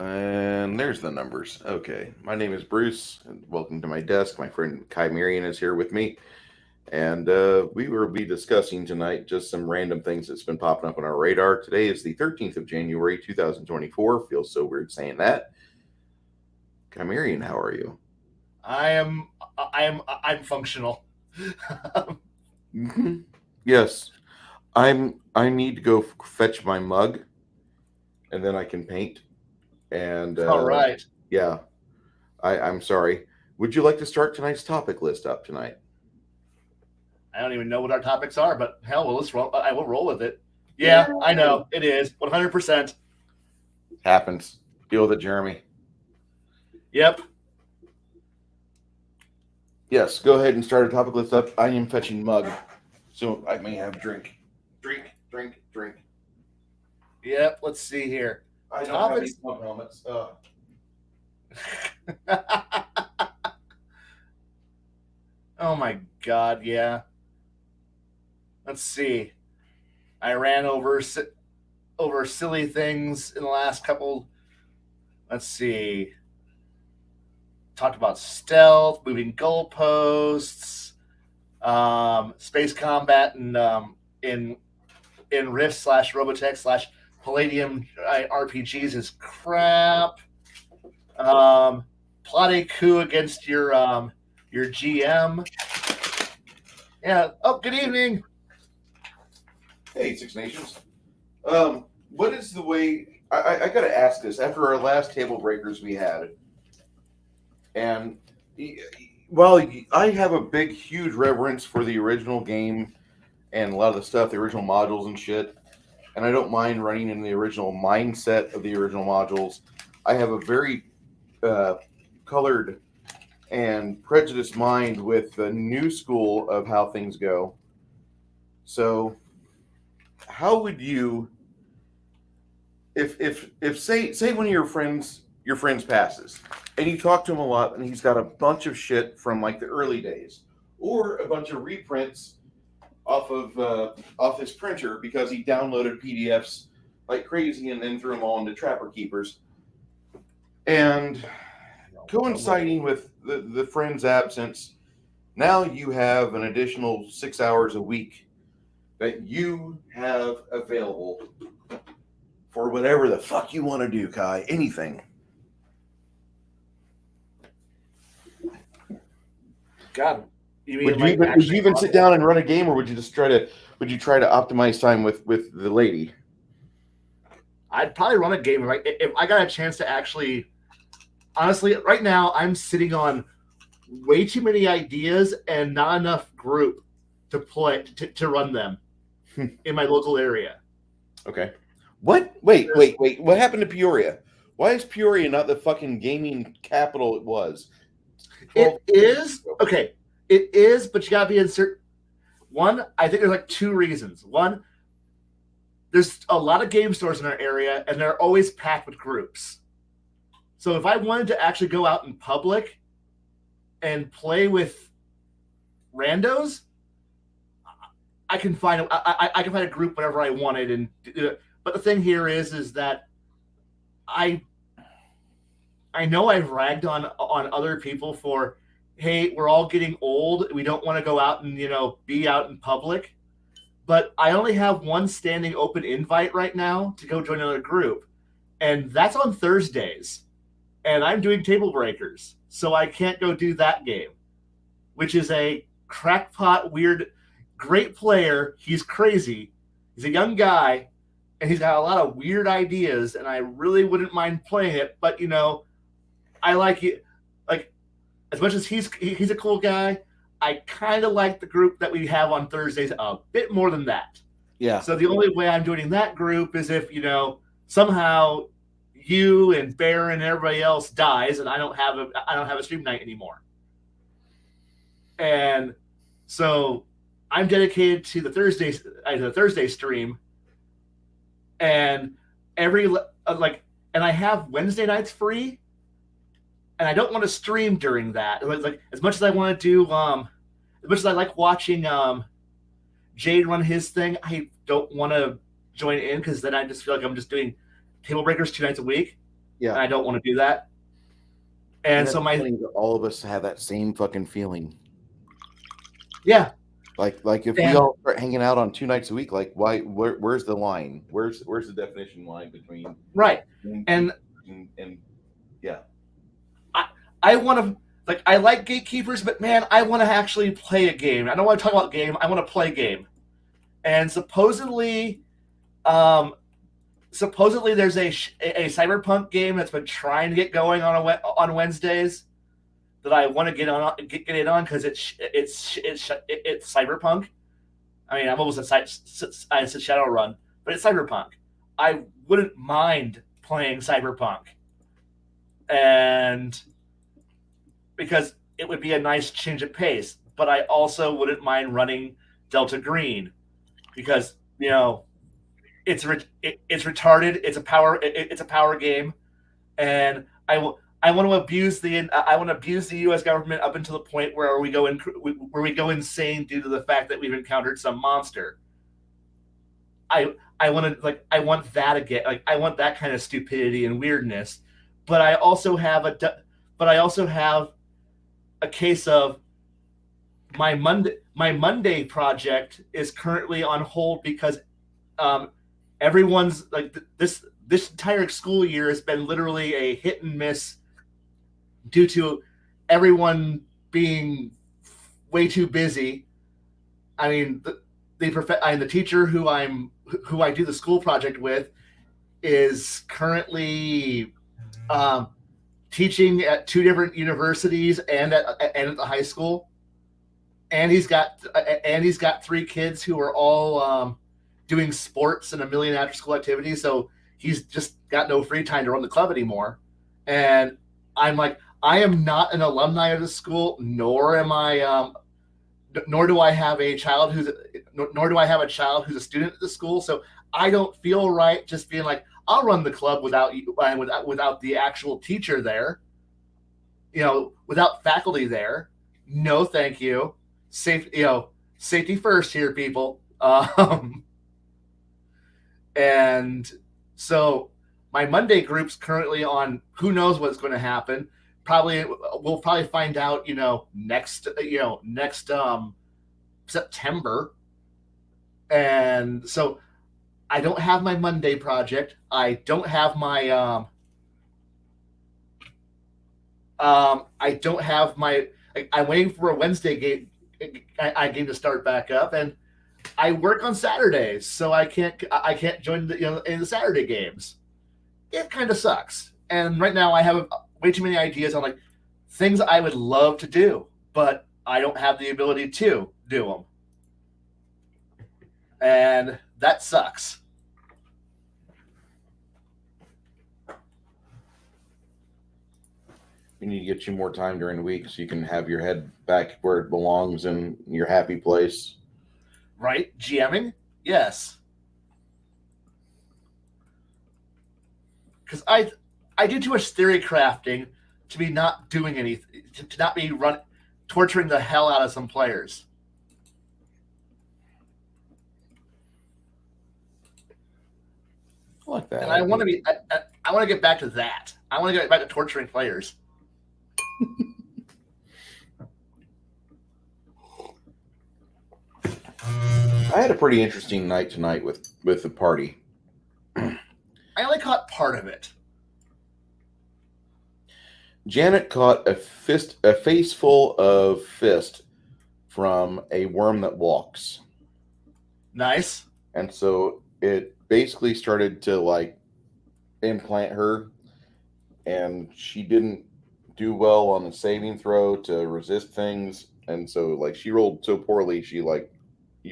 And there's the numbers. Okay. My name is Bruce, and welcome to my desk. My friend Khymerion is here with me. And we will be discussing tonight just some random things that's been popping up on our radar. Today is the 13th of January, 2024. Feels so weird saying that. Khymerion, how are you? I am I'm functional. Hmm. Yes. I need to go fetch my mug, and then I can paint. And All right. yeah, I'm sorry. Would you like to start tonight's topic list up tonight? I don't even know what our topics are, but hell, well, let's roll. I will roll with it. Yeah. Yeah, I know it is 100%. Happens. Deal with it, Jeremy. Yep. Yes, go ahead and start a topic list up. I am fetching mug, so I may have drink. Drink, drink, drink. Yep. Let's see here. I don't have Topics. these mug helmets. Oh my god. Yeah. Let's see. I ran over silly things in the last couple. Let's see. Talked about stealth, moving goalposts, space combat, and in Rift slash Robotech slash Palladium RPGs is crap. Plot a coup against your GM. Yeah. Oh, good evening. Hey, Six Nations. What is the way? I got to ask this. After our last table breakers we had, and while I have a big, huge reverence for the original game and a lot of the stuff, the original modules and shit, and I don't mind running in the original mindset of the original modules, I have a very uh, colored and prejudiced mind with the new school of how things go. So, how would you, if say one of your friends passes, and you talk to him a lot, and he's got a bunch of shit from like the early days, or a bunch of reprints off his printer because he downloaded PDFs like crazy and then threw them all into Trapper Keepers, and coinciding with the friend's absence, now you have an additional 6 hours a week that you have available for whatever the fuck you want to do, Kai. Anything. God, you mean Would you like even would you actually even run sit one? down and run a game, or would you try to optimize time with the lady? I'd probably run a game if I got a chance to actually. Honestly, right now I'm sitting on way too many ideas and not enough group to play to run them in my local area. Okay. What? Wait, wait, wait. What happened to Peoria? Why is Peoria not the fucking gaming capital it was 12 It is years ago? okay. It is, but you gotta be in certain. One, I think there's like two reasons. One, there's a lot of game stores in our area, and they're always packed with groups. So if I wanted to actually go out in public and play with randos, I can find a group whenever I wanted. But the thing here is that I I know I've ragged on other people for, hey, we're all getting old. We don't want to go out and be out in public. But I only have one standing open invite right now to go join another group, and that's on Thursdays. And I'm doing table breakers, so I can't go do that game, which is a crackpot, weird, great player. He's crazy. He's a young guy, and he's got a lot of weird ideas, and I really wouldn't mind playing it. But I like it. Like as much as he's a cool guy, I kind of like the group that we have on Thursdays a bit more than that. Yeah. So the only way I'm joining that group is if somehow you and Baron and everybody else dies, and I don't have a stream night anymore. And so I'm dedicated to the Thursday stream, and every and I have Wednesday nights free, and I don't want to stream during that. Like as much as I want to do, as much as I like watching Jade run his thing, I don't want to join in because then I just feel like I'm just doing table breakers 2 nights a week. Yeah. and I don't want to do that. And so my all of us have that same fucking feeling. yeah, Like if we all start hanging out on 2 nights a week, like where's the line? Where's the definition line between right. And yeah. I want to I like gatekeepers, but man, I want to actually play a game. I don't want to talk about game. I want to play a game. And supposedly there's a cyberpunk game that's been trying to get going on Wednesdays that I want to get in on because it's cyberpunk. I mean, I'm almost I said Shadowrun, but it's cyberpunk. I wouldn't mind playing cyberpunk, and because it would be a nice change of pace. But I also wouldn't mind running Delta Green because it's retarded. It's a power game, and I want to abuse the U.S. government up until the point where we go insane due to the fact that we've encountered some monster. I want that again. I want that kind of stupidity and weirdness, but I also have a case of my Monday project is currently on hold because everyone's this entire school year has been literally a hit and miss due to everyone being way too busy. I mean, the teacher who I do the school project with is currently teaching at 2 different universities and at the high school, and he's got 3 kids who are all doing sports and a million after school activities. So he's just got no free time to run the club anymore. And I'm like, I am not an alumni of the school, nor am I. Nor do I have a child who's a student at the school. So I don't feel right just being like, I'll run the club without the actual teacher there. Without faculty there. No, thank you. Safety first here, people. And so my Monday group's currently on. Who knows what's going to happen? We'll probably find out. Next September. And so I don't have my Monday project. I don't have my I don't have my. I'm waiting for a Wednesday game to start back up, and I work on Saturdays, so I can't join in the Saturday games. It kind of sucks. And right now I have way too many ideas on things I would love to do, but I don't have the ability to do them, and that sucks. You need to get you more time during the week so you can have your head back where it belongs in your happy place. Right? GMing? Yes. Because I do too much theory crafting to be not doing anything, to not be torturing the hell out of some players. I like that. And I want to get back to that. I want to get back to torturing players. I had a pretty interesting night tonight with the party. I only caught part of it. Janet caught a face full of fist from a worm that walks. Nice. And so it basically started to implant her, and she didn't do well on the saving throw to resist things, and so she rolled so poorly, you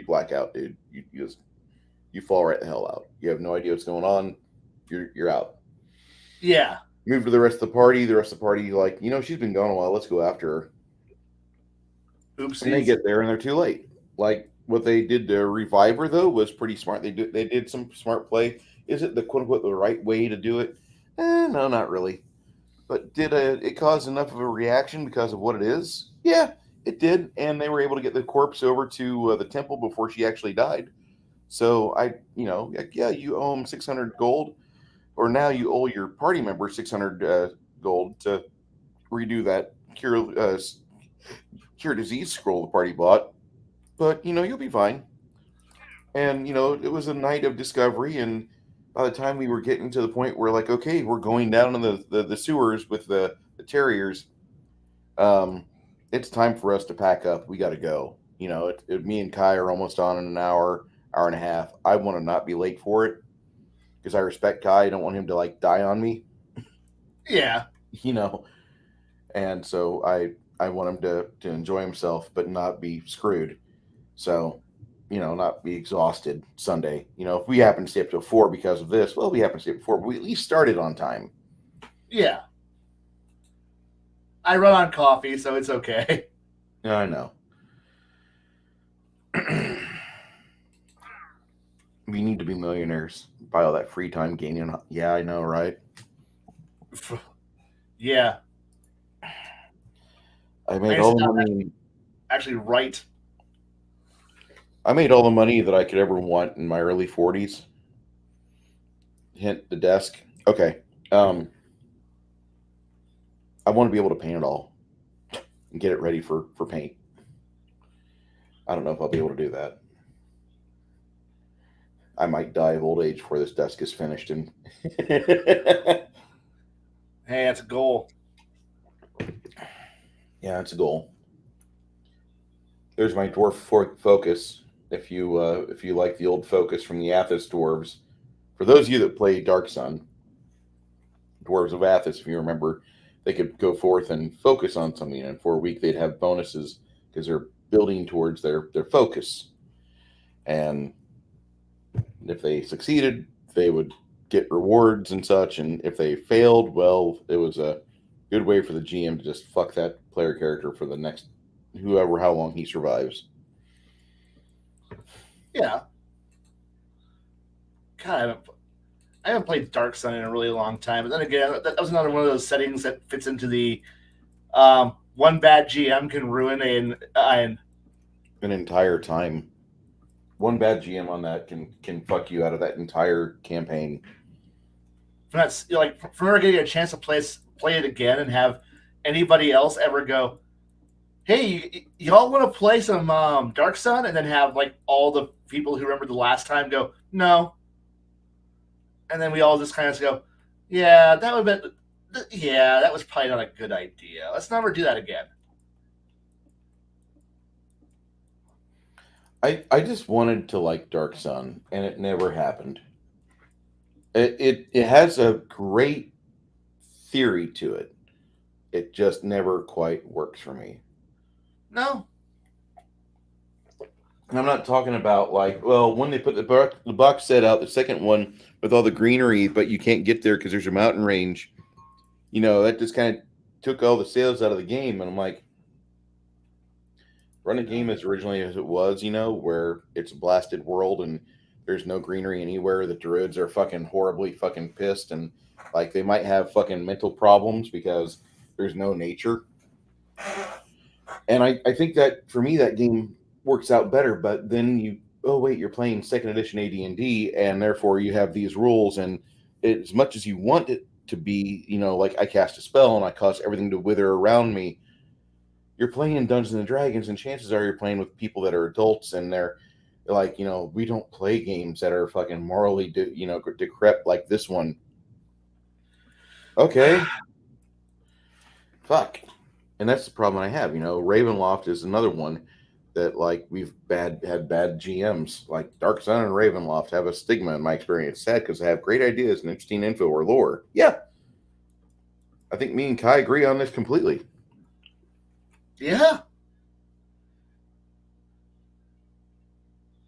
black out, dude. You fall right the hell out. You have no idea what's going on. You're out. Yeah. Move to the rest of the party. The rest of the party, she's been gone a while. Let's go after her. Oopsies. And they get there and they're too late. What they did to revive her though was pretty smart. They did some smart play. Is it the quote unquote the right way to do it? No, not really. But did it cause enough of a reaction because of what it is? Yeah, it did. And they were able to get the corpse over to the temple before she actually died. So you owe them 600 gold. or now you owe your party member 600 gold to redo that cure disease scroll the party bought. But you'll be fine. And it was a night of discovery, and by the time we were getting to the point where like, okay, we're going down in the sewers with the terriers, um, it's time for us to pack up. We got to go. Me and Kai are almost on in an hour and a half. I want to not be late for it because I respect Kai. I don't want him to like die on me. Yeah. And so I want him to enjoy himself but not be screwed. So not be exhausted Sunday. If we happen to stay up till 4 because of this, well, we happen to stay up 4, but we at least started on time. Yeah. I run on coffee, so it's okay. Yeah, I know. We need to be millionaires. Buy all that free time gaining. Yeah, I know, right? Yeah. I made all the money. Actually, right. I made all the money that I could ever want in my early 40s. Hint the desk. Okay. I want to be able to paint it all and get it ready for paint. I don't know if I'll be able to do that. I might die of old age before this desk is finished. And hey, that's a goal. Yeah, it's a goal. There's my dwarf focus. If you like the old focus from the Athos dwarves, for those of you that play Dark Sun, dwarves of Athos, if you remember, they could go forth and focus on something, and for a week they'd have bonuses because they're building towards their focus. And if they succeeded, they would get rewards and such. And if they failed, well, it was a good way for the GM to just fuck that player character for the next how long he survives. Yeah. God, I haven't played Dark Sun in a really long time. But then again, that was another one of those settings that fits into the one bad GM can ruin an entire time. One bad GM on that can fuck you out of that entire campaign. From ever getting a chance to play it again and have anybody else ever go, hey, y'all want to play some Dark Sun? And then have like all the people who remember the last time go, no. And then we all just kind of go, yeah, that was probably not a good idea. Let's never do that again. I just wanted to like Dark Sun, and it never happened. It has a great theory to it. It just never quite works for me. No. And I'm not talking about like, well, when they put the box set out, the second one with all the greenery, but you can't get there because there's a mountain range. That just kind of took all the sales out of the game. And I'm like, run a game as originally as it was, where it's a blasted world and there's no greenery anywhere. The druids are fucking horribly fucking pissed, and like they might have fucking mental problems because there's no nature. And I think that for me that game works out better, but then you're playing second edition AD&D, and therefore you have these rules, and as much as you want it to be, like I cast a spell and I cause everything to wither around me, you're playing in Dungeons and Dragons, and chances are you're playing with people that are adults, and they're like, we don't play games that are fucking morally decrepit like this one. Okay. Fuck. And that's the problem I have. Ravenloft is another one that like we've had bad GMs. Like Dark Sun and Ravenloft have a stigma in my experience. Sad because they have great ideas and interesting info or lore. Yeah. I think me and Kai agree on this completely. Yeah.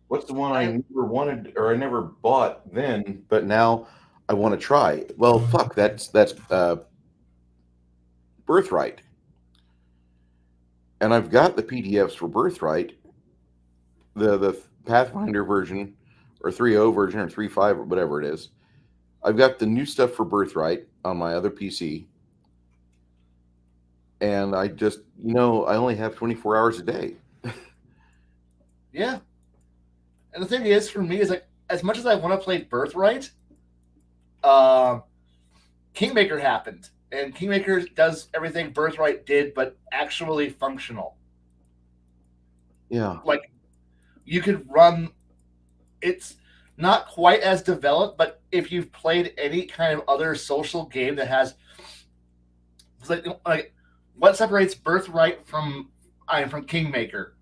What's the one I never wanted or I never bought then, but now I want to try? Well, fuck, that's Birthright. And I've got the PDFs for Birthright, the Pathfinder version, or 3.0 version, or 3.5, or whatever it is. I've got the new stuff for Birthright on my other PC. And I just, I only have 24 hours a day. Yeah. And the thing is, for me, is like, as much as I want to play Birthright, Kingmaker happened, and Kingmaker does everything Birthright did, but actually functional. Yeah. Like, you could run. It's not quite as developed, but if you've played any kind of other social game that has, like what separates Birthright from Kingmaker?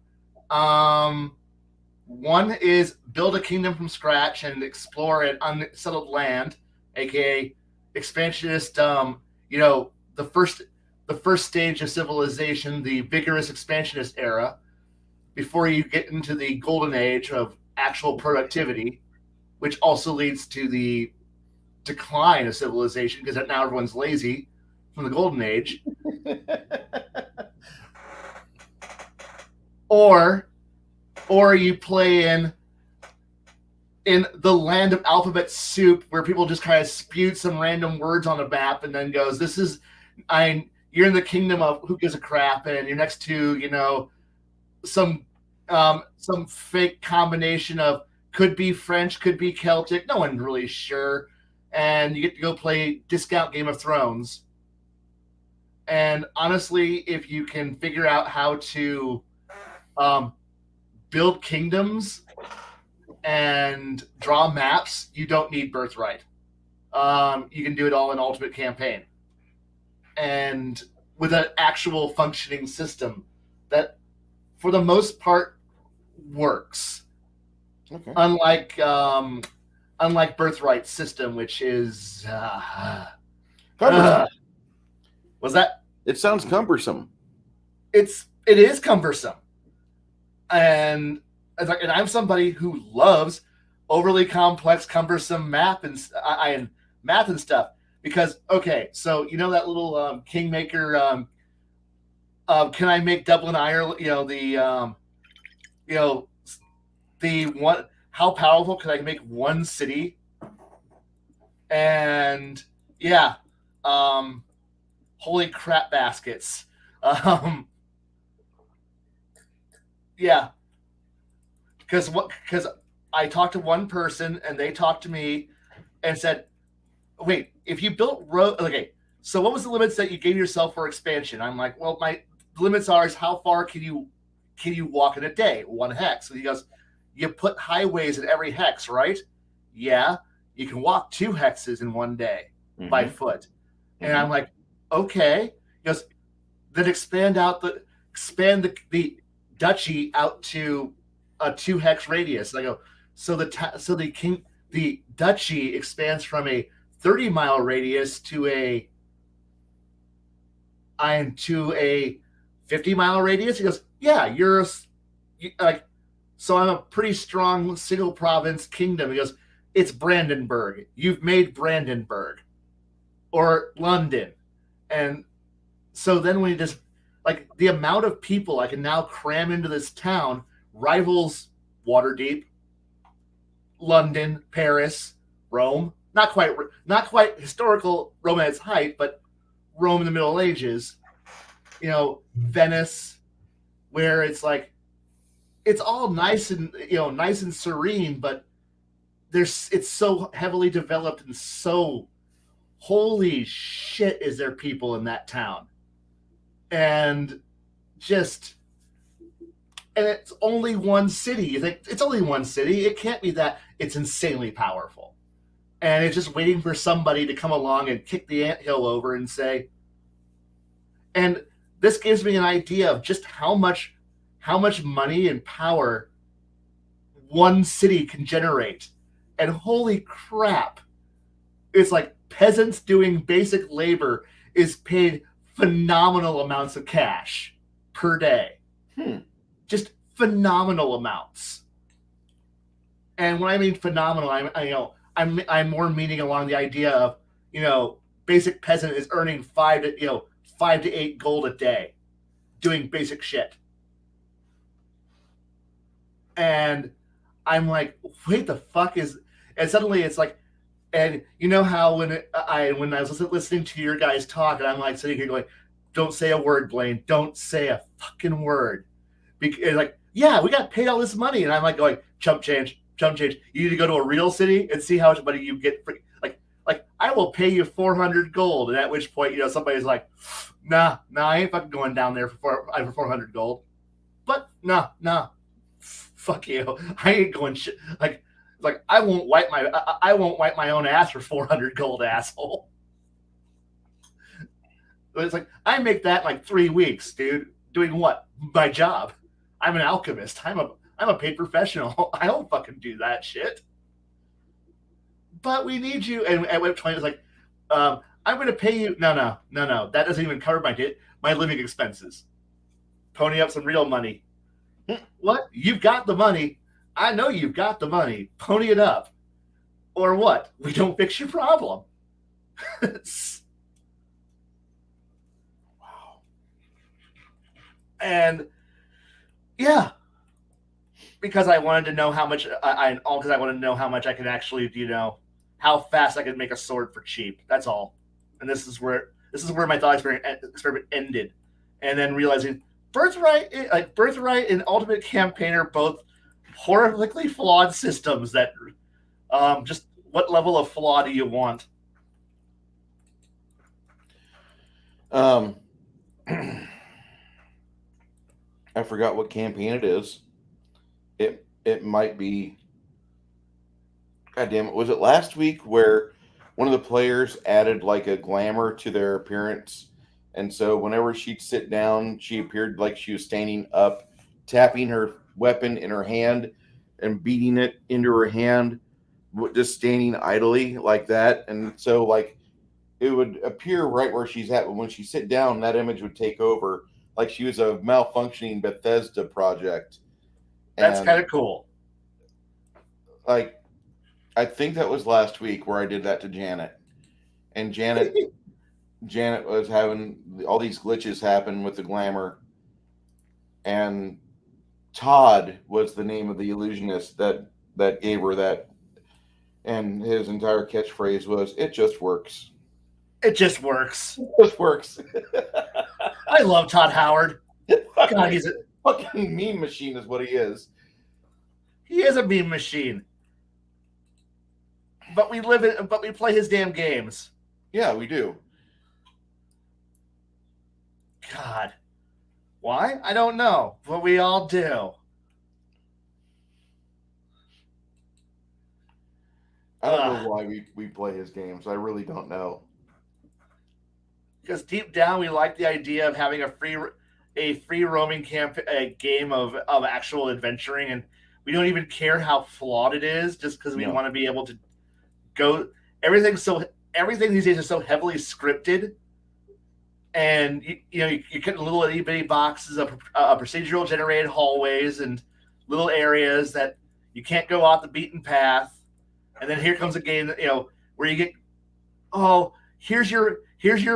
One is build a kingdom from scratch and explore an unsettled land, aka expansionist. The first stage of civilization, the vigorous expansionist era, before you get into the golden age of actual productivity, which also leads to the decline of civilization because now everyone's lazy from the golden age. or you play in the land of alphabet soup where people just kind of spewed some random words on a map and then goes, this is you're in the kingdom of who gives a crap, and you're next to some fake combination of could be French, could be Celtic, no one's really sure, and you get to go play discount Game of Thrones. And honestly, if you can figure out how to build kingdoms and draw maps, you don't need Birthright. You can do it all in Ultimate Campaign, and with an actual functioning system that, for the most part, works. Okay. Unlike Birthright's system, which is Cumbersome. was that? It sounds cumbersome. It is cumbersome, and I'm somebody who loves overly complex, cumbersome math and stuff. Because so that little Kingmaker. Can I make Dublin, Ireland? The one. How powerful can I make one city? And yeah, holy crap baskets. Yeah, because I talked to one person and they talked to me and said, wait, if you built road, so what was the limits that you gave yourself for expansion? I'm like, well, my limits are is how far can you walk in a day, 1 hex. So he goes, you put highways in every hex, right? Yeah, you can walk 2 hexes in 1 day by foot. And I'm like, okay. He goes, then expand the duchy out to a 2 hex radius. And I go, so the duchy expands from a 30-mile radius to a 50-mile radius. He goes, yeah, so I'm a pretty strong single province kingdom. He goes, it's Brandenburg. You've made Brandenburg or London. And so then we just, the amount of people I can now cram into this town rivals Waterdeep, London, Paris, Rome. Not quite historical Rome at its height, but Rome in the Middle Ages. Venice, where it's it's all nice and serene, but it's so heavily developed and so holy shit is there people in that town. And it's only one city. You think it's only one city. It can't be that. It's insanely powerful. And it's just waiting for somebody to come along and kick the anthill over and say, and this gives me an idea of just how much money and power one city can generate. And holy crap, it's peasants doing basic labor is paid phenomenal amounts of cash per day. Just phenomenal amounts. And when I mean phenomenal, I'm more meaning along the idea of, basic peasant is earning 5 to 8 gold a day doing basic shit. And I'm like, wait, the fuck is, and suddenly it's and you know how when I was listening to your guys talk, and I'm sitting here going, don't say a word, Blaine, don't say a fucking word. Because yeah, we got paid all this money, and I'm going, chump change. You need to go to a real city and see how much money you get. like, I will pay you 400 gold. And at which point, somebody's like, nah, I ain't fucking going down there for 400 gold. But nah, fuck you. I ain't going shit. Like I won't wipe my own ass for 400 gold, asshole. But it's like, I make that in like 3 weeks, dude. Doing what? My job. I'm an alchemist. I'm a paid professional. I don't fucking do that shit. But we need you. And at which point it's like, I'm going to pay you. No. That doesn't even cover my living expenses. Pony up some real money. What? You've got the money. I know you've got the money. Pony it up. Or what? We don't fix your problem. Wow. And yeah, because I wanted to know how much because I wanted to know how much I could actually, how fast I could make a sword for cheap. That's all. And this is where my thought experiment ended. And then realizing Birthright and Ultimate Campaign are both horrifically flawed systems that just what level of flaw do you want? I forgot what campaign it is. It might be. God damn it! Was it last week where one of the players added like a glamour to their appearance, and so whenever she'd sit down, she appeared like she was standing up, tapping her weapon in her hand and beating it into her hand, just standing idly like that, and so like it would appear right where she's at, but when she sit down, that image would take over, like she was a malfunctioning Bethesda project. That's kind of cool. Like, I think that was last week where I did that to Janet, and Janet was having all these glitches happen with the glamour, and Todd was the name of the illusionist that gave her that, and his entire catchphrase was, "It just works." It just works. It just works. I love Todd Howard. God, he's a fucking meme machine, is what he is. He is a meme machine. But we play his damn games. Yeah, we do. God. Why? I don't know. But we all do. I don't know why we play his games. I really don't know. Because deep down, we like the idea of having a free roaming game of actual adventuring, and we don't even care how flawed it is, just because we want to be able to go. Everything these days is so heavily scripted, and you get little itty bitty boxes of procedural generated hallways and little areas that you can't go off the beaten path, and then here comes a game that where you get, oh, here's your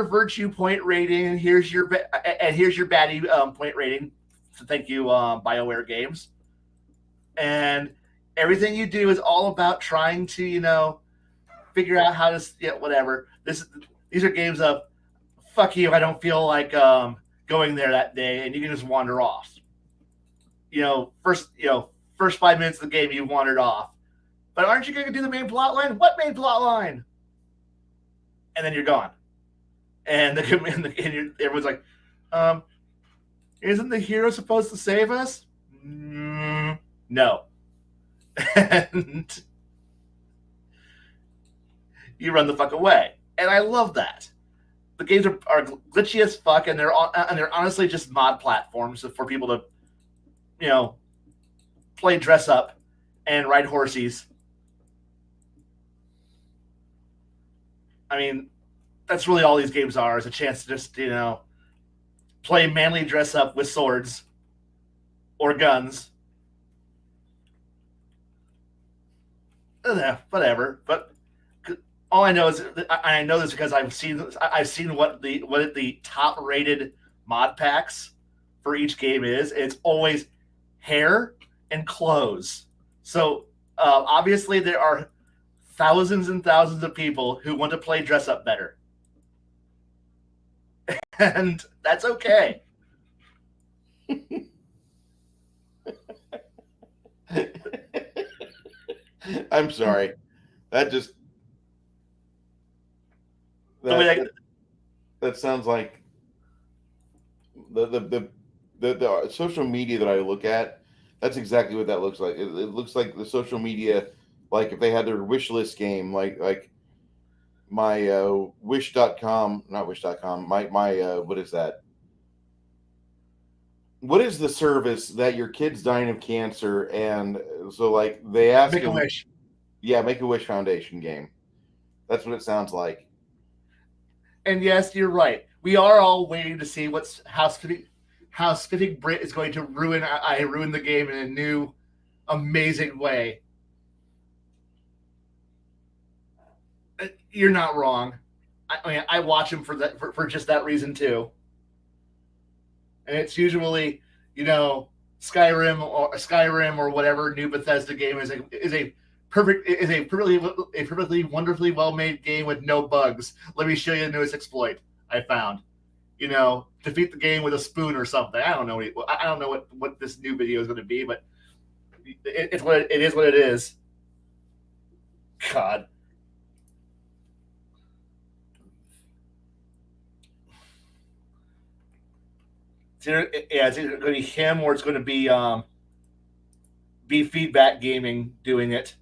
virtue point rating, and here's your baddie point rating. So thank you, BioWare games. And everything you do is all about trying to, figure out how to, whatever. These are games of, fuck you, I don't feel like going there that day, and you can just wander off. First 5 minutes of the game, you wandered off. But aren't you going to do the main plot line? What main plot line? And then you're gone. And everyone's like, isn't the hero supposed to save us? No. And you run the fuck away. And I love that. The games are glitchy as fuck, and they're honestly just mod platforms for people to, play dress up and ride horses. I mean, that's really all these games are, is a chance to just, play manly dress up with swords or guns. Whatever. But all I know is, I know this because I've seen what the top rated mod packs for each game is. It's always hair and clothes. So obviously there are thousands and thousands of people who want to play dress up better. And that's okay. I'm sorry. That just that sounds like the social media that I look at. That's exactly what that looks like. It looks like the social media, like if they had their wish list game, like my wish.com, not wish.com, my what is that? What is the service that your kid's dying of cancer, and so like they ask Make a them, wish. yeah, Make a Wish Foundation game. That's what it sounds like. And yes, you're right. We are all waiting to see how Spitting Brit is going to ruin the game in a new, amazing way. You're not wrong. I mean, I watch him for just that reason too. And it's usually, Skyrim or whatever new Bethesda game is a perfectly wonderfully well made game with no bugs. Let me show you the newest exploit I found. Defeat the game with a spoon or something. I don't know what this new video is going to be, but it is what it is. God. It's either going to be him or it's going to be Feedback Gaming doing it.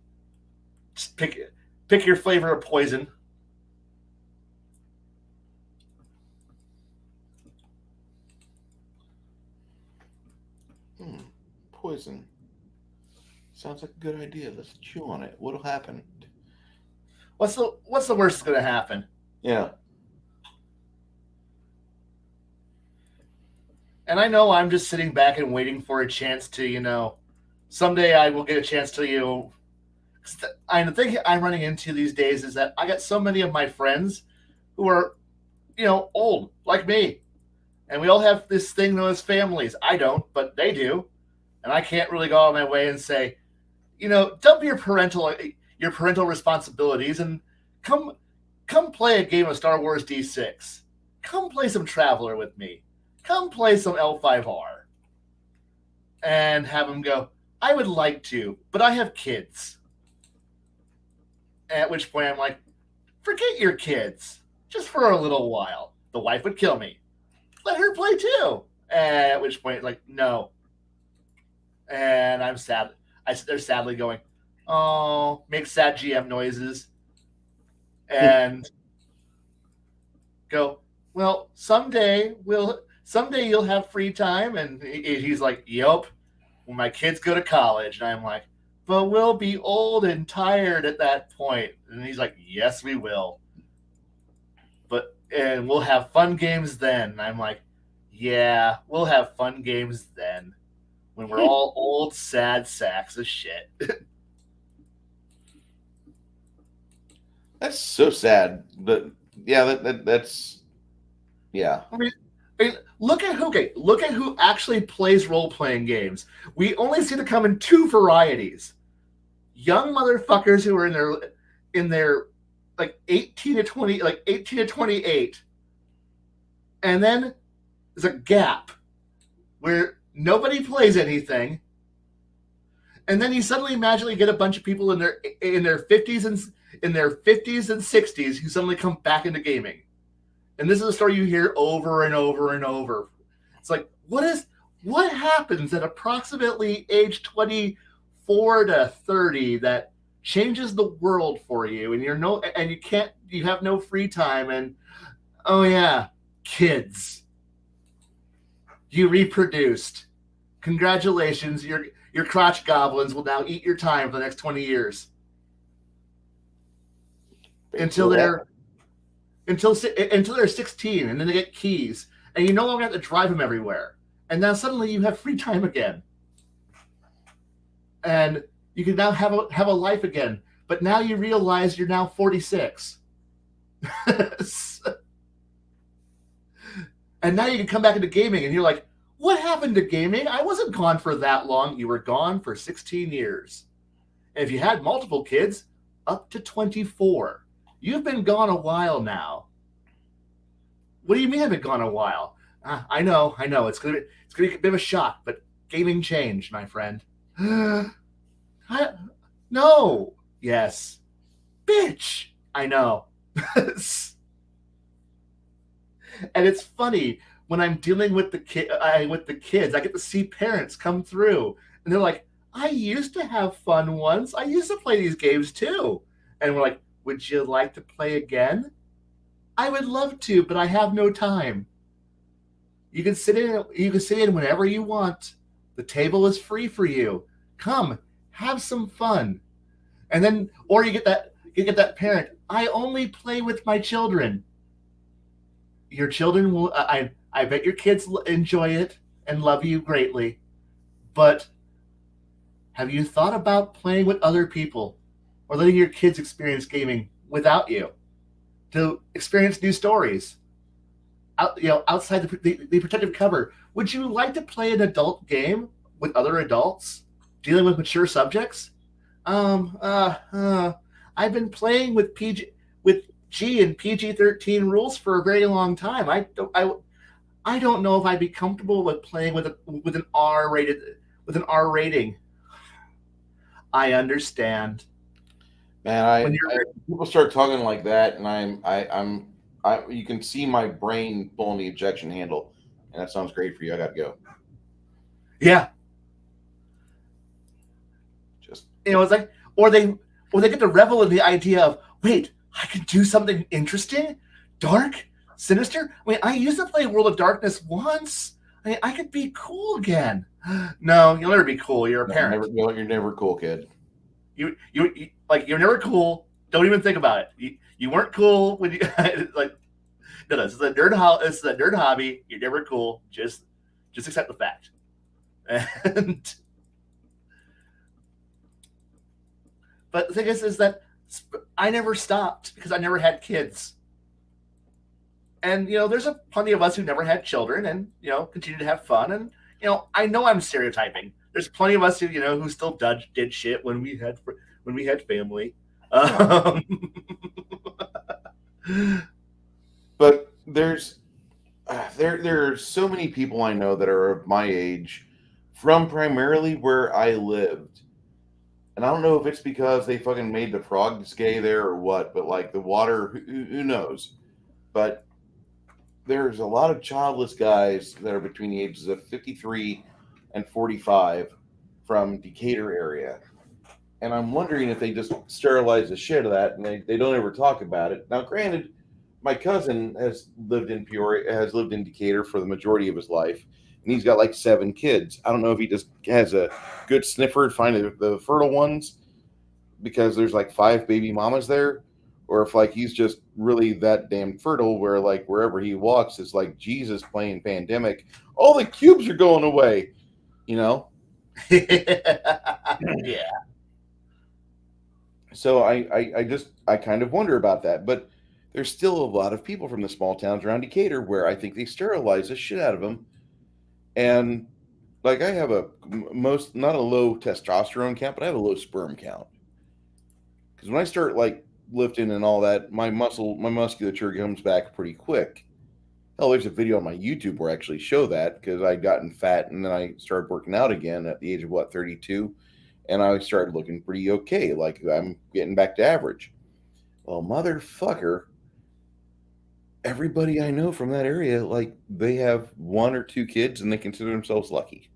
Just pick your flavor of poison. Poison. Sounds like a good idea. Let's chew on it. What'll happen? What's the worst that's going to happen? Yeah. And I know I'm just sitting back and waiting for a chance to, someday I will get a chance to, the thing I'm running into these days is that I got so many of my friends who are, old, like me. And we all have this thing known as families. I don't, but they do. And I can't really go out of my way and say, dump your parental responsibilities and come play a game of Star Wars D6. Come play some Traveler with me. Come play some L5R. And have them go, I would like to, but I have kids. At which point I'm like, forget your kids. Just for a little while. The wife would kill me. Let her play too. And at which point, like, no. And I'm sad. I sit there sadly going, oh, make sad GM noises. And go, well, someday you'll have free time. And he's like, yep, when my kids go to college. And I'm like, but we'll be old and tired at that point. And he's like, yes, we will. And we'll have fun games then. And I'm like, yeah, we'll have fun games then. When we're all old, sad sacks of shit. That's so sad. But yeah, that's yeah. I mean, look at who actually plays role-playing games. We only seem to come in two varieties: young motherfuckers who are in their like 18 to 28, and then there's a gap where nobody plays anything, and then you suddenly magically get a bunch of people in their 50s and 60s who suddenly come back into gaming. And this is a story you hear over and over and over. It's like, what happens at approximately age 24 to 30 that changes the world for you, and you have no free time, and oh yeah, kids. You reproduced. Congratulations, your crotch goblins will now eat your time for the next 20 years. Until they're 16, and then they get keys, and you no longer have to drive them everywhere. And now suddenly you have free time again, and you can now have a life again. But now you realize you're now 46, and now you can come back into gaming, and you're like, what happened to gaming? I wasn't gone for that long. You were gone for 16 years, and if you had multiple kids, up to 24. You've been gone a while now. What do you mean I've been gone a while? I know. It's gonna be a bit of a shock, but gaming changed, my friend. No. Yes. Bitch. I know. And it's funny when I'm dealing with the kids, I get to see parents come through, and they're like, "I used to have fun once. I used to play these games too." And we're like, "Would you like to play again?" "I would love to, but I have no time." You can sit in. You can sit in whenever you want. The table is free for you. Come, have some fun. And then, or you get that parent. "I only play with my children." Your children will. I bet your kids enjoy it and love you greatly. But have you thought about playing with other people, or letting your kids experience gaming without you, to experience new stories? Outside the protective cover. Would you like to play an adult game with other adults dealing with mature subjects? Um, uh, uh, I've been playing with G and PG-13 rules for a very long time. I don't know if I'd be comfortable with playing with an R rating. I understand. Man, When you're people start talking like that, and you can see my brain pulling the ejection handle, and that sounds great for you. I got to go. Yeah, Just it's like, or they get to revel in the idea of, wait, I could do something interesting, dark, sinister. I mean, I used to play World of Darkness once. I mean, I could be cool again. No, you'll never be cool. You're a no, never, parent. you're never cool, kid. You're never cool. Don't even think about it. You weren't cool when you like. No, this is a This is a nerd hobby. You're never cool. Just accept the fact. And but the thing is that I never stopped because I never had kids. And there's plenty of us who never had children, and continue to have fun. And I know I'm stereotyping. There's plenty of us who still did shit when we had family. Um, But there are so many people I know that are of my age, from primarily where I lived. And I don't know if it's because they fucking made the frogs gay there or what, but like the water, who knows? But there's a lot of childless guys that are between the ages of 53 and 45 from Decatur area. And I'm wondering if they just sterilize the shit of that, and they don't ever talk about it. Now, granted, my cousin has lived in Peoria, has lived in Decatur for the majority of his life, and he's got like 7 kids. I don't know if he just has a good sniffer to find the fertile ones, because there's like 5 baby mamas there, or if like he's just really that damn fertile where like wherever he walks is like Jesus playing Pandemic. All the cubes are going away, you know. yeah. So I kind of wonder about that, but there's still a lot of people from the small towns around Decatur where I think they sterilize the shit out of them. And like I have most, not a low testosterone count, but I have a low sperm count, because when I start like lifting and all that, my musculature comes back pretty quick. Hell, there's a video on my YouTube where I actually show that, because I'd gotten fat and then I started working out again at the age of 32, and I started looking pretty okay. Like I'm getting back to average. Well, motherfucker, everybody I know from that area, like they have 1 or 2 kids and they consider themselves lucky.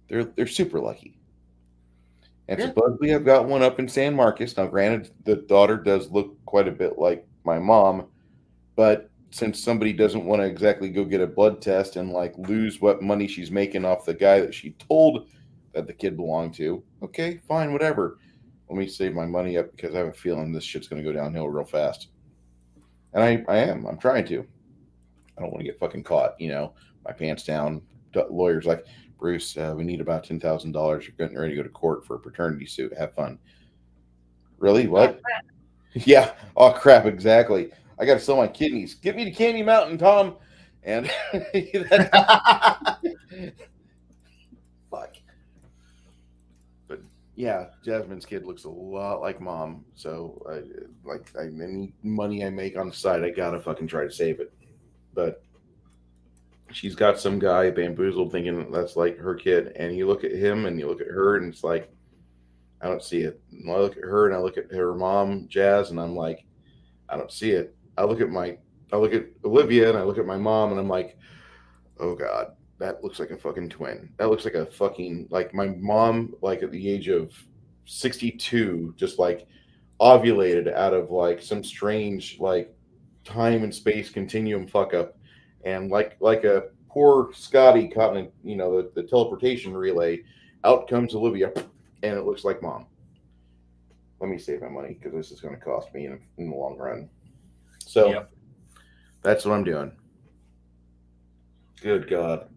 They're super lucky. And Yeah. supposedly I've got one up in San Marcos. Now, granted, the daughter does look quite a bit like my mom, but since somebody doesn't want to exactly go get a blood test and like lose what money she's making off the guy that she told that the kid belonged to, okay, fine, whatever. Let me save my money up, because I have a feeling this shit's going to go downhill real fast. And I'm trying to. I don't want to get fucking caught, my pants down. Lawyer's like, "Bruce, we need about $10,000. You're getting ready to go to court for a paternity suit. Have fun." Really? What? Yeah. Oh crap! Exactly. I got to sell my kidneys. Get me to Candy Mountain, Tom. And fuck. But yeah, Jasmine's kid looks a lot like mom. So any money I make on the side, I gotta fucking try to save it. But she's got some guy bamboozled thinking that's like her kid, and you look at him and you look at her, and it's like, I don't see it. And I look at her and I look at her mom, Jazz, and I'm like, I don't see it. I look at my I look at Olivia and I look at my mom and I'm like, oh God, that looks like a fucking twin. That looks like a fucking, like my mom, like at the age of 62, just like ovulated out of like some strange, like time and space continuum fuck up. And like a poor Scotty caught in, the teleportation relay, out comes Olivia and it looks like mom. Let me save my money because this is going to cost me in the long run. So Yep. that's what I'm doing. Good God.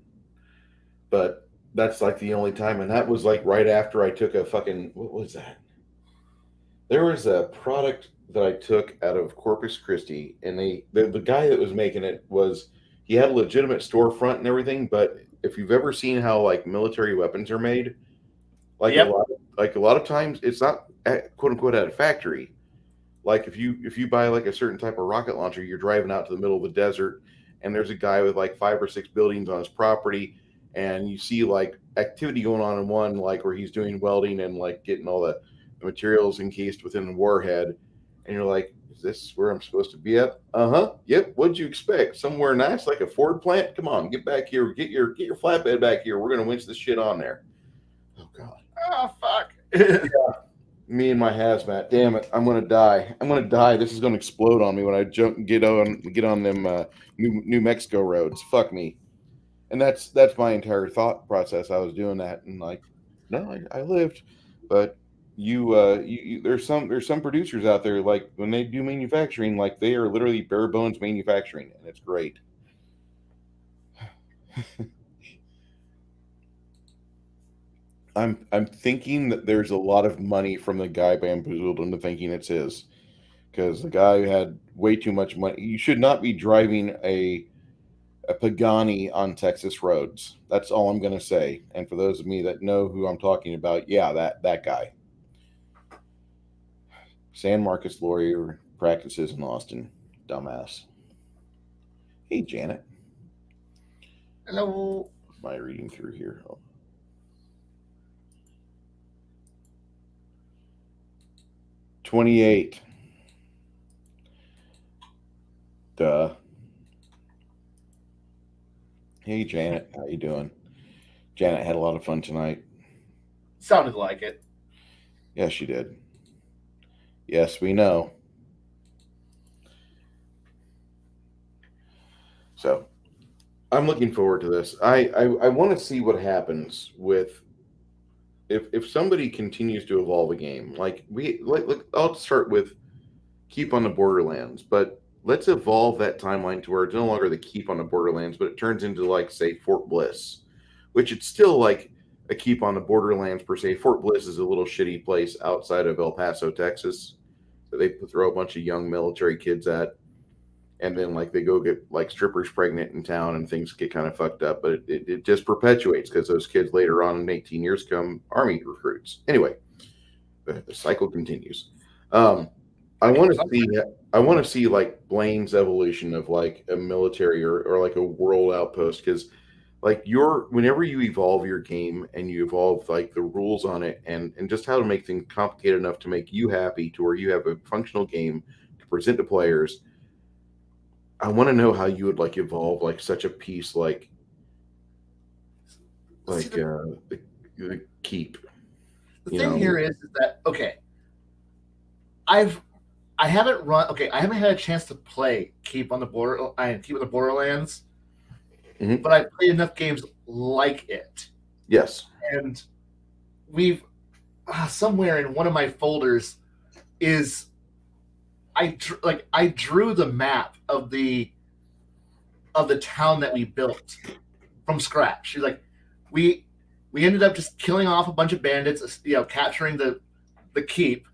But that's like the only time. And that was like right after I took a fucking, what was that? There was a product that I took out of Corpus Christi, and the guy that was making it was, he had a legitimate storefront and everything. But if you've ever seen how like military weapons are made, Yep. like a lot of times it's not quote unquote at a factory. Like if you buy like a certain type of rocket launcher, you're driving out to the middle of the desert, and there's a guy with like 5 or 6 buildings on his property, and you see like activity going on in one, like where he's doing welding and like getting all the materials encased within the warhead, and you're like, is this where I'm supposed to be at? Uh-huh. Yep. What'd you expect? Somewhere nice like a Ford plant? Come on, get back here. Get your flatbed back here. We're gonna winch this shit on there. Oh God. Oh fuck. Me and my hazmat. Damn it! I'm gonna die. I'm gonna die. This is gonna explode on me when I get on them New Mexico roads. Fuck me. And that's my entire thought process. I was doing that, and like, no, I lived, but there's some producers out there, like when they do manufacturing, like they are literally bare bones manufacturing, and it's great. I'm thinking that there's a lot of money from the guy bamboozled into thinking it's his, because the guy had way too much money. You should not be driving a Pagani on Texas roads. That's all I'm going to say. And for those of me that know who I'm talking about, yeah, that guy. San Marcos lawyer, practices in Austin. Dumbass. Hey, Janet. Hello. Am I reading through here? Oh. 28. Duh. Hey, Janet. How you doing? Janet had a lot of fun tonight. Sounded like it. Yes, she did. Yes, we know. So, I'm looking forward to this. I want to see what happens with if somebody continues to evolve a game. Like I'll start with Keep on the Borderlands, but let's evolve that timeline to where it's no longer the Keep on the Borderlands, but it turns into like say Fort Bliss, which it's still like a Keep on the Borderlands per se. Fort Bliss is a little shitty place outside of El Paso, Texas, that they throw a bunch of young military kids at, and then like they go get like strippers pregnant in town and things get kind of fucked up, but it just perpetuates because those kids later on in 18 years come army recruits. Anyway, the cycle continues. I want to see like Blaine's evolution of like a military or like a world outpost, because like whenever you evolve your game and you evolve like the rules on it and just how to make things complicated enough to make you happy to where you have a functional game to present to players. I want to know how you would like evolve like such a piece like the Keep. The thing here is that okay, I haven't had a chance to play Keep on the Borderlands, Mhm. but I've played enough games like it. Yes. And we've somewhere in one of my folders is I drew the map of the town that we built from scratch. Like we ended up just killing off a bunch of bandits, capturing the keep,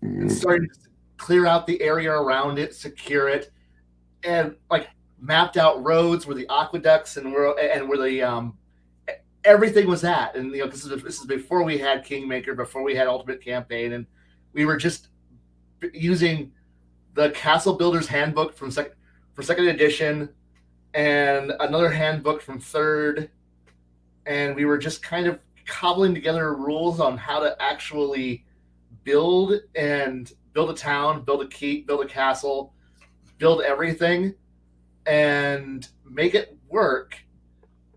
and starting to clear out the area around it, secure it, and like mapped out roads where the aqueducts and where the everything was at. And this is before we had Kingmaker, before we had Ultimate Campaign, and we were just using the Castle Builder's Handbook from second edition and another handbook from third, and we were just kind of cobbling together rules on how to actually build a town, build a keep, build a castle, build everything and make it work.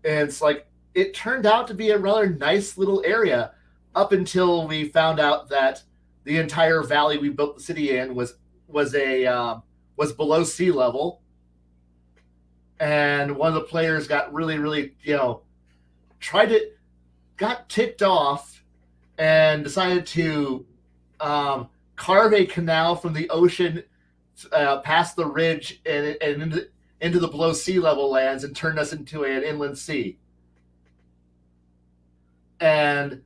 And it's like, it turned out to be a rather nice little area up until we found out that the entire valley we built the city in was below sea level, and one of the players got really got ticked off and decided to carve a canal from the ocean past the ridge and into the below sea level lands and turn us into an inland sea. And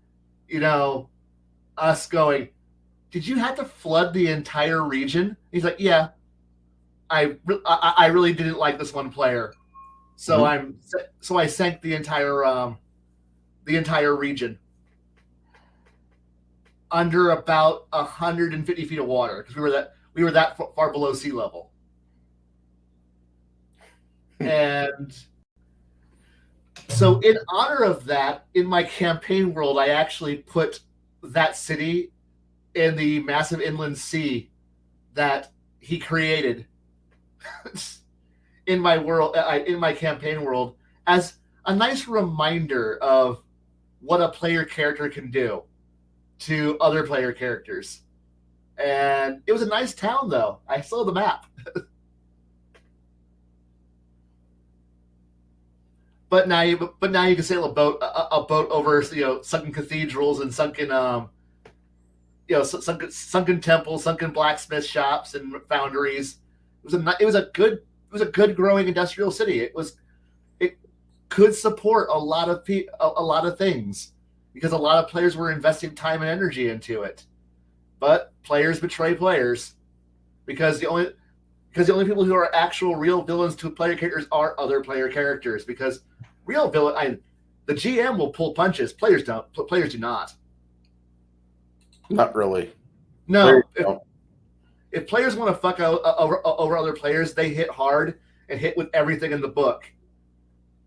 us going, did you have to flood the entire region? He's like, yeah, I really didn't like this one player, so I sank the entire region under about 150 feet of water because we were that far below sea level. And so in honor of that, in my campaign world, I actually put that city in the massive inland sea that he created in my world, in my campaign world, as a nice reminder of what a player character can do to other player characters. And it was a nice town, though. I still have the map. But now you can sail a boat over sunken cathedrals and sunken sunken temples, sunken blacksmith shops and foundries. It was a good growing industrial city. It could support a lot of things because a lot of players were investing time and energy into it. But players betray players because the only people who are actual real villains to player characters are other player characters, because real villain, the GM will pull punches. Players don't. Players do not. Not really. No. If players want to fuck over other players, they hit hard and hit with everything in the book.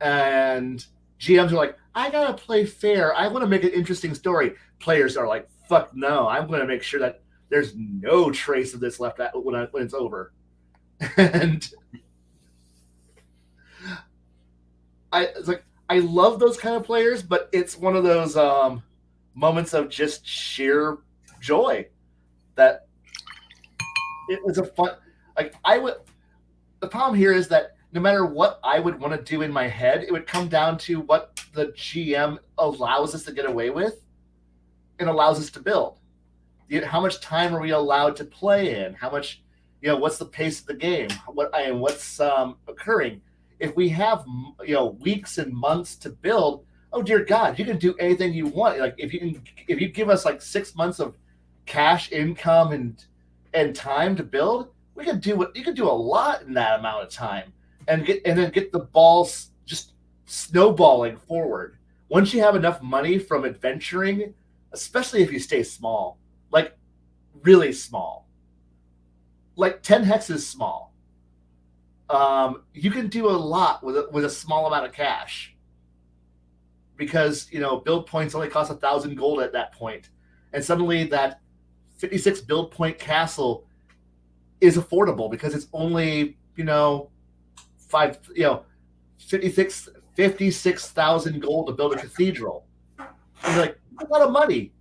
And GMs are like, I gotta play fair. I want to make an interesting story. Players are like, fuck no. I'm going to make sure that there's no trace of this left when it's over. And I love those kind of players, but it's one of those moments of just sheer joy that it was a fun. The problem here is that no matter what I would want to do in my head, it would come down to what the GM allows us to get away with and allows us to build. How much time are we allowed to play in? How much, what's the pace of the game? What's occurring? If we have, weeks and months to build, oh dear God, you can do anything you want. Like if you give us like 6 months of cash income and time to build, you can do a lot in that amount of time and then get the balls just snowballing forward. Once you have enough money from adventuring, especially if you stay small, like really small, like 10 hexes small, you can do a lot with a small amount of cash, because build points only cost 1,000 gold at that point, and suddenly that 56 build point castle is affordable because it's only 56,000 gold to build a cathedral. And you're like, a lot of money.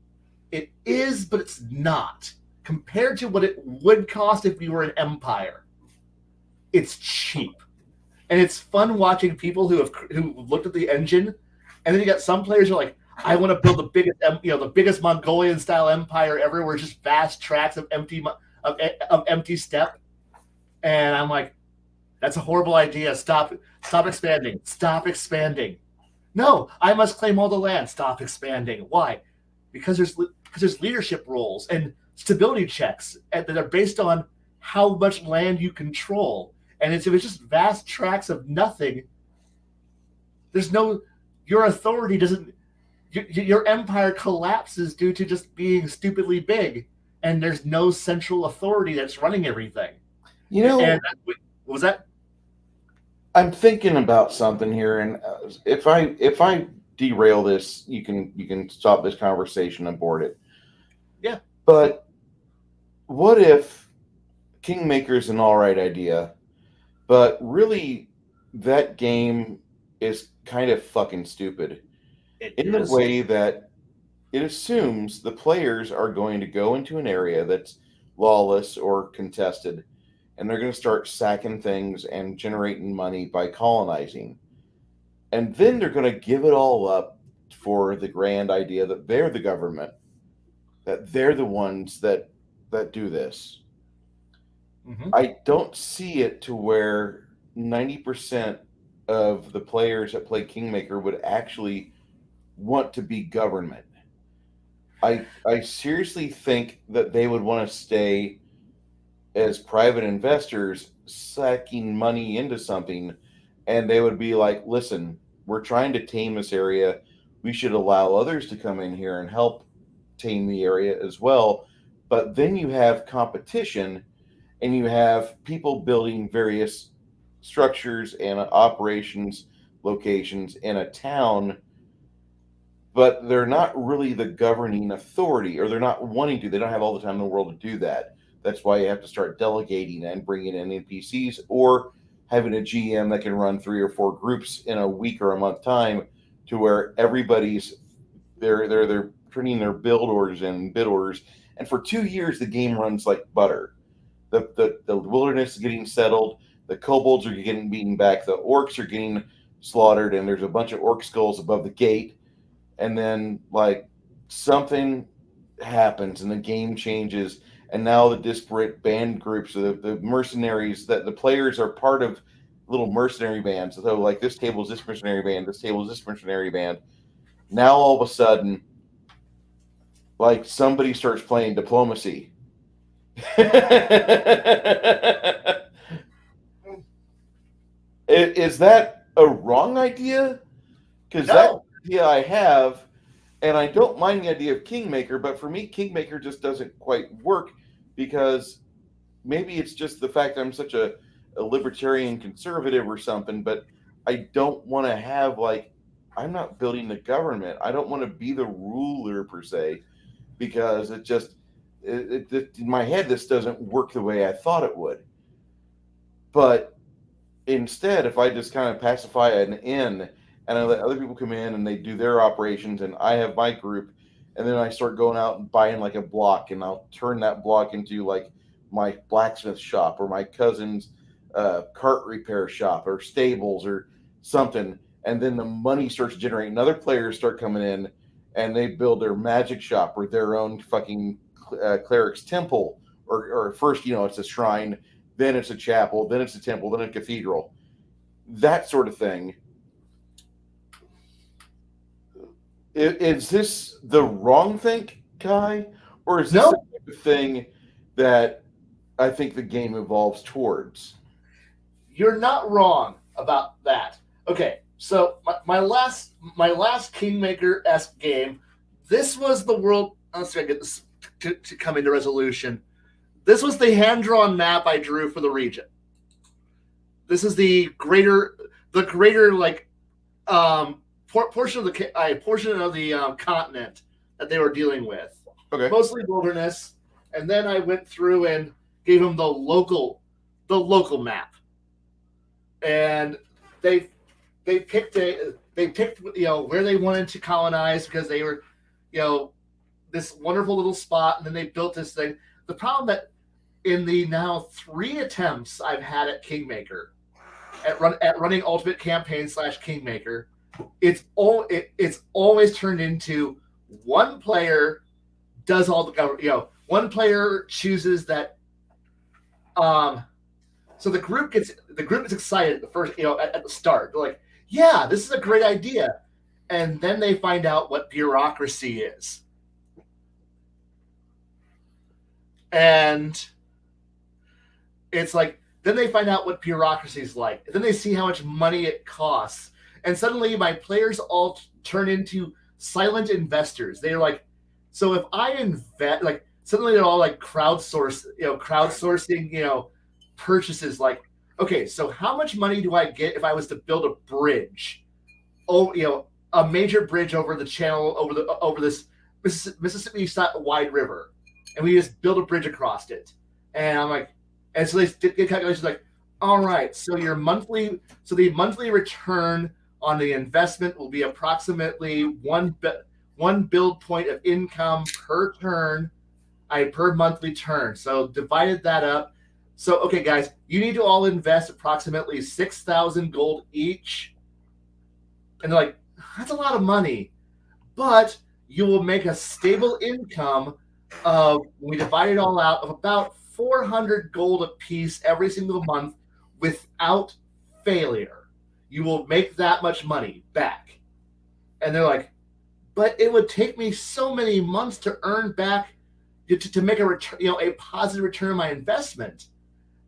It is, but it's not compared to what it would cost if we were an empire. It's cheap, and it's fun watching people who looked at the engine, and then you got some players who are like, I want to build the biggest Mongolian style empire ever, where it's just vast tracts of empty steppe, and I'm like, that's a horrible idea. Stop expanding. Stop expanding. No, I must claim all the land. Stop expanding. Why? Because there's leadership roles and stability checks that are based on how much land you control. And if it's just vast tracts of nothing, your authority doesn't, your empire collapses due to just being stupidly big, and there's no central authority that's running everything. And what was that? I'm thinking about something here, and if I derail this, you can stop this conversation and board it. Yeah. But what if Kingmaker's an all right idea, But really, that game is kind of fucking stupid It in the is. way that it assumes the players are going to go into an area that's lawless or contested, and they're going to start sacking things and generating money by colonizing. And then they're going to give it all up for the grand idea that they're the government, that they're the ones that do this. Mm-hmm. I don't see it to where 90% of the players that play Kingmaker would actually want to be government. I seriously think that they would want to stay as private investors sacking money into something, and they would be like, listen, we're trying to tame this area. We should allow others to come in here and help tame the area as well. But then you have competition, and you have people building various structures and operations locations in a town, but they're not really the governing authority, or they're not wanting to. They don't have all the time in the world to do that. That's why you have to start delegating and bringing in NPCs, or having a GM that can run 3 or 4 groups in a week or a month time, to where everybody's they're turning their build orders and bid orders, and for 2 years the game runs like butter. The wilderness is getting settled. The kobolds are getting beaten back. The orcs are getting slaughtered, and there's a bunch of orc skulls above the gate. And then, like, something happens, and the game changes. And now the disparate band groups, the mercenaries, that the players are part of little mercenary bands. So, like, this table is this mercenary band. This table is this mercenary band. Now, all of a sudden, like, somebody starts playing diplomacy. Is that a wrong idea? Because that's No. the idea I have, and I don't mind the idea of Kingmaker, but for me, Kingmaker just doesn't quite work, because maybe it's just the fact that I'm such a libertarian conservative or something, but I don't want to have, like, I'm not building the government. I don't want to be the ruler per se, because it just, in my head, this doesn't work the way I thought it would. But instead, if I just kind of pacify an inn, and I let other people come in and they do their operations, and I have my group, and then I start going out and buying like a block, and I'll turn that block into like my blacksmith shop, or my cousin's cart repair shop, or stables, or something. And then the money starts generating. Other players start coming in, and they build their magic shop, or their own fucking cleric's temple, or first, it's a shrine, then it's a chapel, then it's a temple, then a cathedral, that sort of thing. Is this the wrong thing, Kai, or is this No. the type of thing that I think the game evolves towards? You're not wrong about that. Okay, so my last Kingmaker-esque game, this was the world. Let's see if I get this to come into resolution. This was the hand-drawn map I drew for the region. This is the greater like portion of the continent that they were dealing with. Okay. Mostly wilderness, and then I went through and gave them the local map, and they picked where they wanted to colonize, because they were this wonderful little spot, and then they built this thing. The problem that in the now 3 attempts I've had at Kingmaker, at running Ultimate Campaign / Kingmaker, it's always turned into one player does all the government. One player chooses that. So the group is excited at the first, at the start. They're like, "Yeah, this is a great idea," and then they find out what bureaucracy is, and it's like, then they find out what bureaucracy is like. Then they see how much money it costs, and suddenly my players all turn into silent investors. They're like, so if I invest, like, suddenly they're all like crowdsourcing, purchases. Like, okay, so how much money do I get if I was to build a bridge? A major bridge over the channel, over this Mississippi wide river, and we just build a bridge across it. And I'm like, and so they get calculations like, All right. So the monthly return on the investment will be approximately one build point of income per turn, per monthly turn. So divided that up. So okay, guys, you need to all invest approximately 6,000 gold each, and they're like, that's a lot of money, but you will make a stable income of, when we divide it all out, of about 400 gold a piece every single month without failure. You will make that much money back. And they're like, but it would take me so many months to earn back, to make a return, a positive return on my investment.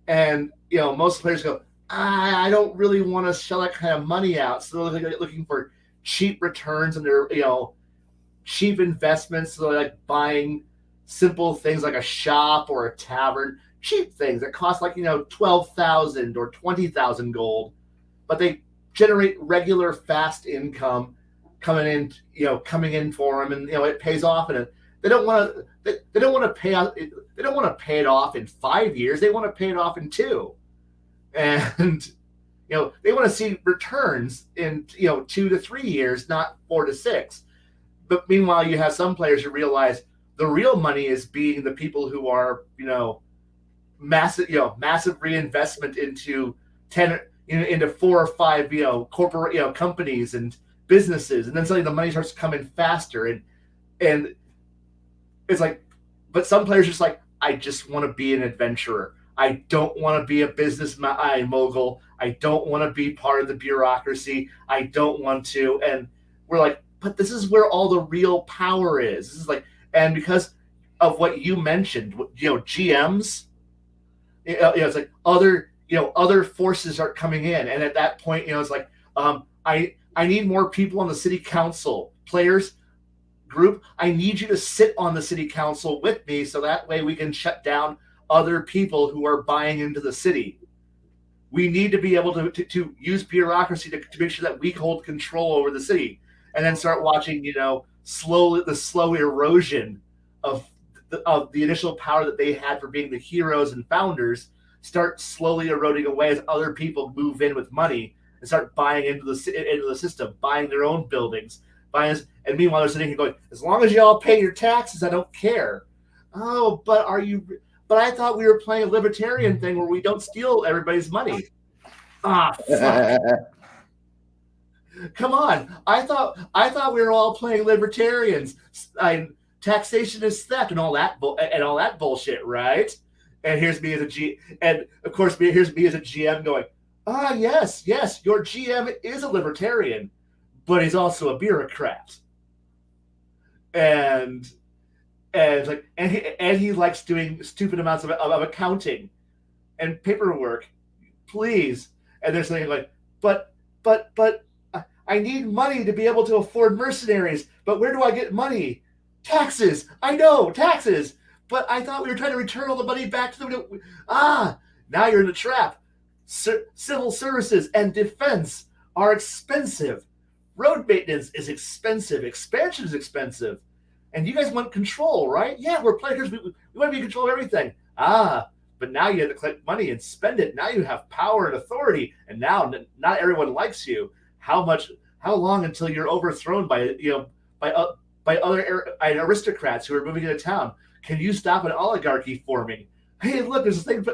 And most players go, I don't really want to shell that kind of money out. So they're looking for cheap returns on their cheap investments. So they're like buying simple things like a shop or a tavern, cheap things that cost like 12,000 or 20,000 gold, but they generate regular fast income coming in for them, and it pays off, and they don't want to pay out. They don't want to pay it off in 5 years. They want to pay it off in 2, and they want to see returns in 2 to 3 years, not 4 to 6. But meanwhile, you have some players who realize the real money is being the people who are massive reinvestment into 10 into 4 or 5 corporate companies and businesses, and then suddenly the money starts to come in faster, and it's like, but some players are just like, I just want to be an adventurer. I don't want to be a business mogul. I don't want to be part of the bureaucracy. I don't want to. And we're like, but this is where all the real power is. This is like, and because of what you mentioned, GMs, it's like other forces are coming in, and at that point, it's like, I need more people on the city council. Players group, I need you to sit on the city council with me, so that way we can shut down other people who are buying into the city. We need to be able to use bureaucracy to make sure that we hold control over the city, and then start watching the slow erosion of the initial power that they had for being the heroes and founders start slowly eroding away as other people move in with money and start buying into the system, buying their own buildings, and meanwhile they're sitting here going, as long as y'all pay your taxes, I don't care. Oh, but I thought we were playing a libertarian thing where we don't steal everybody's money. Ah, fuck. Come on. I thought we were all playing libertarians. Taxation is theft and all that bullshit, right? And here's me as here's me as a GM going, yes, your GM is a libertarian, but he's also a bureaucrat. And he likes doing stupid amounts of accounting and paperwork. Please. And they're saying like, but I need money to be able to afford mercenaries. But where do I get money? Taxes. I know, taxes. But I thought we were trying to return all the money back to them. Now you're in a trap. Civil services and defense are expensive. Road maintenance is expensive. Expansion is expensive. And you guys want control, right? Yeah, we're players. We want to be in control of everything. But now you have to collect money and spend it. Now you have power and authority. And now not everyone likes you. How long until you're overthrown by other aristocrats who are moving into town? Can you stop an oligarchy forming? Hey, look, there's this thing.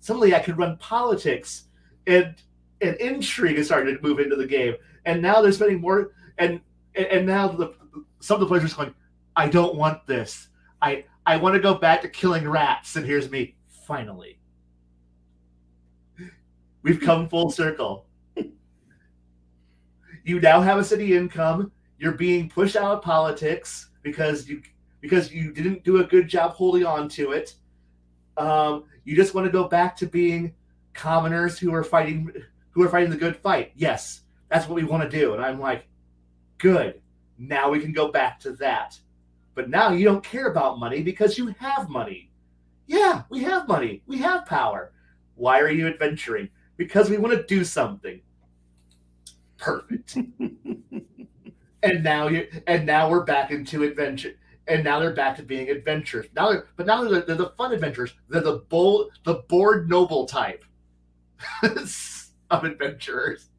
Suddenly I could run politics, and intrigue is starting to move into the game. And now they're spending more. And now some of the players are going, I don't want this. I want to go back to killing rats. And here's me, finally. We've come full circle. You now have a city income. You're being pushed out of politics because you didn't do a good job holding on to it. You just want to go back to being commoners who are fighting the good fight. Yes, that's what we want to do. And I'm like, good. Now we can go back to that. But now you don't care about money because you have money. Yeah, we have money. We have power. Why are you adventuring? Because we want to do something. Perfect. And now we're back into adventure. And now they're back to being adventurers. Now they're the fun adventurers. They're the bored noble type. of adventurers,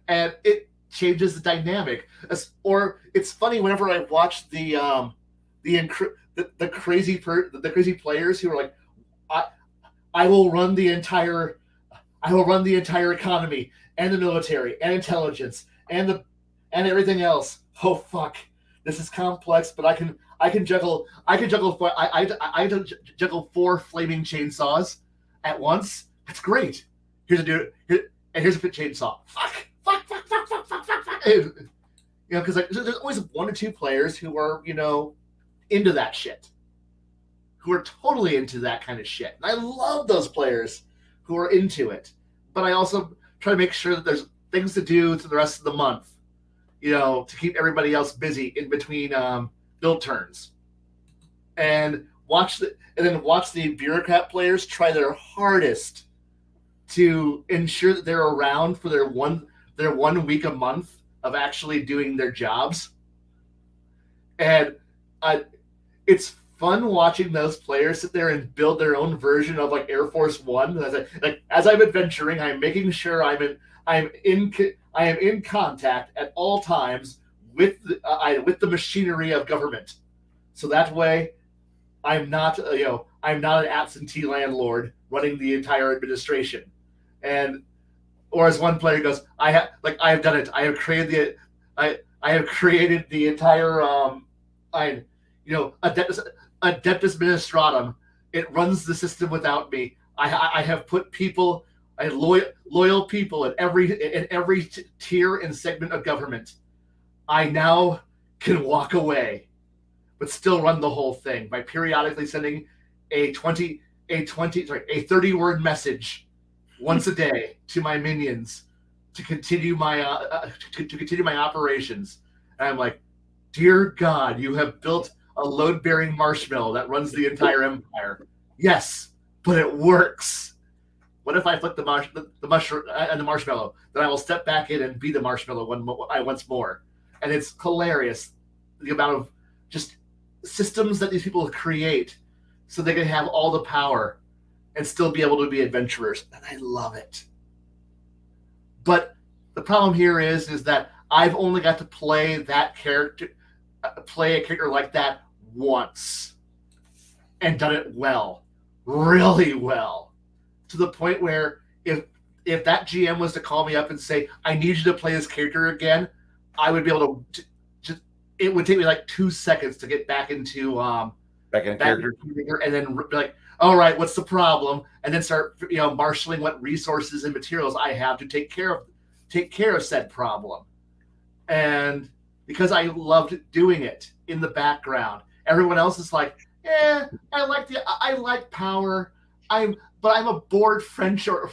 and it changes the dynamic. Or it's funny whenever I watch the crazy players who are like, I I will run the entire economy and the military and intelligence and everything else. Oh fuck, this is complex, but I can juggle juggle 4 flaming chainsaws at once. That's great. Here's a dude here, and here's a chainsaw. Fuck. You know, because like there's always 1 or 2 players who are into that shit, who are totally into that kind of shit. And I love those players who are into it. But I also try to make sure that there's things to do to the rest of the month, to keep everybody else busy in between build turns. And watch the bureaucrat players try their hardest to ensure that they're around for their one week a month of actually doing their jobs. And it's fun watching those players sit there and build their own version of like Air Force One. As I'm adventuring, I'm making sure I am in contact at all times with the machinery of government. So that way, I'm not an absentee landlord running the entire administration. And or as one player goes, I have done it. I have created the entire Adeptus Administratum. It runs the system without me. I have put people, loyal people in every tier and segment of government. I now can walk away, but still run the whole thing by periodically sending a 30-word message once a day to my minions to continue my operations. And I'm like, dear God, you have built a load-bearing marshmallow that runs the entire empire. Yes, but it works. What if I flick the marshmallow? Then I will step back in and be the marshmallow once more. And it's hilarious, the amount of just systems that these people create so they can have all the power and still be able to be adventurers. And I love it. But the problem here is that I've only got to play a character like that once and done it well, really well, to the point where if that GM was to call me up and say, I need you to play this character again, I would be able to it would take me like 2 seconds to get back into character, and then be like, all right, what's the problem? And then start marshaling what resources and materials I have to take care of said problem. And because I loved doing it in the background, everyone else is like, I like power. But I'm a bored French or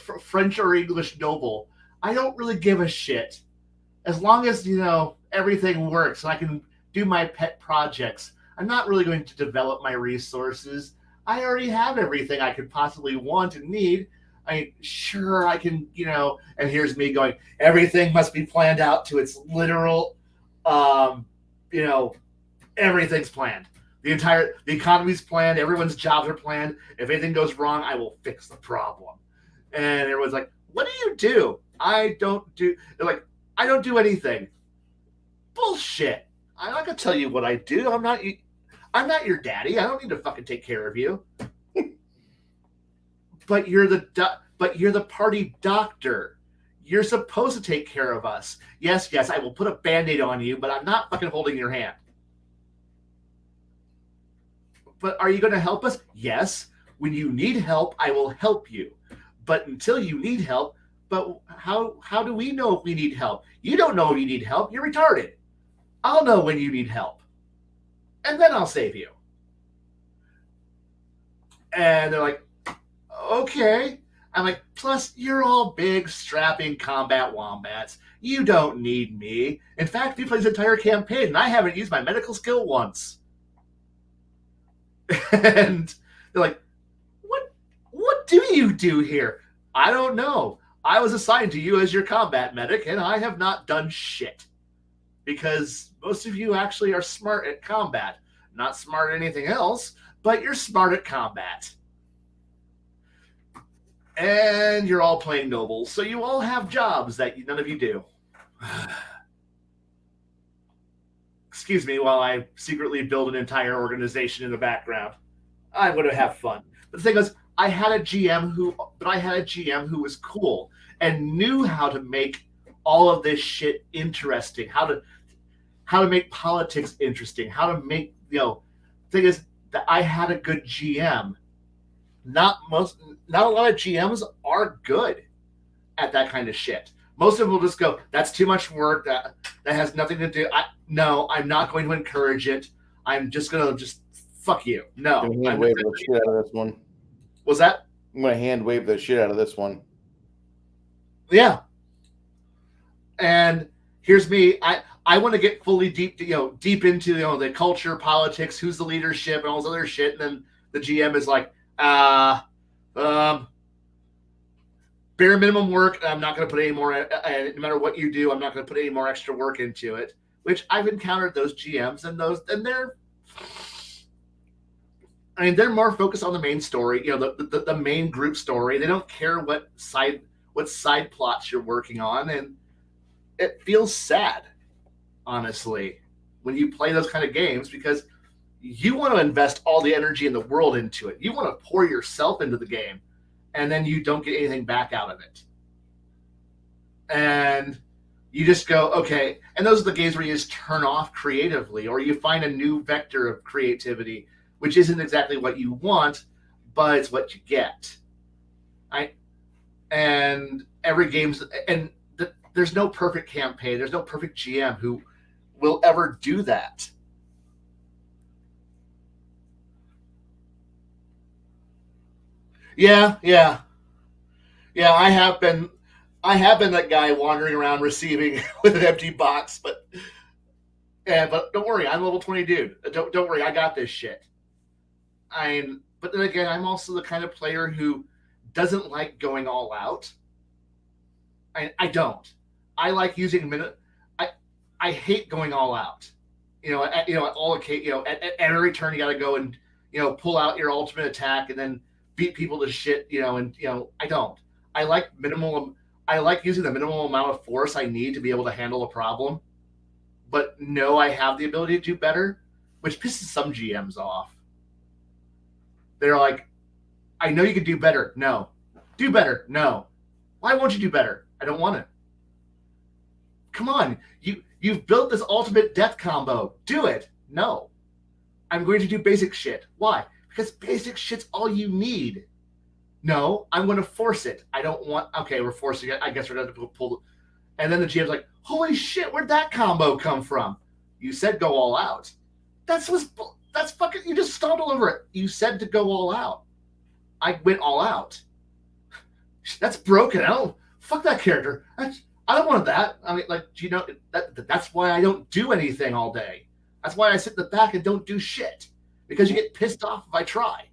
English noble. I don't really give a shit. As long as everything works and I can do my pet projects, I'm not really going to develop my resources. I already have everything I could possibly want and need. I mean, sure, I can, and here's me going, everything must be planned out to its literal, everything's planned. The economy's planned. Everyone's jobs are planned. If anything goes wrong, I will fix the problem. And everyone's like, what do you do? They're like, I don't do anything. Bullshit. I'm not gonna tell you what I do. I'm not your daddy. I don't need to fucking take care of you. But you're the party doctor. You're supposed to take care of us. Yes, I will put a Band-Aid on you, but I'm not fucking holding your hand. But are you going to help us? Yes. When you need help, I will help you. But until you need help, but how do we know if we need help? You don't know if you need help. You're retarded. I'll know when you need help. And then I'll save you. And they're like, okay. I'm like, plus you're all big, strapping combat wombats. You don't need me. In fact, you played this entire campaign, and I haven't used my medical skill once. And they're like, what do you do here? I don't know. I was assigned to you as your combat medic, and I have not done shit. Because most of you actually are smart at combat. Not smart at anything else, but you're smart at combat. And you're all playing nobles, so you all have jobs that none of you do. Excuse me while I secretly build an entire organization in the background. I'm going to have fun. But the thing is, I had a GM who was cool and knew how to make all of this shit interesting, how to make politics interesting, how to make, thing is that I had a good GM. Not a lot of GMs are good at that kind of shit. Most of them will just go, that's too much work, that has nothing to do. No, I'm not going to encourage it. I'm just going to just fuck you. No. I'm hand wave the shit out of this one. Was that? I'm going to hand wave the shit out of this one. Yeah. And here's me. I want to get fully deep into the culture, politics, who's the leadership, and all this other shit. And then the GM is like, bare minimum work. I'm not going to put any more. No matter what you do, I'm not going to put any more extra work into it. Which I've encountered those GMs and they're more focused on the main story. The main group story. They don't care what side plots you're working on, and it feels sad, honestly, when you play those kind of games because you want to invest all the energy in the world into it. You want to pour yourself into the game, and then you don't get anything back out of it. And you just go, okay. And those are the games where you just turn off creatively, or you find a new vector of creativity, which isn't exactly what you want, but it's what you get. And every game's, and there's no perfect campaign. There's no perfect GM who will ever do that. Yeah. I have been that guy wandering around receiving with an empty box, but don't worry, I'm level 20 dude. Don't worry, I got this shit. But then again, I'm also the kind of player who doesn't like going all out. I don't. I like using I hate going all out. At all occasions, at every turn you got to go and pull out your ultimate attack and then beat people to shit. I don't. I like using the minimal amount of force I need to be able to handle a problem, but know I have the ability to do better, which pisses some GMs off. They're like, I know you can do better. No. Do better. No. Why won't you do better? I don't want to. Come on. You've built this ultimate death combo. Do it. No. I'm going to do basic shit. Why? Because basic shit's all you need. No, I'm going to force it. I don't want... Okay, we're forcing it. I guess we're going to pull... And then the GM's like, holy shit, where'd that combo come from? You said go all out. That's fucking... You just stumbled over it. You said to go all out. I went all out. That's broken. Fuck that character. I don't want that. I mean, that's why I don't do anything all day. That's why I sit in the back and don't do shit. Because you get pissed off if I try.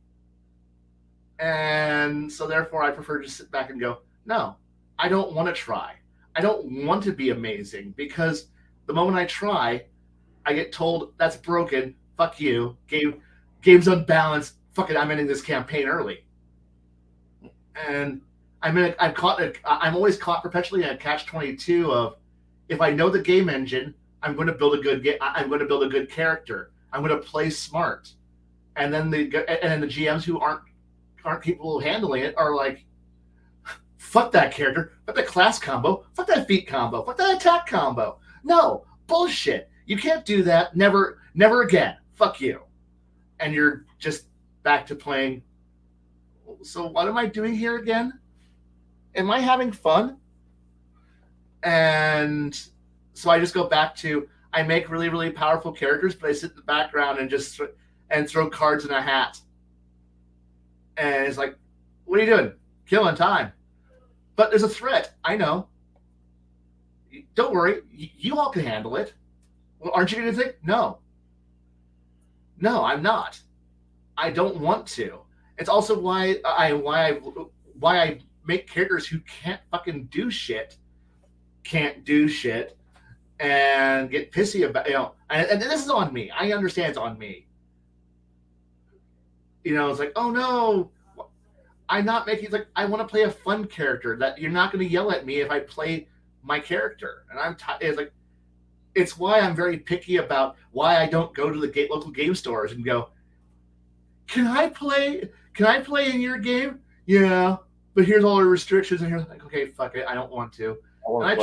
And so therefore I prefer to sit back and go, no, I don't want to try. I don't want to be amazing because the moment I try, I get told that's broken. Fuck you. Game's unbalanced. Fuck it. I'm ending this campaign early. And I'm always caught perpetually in a catch-22 of if I know the game engine, I'm going to build a good character. I'm going to play smart. And then the GMs who aren't capable of handling it are like, fuck that character, fuck that class combo, fuck that feat combo, fuck that attack combo. No, bullshit. You can't do that. Never again. Fuck you. And you're just back to playing. So what am I doing here again? Am I having fun? And so I just go back to, I make really, really powerful characters, but I sit in the background and just throw cards in a hat. And it's like, what are you doing? Killing time. But there's a threat. I know. Don't worry. You all can handle it. Well, aren't you going to think? No. No, I'm not. I don't want to. It's also why I make characters who can't fucking do shit, and get pissy about, and this is on me. I understand it's on me. It's like, oh no, I'm not making like I want to play a fun character that you're not going to yell at me if I play my character, and it's like it's why I'm very picky about why I don't go to the local game stores and go, can I play in your game? Yeah, but here's all the restrictions, and you're like, okay, fuck it, I don't want to. And I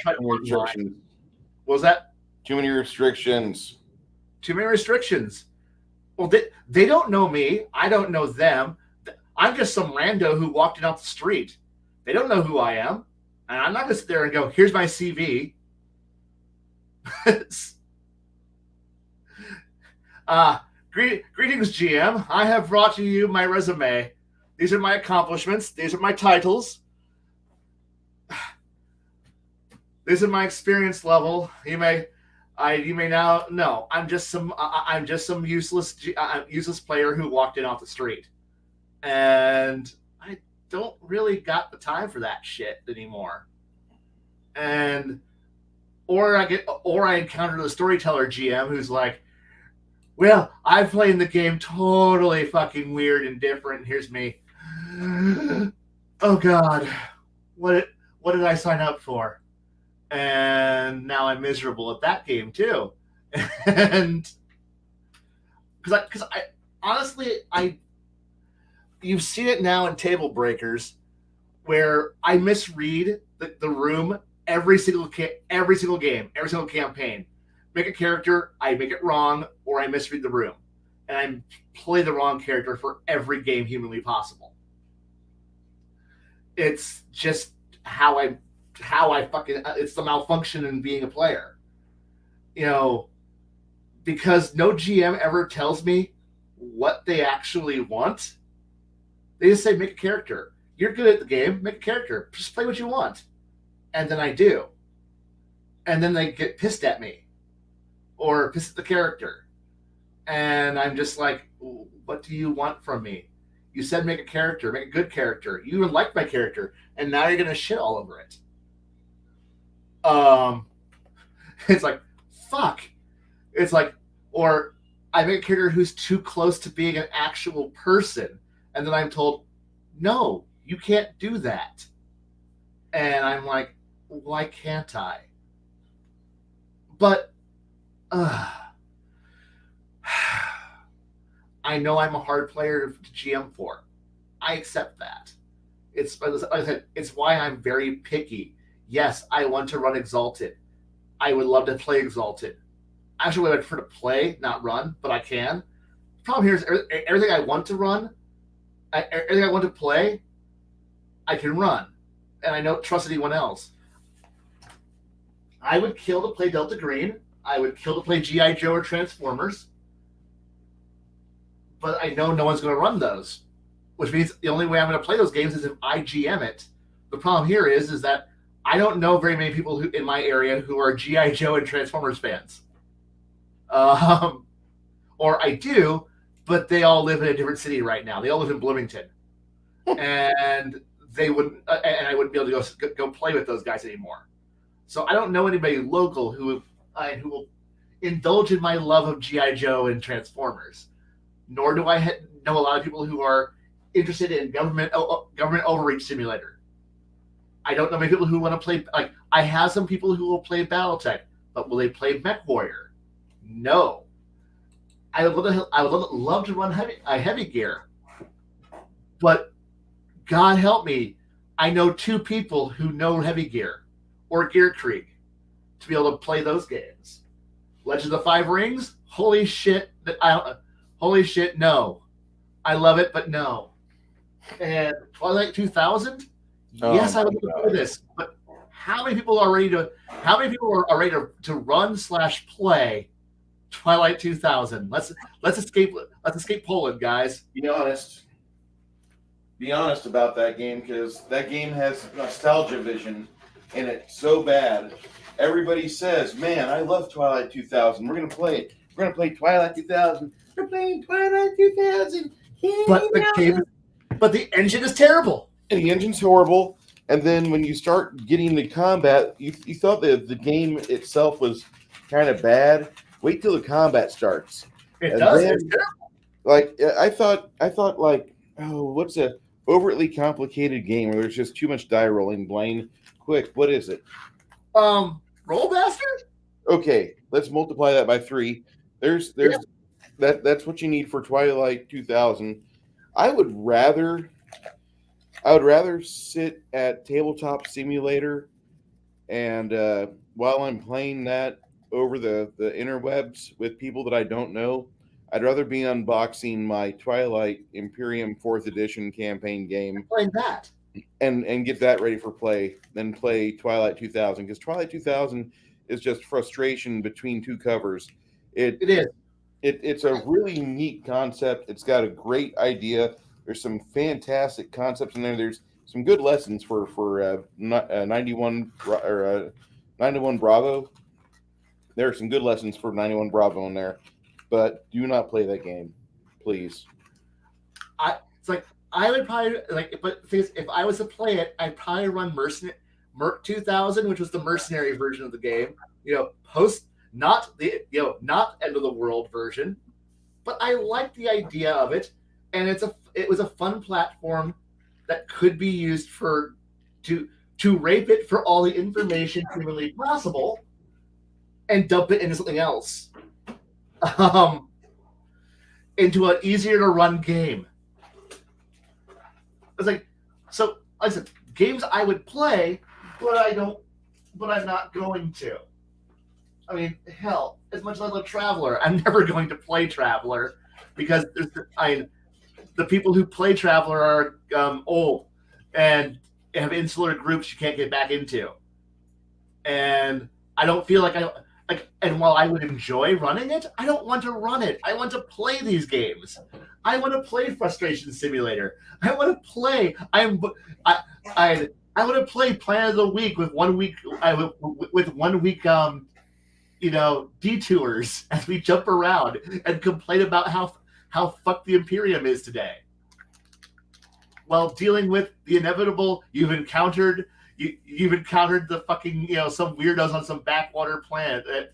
try to work mine. What was that? Too many restrictions. Too many restrictions. Well, they don't know me. I don't know them. I'm just some rando who walked in off the street. They don't know who I am. And I'm not going to sit there and go, here's my CV. Greetings, GM. I have brought to you my resume. These are my accomplishments. These are my titles. This is my experience level. You may now know I'm just some useless player who walked in off the street, and I don't really got the time for that shit anymore. And or I encounter the storyteller GM who's like, well, I'm playing the game totally fucking weird and different. Here's me. Oh God, what did I sign up for? And now I'm miserable at that game too. And because I honestly, you've seen it now in Table Breakers, where I misread the room every single game, every single campaign. Make a character, I make it wrong, or I misread the room, and I play the wrong character for every game humanly possible. It's just how I fucking, it's the malfunction in being a player, because no GM ever tells me what they actually want. They just say, make a character. You're good at the game, make a character. Just play what you want. And then I do. And then they get pissed at me or pissed at the character. And I'm just like, what do you want from me? You said make a character, make a good character. You even liked my character, and now you're going to shit all over it. It's like, fuck. It's like, or I make a character who's too close to being an actual person, and then I'm told, no, you can't do that. And I'm like, why can't I? But I know I'm a hard player to GM for. I accept that. It's, like I said, it's why I'm very picky. Yes, I want to run Exalted. I would love to play Exalted. Actually, I would prefer to play, not run, but I can. The problem here is everything I want to run, everything I want to play, I can run. And I don't trust anyone else. I would kill to play Delta Green. I would kill to play G.I. Joe or Transformers. But I know no one's going to run those, which means the only way I'm going to play those games is if I GM it. The problem here is that I don't know very many people in my area who are G.I. Joe and Transformers fans. Or I do, but they all live in a different city right now. They all live in Bloomington. And they wouldn't, and I wouldn't be able to go play with those guys anymore. So I don't know anybody local who will indulge in my love of G.I. Joe and Transformers. Nor do I know a lot of people who are interested in government overreach simulator. I don't know many people who want to play. Like, I have some people who will play BattleTech, but will they play MechWarrior? No. I would love to run heavy gear, but God help me, I know 2 people who know heavy gear or Gear Creek to be able to play those games. Legend of the Five Rings, holy shit! No, I love it, but no. And Twilight 2000, yes, I would play this, but how many people are ready to run/play Twilight 2000? Let's escape Poland, guys. Be honest about that game, because that game has nostalgia vision in it so bad. Everybody says, man, I love Twilight 2000. We're going to play it. We're going to play Twilight 2000. We're playing Twilight 2000. But the engine is terrible. And the engine's horrible. And then when you start getting the combat, you thought that the game itself was kind of bad. Wait till the combat starts. It does. Then, it's terrible. Like I thought like, oh, what's a overtly complicated game where there's just too much die rolling. Blaine, quick, what is it? Rollmaster? Okay, let's multiply that by 3. There's that's what you need for Twilight 2000. I would rather sit at Tabletop Simulator and while I'm playing that over the interwebs with people that I don't know, I'd rather be unboxing my Twilight Imperium 4th Edition campaign game Playing that. and get that ready for play than play Twilight 2000, because Twilight 2000 is just frustration between two covers. It is. It's a really neat concept. It's got a great idea. There's some fantastic concepts in there. There's some good lessons for 91 or 91 Bravo. There are some good lessons for 91 Bravo in there, but do not play that game, please. It's like I would probably like, but if I was to play it, I'd probably run Merc 2000, which was the mercenary version of the game. Not the not end of the world version, but I like the idea of it, and it was a fun platform that could be used to rape it for all the information humanly possible, and dump it into something else, into an easier to run game. It's like, so like I said, games I would play, but I'm not going to. I mean, hell, as much as I love Traveler, I'm never going to play Traveler because the people who play Traveler are old and have insular groups you can't get back into. And I don't feel like and while I would enjoy running it, I don't want to run it. I want to play these games. I want to play Frustration Simulator. I want to play. I want to play Planet of the Week with 1 week with 1 week detours as we jump around and complain about how fucked the Imperium is today, while dealing with the inevitable. You've encountered the fucking some weirdos on some backwater planet.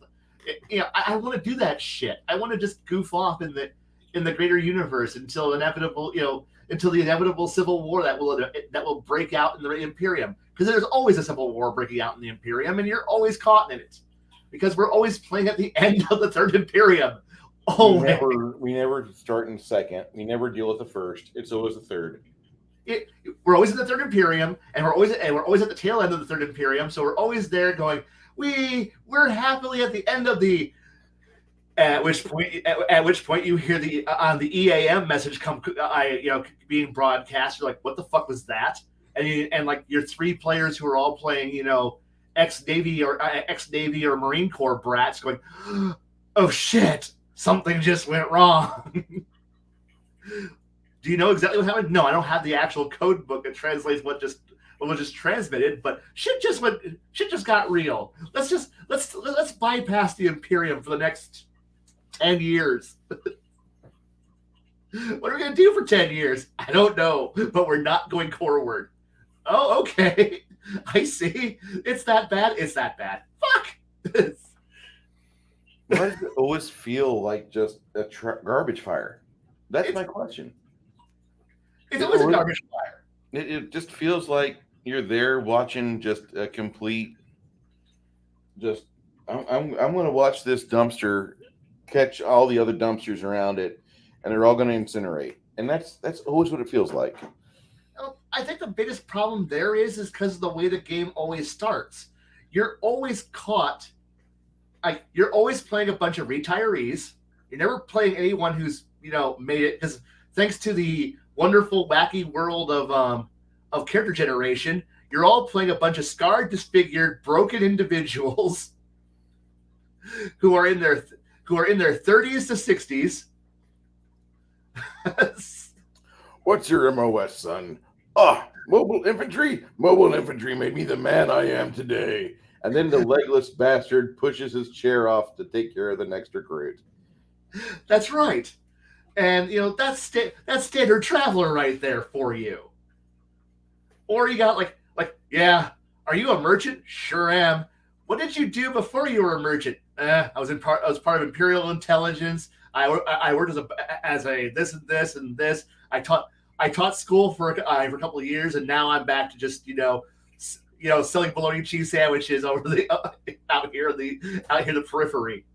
I want to do that shit. I want to just goof off in the greater universe until the inevitable civil war that will break out in the Imperium, because there's always a civil war breaking out in the Imperium, and you're always caught in it because we're always playing at the end of the Third Imperium. We never start in second. We never deal with the first. It's always the third. We're always in the Third Imperium, and we're always at the tail end of the Third Imperium. So we're always there going, we're happily at the end of the. At which point you hear the on the EAM message being broadcast. You're like, what the fuck was that? And like your 3 players who are all playing ex-Navy or Marine Corps brats going, oh shit, something just went wrong. Do you know exactly what happened? No, I don't have the actual code book that translates what was just transmitted, but shit just got real. Let's bypass the Imperium for the next 10 years. What are we gonna do for 10 years? I don't know, but we're not going forward. Oh, okay. I see. It's that bad. Fuck. Why does it always feel like just a garbage fire? That's my question. It's always a garbage fire. It just feels like you're there watching just a complete. I'm going to watch this dumpster catch all the other dumpsters around it, and they're all going to incinerate, and that's always what it feels like. I think the biggest problem there is because of the way the game always starts. You're always caught. You're always playing a bunch of retirees. You're never playing anyone who's made it, because thanks to the wonderful, wacky world of character generation, you're all playing a bunch of scarred, disfigured, broken individuals who are in their 30s to 60s. What's your MOS, son? Mobile infantry. Mobile infantry made me the man I am today. And then the legless bastard pushes his chair off to take care of the next recruit. That's right. And that's standard Traveler right there for you. Or you got like, yeah, are you a merchant? Sure am. What did you do before you were a merchant? I was part of Imperial Intelligence. I worked as a this and this and this. I taught I taught school for a couple of years, and now I'm back to just selling bologna cheese sandwiches over the out here the periphery.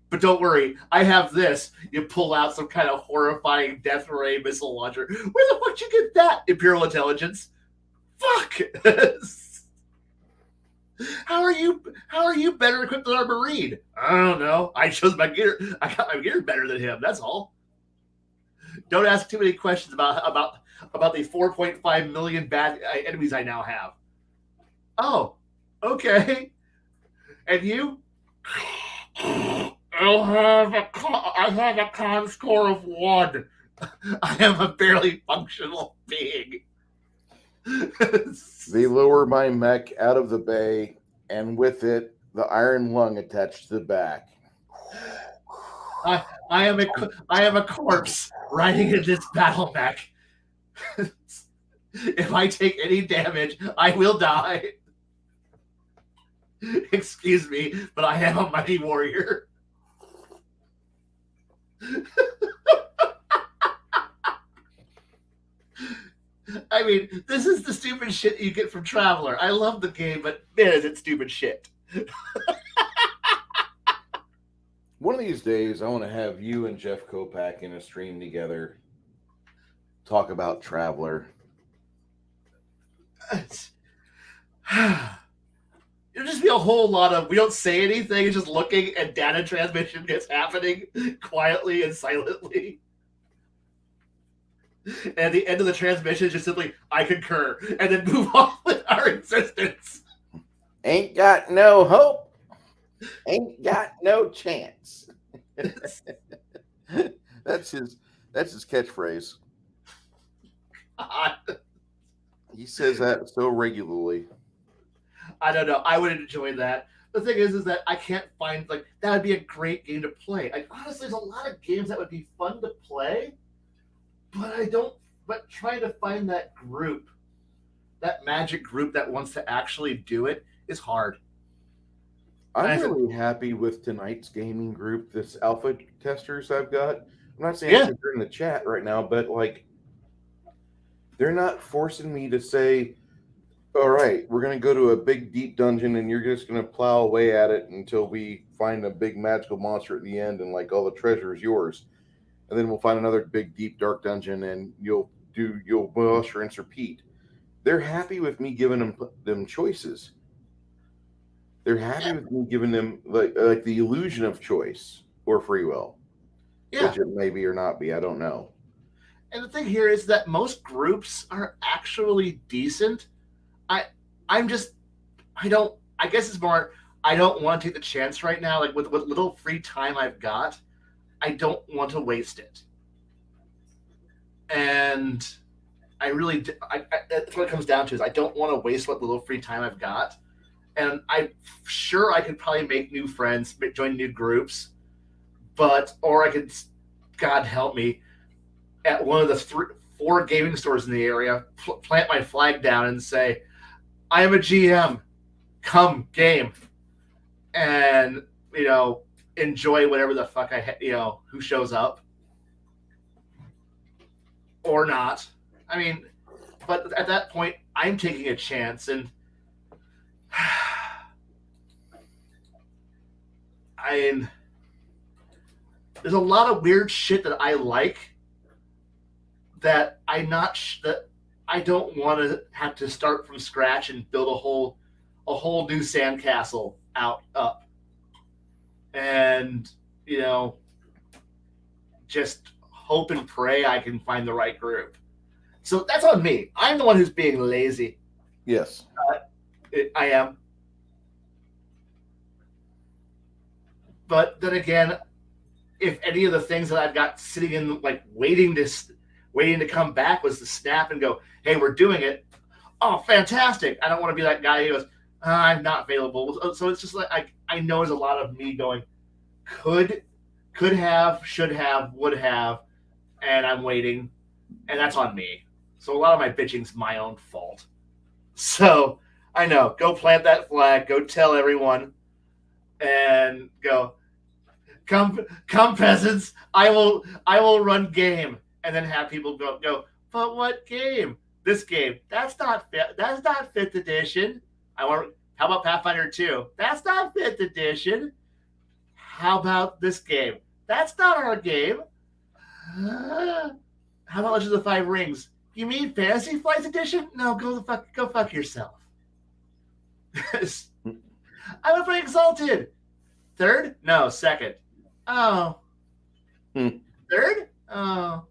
But don't worry, I have this. You pull out some kind of horrifying death ray missile launcher. Where the fuck did you get that, Imperial Intelligence? Fuck. How are you better equipped than our Marine? I don't know. I chose my gear. I got my gear better than him. That's all. Don't ask too many questions about the 4.5 million bad enemies I now have. Oh, okay. And you? I have a con score of 1. I am a barely functional being. They lower my mech out of the bay, and with it, the iron lung attached to the back. I am a corpse riding in this battle mech. If I take any damage, I will die. Excuse me, but I am a mighty warrior. I mean, this is the stupid shit you get from Traveler. I love the game, but man, is it stupid shit. One of these days, I want to have you and Jeff Kopak in a stream together. Talk about Traveler. It'll just be a whole lot of we don't say anything, it's just looking and data transmission is happening quietly and silently. And at the end of the transmission, it's just simply, I concur, and then move on with our existence. Ain't got no hope. Ain't got no chance. That's his catchphrase. God. He says that so regularly. I don't know. I would enjoy that. The thing is that I can't find, like, that would be a great game to play. Like, honestly, there's a lot of games that would be fun to play, but trying to find that group, that magic group that wants to actually do it is hard. I'm really happy with tonight's gaming group, this alpha testers I've got. I'm not saying they're in the chat right now, but like, they're not forcing me to say, all right, we're going to go to a big deep dungeon and you're just going to plow away at it until we find a big magical monster at the end and like all the treasure is yours. And then we'll find another big deep dark dungeon and you'll wash, rinse, repeat. They're happy with me giving them choices. They're happy with me giving them like the illusion of choice or free will. Yeah. Which it may be or not be, I don't know. And the thing here is that most groups are actually decent. I guess it's more, I don't want to take the chance right now. Like with little free time I've got, I don't want to waste it. And that's what it comes down to is I don't want to waste what little free time I've got. And I'm sure I could probably make new friends, join new groups, or I could, God help me, at one of the 4 gaming stores in the area, plant my flag down and say, I am a GM, come game, and, enjoy whatever the fuck who shows up. Or not. I mean, but at that point, I'm taking a chance, and there's a lot of weird shit that I like that I don't want to have to start from scratch and build a whole new sandcastle up. And, just hope and pray I can find the right group. So that's on me. I'm the one who's being lazy. Yes. I am. But then again, if any of the things that I've got sitting in, like, waiting to come back was to snap and go, hey, we're doing it. Oh, fantastic. I don't want to be that guy who goes, I'm not available. So it's just like, I know there's a lot of me going, could have, should have, would have, and I'm waiting, and that's on me. So a lot of my bitching's my own fault. So I know, go plant that flag, go tell everyone, and go, come peasants, I will run game, and then have people go, But what game? This game. That's not fifth edition. How about Pathfinder 2? That's not fifth edition. How about this game? That's not our game. How about Legends of the Five Rings? You mean Fantasy Flights Edition? No, go fuck yourself. I would play Exalted. Third? No, second. Oh. Third? Oh.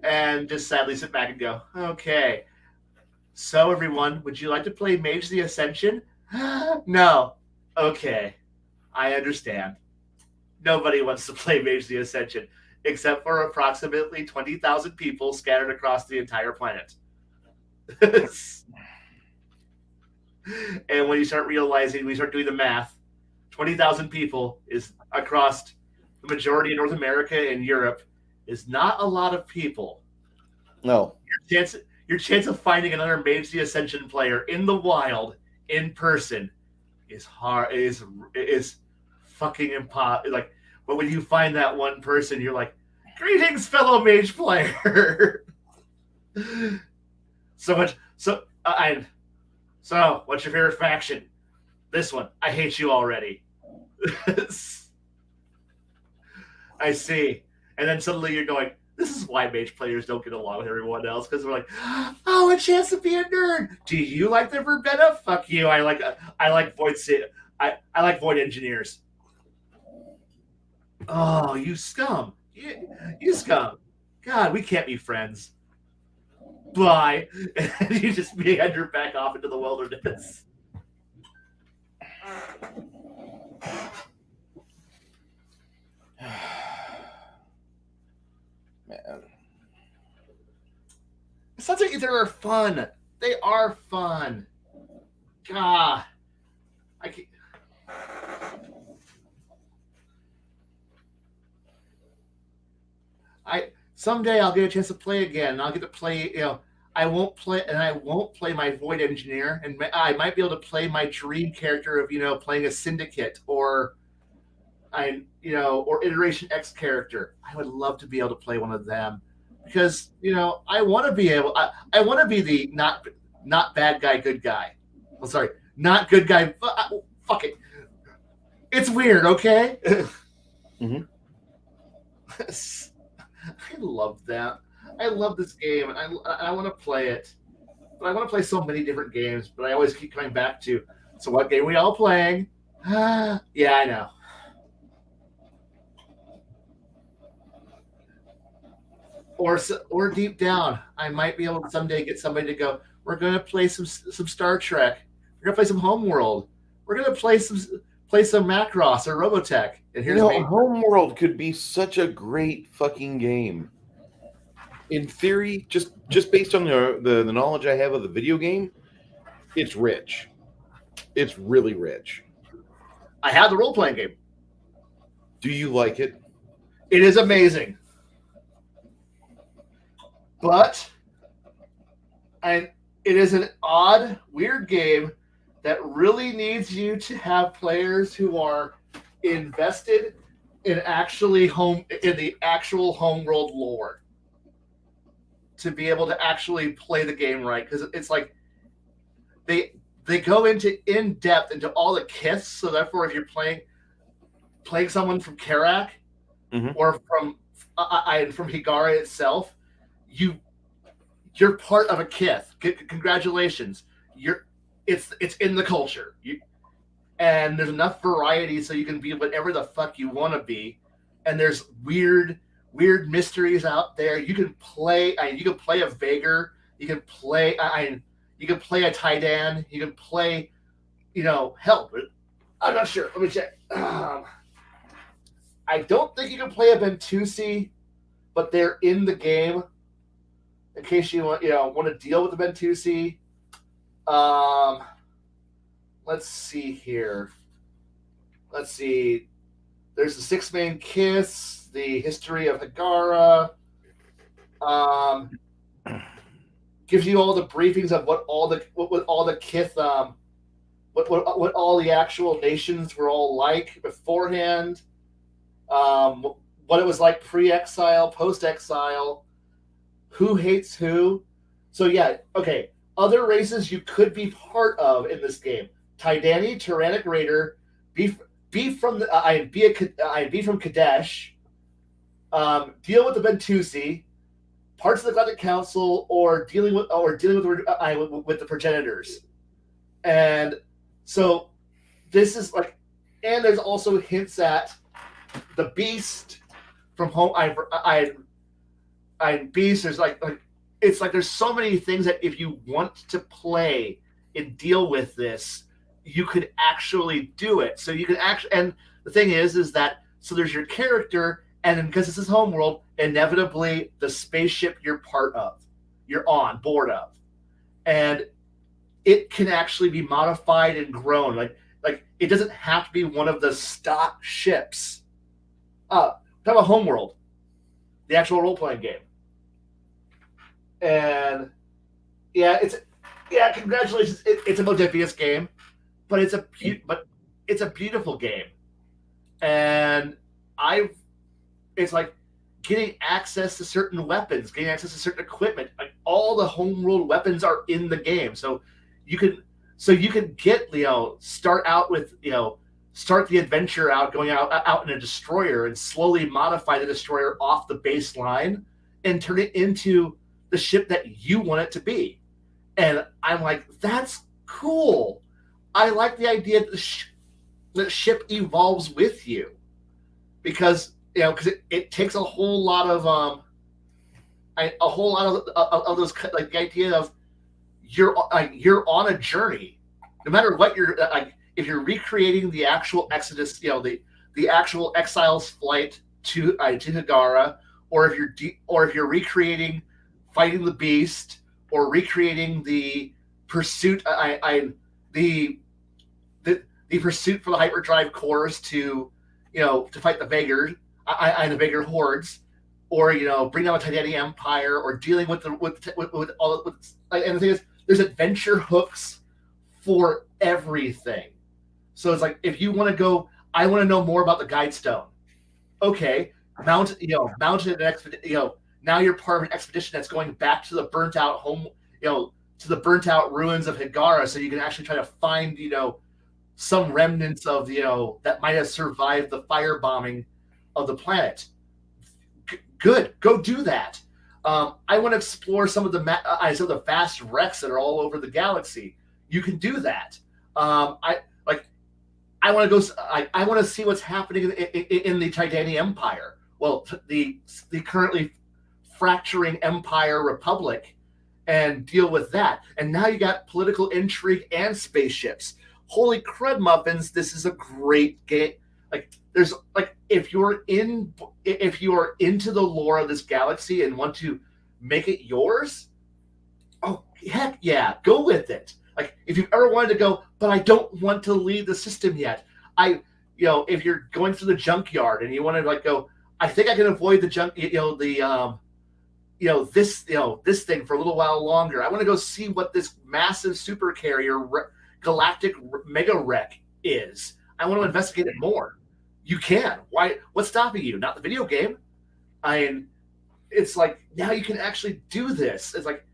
And just sadly sit back and go, okay. So, everyone, would you like to play Mage the Ascension? No. Okay. I understand. Nobody wants to play Mage the Ascension, except for approximately 20,000 people scattered across the entire planet. And when you start realizing, when you start doing the math, 20,000 people is across the majority of North America and Europe is not a lot of people. No. Your chance of finding another Mage the Ascension player in the wild, in person, is hard. Is fucking impossible. Like, but when you find that one person, you're like, "Greetings, fellow Mage player." So, what's your favorite faction? This one. I hate you already. I see. And then suddenly you're going, this is why Mage players don't get along with everyone else, because we're like, oh, a chance to be a nerd. Do you like the verbena? Fuck you. I like void. I like void engineers. Oh, you scum. You scum. God, we can't be friends. Bye. And you just meander back off into the wilderness. Man. Sons of Ether are fun. They are fun. God. Someday I'll get a chance to play again. I'll get to play, I won't play my Void Engineer, and I might be able to play my dream character of, playing a Syndicate or Iteration X character. I would love to be able to play one of them because, I want to be able, I want to be the not bad guy, good guy. Oh, sorry, not good guy. Fuck it. It's weird, okay? Mm-hmm. I love that. I love this game, and I want to play it. But I want to play so many different games, but I always keep coming back to, so what game are we all playing? Yeah, I know. Or deep down, I might be able to someday get somebody to go, we're going to play some Star Trek. We're going to play some Homeworld. We're going to play some Macross or Robotech. And here's me. Homeworld could be such a great fucking game. In theory, just based on the knowledge I have of the video game, it's rich. It's really rich. I have the role-playing game. Do you like it? It is amazing. But it is an odd, weird game that really needs you to have players who are invested in the actual homeworld lore to be able to actually play the game right, because it's like they go in depth into all the kiths. So therefore, if you're playing someone from Karak or from Higara itself, you're part of a kith. Congratulations, it's in the culture. And there's enough variety so you can be whatever the fuck you want to be. And there's weird mysteries out there. You can play a Vager. You can play a Taidan. You can play, hell, I'm not sure. Let me check. I don't think you can play a Bentusi, but they're in the game. In case you want to deal with the Bentusi. Let's see here. Let's see. There's the 6 main kiths, the history of Higara. Gives you all the briefings of what all the kith, what all the actual nations were all like beforehand. what it was like pre-exile, post-exile, who hates who. So yeah, okay. Other races you could be part of in this game: Tydani, Tyrannic Raider, be from the I be from Kadesh, deal with the Bentusi, parts of the Galactic Council, or dealing with with the progenitors. And so this is like, and there's also hints at the Beast from home. I Beast. There's like it's like there's so many things that if you want to play and deal with this, you could actually do it. So you can actually, and the thing is that so there's your character, and then because this is homeworld, inevitably the spaceship you're part of, you're on board of, and it can actually be modified and grown. Like it doesn't have to be one of the stock ships. Talk about homeworld, the actual role playing game. And yeah, congratulations. It's a Modifius game, but it's a beautiful game, and it's like getting access to certain weapons, getting access to certain equipment. Like all the homeworld weapons are in the game, so you can get start out with start the adventure out going out in a destroyer and slowly modify the destroyer off the baseline and turn it into the ship that you want it to be. And I'm like, that's cool. I like the idea that the ship evolves with you, because it takes a whole lot of those, like the idea of you're on a journey, no matter what you're like. If you're recreating the actual Exodus, the actual Exiles flight to Hagara, or if you're recreating fighting the Beast, or recreating the pursuit, the pursuit for the hyperdrive cores to fight the Vaegir, the Vaegir hordes, or bring down the Titanic Empire, or dealing with all and the thing is, there's adventure hooks for everything. So it's like, if you want to go, I want to know more about the Guidestone. Okay, mounted an expedition. Now you're part of an expedition that's going back to the burnt out home, to the burnt out ruins of Hagara, so you can actually try to find, some remnants of, that might have survived the firebombing of the planet. Good, go do that. I want to explore some of the vast wrecks that are all over the galaxy. You can do that. I want to go. I want to see what's happening in the Tydani Empire. Well, the currently fracturing Empire Republic, and deal with that. And now you got political intrigue and spaceships. Holy crud muffins! This is a great game. If you're into the lore of this galaxy and want to make it yours, oh heck yeah, go with it. Like, if you've ever wanted to go, but I don't want to leave the system yet. If you're going through the junkyard and you want to go, I think I can avoid the junk, this thing for a little while longer. I want to go see what this massive super carrier galactic mega wreck is. I want to investigate it more. You can. Why? What's stopping you? Not the video game. It's like, now you can actually do this. It's like,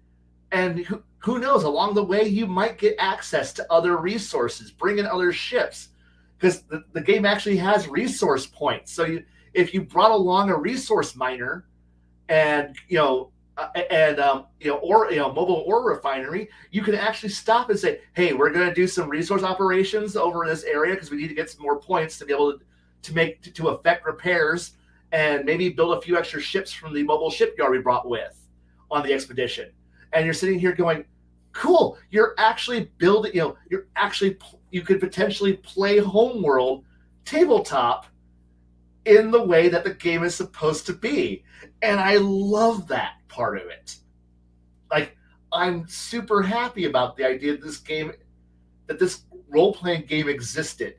and who knows? Along the way, you might get access to other resources, bring in other ships, because the game actually has resource points. So if you brought along a resource miner, and mobile ore refinery, you can actually stop and say, hey, we're going to do some resource operations over in this area because we need to get some more points to be able to affect repairs, and maybe build a few extra ships from the mobile shipyard we brought with on the expedition. And you're sitting here going, cool, you're actually building, you could potentially play homeworld tabletop in the way that the game is supposed to be. And I love that part of it. Like, I'm super happy about the idea that this role-playing game existed.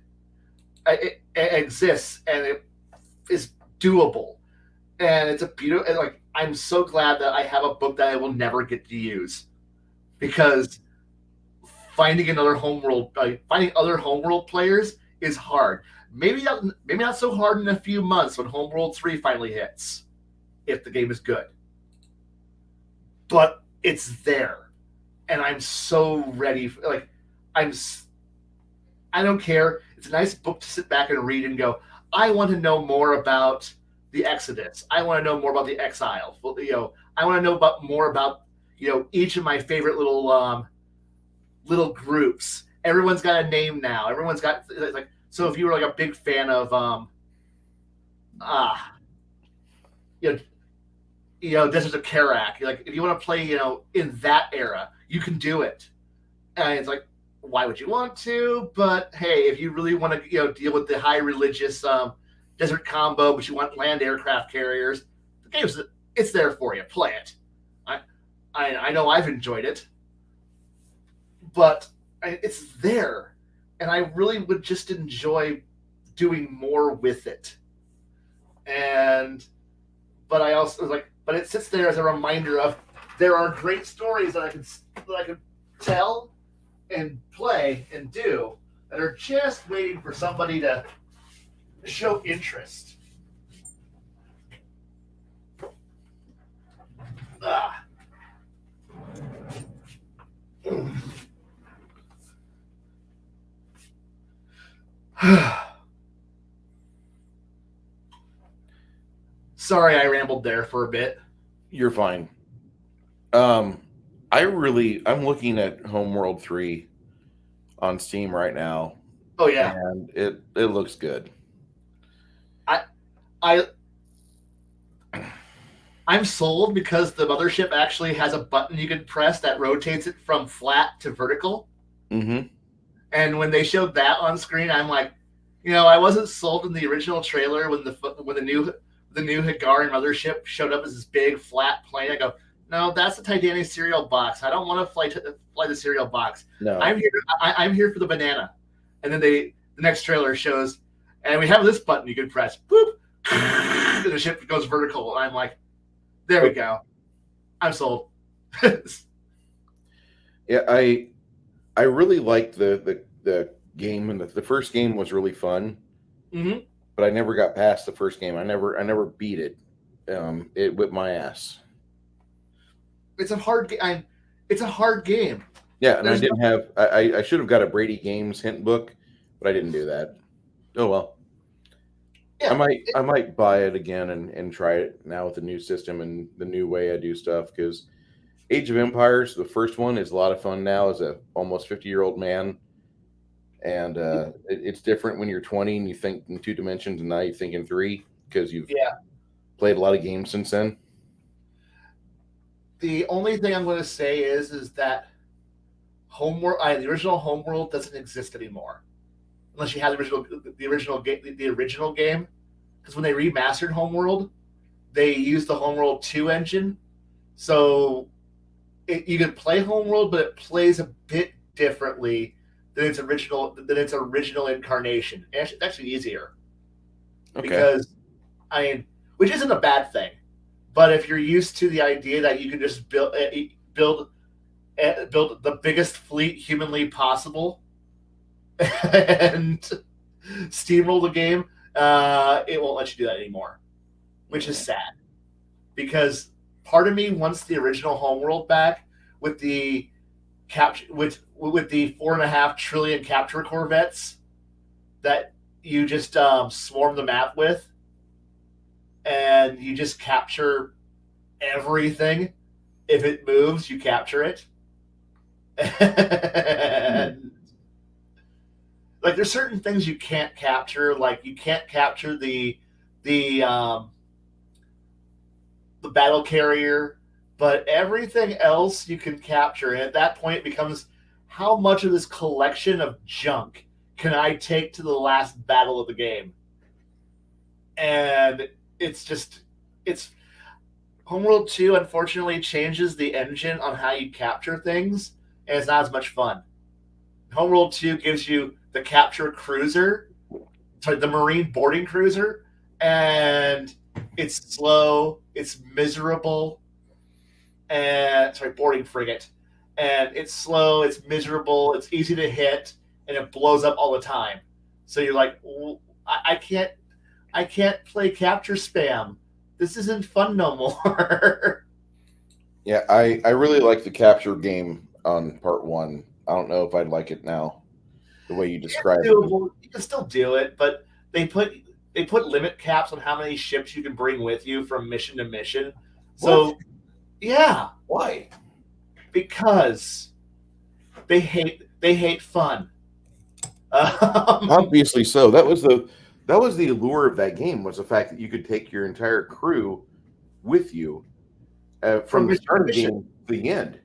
It exists, and it is doable. And it's a beautiful, and like, I'm so glad that I have a book that I will never get to use, because finding other homeworld players is hard. maybe not so hard in a few months when Homeworld 3 finally hits, if the game is good. But it's there, and I'm so ready. I don't care. It's a nice book to sit back and read and go, I want to know more about the Exodus. I want to know more about the Exile. I want to know more about each of my favorite little groups. Everyone's got a name now. Everyone's got so if you were a big fan of Desert of Karak, if you want to play in that era, you can do it. And it's like, why would you want to? But hey, if you really want to deal with the high religious desert combo, but you want land aircraft carriers, it's there for you. Play it. I know I've enjoyed it, but it's there, and I really would just enjoy doing more with it. But I also but it sits there as a reminder of there are great stories that I can tell and play and do that are just waiting for somebody to show interest. Sorry, I rambled there for a bit. You're fine. I'm looking at Homeworld 3 on Steam right now. Oh yeah. And it looks good. I'm sold because the mothership actually has a button you can press that rotates it from flat to vertical. Mm-hmm. And when they showed that on screen, I'm like, I wasn't sold in the original trailer when the new Hagaran mothership showed up as this big flat plane. I go, no, that's the Titanic cereal box. I don't want to fly the cereal box. No, I'm here for the banana. And then the next trailer shows, and we have this button you can press. Boop, and the ship goes vertical. And I'm like, there we go. I'm sold. Yeah, I really liked the game, and the first game was really fun. Mm-hmm. But I never got past the first game. I never beat it. It whipped my ass. It's a hard game. It's a hard game. Yeah, and I should have got a Brady Games hint book, but I didn't do that. Oh well. Yeah, I might buy it again and try it now with the new system and the new way I do stuff, because Age of Empires, the first one, is a lot of fun now as a almost 50-year-old man. And it's different when you're 20 and you think in 2 dimensions, and now you think in 3 because you've played a lot of games since then. The only thing I'm going to say is that the original Homeworld doesn't exist anymore, unless you have the original game. Because when they remastered Homeworld, they used the Homeworld 2 engine, so you can play Homeworld, but it plays a bit differently than its original incarnation. It's actually easier. Okay. Because which isn't a bad thing, but if you're used to the idea that you can just build the biggest fleet humanly possible and steamroll the game, it won't let you do that anymore, which is sad. Because part of me wants the original Homeworld back with the with the 4.5 trillion capture corvettes that you just swarm the map with, and you just capture everything. If it moves, you capture it. And, there's certain things you can't capture, like you can't capture the battle carrier, but everything else you can capture. And at that point, it becomes, how much of this collection of junk can I take to the last battle of the game? And it's Homeworld 2, unfortunately, changes the engine on how you capture things, and it's not as much fun. Homeworld 2 gives you the capture cruiser, the Marine boarding cruiser, and it's slow, it's miserable, and boarding frigate, and it's slow, it's miserable, it's easy to hit, and it blows up all the time. So you're like, I can't play capture spam. This isn't fun no more. Yeah, I really like the capture game on part one. I don't know if I'd like it now, the way you described it. Doable. You can still do it, but they put limit caps on how many ships you can bring with you from mission to mission. So What? yeah, Why? because they hate fun. Obviously so. That was the allure of that game, was the fact that you could take your entire crew with you from From the mission to start of the mission. game to the end.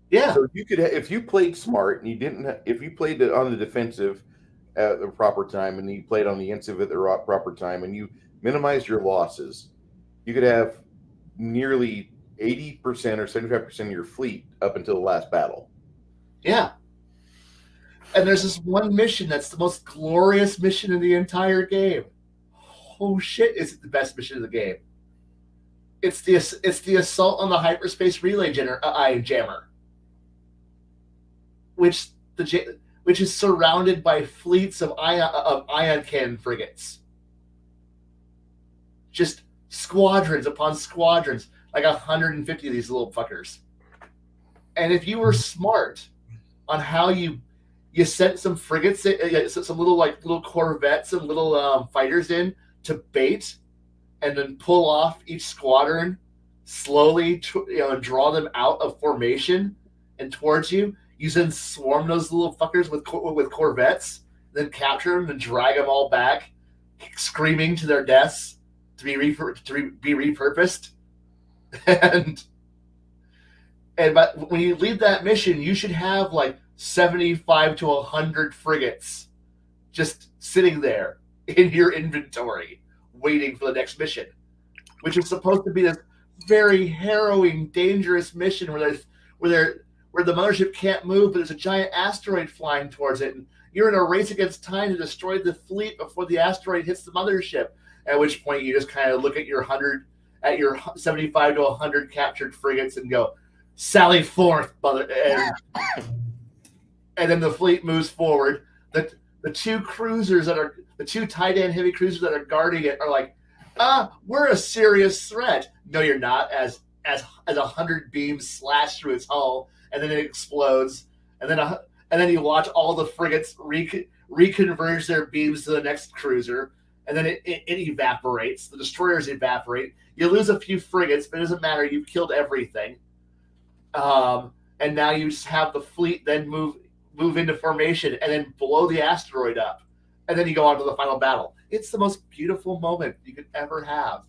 Yeah, So you could, if you played smart and you didn't, if you played on the defensive at the proper time and you played on the offensive at the proper time and you minimized your losses, you could have nearly 80% or 75% of your fleet up until the last battle. yeah. And there's this one mission that's the most glorious mission in the entire game. Oh shit! Is it the best mission in the game? It's the assault on the hyperspace relay jammer, which is surrounded by fleets of ion cannon frigates, just squadrons upon squadrons, like 150 of these little fuckers. And if you were smart on how you sent some frigates, some little corvettes and little fighters in to bait, and then pull off each squadron slowly, and draw them out of formation and towards you. You then swarm those little fuckers with corvettes, then capture them and drag them all back, screaming to their deaths to be repurposed. But when you leave that mission, you should have like 75 to 100 frigates just sitting there in your inventory, waiting for the next mission, which is supposed to be this very harrowing, dangerous mission where the mothership can't move, but there's a giant asteroid flying towards it, and you're in a race against time to destroy the fleet before the asteroid hits the mothership. At which point, you just kind of look at your 75 to 100 captured frigates and go, "Sally forth, mother!" And then the fleet moves forward. The two cruisers the two TITAN heavy cruisers that are guarding it are like, we're a serious threat. No, you're not. As 100 beams slash through its hull, and then it explodes, and then you watch all the frigates reconverge their beams to the next cruiser, and then it evaporates. The destroyers evaporate. You lose a few frigates, but it doesn't matter. You've killed everything. And now you just have the fleet then move into formation and then blow the asteroid up, and then you go on to the final battle. It's the most beautiful moment you could ever have.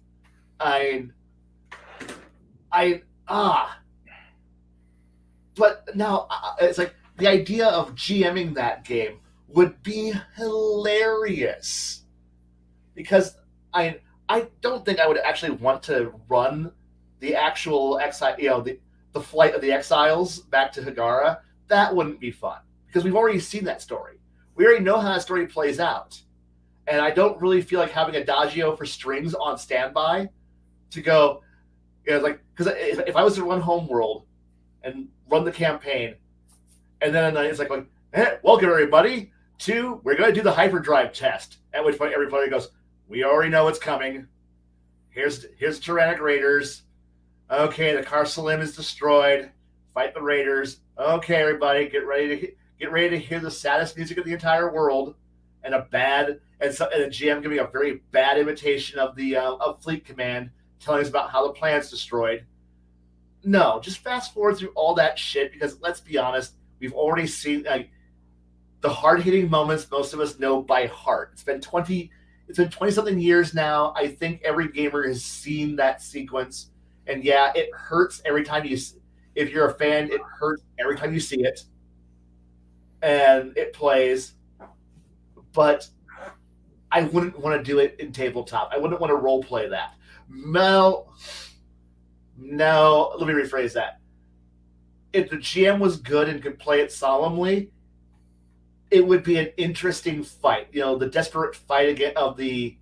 But now it's like the idea of GMing that game would be hilarious, because I don't think I would actually want to run the actual the flight of the exiles back to Hagara. That wouldn't be fun, because we've already seen that story. We already know how that story plays out. And I don't really feel like having Adagio for strings on standby to go, because if I was to run Homeworld and run the campaign, and then it's like, welcome everybody we're going to do the hyperdrive test. At which point everybody goes, we already know what's coming. Here's Tyrannic Raiders. Okay, the Car Salim is destroyed. Fight the Raiders. Okay, everybody, get ready to hear the saddest music of the entire world, and a GM giving a very bad imitation of the of Fleet Command, telling us about how the planet's destroyed. No, just fast forward through all that shit, because let's be honest, we've already seen the hard-hitting moments most of us know by heart. It's been 20 something years now. I think every gamer has seen that sequence. And yeah, it hurts every time if you're a fan, it hurts every time you see it. And it plays. But I wouldn't want to do it in tabletop. I wouldn't want to role play that. No, let me rephrase that. If the GM was good and could play it solemnly, it would be an interesting fight. The desperate fight again of the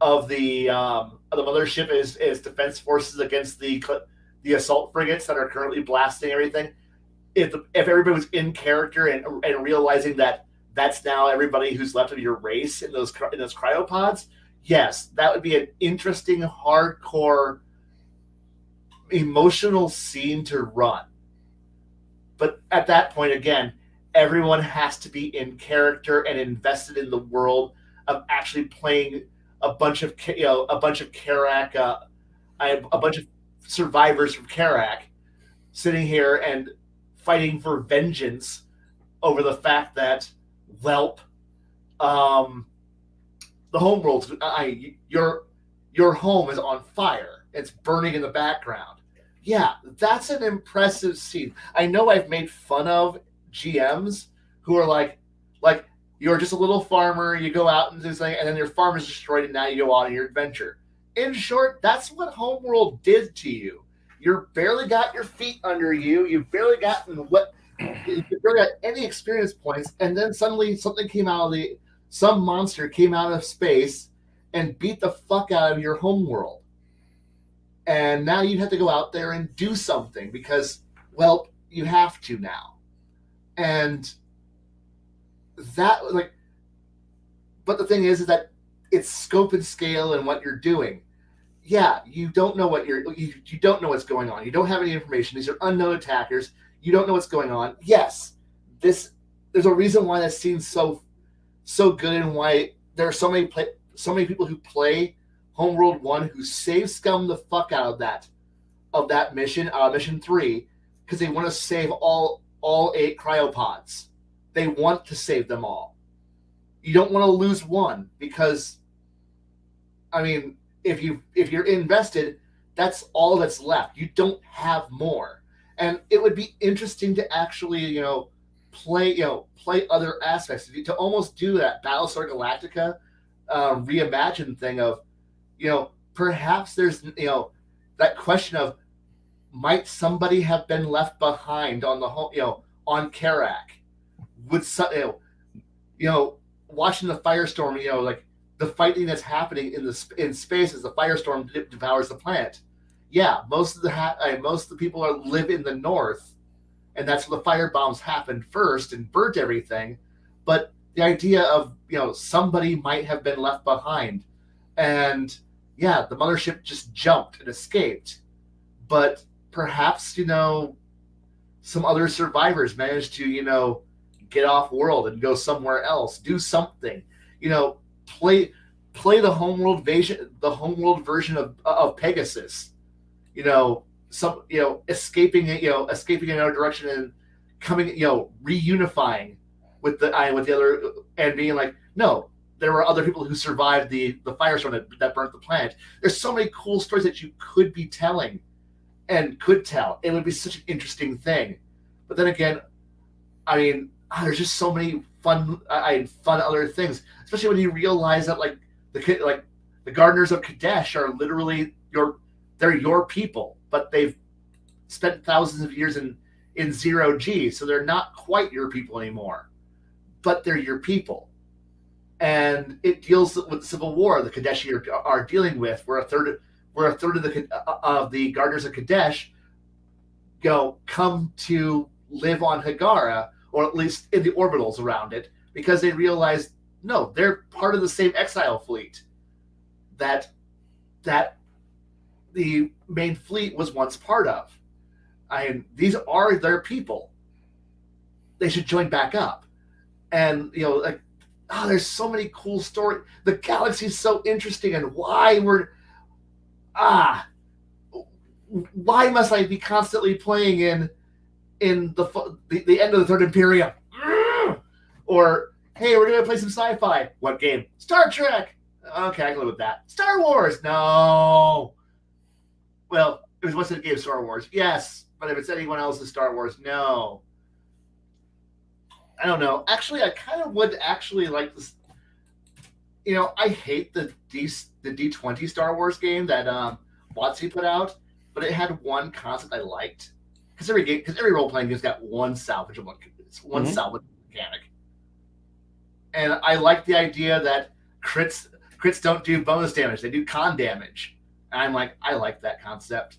mothership is defense forces against the assault frigates that are currently blasting everything. If everybody was in character and realizing that that's now everybody who's left of your race in those cryopods. Yes, that would be an interesting, hardcore, emotional scene to run. But at that point, again, everyone has to be in character and invested in the world of actually playing a bunch of Karak, a bunch of survivors from Karak, sitting here and fighting for vengeance over the fact that, welp, the homeworld, your home is on fire. It's burning in the background. Yeah, that's an impressive scene. I know I've made fun of GMs who are like you're just a little farmer, you go out and do something, and then your farm is destroyed, and now you go on your adventure. In short, that's what Homeworld did to you. You barely got your feet under you. You've barely gotten you barely got any experience points, and then suddenly some monster came out of space and beat the fuck out of your homeworld. And now you have to go out there and do something because, well, you have to now. And that, but the thing is that it's scope and scale and what you're doing. Yeah, you don't know you don't know what's going on. You don't have any information. These are unknown attackers. You don't know what's going on. Yes, there's a reason why that scene's so good, and why there are so many people who play Homeworld 1 who save scum the fuck out of that mission, mission 3, because they want to save all 8 cryopods. They want to save them all. You don't want to lose one, because, I mean, if you're invested, that's all that's left. You don't have more. And it would be interesting to actually, play other aspects, to almost do that Battlestar Galactica reimagined thing of, perhaps there's, that question of, might somebody have been left behind on the whole, on Karak? Would watching the firestorm, like the fighting that's happening in space as the firestorm devours the planet. Yeah, most of the people live in the north, and that's where the fire bombs happened first and burnt everything. But the idea of somebody might have been left behind, and yeah, the mothership just jumped and escaped, but perhaps some other survivors managed to get off world and go somewhere else, do something, play the homeworld version of Pegasus, escaping in another direction and coming, reunifying with the other, and being like, no, there were other people who survived the firestorm that burnt the planet. There's so many cool stories that you could be telling and could tell. It would be such an interesting thing. But then again, I mean, there's just so many fun other things, especially when you realize that the gardeners of Kadesh are literally your people, but they've spent thousands of years in 0G, so they're not quite your people anymore, but they're your people. And it deals with the Civil War the Kadeshi are dealing with, where a third of the gardeners of Kadesh come to live on Hagara, or at least in the orbitals around it, because they realize, no, they're part of the same exile fleet that the main fleet was once part of. These are their people. They should join back up. And there's so many cool stories. The galaxy's so interesting, and why must I be constantly playing in the end of the Third Imperium? Or, hey, we're gonna play some sci-fi. What game? Star Trek. Okay, I can live with that. Star Wars. No. Well, it was once in a game, Star Wars. Yes, but if it's anyone else's Star Wars, no. I don't know. Actually, I kind of would actually like this. I hate the D20 Star Wars game that WotC put out, but it had one concept I liked. Because every role playing game's got one salvage salvage mechanic, and I like the idea that crits don't do bonus damage; they do con damage. And I'm like, I like that concept.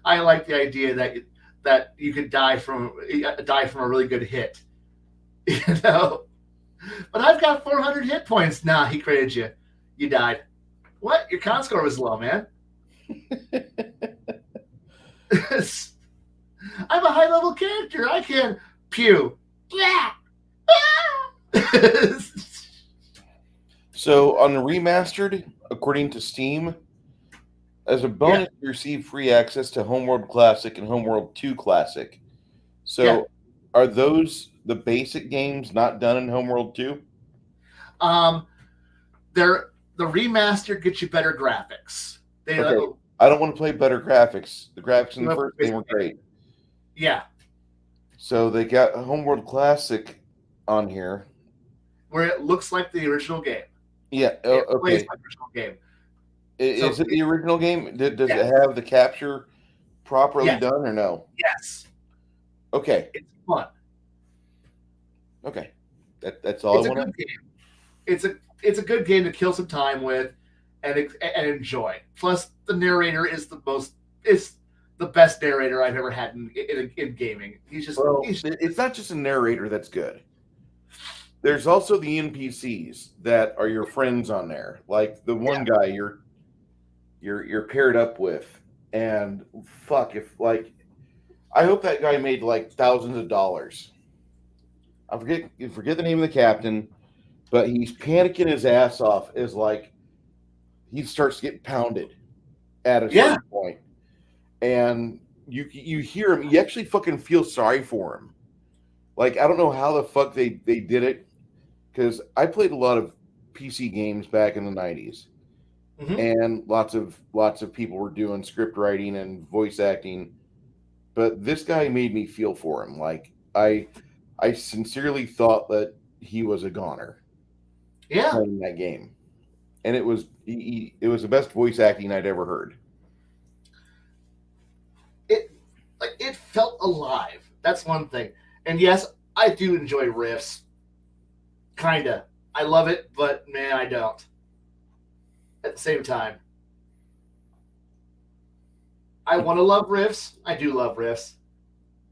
I like the idea that that you could die from a really good hit. You know? But I've got 400 hit points. Nah, he created you. You died. What? Your con score was low, man. I'm a high level character. I can pew. So on the remastered, according to Steam, as a bonus, you receive free access to Homeworld Classic and Homeworld 2 Classic. So are those the basic games not done in Homeworld 2? The remaster gets you better graphics. Okay. I don't want to play better graphics. The graphics in the first game were great. Yeah. So they got Homeworld Classic on here, where it looks like the original game. Yeah. It Okay. plays like the original game. Is it the original game? Does it have the capture properly done or no? Yes. Okay. It's fun. Okay. That's all I want. It's a good game. It's a good game to kill some time with and enjoy. Plus, the narrator is the best narrator I've ever had in gaming. It's not just a narrator that's good. There's also the NPCs that are your friends on there, like the one guy you're paired up with, and fuck if like, I hope that guy made like thousands of dollars. I forget the name of the captain, but he's panicking his ass off as like he starts to get pounded at a certain point, and you hear him. You actually fucking feel sorry for him. Like, I don't know how the fuck they did it, because I played a lot of PC games back in the 90s, and lots of people were doing script writing and voice acting, but this guy made me feel for him. Like, I sincerely thought that he was a goner playing that game, and it was the best voice acting I'd ever heard. It felt alive. That's one thing. And yes, I do enjoy riffs. Kinda. I love it, but man, I don't. At the same time. I want to love riffs. I do love riffs.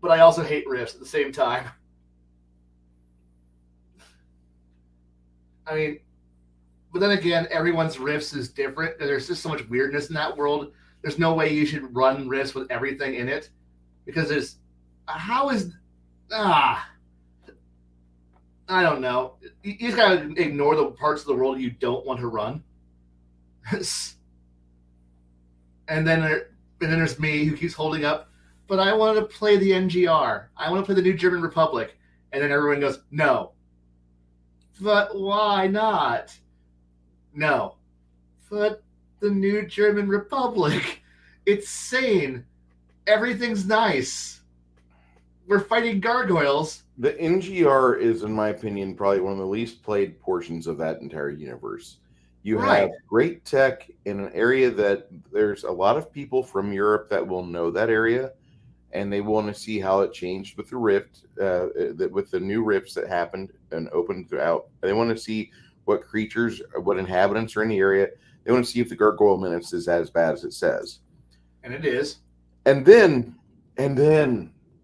But I also hate riffs at the same time. I mean, but then again, everyone's riffs is different. There's just so much weirdness in that world. There's no way you should run riffs with everything in it. Because I don't know. You just gotta ignore the parts of the world you don't want to run. and then there's me who keeps holding up, but I want to play the NGR. I want to play the New German Republic. And then everyone goes, no. But why not? No. But the New German Republic. It's sane. Everything's nice. We're fighting gargoyles. The NGR is, in my opinion, probably one of the least played portions of that entire universe. You have great tech in an area that there's a lot of people from Europe that will know that area, and they want to see how it changed with the Rift, with the new Rifts that happened and opened throughout. They want to see what creatures, what inhabitants are in the area. They want to see if the Gargoyle Menace is as bad as it says. And it is. And then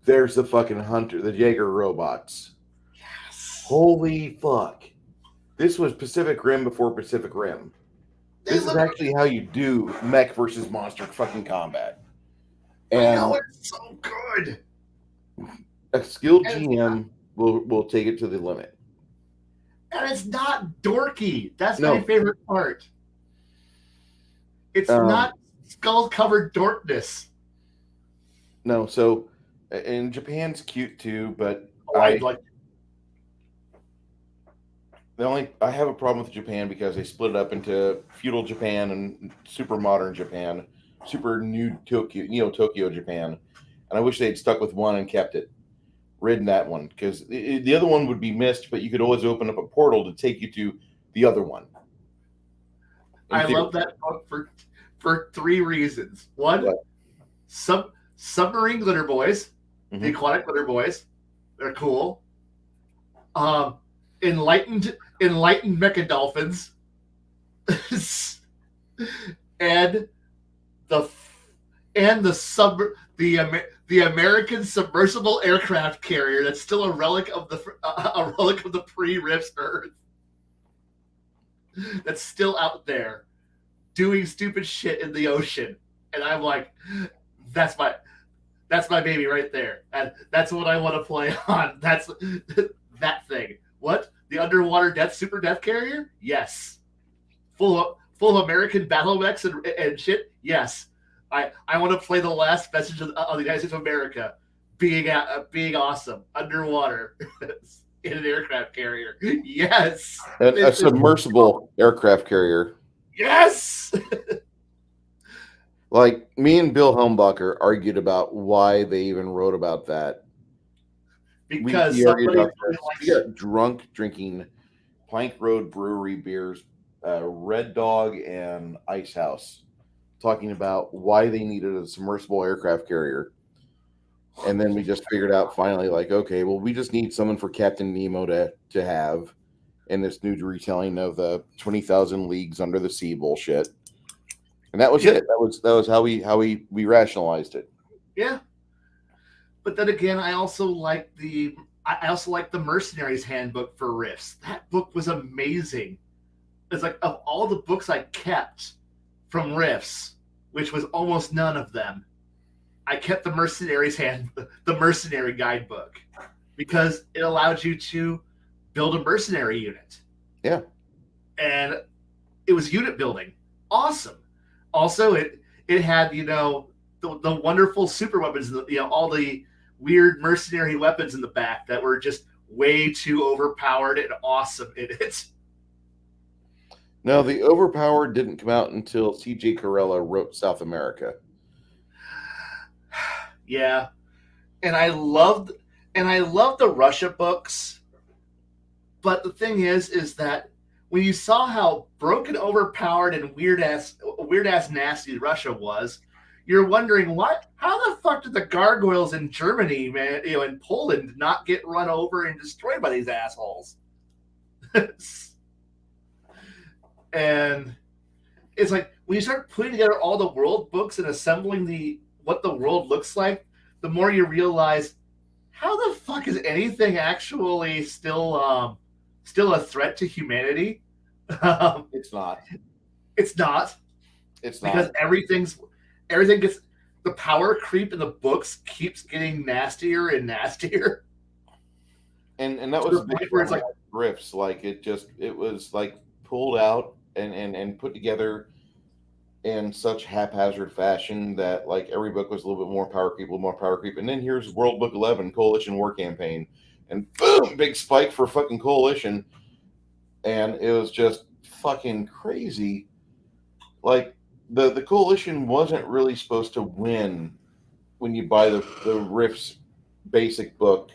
there's the fucking hunter, the Jaeger robots. Yes. Holy fuck. This was Pacific Rim before Pacific Rim. This is actually how you do mech versus monster fucking combat. And I know, it's so good. A skilled GM will take it to the limit. And it's not dorky. That's my favorite part. It's not skull-covered dorkness. No, so and Japan's cute too, but I have a problem with Japan because they split it up into feudal Japan and super modern Japan, super new Tokyo, Tokyo Japan, and I wish they'd stuck with one and kept it, ridden that one, because the other one would be missed, but you could always open up a portal to take you to the other one. I love that book for three reasons. One, submarine glitter boys, the aquatic glitter boys, they're cool. Enlightened mecha dolphins, and and the American submersible aircraft carrier that's still a relic of the pre-Rifts Earth. That's still out there doing stupid shit in the ocean. And I'm like, that's my baby right there. And that's what I want to play on. That's that thing. What? The underwater super death carrier? Yes. Full of American battle mechs and shit? Yes. I want to play the last message of the United States of America being awesome underwater in an aircraft carrier. Yes. A submersible aircraft carrier. Yes. Like, me and Bill Helmbacher argued about why they even wrote about that. Because we got drunk drinking Plank Road Brewery beers, Red Dog and Ice House, talking about why they needed a submersible aircraft carrier. And then we just figured out finally, like, okay, well, we just need someone for Captain Nemo to have in this new retelling of the 20,000 Leagues Under the Sea bullshit. And that was it. That was how we rationalized it. Yeah. But then again, I also like the Mercenaries Handbook for Rifts. That book was amazing. It's like, of all the books I kept from Rifts, which was almost none of them, I kept the the Mercenary Guidebook, because it allowed you to build a mercenary unit. Yeah. And it was unit building. Awesome. Also, it had, the wonderful super weapons, all the weird mercenary weapons in the back that were just way too overpowered and awesome in it. No, the overpowered didn't come out until C.J. Corella wrote South America. Yeah. And I loved the Russia books. But the thing is that when you saw how broken, overpowered, and weird ass nasty Russia was, you're wondering how the fuck did the gargoyles in Germany, man, in Poland, not get run over and destroyed by these assholes? And it's like, when you start putting together all the world books and assembling what the world looks like, the more you realize, how the fuck is anything actually still a threat to humanity? It's not. It's not. It's not. Because everything gets, the power creep in the books keeps getting nastier and nastier. And that was the big where it's like Rifts. Like, it was like pulled out and put together in such haphazard fashion that, like, every book was a little bit more power creep. And then here's World Book 11, Coalition War Campaign, and boom, big spike for fucking Coalition. And it was just fucking crazy. Like, the Coalition wasn't really supposed to win when you buy the Rifts basic book.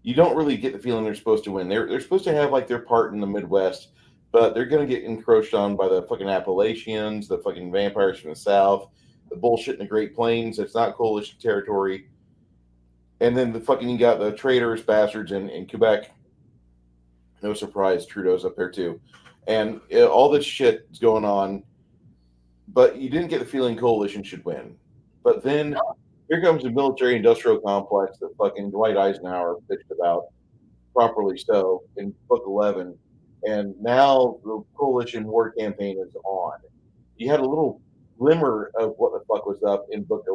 You don't really get the feeling they're supposed to win. They're supposed to have, like, their part in the Midwest, but they're going to get encroached on by the fucking Appalachians, the fucking vampires from the South, the bullshit in the Great Plains. It's not Coalition territory. And then you got the traitorous bastards in Quebec. No surprise, Trudeau's up there too. And all this shit is going on, but you didn't get the feeling Coalition should win. But then here comes the military-industrial complex that fucking Dwight Eisenhower bitched about, properly so, in Book 11. And now the Coalition War Campaign is on. You had a little glimmer of what the fuck was up in Book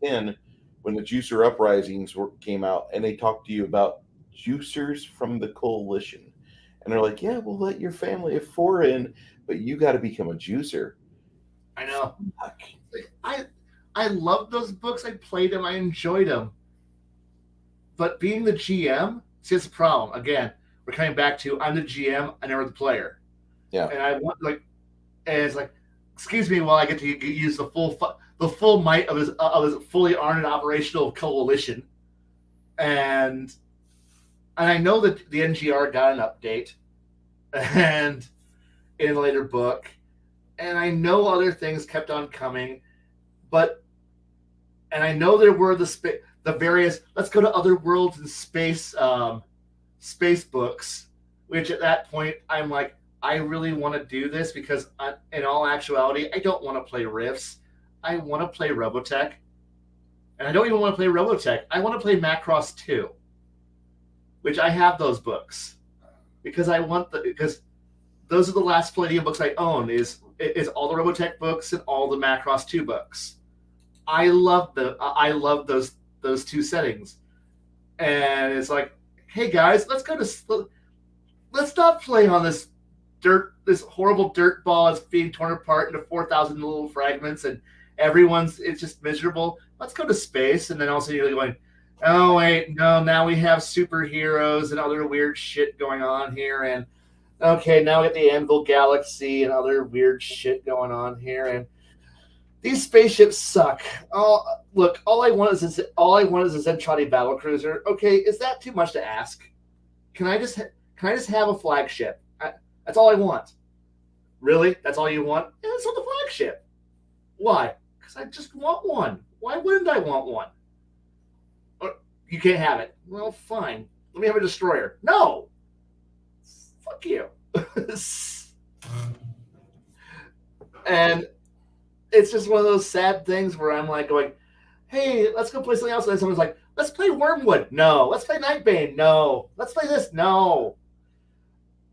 10 when the Juicer Uprisings came out, and they talked to you about juicers from the Coalition. And they're like, yeah, we'll let your family of 4 in, but you got to become a juicer. I know. I loved those books. I played them. I enjoyed them. But being the GM, see, it's a problem. Again, we're coming back to, I'm the GM, I never the player. Yeah. And I want, like, and it's like, excuse me while I get to use the full might of his fully armed and operational Coalition. And I know that the NGR got an update and in a later book, and I know other things kept on coming, and I know there were the various, let's go to other worlds and space books, which at that point I'm like, I really want to do this because in all actuality, I don't want to play Rifts. I want to play Robotech, and I don't even want to play Robotech. I want to play Macross 2, which I have those books because because those are the last Palladium books I own. Is all the Robotech books and all the Macross 2 books. I love those two settings, and it's like, hey guys, let's not play on this horrible dirt ball is being torn apart into 4,000 little fragments, and it's just miserable. Let's go to space, and then also you're going, oh wait, no, now we have superheroes and other weird shit going on here, and okay, now we get the Anvil Galaxy and other weird shit going on here, and these spaceships suck. Look, all I want is a Zentradi battlecruiser. Okay, is that too much to ask? Can I just have a flagship? That's all I want. Really? That's all you want? Yeah, that's not the flagship. Why? Because I just want one. Why wouldn't I want one? You can't have it. Well, fine. Let me have a destroyer. No. Fuck you. And it's just one of those sad things where I'm like going, hey, let's go play something else. And someone's like, let's play Wormwood. No. Let's play Nightbane. No. Let's play this. No.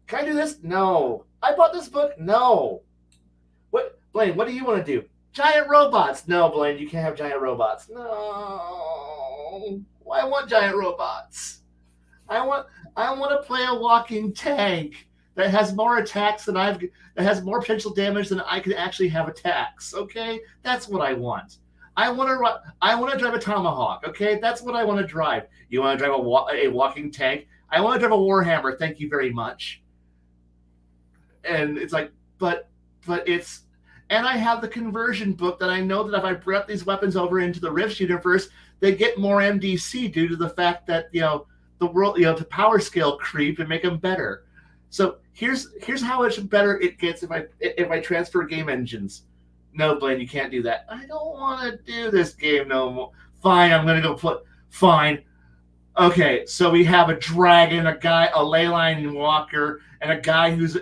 Can I do this? No. I bought this book. No. What, Blaine? What do you want to do? Giant robots. No, Blaine. You can't have giant robots. No. I want giant robots. I want to play a walking tank that has more attacks that has more potential damage than I can actually have attacks. Okay, that's what I want. I want to drive a tomahawk. Okay, that's what I want to drive. You want to drive a walking tank? I want to drive a warhammer. Thank you very much. And it's like, but it's, and I have the conversion book that I know that if I brought these weapons over into the Rifts universe, they get more MDC due to the fact that the world, the power scale creep and make them better. So here's how much better it gets if I transfer game engines. No, Blaine, you can't do that. I don't want to do this game no more. Fine, I'm gonna go put. Fine. Okay, so we have a dragon, a leyline walker, and a guy who's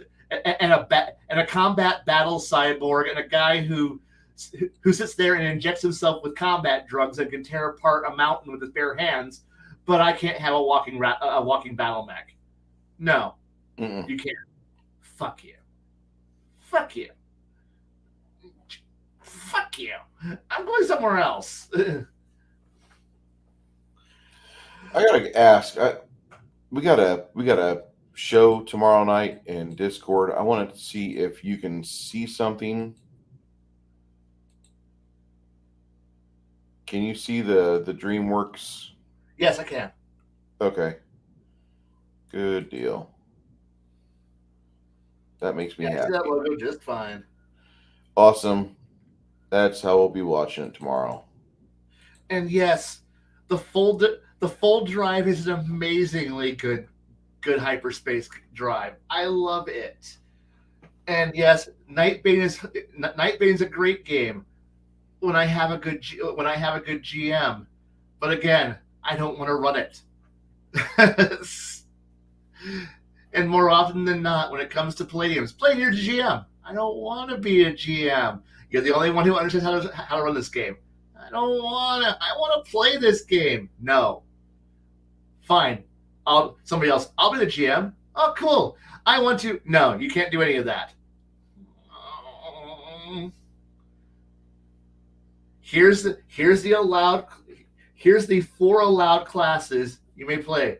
and a combat battle cyborg, and a guy who sits there and injects himself with combat drugs and can tear apart a mountain with his bare hands. But I can't have a walking battle mech. No, you can't. Fuck you. Fuck you. Fuck you. I'm going somewhere else. I gotta ask. We got a show tomorrow night in Discord. I wanted to see if you can see something. Can you see the DreamWorks? Yes, I can. Okay. Good deal. That makes me happy. That logo just fine. Awesome. That's how we'll be watching it tomorrow. And yes, the full drive is an amazingly good hyperspace drive. I love it. And yes, Nightbane's a great game when I have a good GM. But again, I don't want to run it. And more often than not, when it comes to Palladiums, play your GM. I don't want to be a GM. You're the only one who understands how to run this game. I don't want to. I want to play this game. No. Fine. Somebody else. I'll be the GM. Oh, cool. I want to. No, you can't do any of that. Here's the 4 allowed classes you may play.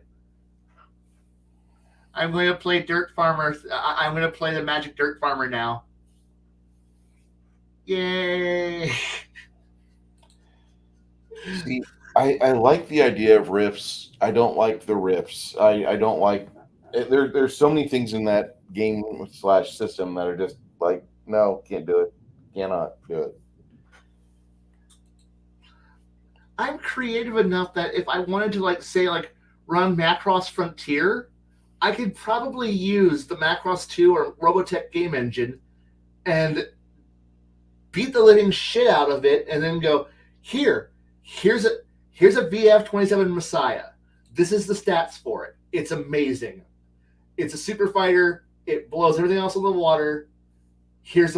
I'm going to play Dirt Farmer. I'm going to play the Magic Dirt Farmer now. Yay! See, I like the idea of riffs. I don't like the riffs. I don't like. There's so many things in that game / system that are just like, no, can't do it. Cannot do it. I'm creative enough that if I wanted to run Macross Frontier, I could probably use the Macross 2 or Robotech game engine and beat the living shit out of it, and then go, here's a VF-27 Messiah. This is the stats for it. It's amazing. It's a super fighter. It blows everything else in the water. Here's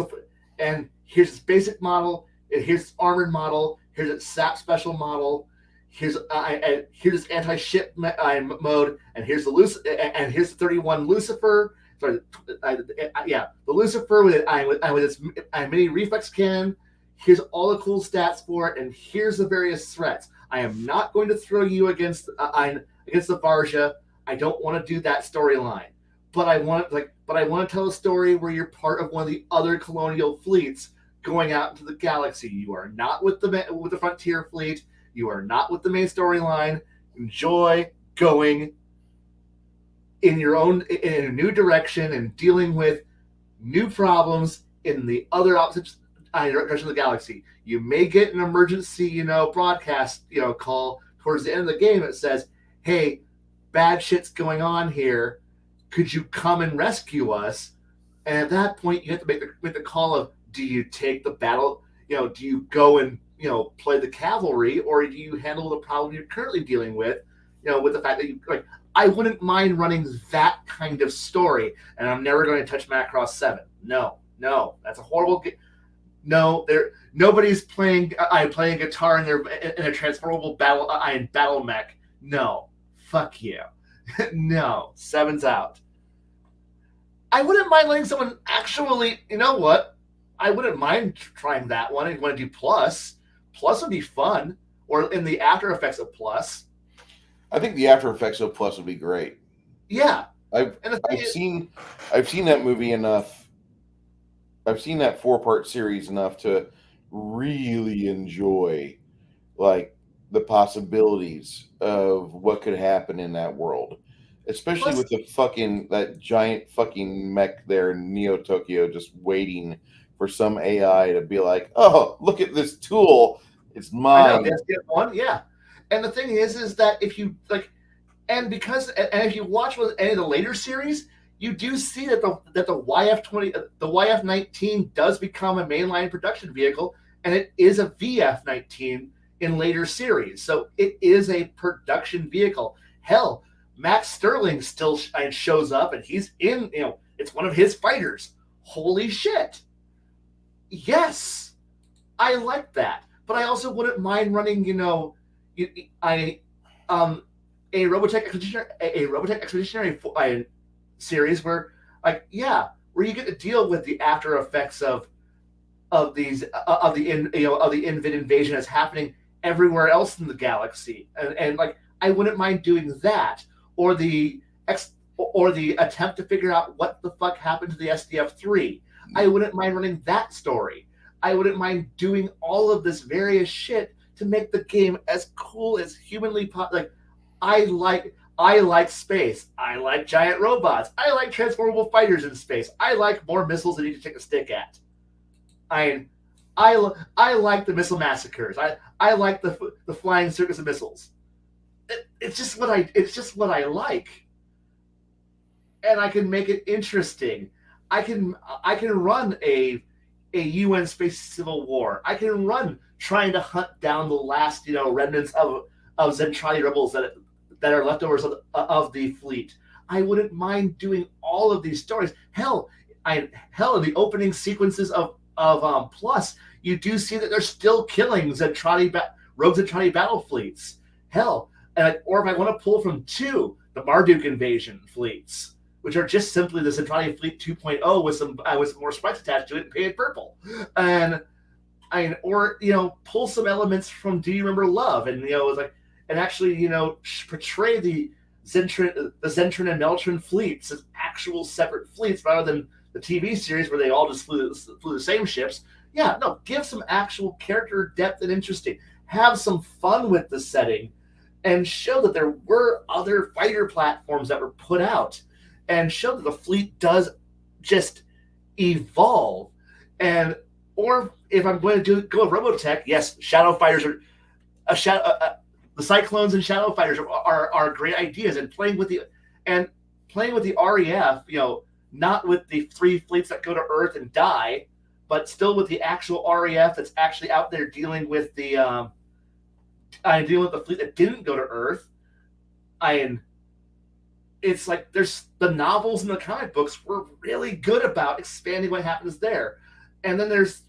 its basic model. Here's armored model. Here's its SAP special model. Here's here's anti-ship mode, and here's and here's the 31 Lucifer. Sorry, the Lucifer with its mini reflex cannon. Here's all the cool stats for it, and here's the various threats. I am not going to throw you against the Varja. I don't want to do that storyline, but I want to tell a story where you're part of one of the other colonial fleets going out into the galaxy. You are not with the Frontier Fleet. You are not with the main storyline. Enjoy going in a new direction and dealing with new problems in the other opposite direction of the galaxy. You may get an emergency, broadcast, call towards the end of the game that says, "Hey, bad shit's going on here. Could you come and rescue us?" And at that point, you have to make the call of, do you take the battle? Do you go and play the cavalry, or do you handle the problem you're currently dealing with? With the fact that I wouldn't mind running that kind of story, and I'm never going to touch Macross 7. No, that's a horrible game. No, nobody's playing guitar in a transferable battle mech. No, fuck you. No, 7's out. I wouldn't mind letting someone actually, I wouldn't mind trying that one. I want to do Plus. Plus would be fun, or in the After Effects of Plus. I think the After Effects of Plus would be great. Yeah, I've seen that movie enough. I've seen that 4-part series enough to really enjoy the possibilities of what could happen in that world, especially Plus, with that giant fucking mech there in Neo Tokyo, just waiting for some AI to be like, "Oh, look at this tool, it's mine." I know, the one, yeah. And the thing is that if you if you watch any of the later series, you do see that the YF-19 does become a mainline production vehicle, and it is a VF-19 in later series. So it is a production vehicle. Hell, Max Sterling still shows up, and he's in, it's one of his fighters. Holy shit. Yes, I like that. But I also wouldn't mind running, a Robotech Expeditionary series where you get to deal with the after effects of the Invid invasion that's happening everywhere else in the galaxy, and I wouldn't mind doing that, or the attempt to figure out what the fuck happened to the SDF-3. I wouldn't mind running that story. I wouldn't mind doing all of this various shit to make the game as cool as humanly possible. I like space. I like giant robots. I like transformable fighters in space. I like more missiles than you need to take a stick at. I like the missile massacres. I like the flying circus of missiles. It's just what I like, and I can make it interesting. I can run a UN space civil war. I can run trying to hunt down the last remnants of Zentradi rebels that are leftovers of the fleet. I wouldn't mind doing all of these stories. Hell, in the opening sequences of Plus, you do see that they're still killing rogue Zentradi battle fleets. Hell, or if I want to pull from 2, the Marduk invasion fleets, which are just simply the Zentradi Fleet 2.0 with some more spikes attached to it, painted purple, or pull some elements from Do You Remember Love, and and actually portray the Zentran and Meltran fleets as actual separate fleets rather than the TV series where they all just flew the same ships. Yeah, no, give some actual character depth and interesting. Have some fun with the setting, and show that there were other fighter platforms that were put out, and show that the fleet does just evolve. Or if I'm going to go with Robotech, yes, Shadow Fighters are the Cyclones and Shadow Fighters are great ideas, and playing with the REF, not with the 3 fleets that go to Earth and die, but still with the actual REF that's actually out there dealing with the fleet that didn't go to Earth. It's like there's the novels and the comic books were really good about expanding what happens there, and then there's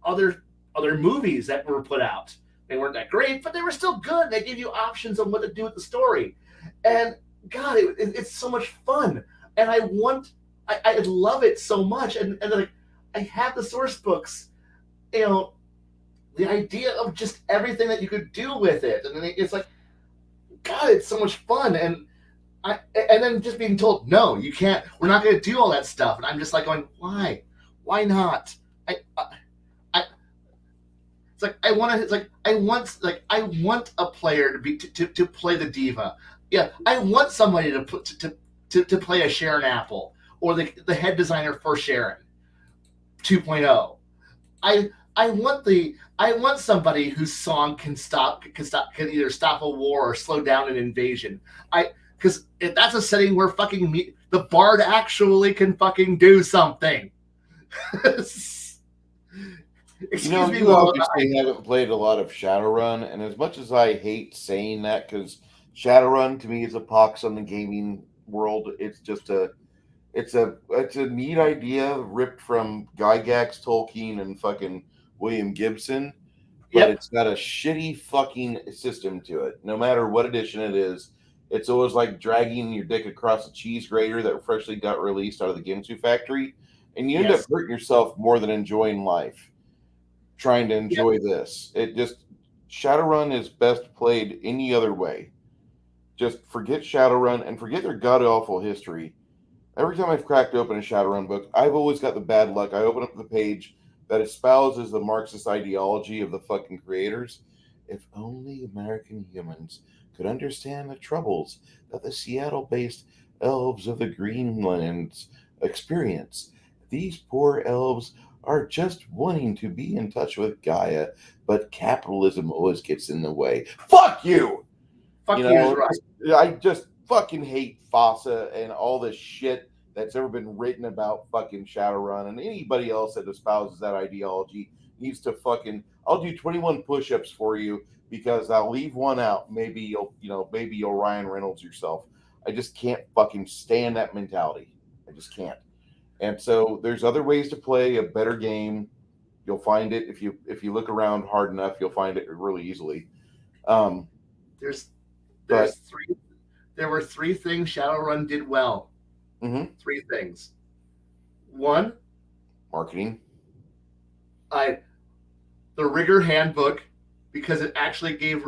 other other movies that were put out. They weren't that great, but they were still good. They gave you options on what to do with the story. And God, it's so much fun. And I love it so much. And like, I have the source books, you know, the idea of just everything that you could do with it. And then it's like, God, it's so much fun. And then just being told, no, you can't, we're not going to do all that stuff. And I'm just like going, why? Why not? It's like I want to. It's like I want a player to play the diva. Yeah, I want somebody to play a Sharon Apple or the head designer for Sharon 2.0. I want somebody whose song can either stop a war or slow down an invasion. Because if that's a setting where the bard actually can fucking do something. Excuse me. You obviously haven't played a lot of Shadowrun, and as much as I hate saying that, because Shadowrun to me is a pox on the gaming world, it's just it's a neat idea ripped from Gygax, Tolkien, and fucking William Gibson, but It's got a shitty fucking system to it. No matter what edition it is, it's always like dragging your dick across a cheese grater that freshly got released out of the Ginsu factory, and you end up hurting yourself more than enjoying life. Trying to enjoy this. Shadowrun is best played any other way. Just forget Shadowrun and forget their god-awful history. Every time I've cracked open a Shadowrun book, I've always got the bad luck. I open up the page that espouses the Marxist ideology of the fucking creators. If only American humans could understand the troubles that the Seattle-based elves of the Greenlands experience. These poor elves are just wanting to be in touch with Gaia, but capitalism always gets in the way. Fuck you! Fuck you is right. I just fucking hate FOSSA and all this shit that's ever been written about fucking Shadowrun, and anybody else that espouses that ideology needs to fucking... I'll do 21 push-ups for you because I'll leave one out. Maybe you'll Ryan Reynolds yourself. I just can't fucking stand that mentality. I just can't. And so there's other ways to play a better game. You'll find it if you look around hard enough. You'll find it really easily. There were three things Shadowrun did well. Mm-hmm. 3 things. 1, marketing. The Rigger Handbook, because it actually gave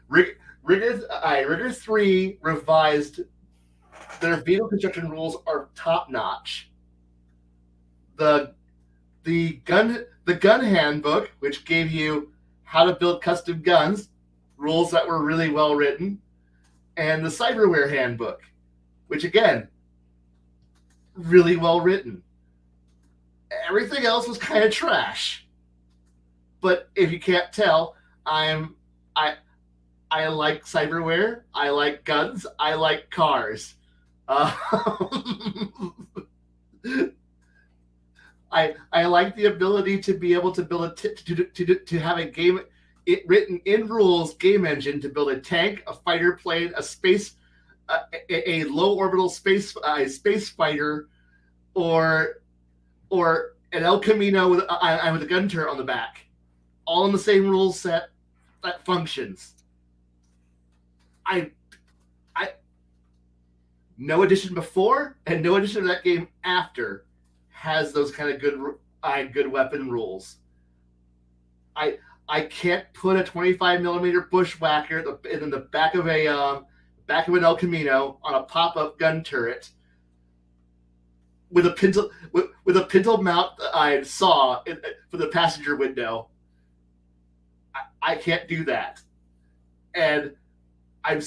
Rigger 3 revised. Their vehicle construction rules are top notch. The gun handbook, which gave you how to build custom guns, rules that were really well written, and the cyberware handbook, which again, really well written. Everything else was kind of trash. But if you can't tell, I like cyberware, I like guns, I like cars. I like the ability to be able to build to have a game written in rules game engine to build a tank, a fighter plane, a space, a low orbital space fighter, or an El Camino with a gun turret on the back, all in the same rule set that functions. No edition before and no edition of that game after has those kind of good weapon rules. I can't put a 25mm bushwhacker in the back of an El Camino on a pop-up gun turret with a pintle mount I saw for the passenger window. I can't do that, and I'm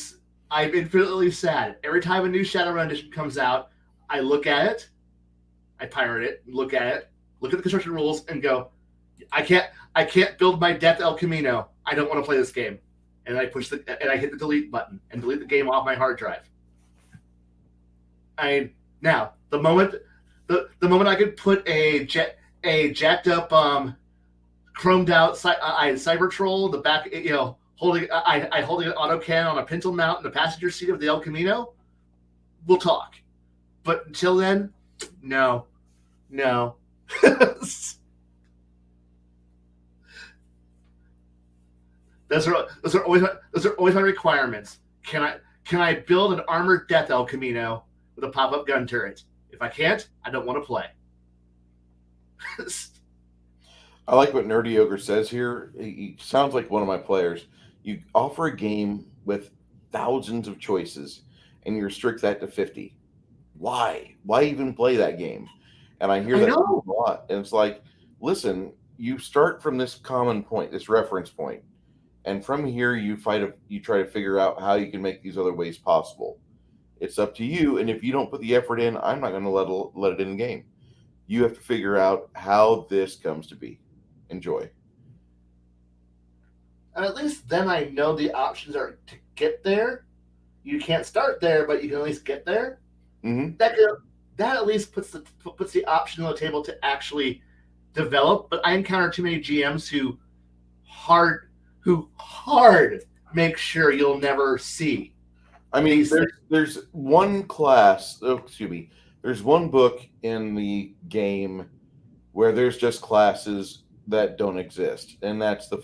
infinitely sad. Every time a new Shadowrun edition comes out, I look at it, I pirate it, look at the construction rules, and go, I can't build my Death El Camino. I don't want to play this game. And I hit the delete button and delete the game off my hard drive. Now the moment I could put a jacked up chromed out Cyber Troll in the back, holding an autocannon on a pintle mount in the passenger seat of the El Camino, we'll talk. But until then, no. Those are always my requirements. Can I build an armored death El Camino with a pop-up gun turret? If I can't, I don't want to play. I like what Nerdy Ogre says here. He sounds like one of my players. You offer a game with thousands of choices, and you restrict that to 50. Why? Why even play that game? And I hear that a lot. And it's like, listen, you start from this common point, this reference point, and from here you try to figure out how you can make these other ways possible. It's up to you, and if you don't put the effort in, I'm not going to let it in the game. You have to figure out how this comes to be. Enjoy. And at least then I know the options are to get there. You can't start there, but you can at least get there. Mm-hmm. That at least puts the option on the table to actually develop. But I encounter too many GMs who hard make sure you'll never see. I mean, there's one class. Oh, excuse me. There's one book in the game where there's just classes that don't exist, and that's the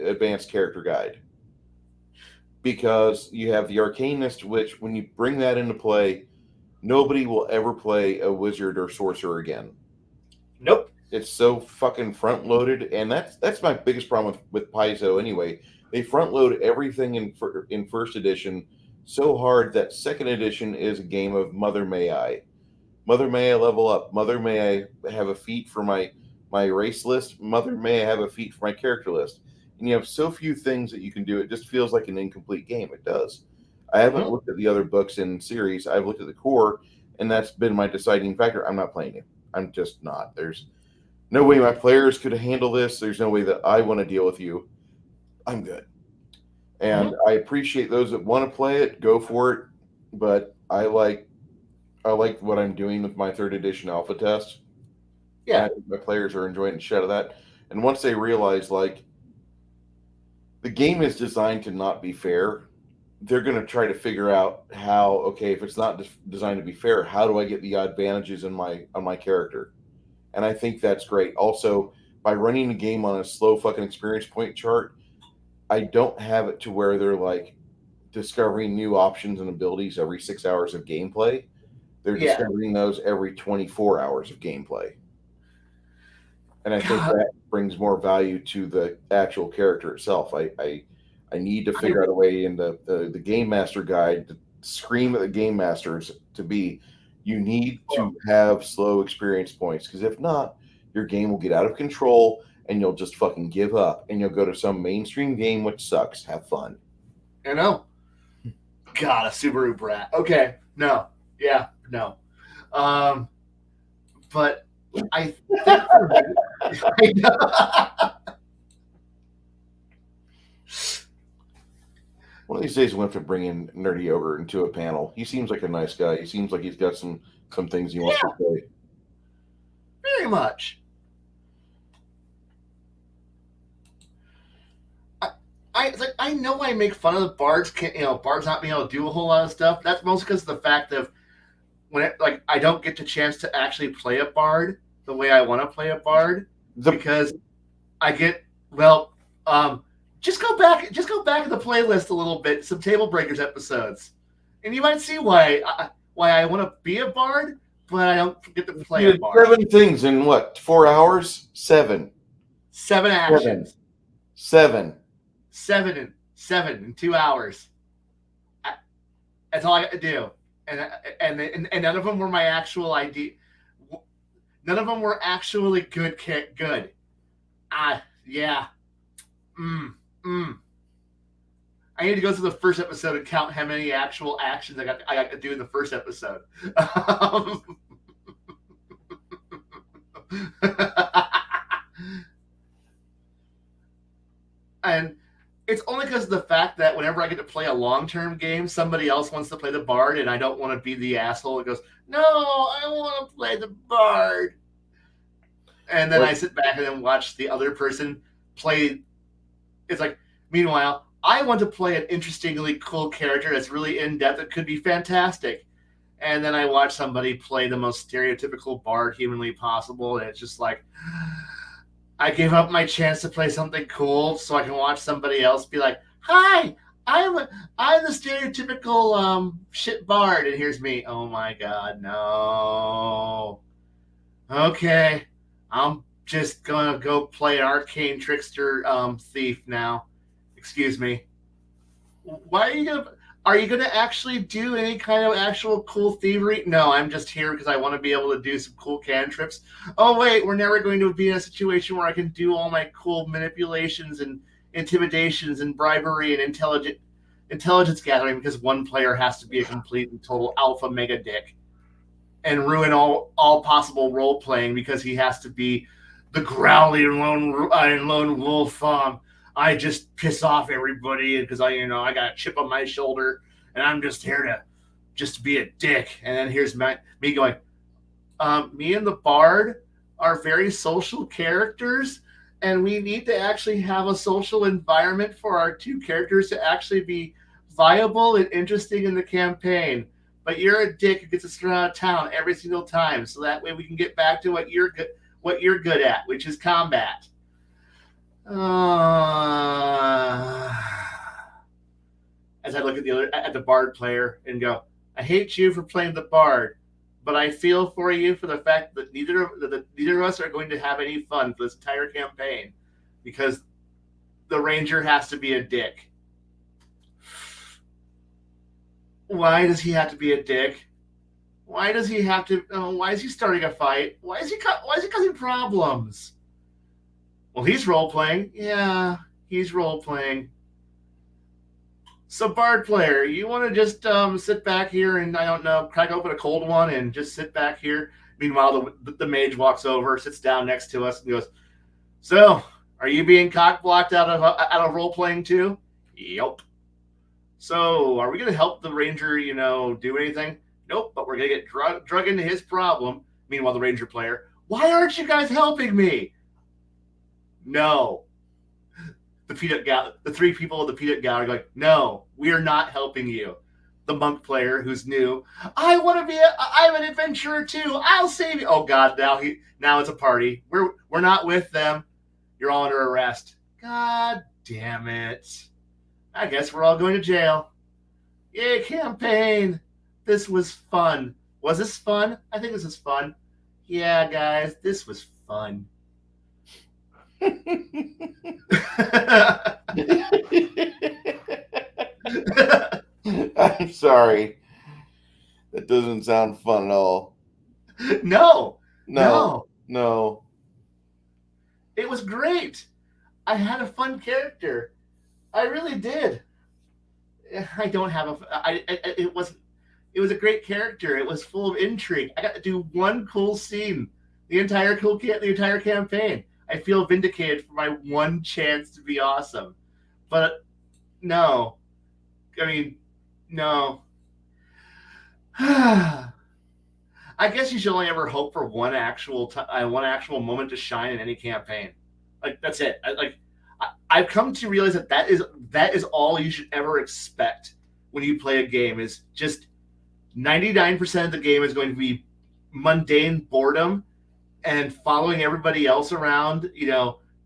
advanced character guide. Because you have the arcanist, which when you bring that into play, nobody will ever play a wizard or sorcerer again. Nope. It's so fucking front loaded, and that's my biggest problem with Paizo anyway. They front load everything in first edition so hard that second edition is a game of Mother May I. Mother May I level up? Mother May I have a feat for my race list? Mother May I have a feat for my character list? And you have so few things that you can do. It just feels like an incomplete game. It does. I haven't looked at the other books in series. I've looked at the core, and that's been my deciding factor. I'm not playing it. I'm just not. There's no way my players could handle this. There's no way that I want to deal with you. I'm good. And I appreciate those that want to play it. Go for it. But I like what I'm doing with my third edition alpha test. Yeah. I think my players are enjoying the shit out of that. And once they realize, like, the game is designed to not be fair, they're going to try to figure out how, okay, if it's not designed to be fair, how do I get the advantages on my character? And I think that's great. Also, by running the game on a slow fucking experience point chart, I don't have it to where they're like discovering new options and abilities every 6 hours of gameplay. They're discovering those every 24 hours of gameplay. And I think that brings more value to the actual character itself. I need to figure out a way in the Game Master guide to scream at the Game Masters to be, you need to have slow experience points, because if not, your game will get out of control and you'll just fucking give up and you'll go to some mainstream game which sucks. Have fun. I know. God, a Subaru brat. Okay, no. Yeah, no. But I think one of these days we'll have to bring in Nerdy Ogre into a panel. He seems like a nice guy. He seems like he's got some things he wants to say. Very much. I know I make fun of the bards. Bards not being able to do a whole lot of stuff. That's mostly because of the fact that I don't get the chance to actually play a bard the way I want to play a bard, because I get just go back in the playlist a little bit, some Table Breakers episodes, and you might see why I want to be a bard, but I don't get to play a bard. 7 things in what, 4 hours? 7 actions. 7 in 2 hours. That's all I got to do. And none of them were my actual ID. None of them were actually good. Yeah. I need to go through the first episode and count how many actual actions I got to do in the first episode. And it's only because of the fact that whenever I get to play a long-term game, somebody else wants to play the bard, and I don't want to be the asshole that goes, no, I want to play the bard. And then I sit back and then watch the other person play. It's like, meanwhile, I want to play an interestingly cool character that's really in-depth. It could be fantastic. And then I watch somebody play the most stereotypical bard humanly possible, and it's just like, I gave up my chance to play something cool so I can watch somebody else be like, "Hi, I'm I'm the stereotypical shit bard," and here's me. Oh my god, no. Okay, I'm just gonna go play arcane trickster thief now. Excuse me. Why are you gonna? Are you gonna actually do any kind of actual cool thievery? No, I'm just here because I want to be able to do some cool cantrips. Oh wait, we're never going to be in a situation where I can do all my cool manipulations and intimidations and bribery and intelligence gathering because one player has to be a complete and total alpha mega dick and ruin all possible role playing because he has to be the growly lone wolf. I just piss off everybody because I got a chip on my shoulder and I'm just here to just be a dick. And then here's me going, me and the bard are very social characters, and we need to actually have a social environment for our two characters to actually be viable and interesting in the campaign. But you're a dick who gets us thrown out of town every single time, so that way we can get back to what you're good at, which is combat. As I look at the bard player and go, I hate you for playing the bard, but I feel for you for the fact that neither of us are going to have any fun for this entire campaign because the ranger has to be a dick. Why does he have to be a dick? Why does he have to? Why is he starting a fight? Why is he causing problems? Well, he's role playing. Yeah, he's role playing. So, bard player, you want to just sit back here and I don't know, crack open a cold one and just sit back here. Meanwhile, the mage walks over, sits down next to us, and goes, "So, are you being cock blocked out of role playing too?" Yup. So, are we going to help the ranger, do anything? Nope, but we're going to get drug into his problem. Meanwhile, the ranger player, why aren't you guys helping me? No. The three people of the peanut gallery are like, no, we are not helping you. The monk player who's new, I'm an adventurer too. I'll save you. Oh God, now it's a party. We're not with them. You're all under arrest. God damn it. I guess we're all going to jail. Yay, campaign. This was fun. Was this fun? I think this was fun. Yeah, guys, this was fun. I'm sorry. That doesn't sound fun at all. No. It was great. I had a fun character. I really did. I don't have it was a great character. It was full of intrigue. I got to do one cool scene the entire campaign. I feel vindicated for my one chance to be awesome. But no. I mean, no. I guess you should only ever hope for one actual moment to shine in any campaign. Like that's it. I've come to realize that is all you should ever expect when you play a game. Is just 99% of the game is going to be mundane boredom and following everybody else around,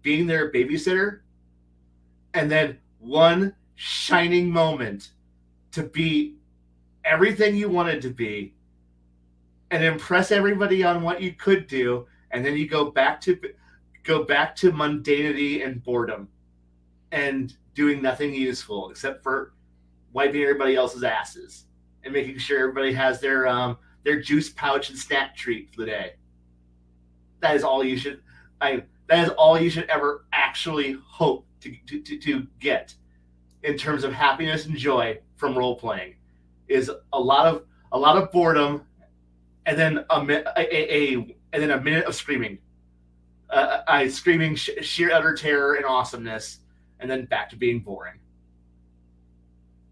being their babysitter, and then one shining moment to be everything you wanted to be and impress everybody on what you could do, and then you go back to mundanity and boredom and doing nothing useful except for wiping everybody else's asses and making sure everybody has their juice pouch and snack treat for the day. That is all you should ever actually hope to get in terms of happiness and joy from role playing. Is a lot of boredom, and then a minute of screaming, screaming sheer utter terror and awesomeness, and then back to being boring.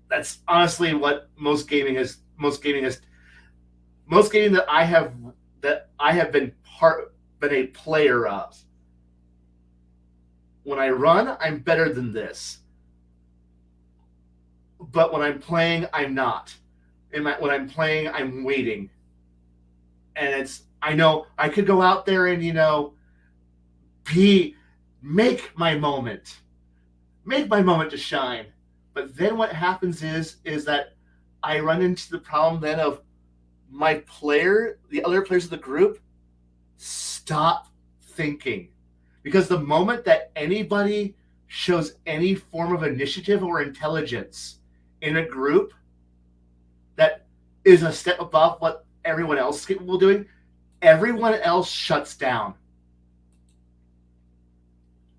That's honestly what most gaming is. Most gaming that I have been a player of. When I run, I'm better than this. But when I'm playing, I'm not. When I'm playing, I'm waiting. And I know I could go out there and, be make my moment to shine. But then what happens is that I run into the problem then of the other players of the group stop thinking. Because the moment that anybody shows any form of initiative or intelligence in a group that is a step above what everyone else is capable of doing, everyone else shuts down.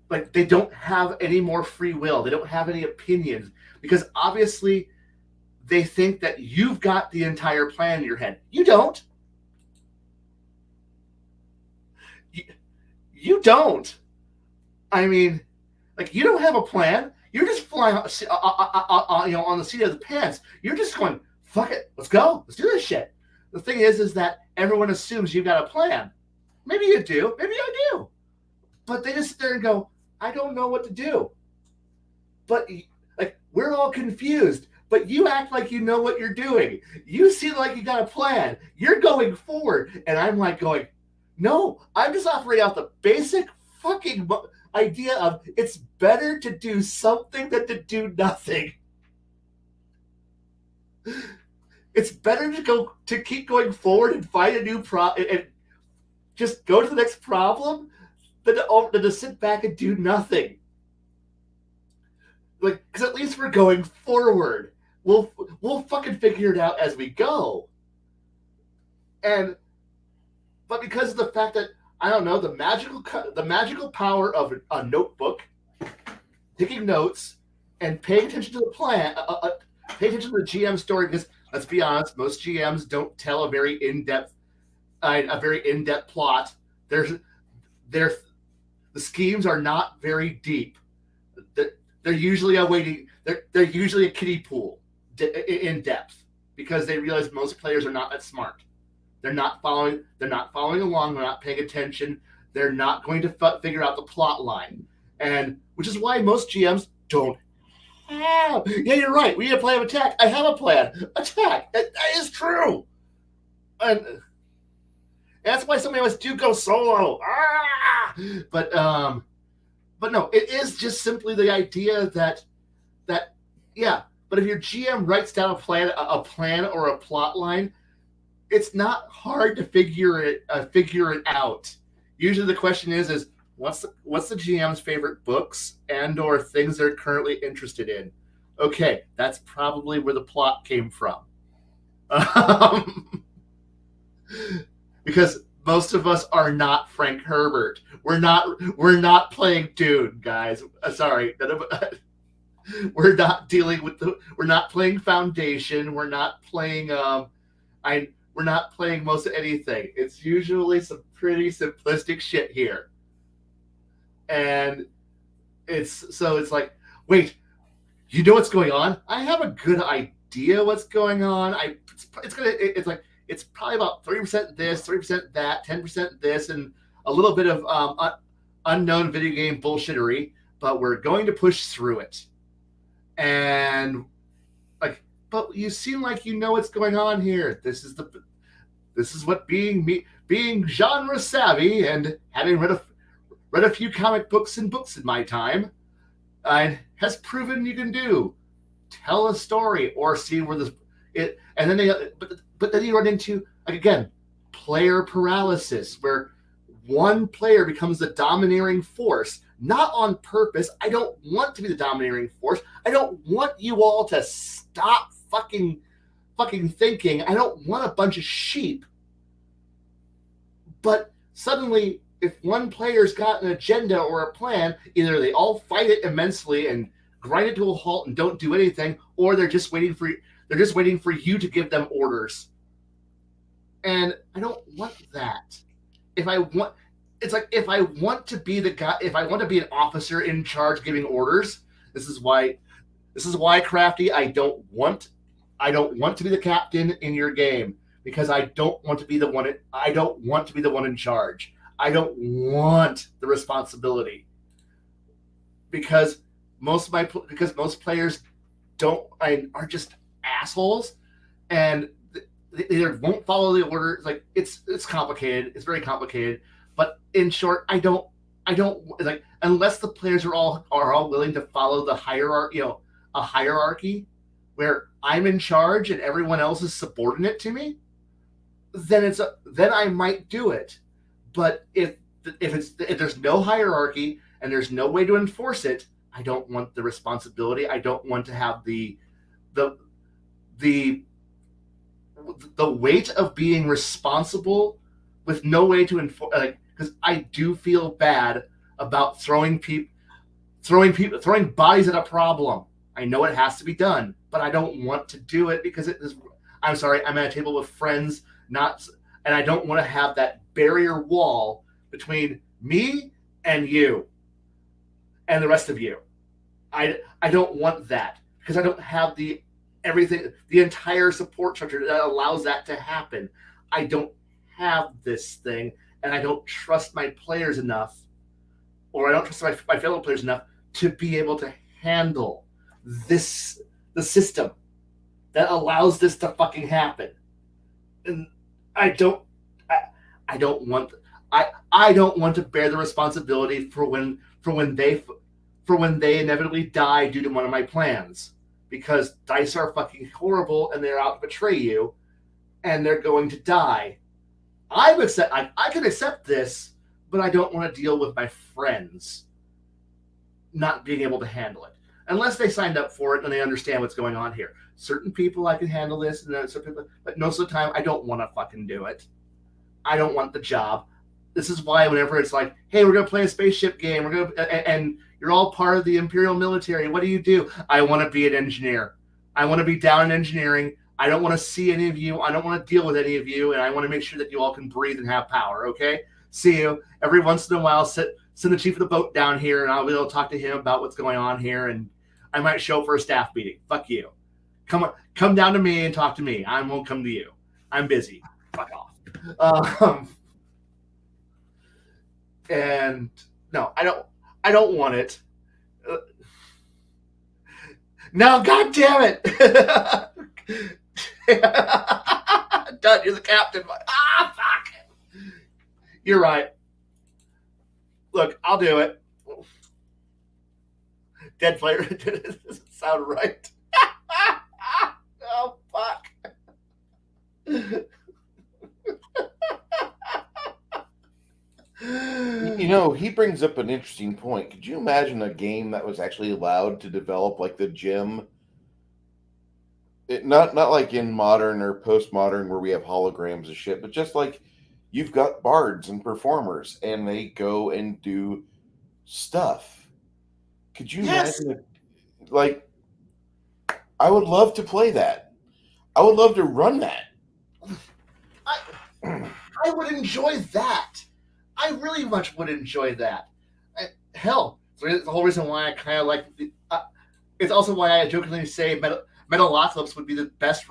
Like, they don't have any more free will. They don't have any opinions. Because obviously, they think that you've got the entire plan in your head. You don't. You don't. I mean, like, you don't have a plan. You're just flying on the seat of the pants. You're just going, fuck it, let's go. Let's do this shit. The thing is that everyone assumes you've got a plan. Maybe you do. Maybe I do. But they just sit there and go, I don't know what to do. But, like, we're all confused. But you act like you know what you're doing. You seem like you got a plan. You're going forward. And I'm like going, no, I'm just operating out the basic fucking idea of it's better to do something than to do nothing. It's better to keep going forward and find a new problem and just go to the next problem than to sit back and do nothing. Like, because at least we're going forward. We'll fucking figure it out as we go. But because of the fact that, I don't know, the magical power of a notebook, taking notes, and paying attention to the plan, pay attention to the GM story, because let's be honest, most GMs don't tell a very in-depth plot. The schemes are not very deep. They're usually they're usually a kiddie pool in depth, because they realize most players are not that smart. They're not following along. They're not paying attention. They're not going to figure out the plot line, and which is why most GMs don't have. Yeah, you're right. We need a plan of attack. I have a plan. Attack. That is true, and that's why some of us do go solo. But no, it is just simply the idea that yeah. But if your GM writes down a plan or a plot line, it's not hard to figure it out. Usually, the question is what's the GM's favorite books and or things they're currently interested in? Okay, that's probably where the plot came from. Because most of us are not Frank Herbert. We're not playing Dune, guys. Sorry. We're not playing Foundation. We're not playing we're not playing most of anything. It's usually some pretty simplistic shit here. And it's like, wait, you know what's going on? I have a good idea what's going on. It's probably about 30% this, 30% that, 10% this, and a little bit of unknown video game bullshittery, but we're going to push through it. And like, but you seem like you know what's going on here. This is what being genre savvy and having read a few comic books in my time has proven you can do. Tell a story or see where and then but then you run into, like, again, player paralysis, where one player becomes the domineering force, not on purpose. I don't want to be the domineering force. I don't want you all to stop fucking thinking. I don't want a bunch of sheep. But suddenly, if one player's got an agenda or a plan, either they all fight it immensely and grind it to a halt and don't do anything, or they're just waiting for you to give them orders. And I don't want that. If I want to be the guy, if I want to be an officer in charge giving orders, this is why, Crafty, I don't want to be the captain in your game, because I don't want to be the one in charge. I don't want the responsibility, because most players are just assholes, and they either won't follow the order. Like, it's complicated. It's very complicated. But in short, I don't I don't like unless the players are all willing to follow the hierarchy, a hierarchy where I'm in charge and everyone else is subordinate to me. Then I might do it. But if there's no hierarchy and there's no way to enforce it, I don't want the responsibility. I don't want to have the the the weight of being responsible with no way to enforce. Because I do feel bad about throwing bodies at a problem. I know it has to be done, but I don't want to do it because it is. I'm sorry. I'm at a table with friends, and I don't want to have that barrier wall between me and you and the rest of you. I don't want that because I don't have the entire support structure that allows that to happen. I don't have this thing, and I don't trust my players enough, or I don't trust my fellow players enough to be able to handle the system that allows this to fucking happen. And I don't want to bear the responsibility for when they inevitably die due to one of my plans, because dice are fucking horrible and they're out to betray you and they're going to die. I can accept this, but I don't want to deal with my friends not being able to handle it unless they signed up for it and they understand what's going on here. Certain people I can handle this, and then certain people, but most of the time I don't want to fucking do it. I don't want the job. This is why whenever it's like, hey, we're gonna play a spaceship game, and you're all part of the Imperial military. What do? I want to be an engineer. I want to be down in engineering. I don't want to see any of you. I don't want to deal with any of you, and I want to make sure that you all can breathe and have power. Okay, see you every once in a while. Send the chief of the boat down here, and I'll be able to talk to him about what's going on here, and I might show up for a staff meeting. Fuck you. Come down to me and talk to me. I won't come to you. I'm busy. Fuck off. And no, I don't want it. No, God damn it! Done. You're the captain. Fuck. You're right. Look, I'll do it. Dead player. Doesn't sound right. Oh fuck. He brings up an interesting point. Could you imagine a game that was actually allowed to develop like the gym? Not like in modern or postmodern where we have holograms of shit, but just like you've got bards and performers and they go and do stuff. Could you imagine it? Like, I would love to play that. I would love to run that. I would enjoy that. I really much would enjoy that. Hell, it's the whole reason why I kind of like. It's also why I jokingly say Metalocalypse would be the best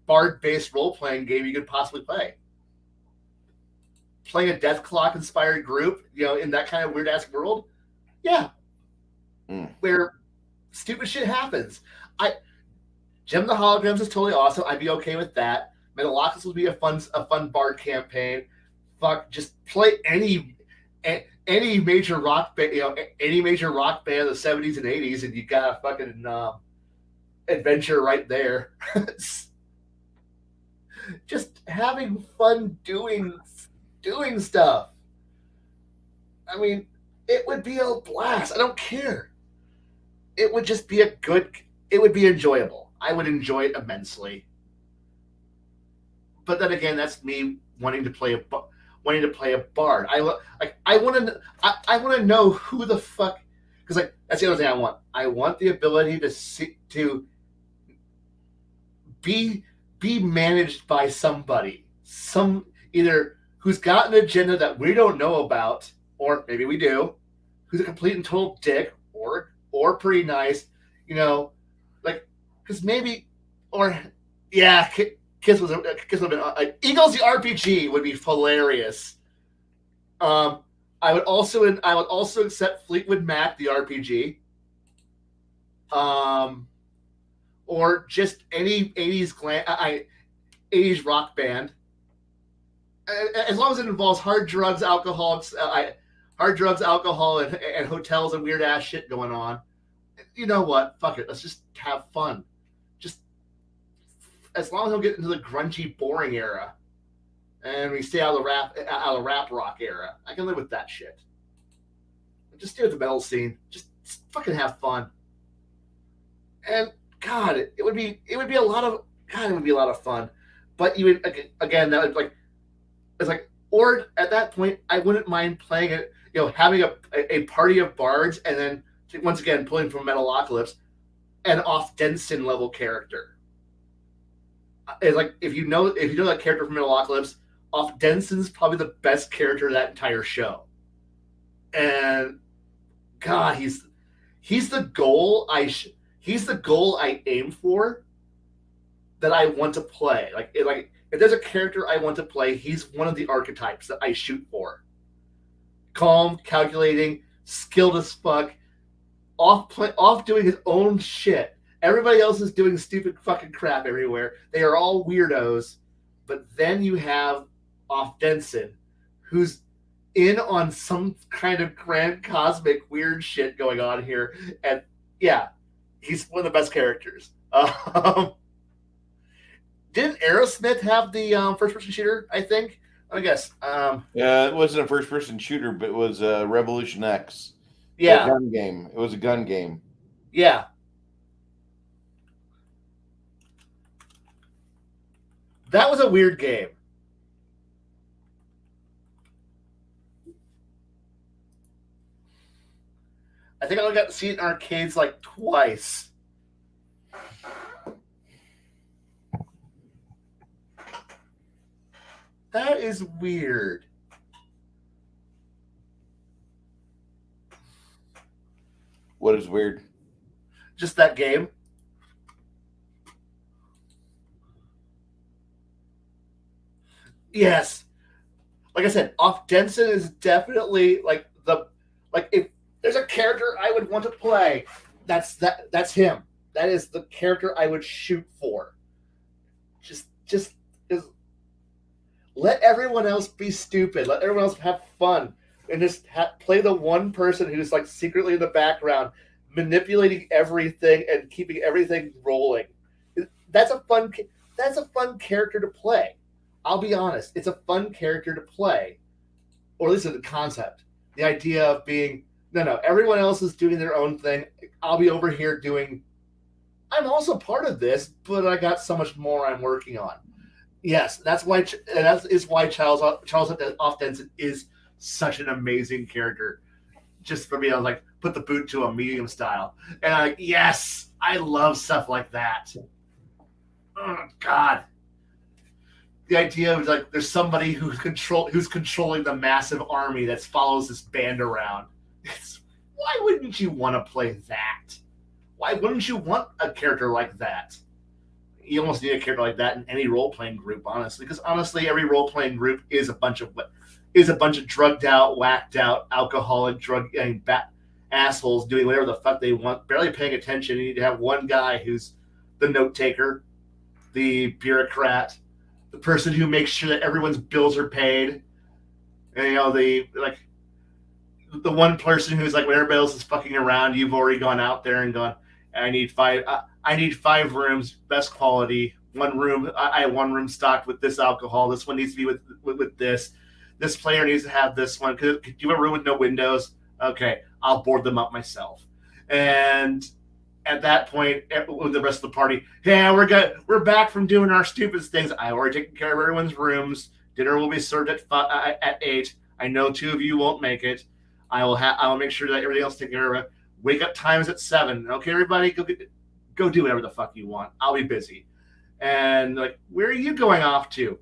bard-based role-playing game you could possibly play. Playing a Death Clock-inspired group, in that kind of weird-ass world, yeah, where stupid shit happens. Gem the Holograms is totally awesome. I'd be okay with that. Metalocalypse would be a fun bard campaign. Fuck, just play any major rock band, any major rock band of the 70s and 80s, and you got a fucking adventure right there. Just having fun doing stuff. I mean, it would be a blast. I don't care. It would just be it would be enjoyable. I would enjoy it immensely. But then again, that's me wanting to play a bard. I want to know who the fuck, because that's the other thing I want. I want the ability to be managed by somebody, either who's got an agenda that we don't know about, or maybe we do, who's a complete and total dick, or pretty nice, because maybe, or yeah. Kiss would have been Eagles the RPG would be hilarious. I would also accept Fleetwood Mac the RPG. Or just any 80s 80s rock band. as long as it involves hard drugs, alcohol, and hotels and weird ass shit going on. You know what? Fuck it. Let's just have fun. Just as long as we get into the grungy, boring era, and we stay out of the rap rock era, I can live with that shit. Just stay with the metal scene. Just fucking have fun. And God, it would be a lot of fun. But you would, again, that would it's like, or at that point, I wouldn't mind playing it. Having a party of bards, and then once again pulling from Metalocalypse, an off Denson level character. It's like if you know that character from Metalocalypse, off Denson's probably the best character of that entire show. And God, he's the goal I aim for, that I want to play. If there's a character I want to play, he's one of the archetypes that I shoot for. Calm, calculating, skilled as fuck, off doing his own shit. Everybody else is doing stupid fucking crap everywhere. They are all weirdos. But then you have off Denson, who's in on some kind of grand cosmic weird shit going on here. And yeah, he's one of the best characters. Didn't Aerosmith have the first-person shooter, I think? I guess. Yeah, it wasn't a first-person shooter, but it was Revolution X. Yeah. A gun game. It was a gun game. Yeah. That was a weird game. I think I only got to see it in arcades like twice. That is weird. What is weird? Just that game. Yes. Like I said, off Denson is definitely if there's a character I would want to play, that's him. That is the character I would shoot for. Just let everyone else be stupid. Let everyone else have fun, and just play the one person who's like secretly in the background, manipulating everything and keeping everything rolling. That's a fun character to play. I'll be honest, it's a fun character to play, or at least the concept. The idea of being no, everyone else is doing their own thing. I'll be over here doing. I'm also part of this, but I got so much more I'm working on. Yes, that's why Charles Off Denson is such an amazing character. Just for me, I was like, put the boot to a medium style, and yes, I love stuff like that. Oh God, the idea of there's somebody who's controlling the massive army that follows this band around. Why wouldn't you want to play that? Why wouldn't you want a character like that? You almost need a character like that in any role-playing group, honestly, because every role-playing group is a bunch of drugged out, whacked out, alcoholic, assholes doing whatever the fuck they want, barely paying attention. You need to have one guy who's the note taker, the bureaucrat, the person who makes sure that everyone's bills are paid, and the one person who's like, when everybody else is fucking around, you've already gone out there and gone, I need 5 rooms, best quality. I have one room stocked with this alcohol. This one needs to be with this. This player needs to have this one. Could you have a room with no windows? Okay, I'll board them up myself. And at that point, with the rest of the party, yeah, we're back from doing our stupid things. I already taken care of everyone's rooms. Dinner will be served at 8. I know 2 of you won't make it. I will make sure that everything else taken care of. Wake up time is at 7. Okay, everybody, go do whatever the fuck you want. I'll be busy. And where are you going off to?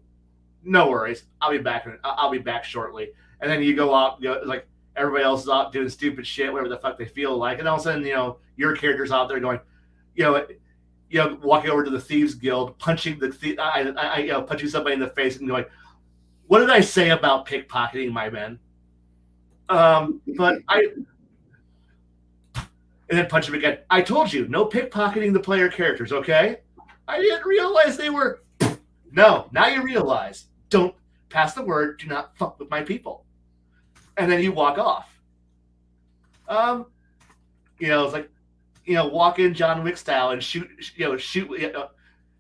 No worries. I'll be back. I'll be back shortly. And then you go out, everybody else is out doing stupid shit, whatever the fuck they feel like. And all of a sudden, your character's out there going, walking over to the Thieves Guild, punching punching somebody in the face and going, what did I say about pickpocketing my men? And then punch him again. I told you, no pickpocketing the player characters, okay? I didn't realize they were. No, now you realize. Don't pass the word, do not fuck with my people. And then you walk off. It's like, walk in John Wick style and shoot,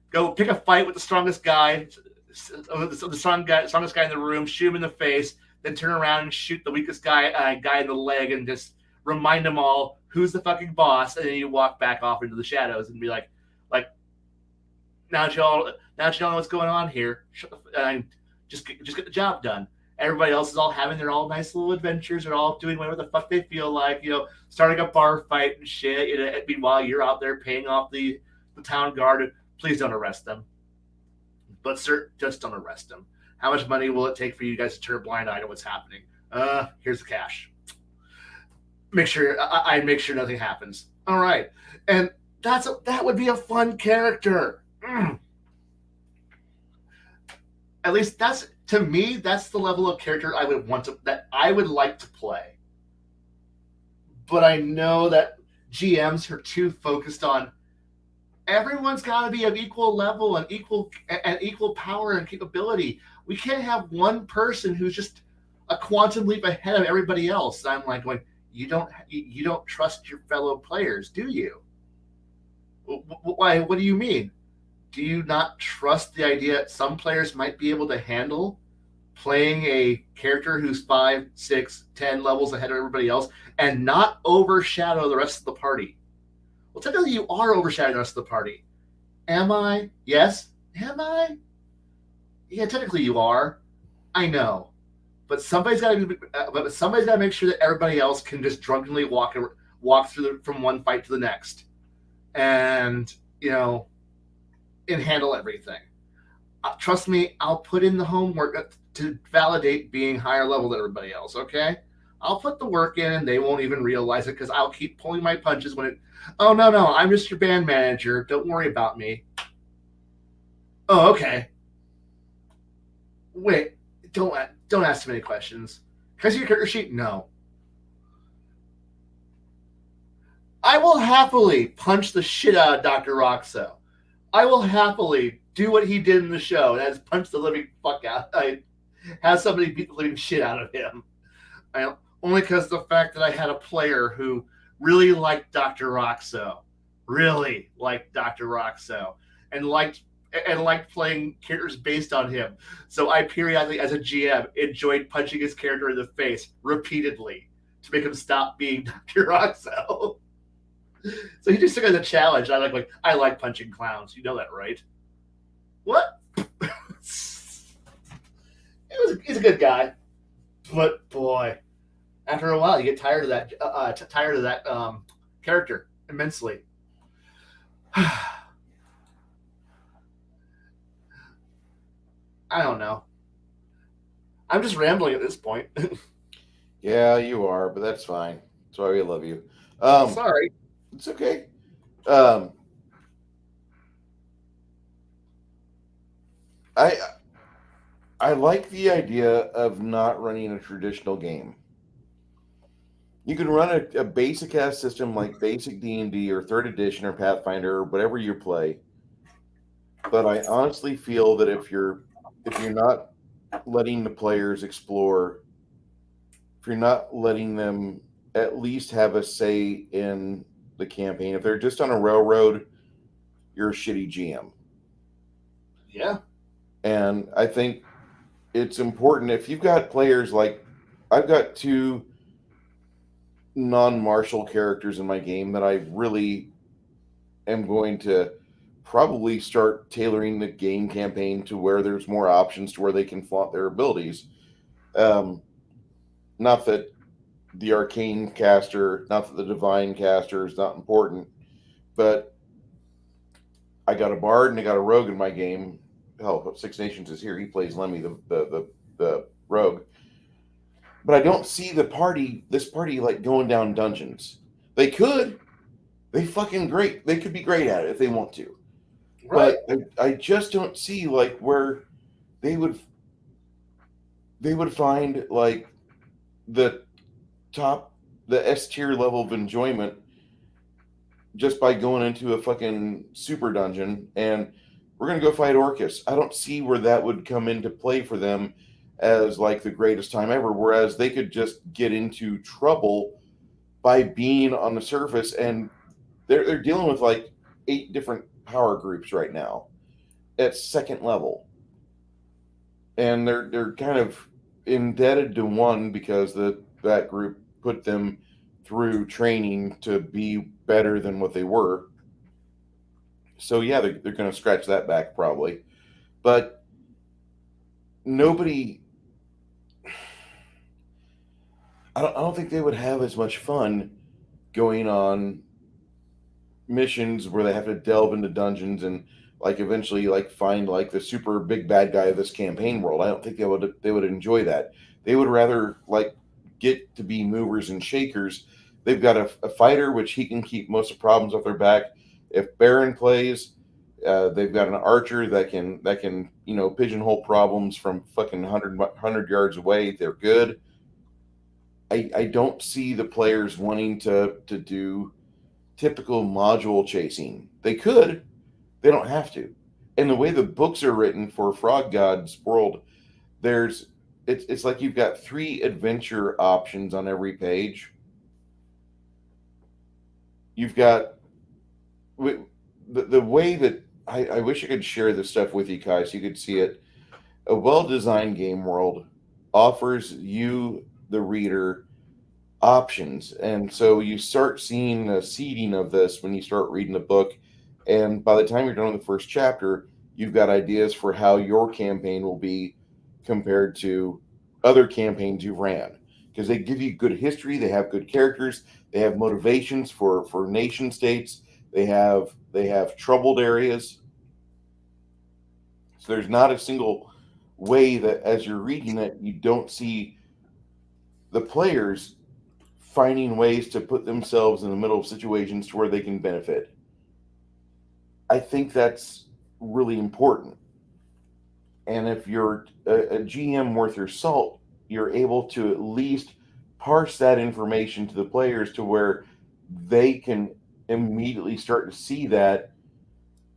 go pick a fight with the strongest guy, strongest guy in the room, shoot him in the face, then turn around and shoot the weakest guy in the leg, and just remind them all who's the fucking boss, and then you walk back off into the shadows and be like, now that y'all know what's going on here, just get the job done. Everybody else is all having their all nice little adventures. They're all doing whatever the fuck they feel like, starting a bar fight and shit. Meanwhile, you're out there paying off the town guard. Please don't arrest them. But, sir, just don't arrest them. How much money will it take for you guys to turn a blind eye to what's happening? Here's the cash. Make sure nothing happens. All right. And that would be a fun character. At least to me, that's the level of character I would like to play. But I know that GMs are too focused on everyone's got to be of equal level and equal power and capability. We can't have one person who's just a quantum leap ahead of everybody else. And I'm like going, you don't trust your fellow players, do you? Why? What do you mean? Do you not trust the idea that some players might be able to handle playing a character who's 5, 6, 10 levels ahead of everybody else and not overshadow the rest of the party? Well, technically you are overshadowing the rest of the party. Am I? Yes. Am I? Yeah, technically you are. I know. But somebody's got to make sure that everybody else can just drunkenly walk through from one fight to the next. And, and handle everything. Trust me, I'll put in the homework to validate being higher level than everybody else, okay? I'll put the work in and they won't even realize it because I'll keep pulling my punches oh, no, I'm just your band manager. Don't worry about me. Oh, okay. Wait, don't ask too many questions. Can I see your character sheet? No. I will happily punch the shit out of Dr. Roxo. I will happily do what he did in the show, and that is punch the living fuck out. I have somebody beat the living shit out of him. Only because of the fact that I had a player who really liked Dr. Roxo, and liked playing characters based on him. So I periodically, as a GM, enjoyed punching his character in the face repeatedly to make him stop being Dr. Roxo. So he just took it as a challenge. I like punching clowns. You know that, right? What? He's a good guy, but boy, after a while, you get tired of that character immensely. I don't know. I'm just rambling at this point. Yeah, you are, but that's fine. That's why we love you. Sorry. It's okay. I like the idea of not running a traditional game. You can run a basic ass system like basic D&D or 3rd edition or Pathfinder or whatever you play. But I honestly feel that if you're not letting the players explore, if you're not letting them at least have a say in the campaign, if they're just on a railroad, you're a shitty GM. Yeah. And I think it's important if you've got players like I've got 2 non-martial characters in my game that I really am going to probably start tailoring the game campaign to where there's more options to where they can flaunt their abilities. Not that the arcane caster, not that the divine caster is not important, but I got a bard and I got a rogue in my game. Hell, Six Nations is here. He plays Lemmy, the rogue. But I don't see this party like going down dungeons. They could. They could be great at it if they want to. Right. But I just don't see like where they would find like the S tier level of enjoyment just by going into a fucking super dungeon and we're going to go fight Orcus. I don't see where that would come into play for them as like the greatest time ever, whereas they could just get into trouble by being on the surface, and they're dealing with like 8 different power groups right now at second level, and they're kind of indebted to one because that group put them through training to be better than what they were. So yeah, they're going to scratch that back probably, but nobody. I don't think they would have as much fun going on missions where they have to delve into dungeons and like eventually like find like the super big bad guy of this campaign world. I don't think they would enjoy that. They would rather like get to be movers and shakers. They've got a fighter which he can keep most of the problems off their back. If Baron plays, they've got an archer that can pigeonhole problems from fucking 100 yards away. They're good. I don't see the players wanting to do typical module chasing. They could, they don't have to. And the way the books are written for Frog God's world, there's it's like you've got 3 adventure options on every page. You've got the way that I wish I could share this stuff with you guys so you could see it. A well-designed game world offers you, the reader, options. And so you start seeing the seeding of this when you start reading the book. And by the time you're done with the first chapter, you've got ideas for how your campaign will be compared to other campaigns you've ran. Because they give you good history, they have good characters, they have motivations for nation states, they have troubled areas. So there's not a single way that as you're reading it, you don't see the players finding ways to put themselves in the middle of situations to where they can benefit. I think that's really important. And if you're a GM worth your salt, you're able to at least parse that information to the players to where they can immediately start to see that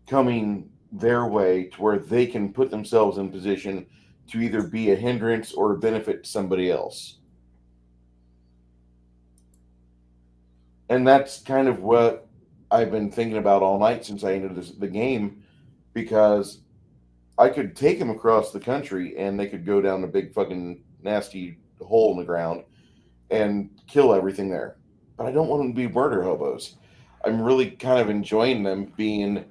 coming their way to where they can put themselves in position to either be a hindrance or benefit somebody else. And that's kind of what I've been thinking about all night since I entered the game, because I could take them across the country and they could go down a big fucking nasty hole in the ground and kill everything there. But I don't want them to be murder hobos. I'm really kind of enjoying them being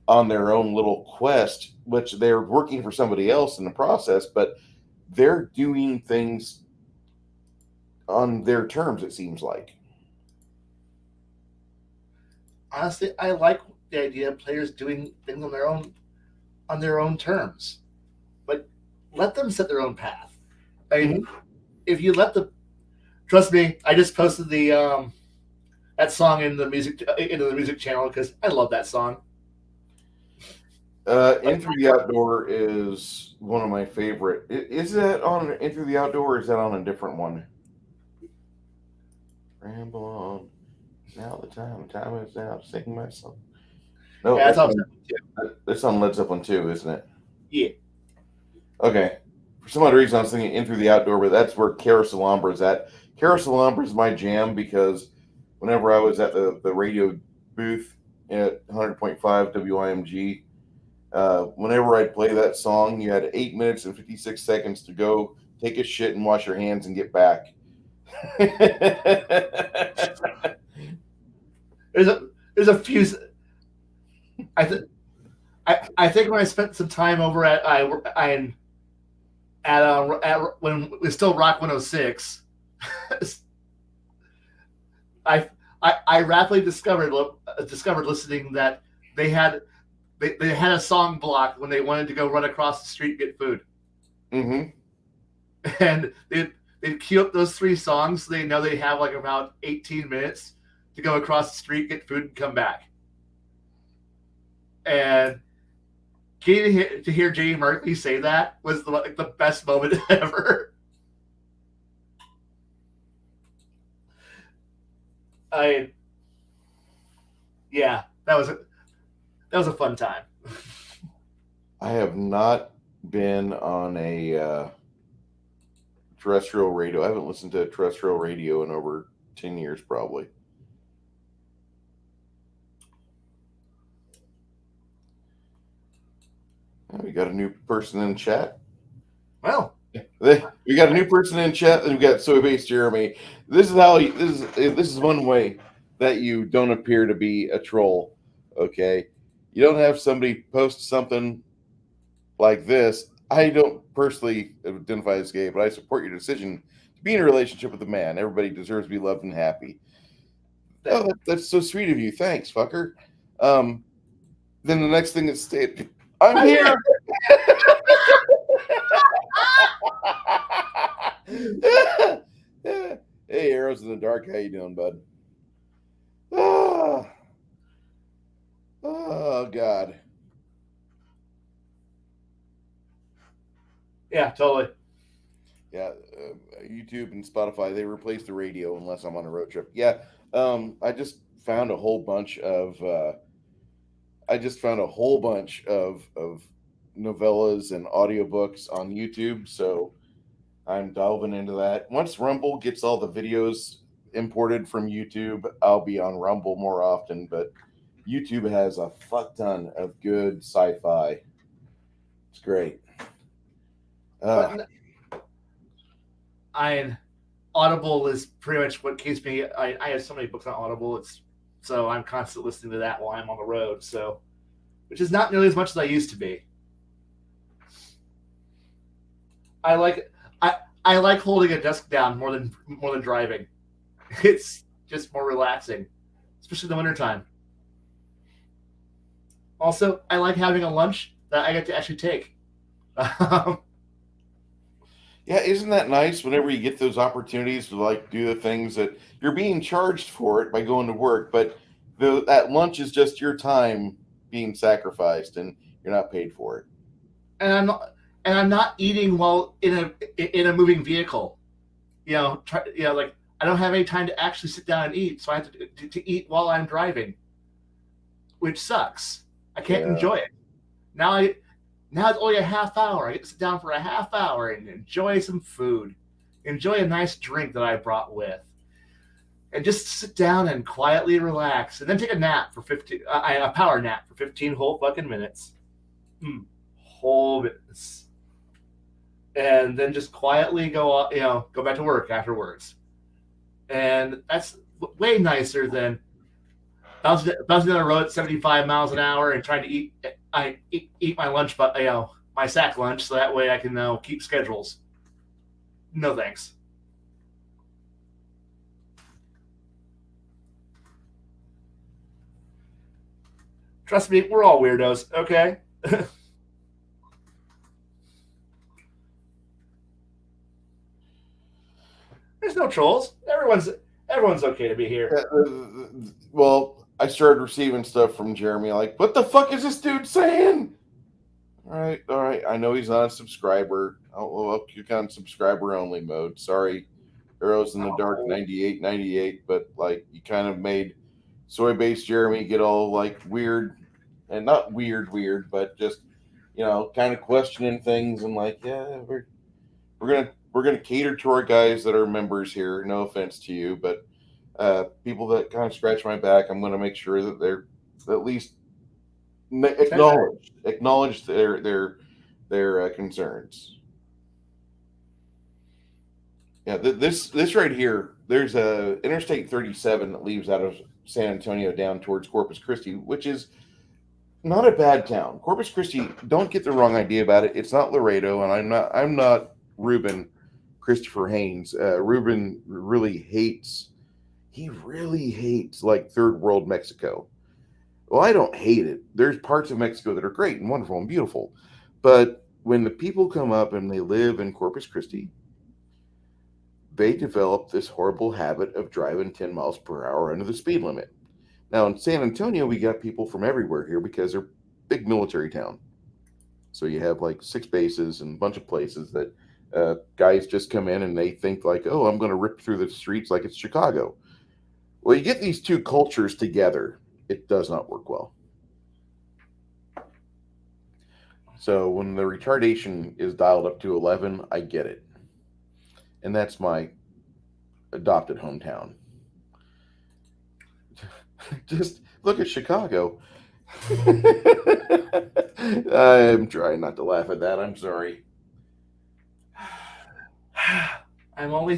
on their own little quest, which they're working for somebody else in the process, but they're doing things on their terms, it seems like. Honestly, I like the idea of players doing things on their own terms. But let them set their own path. I mean, if you let the trust me, I just posted the that song into the music channel because I love that song. In Through the Outdoor is one of my favorite. Is that on In Through the Outdoor, or is that on a different one? Ramble on. Now the time is now to sing my song. No, Yeah, that's on Led Zeppelin 2, isn't it? Yeah. Okay. For some odd reason, I was thinking In Through the Outdoor, but that's where Carousel Alhambra is at. Carousel Alhambra is my jam because whenever I was at the radio booth at 100.5 WIMG, whenever I'd play that song, you had 8 minutes and 56 seconds to go take a shit and wash your hands and get back. There's a few. I think when I spent some time over at when it was still Rock 106, I rapidly discovered listening that they had a song block when they wanted to go run across the street and get food. Mm-hmm. And they'd queue up those 3 songs so they know they have like about 18 minutes to go across the street, get food, and come back. And getting to hear J.D. Markley say that was the best moment ever. Yeah, that was a fun time. I have not been on a terrestrial radio. I haven't listened to terrestrial radio in over 10 years, probably. We got a new person in chat. Well, we got a new person in chat, and we got Soy Base Jeremy. This is one way that you don't appear to be a troll. Okay, you don't have somebody post something like this. I don't personally identify as gay, but I support your decision to be in a relationship with a man. Everybody deserves to be loved and happy. Oh, that's so sweet of you. Thanks, fucker. Then the next thing is stated, I'm here. Hey, Arrows in the Dark, how you doing, bud? Oh God. Yeah, totally. Yeah, YouTube and Spotify, they replace the radio unless I'm on a road trip. Yeah, I just found a whole bunch of novellas and audiobooks on YouTube, so I'm delving into that. Once Rumble gets all the videos imported from YouTube, I'll be on Rumble more often, but YouTube has a fuck ton of good sci-fi. It's great. Audible is pretty much what keeps me. I have so many books on Audible. So I'm constantly listening to that while I'm on the road. So, which is not nearly as much as I used to be. I like holding a desk down more than driving. It's just more relaxing, especially in the wintertime. Also, I like having a lunch that I get to actually take. Yeah, isn't that nice whenever you get those opportunities to like do the things that you're being charged for it by going to work, but that lunch is just your time being sacrificed and you're not paid for it. And I'm not eating while in a moving vehicle. Like I don't have any time to actually sit down and eat, so I have to eat while I'm driving, which sucks. I can't enjoy it. Now it's only a half hour. I get to sit down for a half hour and enjoy some food, enjoy a nice drink that I brought with, and just sit down and quietly relax, and then take a nap for a power nap for 15 whole fucking minutes, whole minutes, and then just quietly go back to work afterwards, and that's way nicer than bouncing down the road at 75 miles an hour and trying to eat my lunch, but my sack lunch, so that way I can keep schedules. No thanks. Trust me, we're all weirdos, okay? There's no trolls. Everyone's okay to be here. Well, I started receiving stuff from Jeremy like, what the fuck is this dude saying? All right. I know he's not a subscriber. I'll click on subscriber only mode. Sorry, Arrows in the Dark 98, but like you kind of made Soy Base Jeremy get all like weird, and not weird, but just kind of questioning things and like, yeah, we're gonna cater to our guys that are members here. No offense to you, but people that kind of scratch my back, I'm going to make sure that they're at least acknowledge their concerns. Yeah, this right here. There's a Interstate 37 that leaves out of San Antonio down towards Corpus Christi, which is not a bad town. Corpus Christi, don't get the wrong idea about it. It's not Laredo, and I'm not Ruben Christopher Haynes. Ruben really hates like third world Mexico. Well, I don't hate it. There's parts of Mexico that are great and wonderful and beautiful. But when the people come up and they live in Corpus Christi, they develop this horrible habit of driving 10 miles per hour under the speed limit. Now, in San Antonio, we got people from everywhere here because they're a big military town. So you have like 6 bases and a bunch of places that guys just come in and they think like, oh, I'm going to rip through the streets like it's Chicago. Well, you get these two cultures together, it does not work well. So when the retardation is dialed up to 11, I get it. and that's my adopted hometown. Just look at Chicago. I'm trying not to laugh at that. I'm sorry. I'm only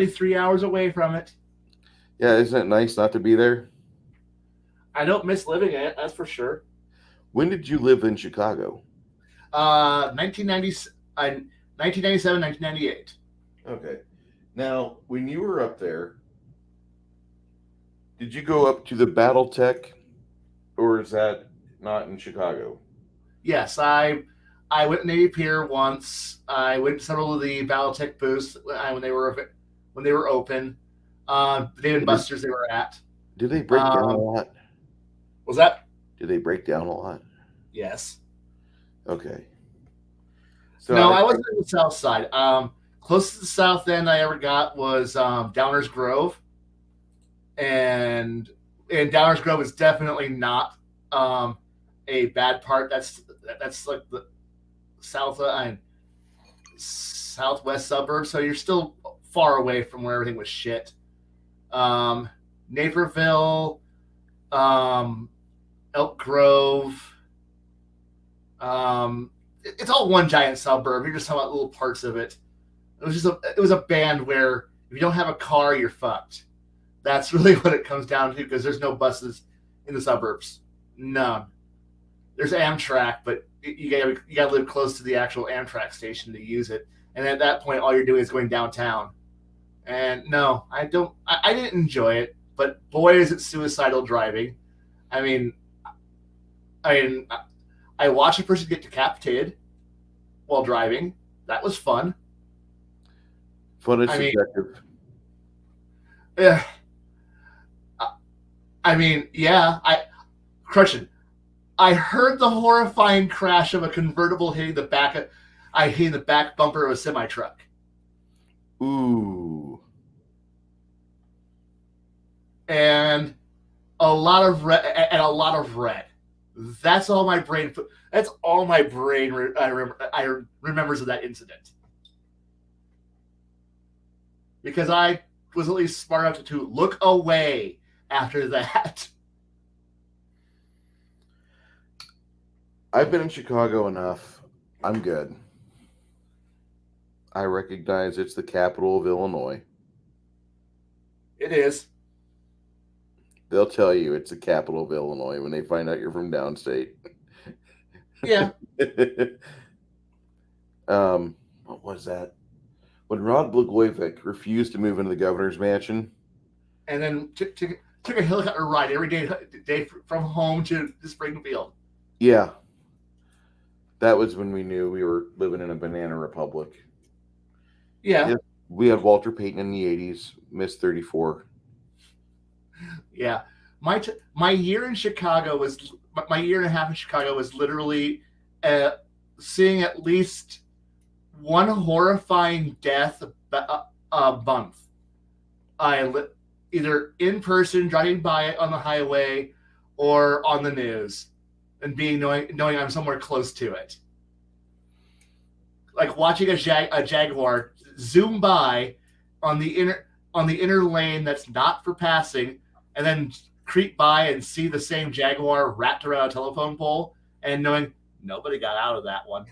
3 hours away from it. Yeah, isn't it nice not to be there? I don't miss living in it, that's for sure. When did you live in Chicago? 1990, 1997, 1998. Okay. Now, when you were up there, did you go up to the BattleTech, or is that not in Chicago? Yes, I went to Navy Pier once. I went to several of the BattleTech booths when they were open. The Dave and Buster's they were at. Did they break down a lot? Was that? Did they break down a lot? Yes. Okay. So No, I wasn't in the south side. Closest to the south end I ever got was Downers Grove, and Downers Grove is definitely not a bad part. That's like the southwest suburbs, so you're still far away from where everything was shit. Naperville, Elk Grove. It's all one giant suburb. You're just talking about little parts of it. It was a band where if you don't have a car, you're fucked. That's really what it comes down to, because there's no buses in the suburbs. None. There's Amtrak, but you gotta live close to the actual Amtrak station to use it. And at that point, all you're doing is going downtown. And no, I didn't enjoy it. But boy, is it suicidal driving. I mean, I watched a person get decapitated while driving. That was fun. Fun is subjective. Yeah. I mean, yeah. Correction. I heard the horrifying crash of a convertible hitting the back bumper of a semi truck. Ooh. And a lot of red. That's all my brain. That's all my brain. I remembers of that incident, because I was at least smart enough to look away after that. I've been in Chicago enough. I'm good. I recognize it's the capital of Illinois. It is. They'll tell you it's the capital of Illinois when they find out you're from downstate. Yeah. What was that? When Rod Blagojevich refused to move into the governor's mansion, and then took a helicopter ride every day from home to Springfield. Yeah. That was when we knew we were living in a banana republic. Yeah. We had Walter Payton in the 80s, Miss 34. Yeah. My year in Chicago was my year and a half in Chicago was literally seeing at least one horrifying death a month. Either in person driving by it on the highway or on the news, and knowing I'm somewhere close to it. Like watching a Jaguar zoom by on the inner lane that's not for passing, and then creep by and see the same Jaguar wrapped around a telephone pole, and knowing nobody got out of that one.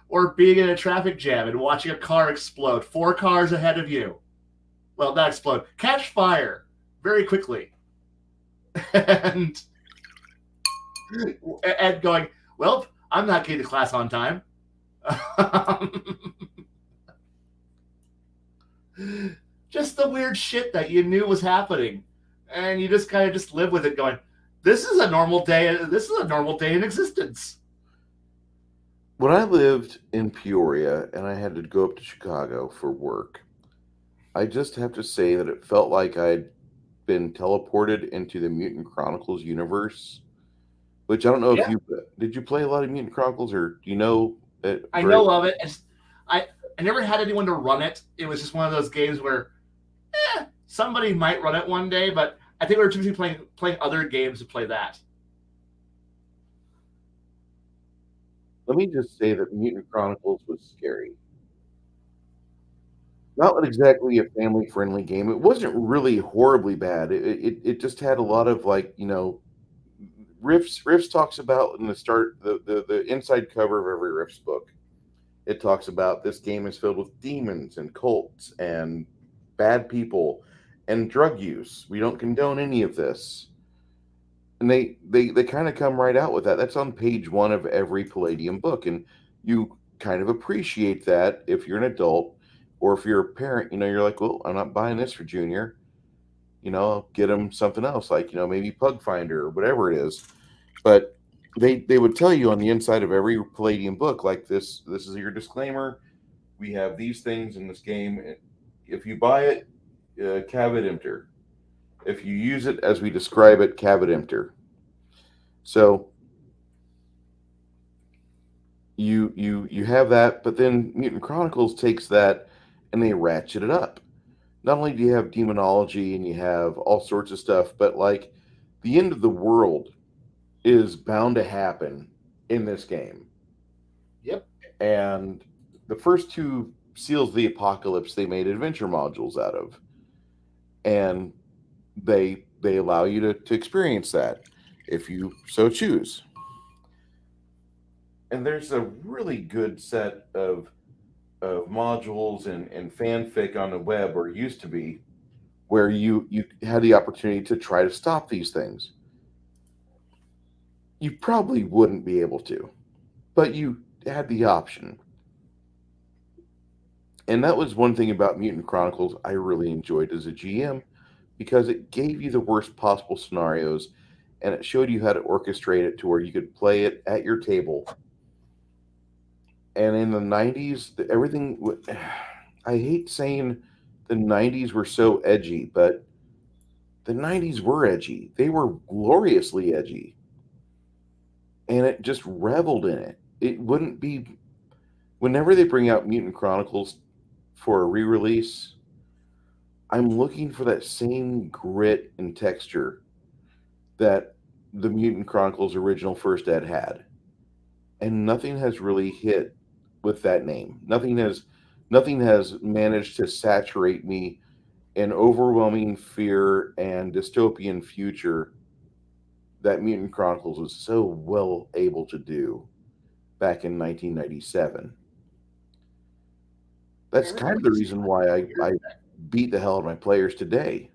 Or being in a traffic jam and watching a car explode 4 cars ahead of you. Well, not explode, catch fire very quickly. And going, well, I'm not getting to class on time. Just the weird shit that you knew was happening, and you just kind of just live with it, going, "This is a normal day. This is a normal day in existence." When I lived in Peoria and I had to go up to Chicago for work, I just have to say that it felt like I'd been teleported into the Mutant Chronicles universe. Which I don't know if did you play a lot of Mutant Chronicles, or do you know it? I know of it. I never had anyone to run it. It was just one of those games where somebody might run it one day, but I think we were too busy playing other games to play that. let me just say that Mutant Chronicles was scary. Not exactly a family friendly game. It wasn't really horribly bad. It just had a lot of like, Riffs talks about in the start the inside cover of every Riffs book. It talks about this game is filled with demons and cults and bad people and drug use. We don't condone any of this. And they kind of come right out with that. That's on page one of every Palladium book. And you kind of appreciate that if you're an adult or if you're a parent, you're like, well, I'm not buying this for Junior. I'll get him something else, like, maybe Pug Finder or whatever it is. But they would tell you on the inside of every Palladium book, like this is your disclaimer. We have these things in this game. If you buy it, caveat emptor. If you use it as we describe it, caveat emptor. So you have that, but then Mutant Chronicles takes that and they ratchet it up. Not only do you have demonology and you have all sorts of stuff, but like the end of the world is bound to happen in this game. Yep. And the first two Seals of the Apocalypse they made adventure modules out of. And they allow you to experience that if you so choose. And there's a really good set of modules and fanfic on the web, or used to be, where you had the opportunity to try to stop these things. You probably wouldn't be able to, but you had the option. And that was one thing about Mutant Chronicles I really enjoyed as a GM, because it gave you the worst possible scenarios and it showed you how to orchestrate it to where you could play it at your table. And in the 90s, everything, I hate saying the 90s were so edgy, but the 90s were edgy. They were gloriously edgy. And it just reveled in it. It wouldn't be, whenever they bring out Mutant Chronicles for a re release, I'm looking for that same grit and texture that the Mutant Chronicles original first ed had. And nothing has really hit with that name. Nothing has managed to saturate me in overwhelming fear and dystopian future that Mutant Chronicles was so well able to do back in 1997. That's kind of the reason why I beat the hell out of my players today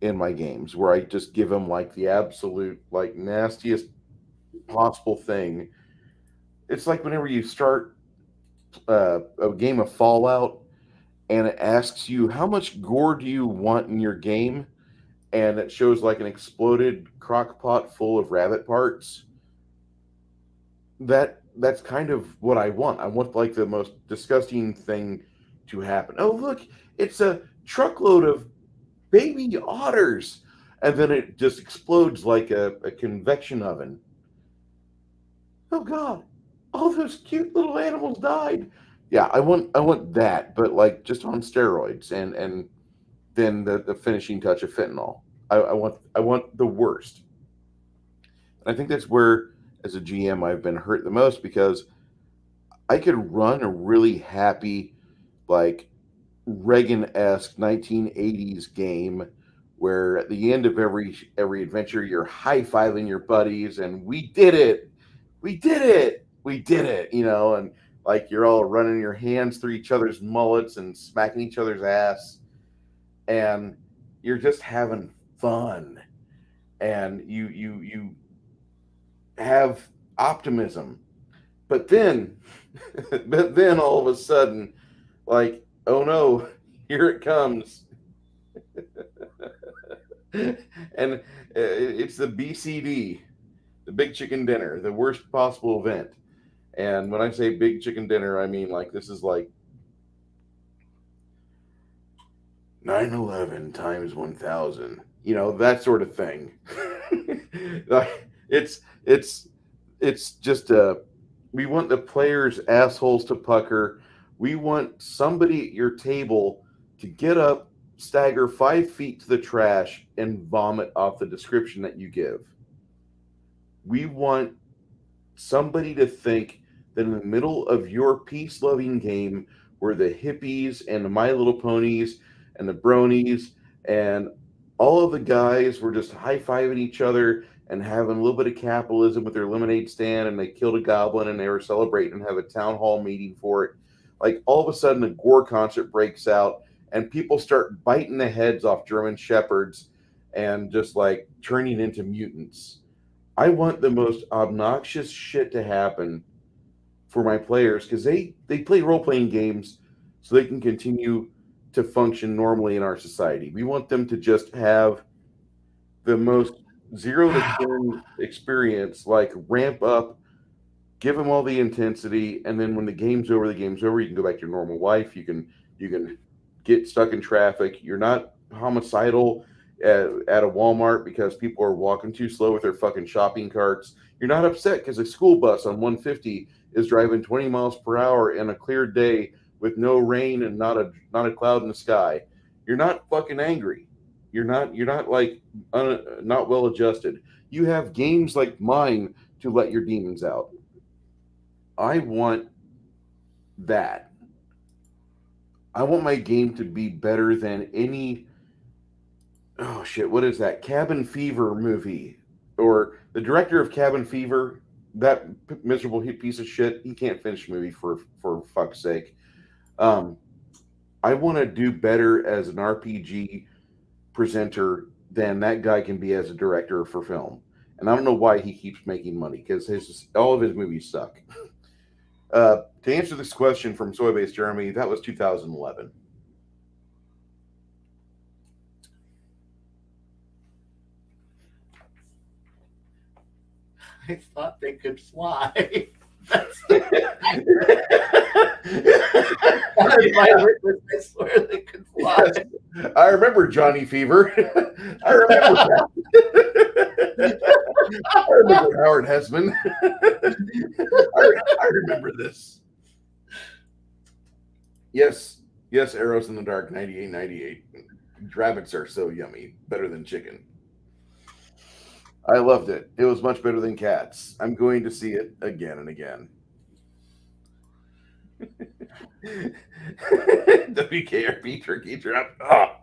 in my games, where I just give them like the absolute like nastiest possible thing. It's like whenever you start a game of Fallout and it asks you how much gore do you want in your game, and it shows like an exploded crock pot full of rabbit parts. That's kind of what I want. I want like the most disgusting thing to happen. Oh look, it's a truckload of baby otters, and then it just explodes like a convection oven. Oh god, all those cute little animals died. Yeah, I want that, but like just on steroids, and then the finishing touch of fentanyl. I want the worst. And I think that's where, as a GM, I've been hurt the most, because I could run a really happy, like Reagan-esque 1980s game where at the end of every adventure you're high-fiving your buddies and we did it. We did it. We did it, and like you're all running your hands through each other's mullets and smacking each other's ass, and you're just having fun, and you have optimism. But then but then all of a sudden, like, oh no, here it comes. And it's the BCD, the Big Chicken Dinner, the worst possible event. And when I say Big Chicken Dinner, I mean like this is like 9/11 times 1,000, that sort of thing. Like, it's just we want the players' assholes to pucker. We want somebody at your table to get up, stagger 5 feet to the trash, and vomit off the description that you give. We want somebody to think that in the middle of your peace-loving game where the hippies and the My Little Ponies and the bronies and all of the guys were just high-fiving each other and having a little bit of capitalism with their lemonade stand, and they killed a goblin and they were celebrating and have a town hall meeting for it. Like all of a sudden a gore concert breaks out and people start biting the heads off German shepherds and just like turning into mutants. I want the most obnoxious shit to happen for my players because they play role-playing games so they can continue to function normally in our society. We want them to just have the most 0 to 10 experience, like ramp up, give them all the intensity, and then when the game's over, the game's over. You can go back to your normal life. You can get stuck in traffic. You're not homicidal at a Walmart because people are walking too slow with their fucking shopping carts. You're not upset because a school bus on 150 is driving 20 miles per hour in a clear day with no rain and not a cloud in the sky. You're not fucking angry. You're not like not well adjusted. You have games like mine to let your demons out. I want that. I want my game to be better than any. Oh shit! What is that? Cabin Fever movie, or the director of Cabin Fever? That miserable piece of shit. He can't finish a movie for fuck's sake. Um, I want to do better as an RPG presenter than that guy can be as a director for film. And I don't know why he keeps making money because all of his movies suck. To answer this question from Soy-Based Jeremy, that was 2011. I thought they could fly. That's Yes. I swear they could fly. I remember Johnny Fever. I remember that. I remember Howard Hessman. I remember this. Yes, yes, Arrows in the Dark, 98. Rabbits are so yummy. Better than chicken. I loved it. It was much better than Cats. I'm going to see it again and again. WKRP Turkey Drop. Oh.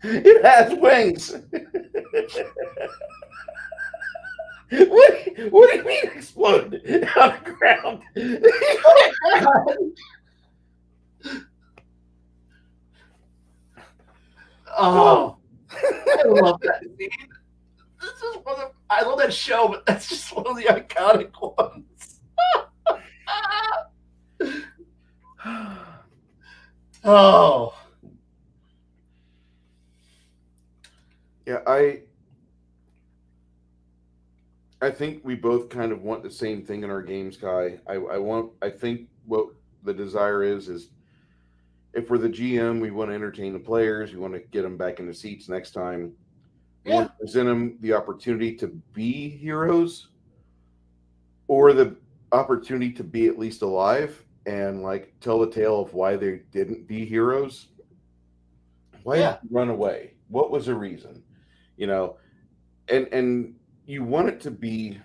It has wings. What do you mean exploded on the ground? Oh, I love that scene. This is I love that show, but that's just one of the iconic ones. Oh. Yeah, I think we both kind of want the same thing in our games, Kai. I think what the desire is if we're the GM, we want to entertain the players, we want to get them back in the seats next time. We want to present them the opportunity to be heroes or the opportunity to be at least alive and like tell the tale of why they didn't be heroes. Why did you run away? What was the reason? You know, and you want it to be,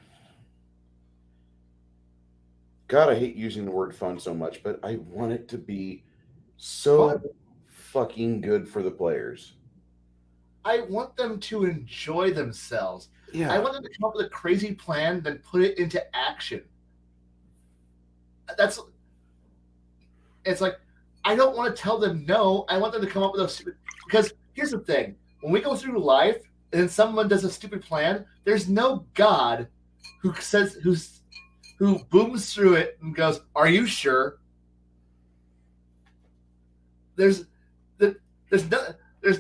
God, I hate using the word fun so much, but I want it to be so fucking good for the players. I want them to enjoy themselves. Yeah. I want them to come up with a crazy plan, then put it into action. It's like, I don't want to tell them no. I want them to come up with a, because here's the thing. When we go through life and someone does a stupid plan, there's no God who booms through it and goes, "Are you sure?" There's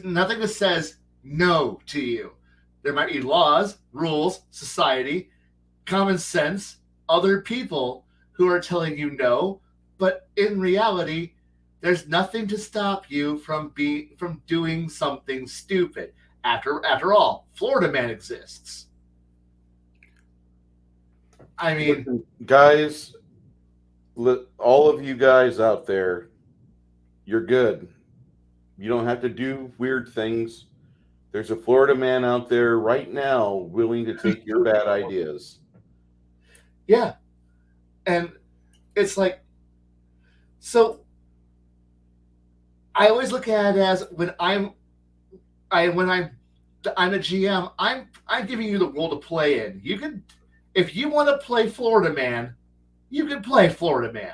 nothing that says no to you. There might be laws, rules, society, common sense, other people who are telling you no, but in reality, there's nothing to stop you from doing something stupid. After all, Florida Man exists. I mean, listen, guys, all of you guys out there, you're good. You don't have to do weird things. There's a Florida man out there right now willing to take your bad ideas. Yeah. And it's like, so I always look at it as when I'm a GM, I'm giving you the role to play in. You can, if you want to play Florida Man, you can play Florida Man.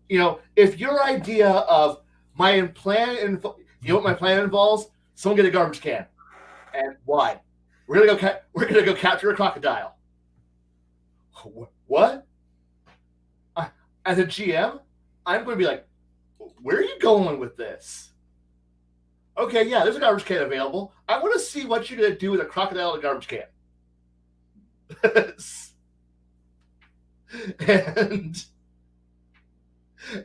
You know, if your idea of my plan, you know what my plan involves? Someone get a garbage can, and why? We're gonna go capture a crocodile. What? As a GM, I'm going to be like, where are you going with this? Okay, yeah, there's a garbage can available. I want to see what you're going to do with a crocodile in a garbage can.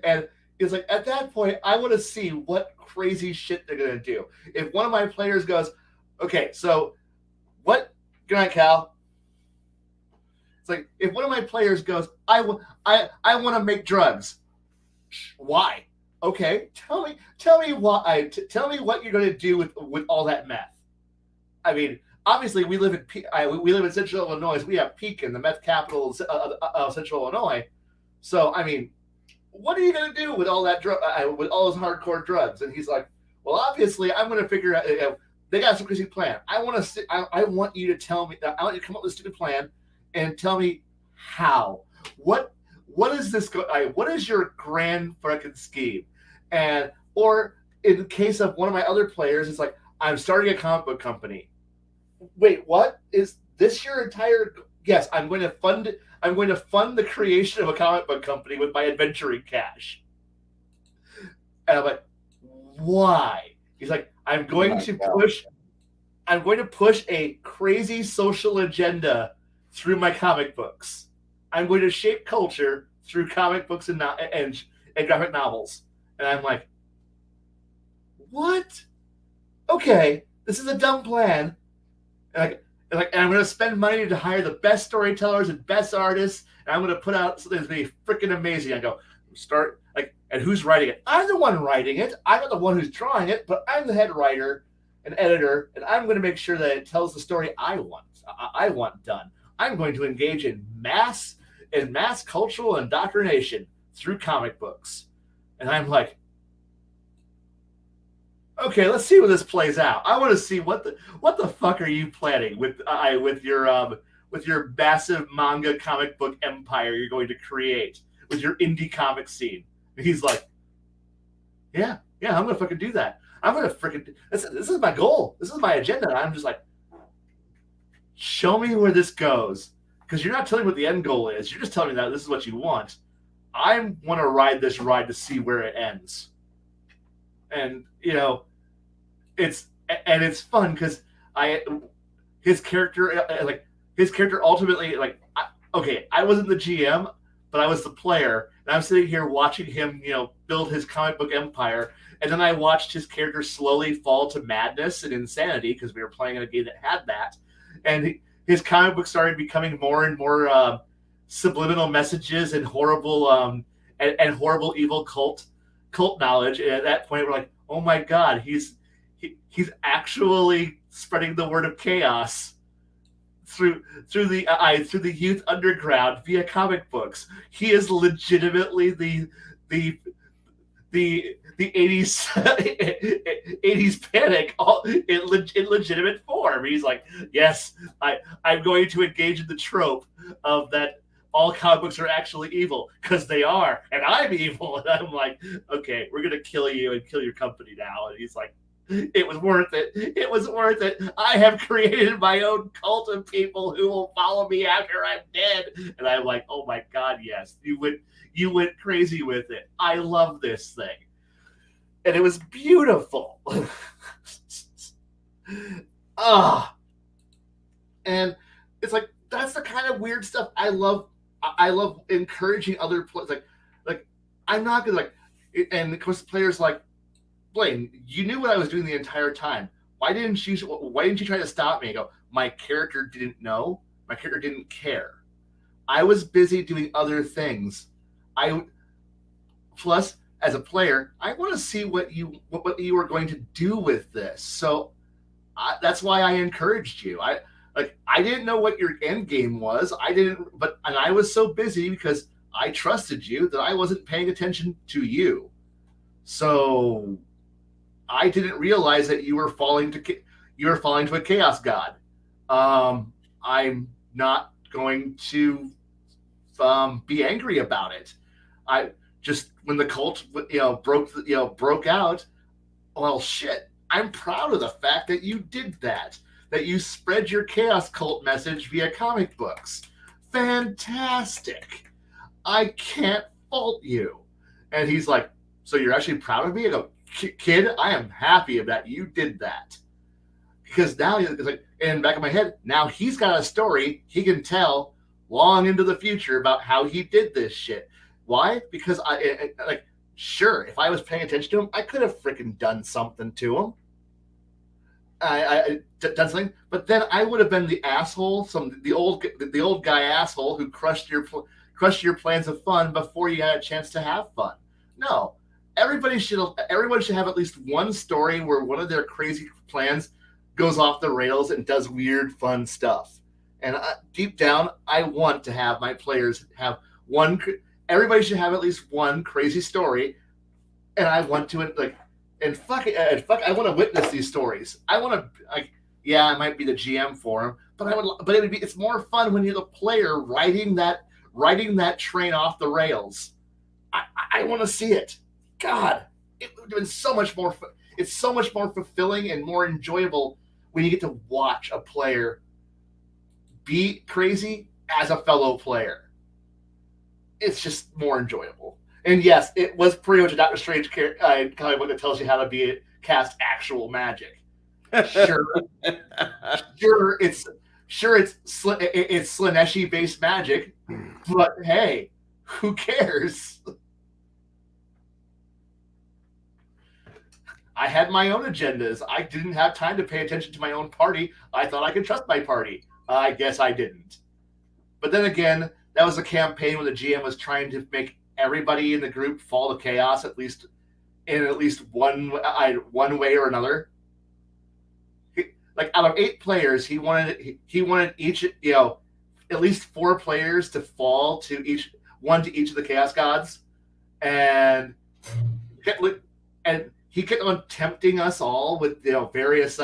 and it's like, at that point, I want to see what crazy shit they're going to do. If one of my players goes, okay, so what? Good night, Cal. It's like, if one of my players goes, I want to make drugs. Why? Okay, tell me why. Tell me what you're going to do with all that meth. I mean, obviously we live in Central Illinois. So we have Pekin, the meth capital of Central Illinois. So I mean, what are you going to do with all that with all those hardcore drugs? And he's like, well, obviously I'm going to figure out. They got some crazy plan. I want you to tell me. I want you to come up with a stupid plan and tell me how. What is this? What is your grand fucking scheme? And or in the case of one of my other players, it's like, I'm starting a comic book company. Wait, what? Is this your entire? Yes, I'm going to fund the creation of a comic book company with my adventuring cash. And I'm like, why? He's like, I'm going to push a crazy social agenda through my comic books. I'm going to shape culture through comic books and graphic novels. And I'm like, what? Okay, this is a dumb plan. And I'm going to spend money to hire the best storytellers and best artists, and I'm going to put out something that's going to be freaking amazing. I go, and who's writing it? I'm the one writing it. I'm not the one who's drawing it, but I'm the head writer and editor, and I'm going to make sure that it tells the story I want done. I'm going to engage in mass cultural indoctrination through comic books. And I'm like, okay, let's see where this plays out. I want to see what the fuck are you planning with your massive manga comic book empire you're going to create with your indie comic scene. And he's like, yeah, I'm gonna fucking do that. I'm gonna freaking this is my goal. This is my agenda. And I'm just like, show me where this goes. Because you're not telling me what the end goal is. You're just telling me that this is what you want. I want to ride this ride to see where it ends. And, you know, it's fun because his character ultimately, like, I wasn't the GM, but I was the player. And I'm sitting here watching him, you know, build his comic book empire. And then I watched his character slowly fall to madness and insanity because we were playing in a game that had that. And his comic book started becoming more and more subliminal messages and horrible and horrible evil cult knowledge. And at that point, we're like, oh my god, he's actually spreading the word of chaos through the youth underground via comic books. He is legitimately the 80s 80s panic in legitimate form. He's like, yes, I'm going to engage in the trope of that all comic books are actually evil because they are, and I'm evil. And I'm like, okay, we're gonna kill you and kill your company now. And he's like, it was worth it. It was worth it. I have created my own cult of people who will follow me after I'm dead. And I'm like, oh my god, yes, you went crazy with it. I love this thing. And it was beautiful. And it's like, that's the kind of weird stuff I love. I love encouraging other players. Like I'm not gonna and of course the players like, Blaine, you knew what I was doing the entire time. Why didn't you try to stop me? I go, my character didn't know. My character didn't care. I was busy doing other things. Plus, as a player, I want to see what you are going to do with this. So that's why I encouraged you. I didn't know what your end game was. And I was so busy because I trusted you that I wasn't paying attention to you. So I didn't realize that you were falling to a chaos god. I'm not going to be angry about it. I just when the cult broke out. Well, shit. I'm proud of the fact that you did that. That you spread your chaos cult message via comic books. Fantastic. I can't fault you. And he's like, so you're actually proud of me? I go, kid, I am happy that you did that. Because now it's like in the back of my head, now he's got a story he can tell long into the future about how he did this shit. Why? Because sure, if I was paying attention to him, I could have freaking done something to him. I done something, but then I would have been the asshole, the old guy asshole who crushed your plans of fun before you had a chance to have fun. No, everyone should have at least one story where one of their crazy plans goes off the rails and does weird, fun stuff. And deep down, I want to have my players have one. Everybody should have at least one crazy story, and I want to And fuck, I want to witness these stories. I want to, yeah, I might be the GM for them, but it's more fun when you're the player riding that train off the rails. I want to see it. God, it would have been so much more. It's so much more fulfilling and more enjoyable when you get to watch a player be crazy as a fellow player. It's just more enjoyable. And yes, it was pretty much a Doctor Strange comic book that tells you how to cast actual magic. Sure, it's Slaneshi based magic, but hey, who cares? I had my own agendas. I didn't have time to pay attention to my own party. I thought I could trust my party. I guess I didn't. But then again, that was a campaign when the GM was trying to make everybody in the group fall to chaos in at least one way or another. Like out of 8 players, he wanted each at least 4 players to fall to each of the chaos gods, and he kept on tempting us all with various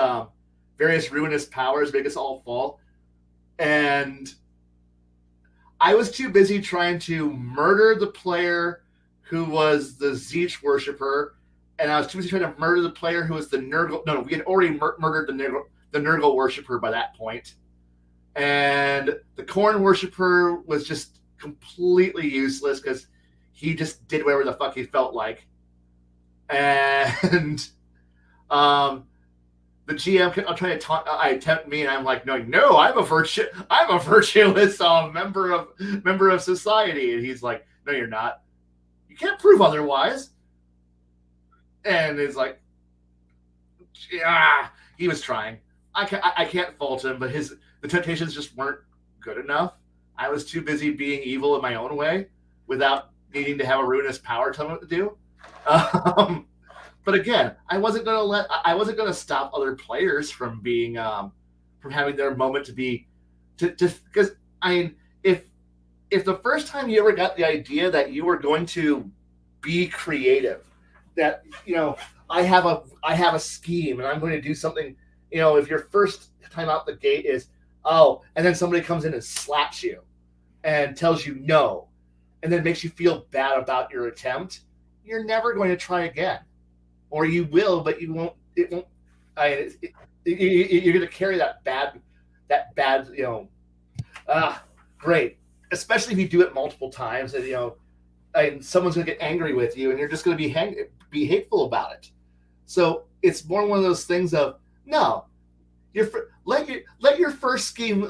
ruinous powers, make us all fall, and I was too busy trying to murder the player who was the Zeech worshiper, and I was too busy trying to murder the player who was the Nurgle. No, we had already murdered the Nurgle worshiper by that point. And the Khorne worshiper was just completely useless because he just did whatever the fuck he felt like. And the GM kept trying to tempt me, and I'm like, no, I'm a virtuous member of society. And he's like, no, you're not. You can't prove otherwise. And it's like, yeah, he was trying. I can't fault him, but the temptations just weren't good enough. I was too busy being evil in my own way without needing to have a ruinous power tell me what to do. But again, I wasn't going to stop other players from being from having their moment because if the first time you ever got the idea that you were going to be creative, that I have a scheme and I'm going to do something, if your first time out the gate is and then somebody comes in and slaps you and tells you no, and then makes you feel bad about your attempt, you're never going to try again. Or you will, but you won't. It won't. You're going to carry that bad. Great. Especially if you do it multiple times, and someone's going to get angry with you, and you're just going to be hateful about it. So it's more one of those things of no. Let your first scheme.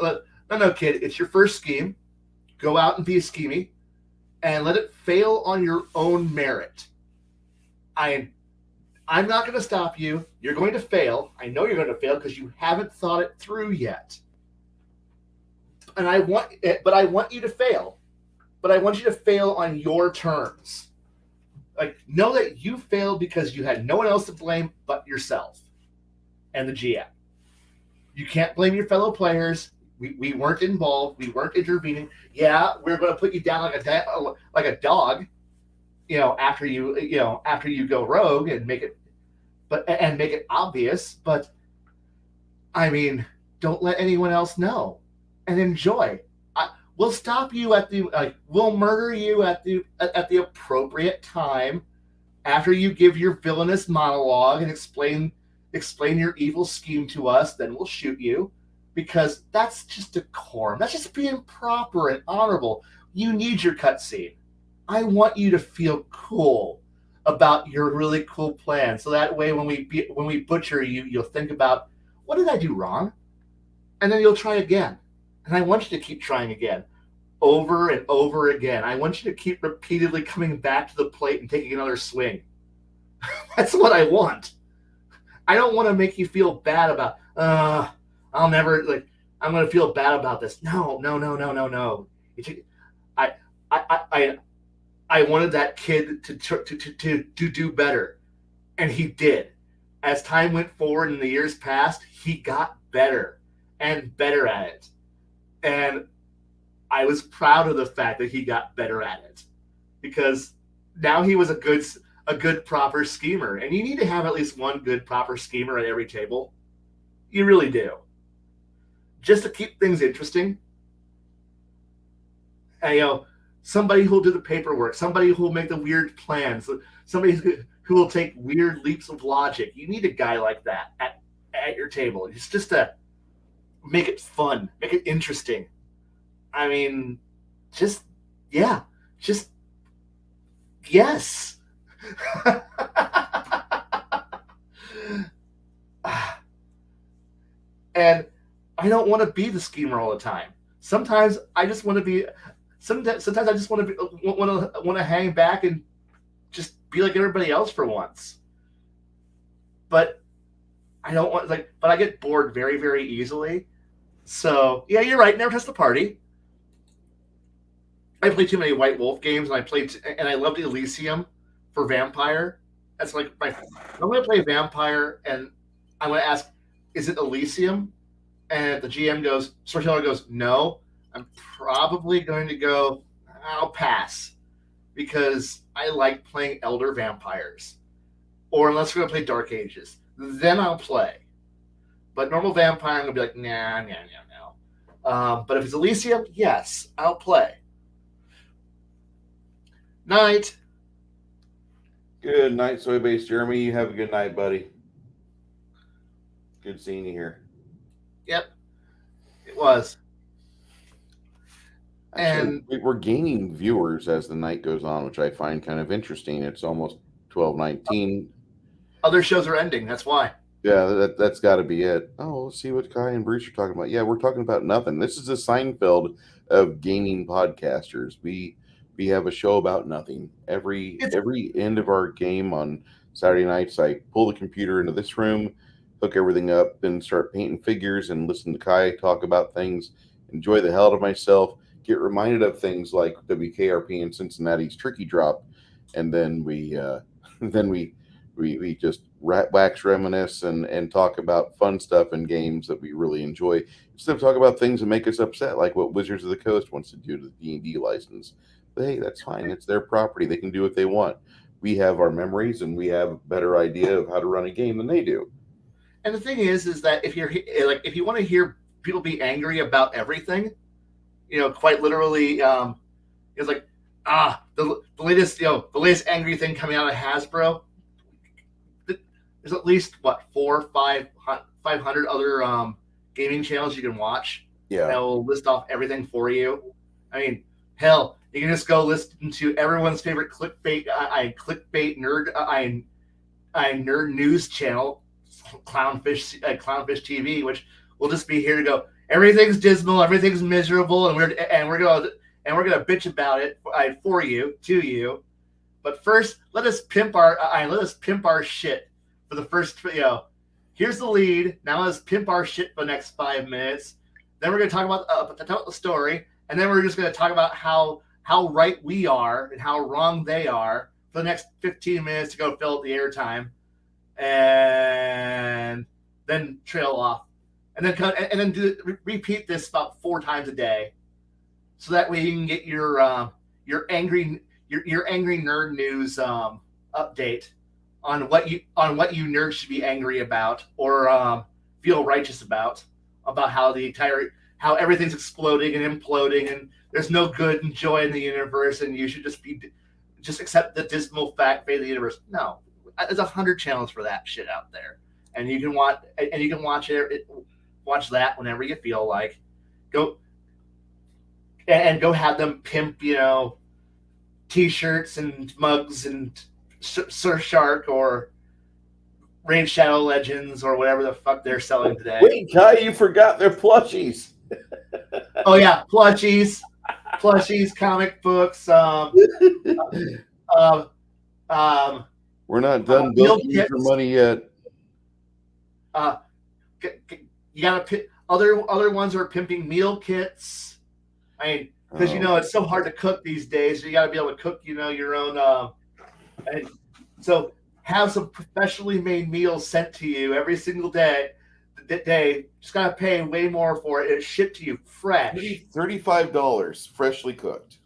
No, kid. It's your first scheme. Go out and be a schemie, and let it fail on your own merit. I'm not going to stop you. You're going to fail. I know you're going to fail because you haven't thought it through yet. And I want you to fail. But I want you to fail on your terms. Like, know that you failed because you had no one else to blame but yourself and the GM. You can't blame your fellow players. We weren't involved. We weren't intervening. Yeah, we're going to put you down like a dog, after you go rogue and make it obvious. But I mean, don't let anyone else know, and enjoy. We'll stop you we'll murder you at the appropriate time after you give your villainous monologue and explain your evil scheme to us. Then we'll shoot you, because that's just decorum. That's just being proper and honorable. You need your cutscene. I want you to feel cool about your really cool plan, so that way when we butcher you, you'll think about, what did I do wrong, and then you'll try again. And I want you to keep trying again, over and over again. I want you to keep repeatedly coming back to the plate and taking another swing. That's what I want. I don't want to make you feel bad about, I'm going to feel bad about this. No. I wanted that kid to do better, and he did. As time went forward and the years passed, he got better and better at it. And I was proud of the fact that he got better at it, because now he was a good proper schemer. And you need to have at least one good proper schemer at every table. You really do. Just to keep things interesting. And, somebody who'll do the paperwork, somebody who'll make the weird plans, somebody who will take weird leaps of logic. You need a guy like that at your table. It's just to make it fun, make it interesting. I mean, yes. And I don't want to be the schemer all the time. Sometimes I just want to be. Sometimes I just want to hang back and just be like everybody else for once. But I don't want but I get bored very, very easily. So yeah, you're right. Never test the party. I play too many White Wolf games, and I loved Elysium for Vampire. That's I'm going to play Vampire, and I'm going to ask, is it Elysium? And the GM storyteller goes, no. I'm probably going to go, I'll pass, because I like playing Elder Vampires. Or unless we're going to play Dark Ages, then I'll play. But normal Vampire, I'm going to be like, no. But if it's Elysium, yes, I'll play. Night. Good night, Soy-Based Jeremy. You have a good night, buddy. Good seeing you here. Yep, it was. Actually, we're gaining viewers as the night goes on, which I find kind of interesting. It's almost 12:19. Other shows are ending. That's why. Yeah, that's got to be it. Oh, let's see what Kai and Bruce are talking about. Yeah, we're talking about nothing. This is the Seinfeld of gaming podcasters. We have a show about nothing. Every end of our game on Saturday nights, I pull the computer into this room, hook everything up, and start painting figures and listen to Kai talk about things, enjoy the hell out of myself, get reminded of things like WKRP and Cincinnati's Tricky Drop, and then we just wax reminisce and talk about fun stuff and games that we really enjoy, instead of talking about things that make us upset, like what Wizards of the Coast wants to do to the D&D license. But hey, that's fine. It's their property. They can do what they want. We have our memories, and we have a better idea of how to run a game than they do. And the thing is that if you want to hear people be angry about everything, quite literally, it's like, the latest angry thing coming out of Hasbro. There's at least 500 other gaming channels you can watch. Yeah, that will list off everything for you. I mean, hell, you can just go listen to everyone's favorite clickbait nerd news channel, Clownfish TV, which will just be here to go, everything's dismal, everything's miserable, and we're gonna bitch about it for you, to you. But first, let us pimp our shit for the first. Here's the lead. Now let's pimp our shit for the next 5 minutes. Then we're gonna talk about the story, and then we're just gonna talk about how right we are and how wrong they are for the next 15 minutes to go fill up the airtime, and then trail off, and then repeat this about 4 times a day, so that way you can get your angry nerd news update on what you nerds should be angry about or feel righteous about how everything's exploding and imploding and there's no good and joy in the universe and you should just accept the dismal fact fate of the universe. No, there's 100 channels for that shit out there, and you can watch watch that whenever you feel like. Go have them pimp, T-shirts and mugs and Surf Shark or Raid Shadow Legends or whatever the fuck they're selling today. Wait, Kai, you forgot their plushies. Oh yeah, plushies, comic books. We're not done bilking you for money yet. You gotta other ones are pimping meal kits. I mean, because it's so hard to cook these days. So you got to be able to cook, your own. And so have some professionally made meals sent to you every single day. Just got to pay way more for it. It's shipped to you fresh. $35 freshly cooked.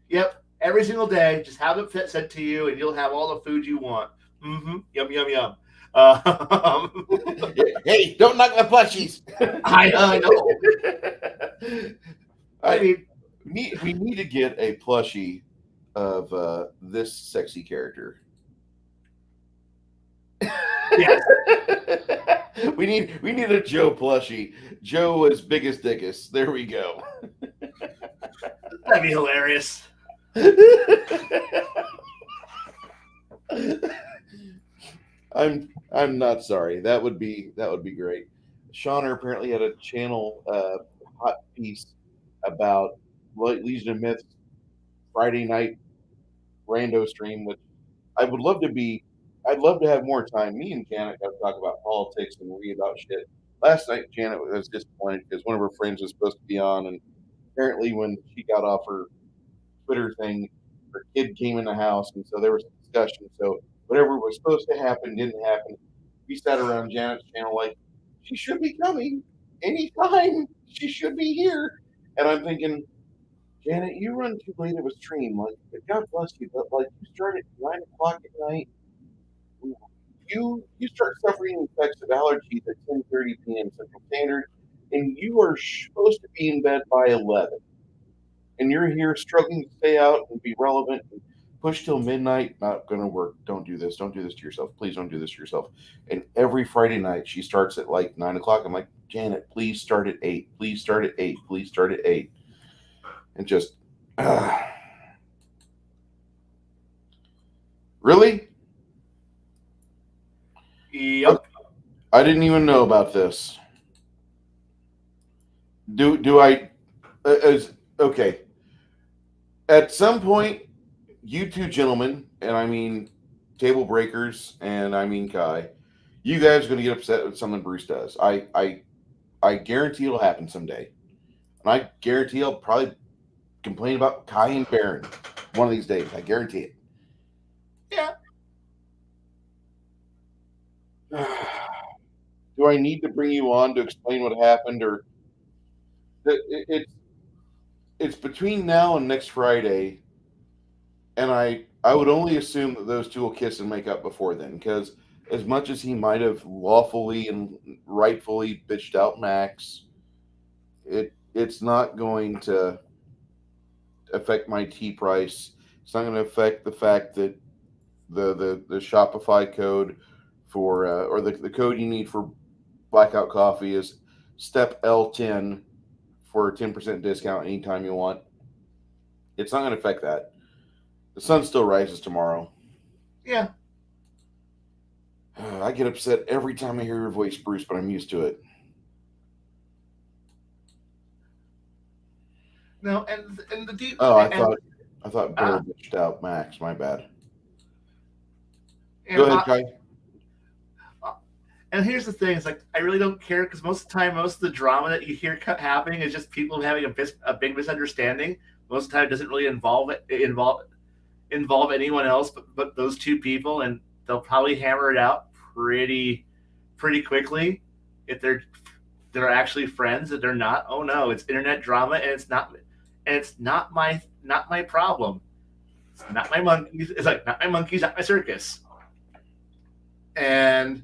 Yep, every single day. Just have it sent to you, and you'll have all the food you want. Mm-hmm. Yum yum yum. Hey, don't knock the plushies. I know. I mean, we need to get a plushie of this sexy character. Yes. we need a Joe plushie. Joe as big as Dickus. There we go. That'd be hilarious. I'm not sorry. That would be great. Shauner apparently had a channel hot piece about Legion of Myths Friday night rando stream, which I'd love to have more time. Me and Janet got to talk about politics and read about shit. Last night, Janet was disappointed because one of her friends was supposed to be on, and apparently when she got off her Twitter thing, her kid came in the house, and so there was a discussion. So whatever was supposed to happen didn't happen. We sat around Janet's channel like, she should be coming anytime. She should be here. And I'm thinking, Janet, you run too late of a stream. Like, God bless you, but like you start at 9 o'clock at night. You start suffering the effects of allergies at 10:30 p.m. Central Standard, and you are supposed to be in bed by 11. And you're here struggling to stay out and be relevant and push till midnight. Not going to work. Don't do this. Don't do this to yourself. Please don't do this to yourself. And every Friday night, she starts at like 9 o'clock. I'm like, Janet, please start at 8. Please start at 8. Please start at 8. And just, really? Yep. I didn't even know about this. Do I? Okay. At some point, you two gentlemen, and I mean table breakers, and I mean Kai, you guys are going to get upset with something Bruce does. I guarantee it'll happen someday, and I guarantee I'll probably complain about Kai and Baron one of these days. I guarantee it. Yeah. Do I need to bring you on to explain what happened, or it's between now and next Friday, and I would only assume that those two will kiss and make up before then, because as much as he might have lawfully and rightfully bitched out Max, it's not going to affect my tea price. It's not going to affect the fact that the Shopify code for or the code you need for Blackout Coffee is step L10 for a 10% discount anytime you want. It's not going to affect that. The sun still rises tomorrow. Yeah. I get upset every time I hear your voice, Bruce, but I'm used to it. No, and the deep. Oh, I thought Bear bitched out Max. My bad. Go ahead, Kai. And here's the thing: it's like I really don't care because most of the time, most of the drama that you hear happening is just people having a big misunderstanding. Most of the time, it doesn't really involve involve anyone else but those two people, and they'll probably hammer it out pretty quickly if they're actually friends. That they're not. Oh no, it's internet drama, and it's not my problem. It's not my monkeys. It's like not my monkeys, not my circus, and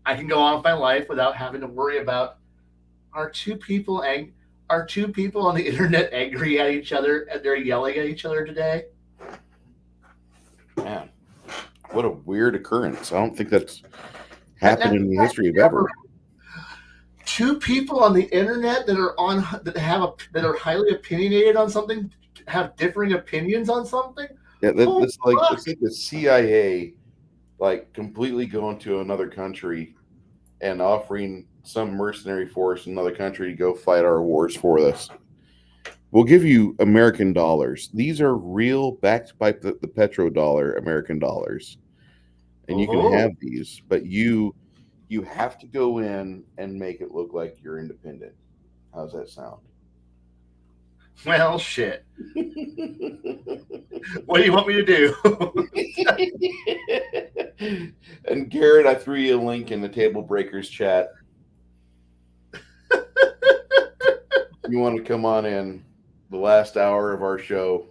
I can go on with my life without having to worry about are two people ang- are two people on the internet angry at each other and they're yelling at each other today. Man, what a weird occurrence. I don't think that's That happened in the history of ever. Two people on the internet that are highly opinionated on something have differing opinions on something. Yeah, Oh, that's like fuck. it's like the CIA like completely going to another country and offering some mercenary force in another country to go fight our wars for us. We'll give you American dollars. These are real, backed by the petrodollar American dollars, and you can Oh, have these, but you have to go in and make it look like you're independent. How's that sound? well, shit. What do you want me to do? And Garrett, I threw you a link in the Table Breakers chat. You want to come on in the last hour of our show?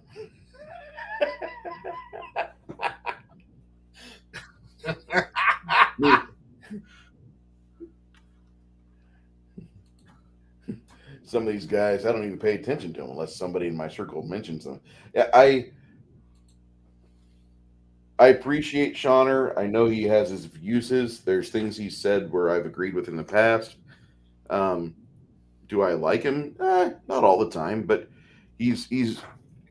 Some of these guys, I don't even pay attention to them unless somebody in my circle mentions them. Yeah, I appreciate Shauner. I know he has his uses. There's things he said where I've agreed with in the past. Um, do I like him? Not all the time, but he's he's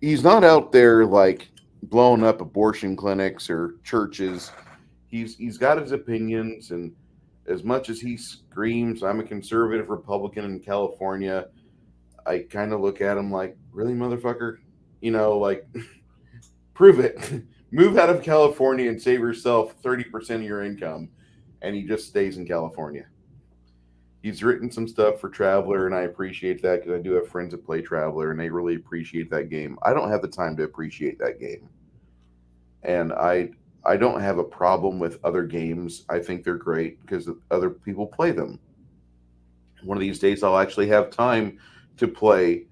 he's not out there like blowing up abortion clinics or churches. He's got his opinions, and as much as he screams, "I'm a conservative Republican in California," I kind of look at him like, "Really, motherfucker? Like, prove it. Move out of California and save yourself 30% of your income." And he just stays in California. He's written some stuff for Traveler, and I appreciate that because I do have friends that play Traveler, and they really appreciate that game. I don't have the time to appreciate that game, and I don't have a problem with other games. I think they're great because other people play them. One of these days, I'll actually have time to play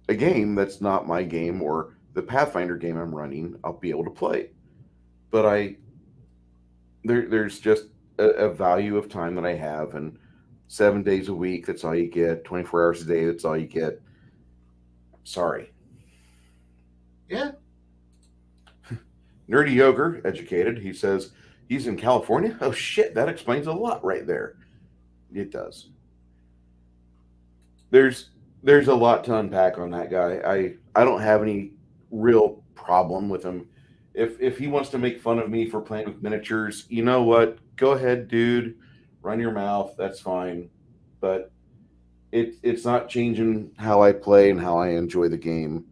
a game that's not my game or the Pathfinder game I'm running. I'll be able to play, but there's just a value of time that I have, and 7 days a week, that's all you get. 24 hours a day, that's all you get. Sorry. yeah. Nerdy Yogurt, educated, he says he's in California. Oh shit, that explains a lot right there. It does. There's there's a lot to unpack on that guy. I don't have any real problem with him. If he wants to make fun of me for playing with miniatures, you know what? Go ahead, dude. Run your mouth. That's fine. But it's not changing how I play and how I enjoy the game.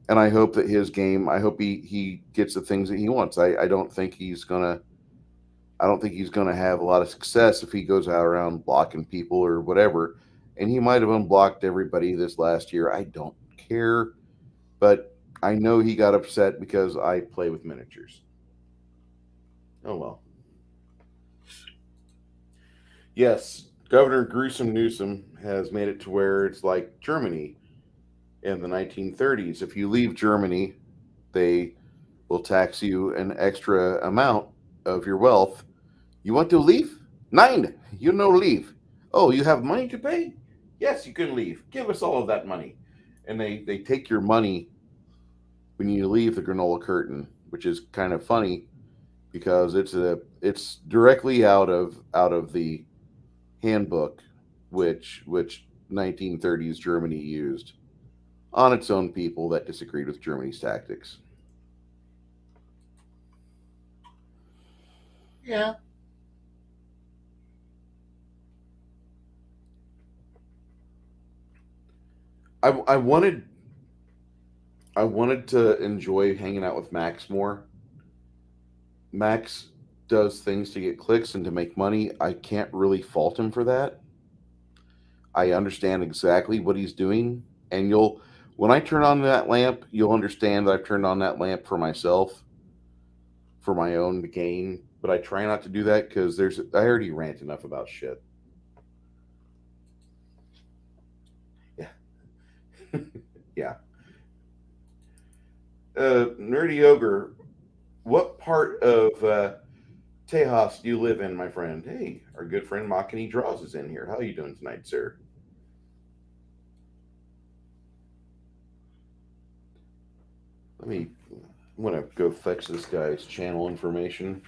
And I hope that his game, I hope he gets the things that he wants. I don't think he's gonna have a lot of success if he goes out around blocking people or whatever. And he might have unblocked everybody this last year. I don't care, but I know he got upset because I play with miniatures. Oh well. Yes, Governor Gruesome Newsom has made it to where it's like Germany in the 1930s. If you leave Germany, they will tax you an extra amount of your wealth. You want to leave? Nine. You no leave. Oh, you have money to pay? Yes, you can leave. Give us all of that money. And they take your money when you leave the granola curtain, which is kind of funny because it's directly out of the handbook which 1930s Germany used on its own people that disagreed with Germany's tactics. Yeah. I wanted to enjoy hanging out with Max more. Max does things to get clicks and to make money. I can't really fault him for that. I understand exactly what he's doing, and when I turn on that lamp, you'll understand that I've turned on that lamp for myself. for my own gain, but I try not to do that because I already rant enough about shit. Yeah. Yeah. Nerdy Ogre, what part of Tejas do you live in, my friend? Hey, our good friend Makani Draws is in here. How are you doing tonight, sir? I'm going to go fetch this guy's channel information.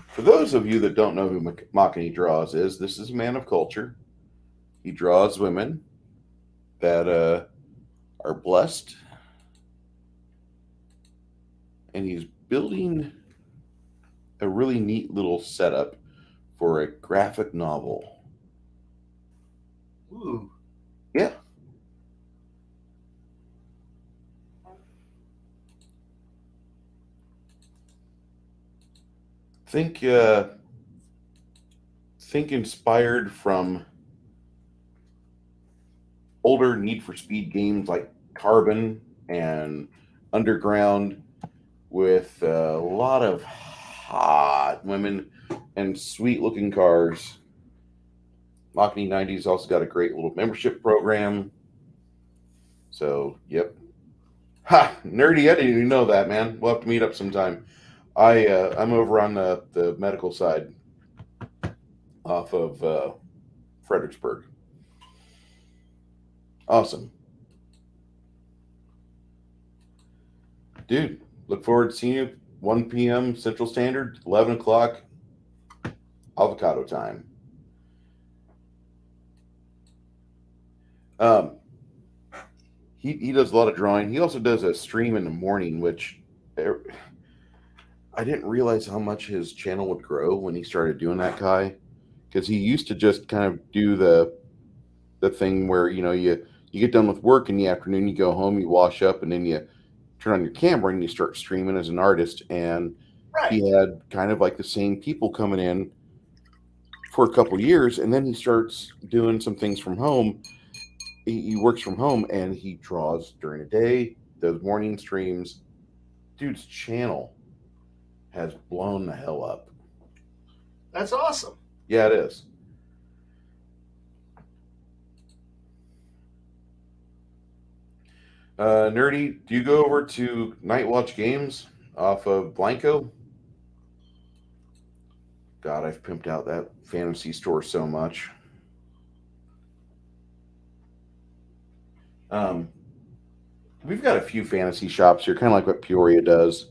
For those of you that don't know who Makani Draws is, this is a man of culture. He draws women that are blessed, and he's building a really neat little setup for a graphic novel. Ooh. Yeah. Think inspired from older Need for Speed games like Carbon and Underground, with a lot of hot women and sweet looking cars. Machiny 90's also got a great little membership program. So, yep. Ha! Nerdy, I didn't even know that, man. We'll have to meet up sometime. I'm over on the medical side off of Fredericksburg. Awesome. Dude, look forward to seeing you 1 p.m. Central Standard, 11 o'clock avocado time. He does a lot of drawing. He also does a stream in the morning, which I didn't realize how much his channel would grow when he started doing that, Kai. Because he used to just kind of do the thing where you get done with work in the afternoon, you go home, you wash up, and then you turn on your camera and you start streaming as an artist. And Right. he had kind of like the same people coming in for a couple years, and then he starts doing some things from home. He works from home and he draws during the day, does morning streams. Dude's channel has blown the hell up. That's awesome. Yeah, it is. Nerdy, do you go over to Night Watch Games off of Blanco? God, I've pimped out that fantasy store so much. We've got a few fantasy shops here, kind of like what Peoria does.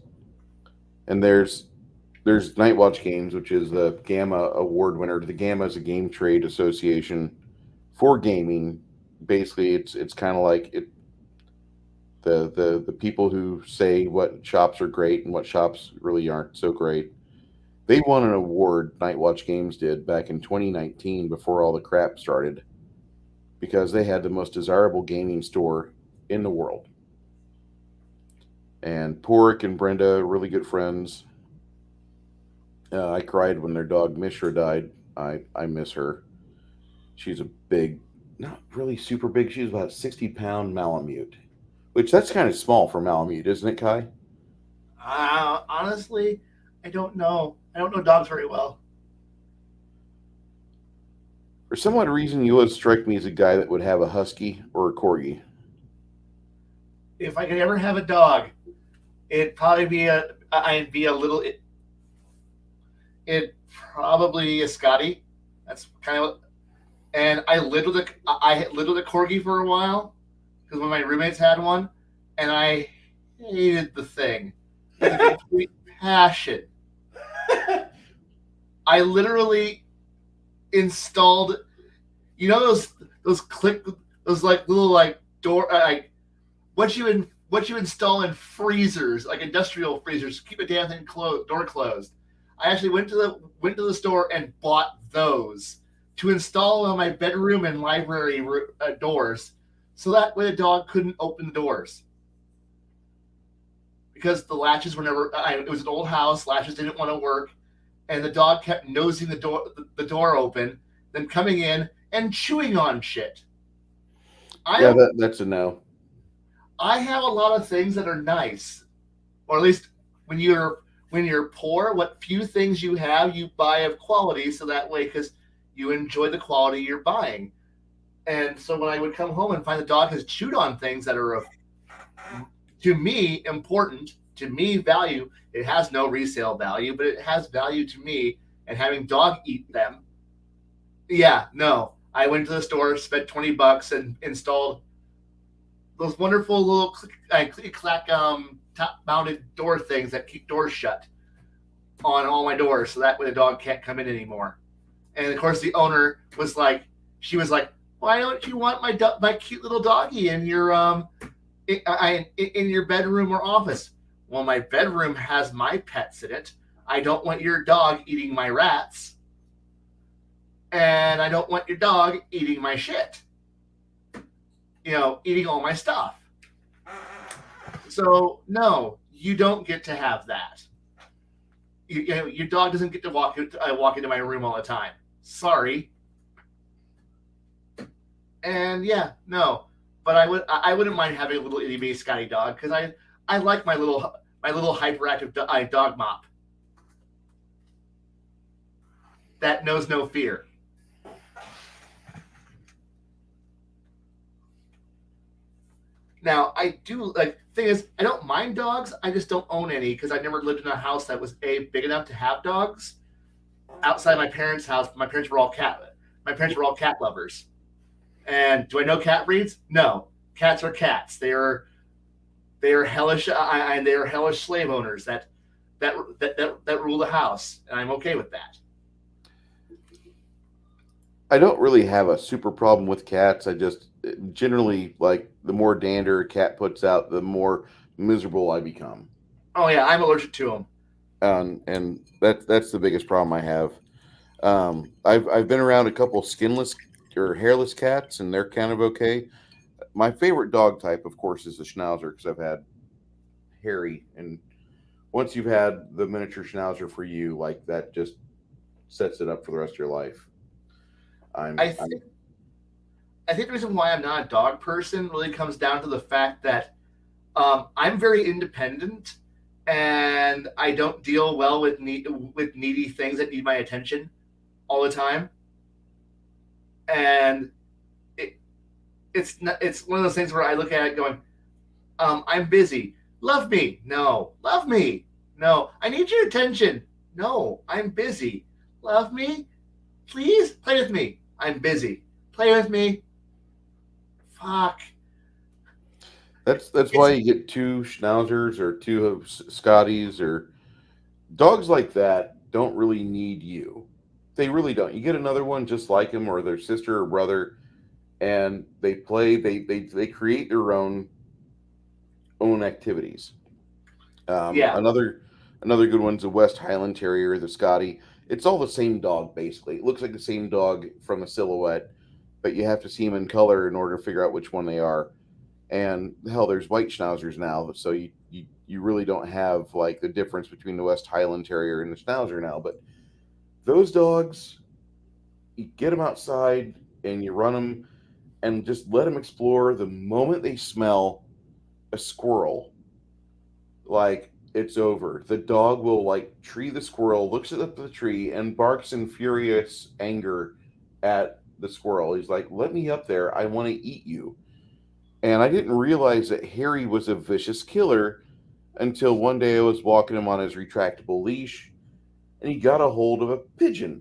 And there's Night Watch Games, which is the Gamma Award winner. The Gamma is a game trade association for gaming. Basically, it's kind of like the people who say what shops are great and what shops really aren't so great. They won an award, Night Watch Games did, back in 2019 before all the crap started, because they had the most desirable gaming store in the world. And Porik and Brenda are really good friends. I cried when their dog Mishra died. I miss her. She's a big, not really super big. She's about 60-pound Malamute, which that's kind of small for Malamute, isn't it, Kai? Honestly, I don't know. I don't know dogs very well. For some odd reason, you would strike me as a guy that would have a husky or a corgi. If I could ever have a dog, it'd probably be I'd be a little. It'd probably be a Scotty. That's kind of. And I lived with a corgi for a while because one of my roommates had one, and I hated the thing. With a complete passion. I literally installed, those click, those like little like door, what you install in freezers, like industrial freezers, keep a damn thing door closed. I actually went to the store and bought those to install on my bedroom and library doors, so that way the dog couldn't open the doors. Because the latches were never. It was an old house. Latches didn't want to work, and the dog kept nosing the door open, then coming in and chewing on shit. That's a no. I have a lot of things that are nice, or at least when you're when you're poor, what few things you have, you buy of quality, so that way, because you enjoy the quality you're buying. And so when I would come home and find the dog has chewed on things that are of, to me, important, to me, value, it has no resale value, but it has value to me, and having dog eat them, yeah, no. I went to the store, spent $20, and installed those wonderful little click clack top mounted door things that keep doors shut on all my doors, so that way the dog can't come in anymore. And of course, the owner was like, she was like, "Why don't you want my cute little doggy in your in your bedroom or office?" Well, my bedroom has my pets in it. I don't want your dog eating my rats, and I don't want your dog eating my shit. Eating all my stuff. So no, you don't get to have that. Your dog doesn't get to walk into my room all the time. Sorry. And yeah, no, but I wouldn't mind having a little itty bitty Scotty dog, because I like my little hyperactive dog mop that knows no fear. Now, I do like, thing is, I don't mind dogs. I just don't own any, because I never lived in a house that was big enough to have dogs. Outside my parents' house, my parents were all cat lovers. And do I know cat breeds? No. Cats are cats. They are hellish, and they are hellish slave owners that rule the house, and I'm okay with that. I don't really have a super problem with cats. I just generally like the more dander a cat puts out, the more miserable I become. Oh yeah, I'm allergic to them. And that's the biggest problem I have. I've been around a couple skinless or hairless cats, and they're kind of okay. My favorite dog type, of course, is the Schnauzer, because I've had Harry, and once you've had the miniature Schnauzer for you, like that just sets it up for the rest of your life. I'm, I I'm think I think the reason why I'm not a dog person really comes down to the fact that I'm very independent, and I don't deal well with needy things that need my attention all the time. And it, it's one of those things where I look at it going, I'm busy. Love me. No. Love me. No. I need your attention. No. I'm busy. Love me. Please play with me. I'm busy. Play with me. Fuck. that's why It's you get two Schnauzers or two of Scotties or dogs like that. Don't really need you. They really don't. You get another one just like him or their sister or brother, and they play. They create their own activities. yeah. Another good one's the West Highland Terrier, the Scotty. It's all the same dog basically. It looks like the same dog from a silhouette, but you have to see them in color in order to figure out which one they are. And hell, there's white Schnauzers now, so you really don't have like the difference between the West Highland Terrier and the Schnauzer now. But those dogs, you get them outside and you run them and just let them explore. The moment they smell a squirrel, like it's over. The dog will like tree the squirrel, looks at the tree, and barks in furious anger at the squirrel. He's like, "Let me up there. I want to eat you." And I didn't realize that Harry was a vicious killer until one day I was walking him on his retractable leash, and he got a hold of a pigeon.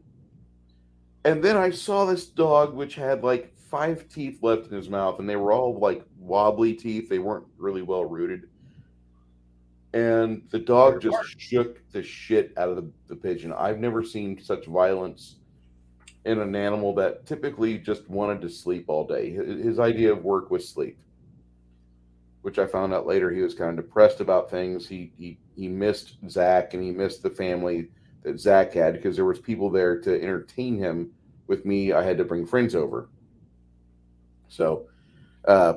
And then I saw this dog which had like five teeth left in his mouth, and they were all like wobbly teeth. They weren't really well rooted, and the dog They're just hard. shook the shit out of the pigeon. I've never seen such violence in an animal that typically just wanted to sleep all day. His idea of work was sleep, which I found out later he was kind of depressed about things. He missed Zach and he missed the family that Zach had because there was people there to entertain him. With me, I had to bring friends over. So uh,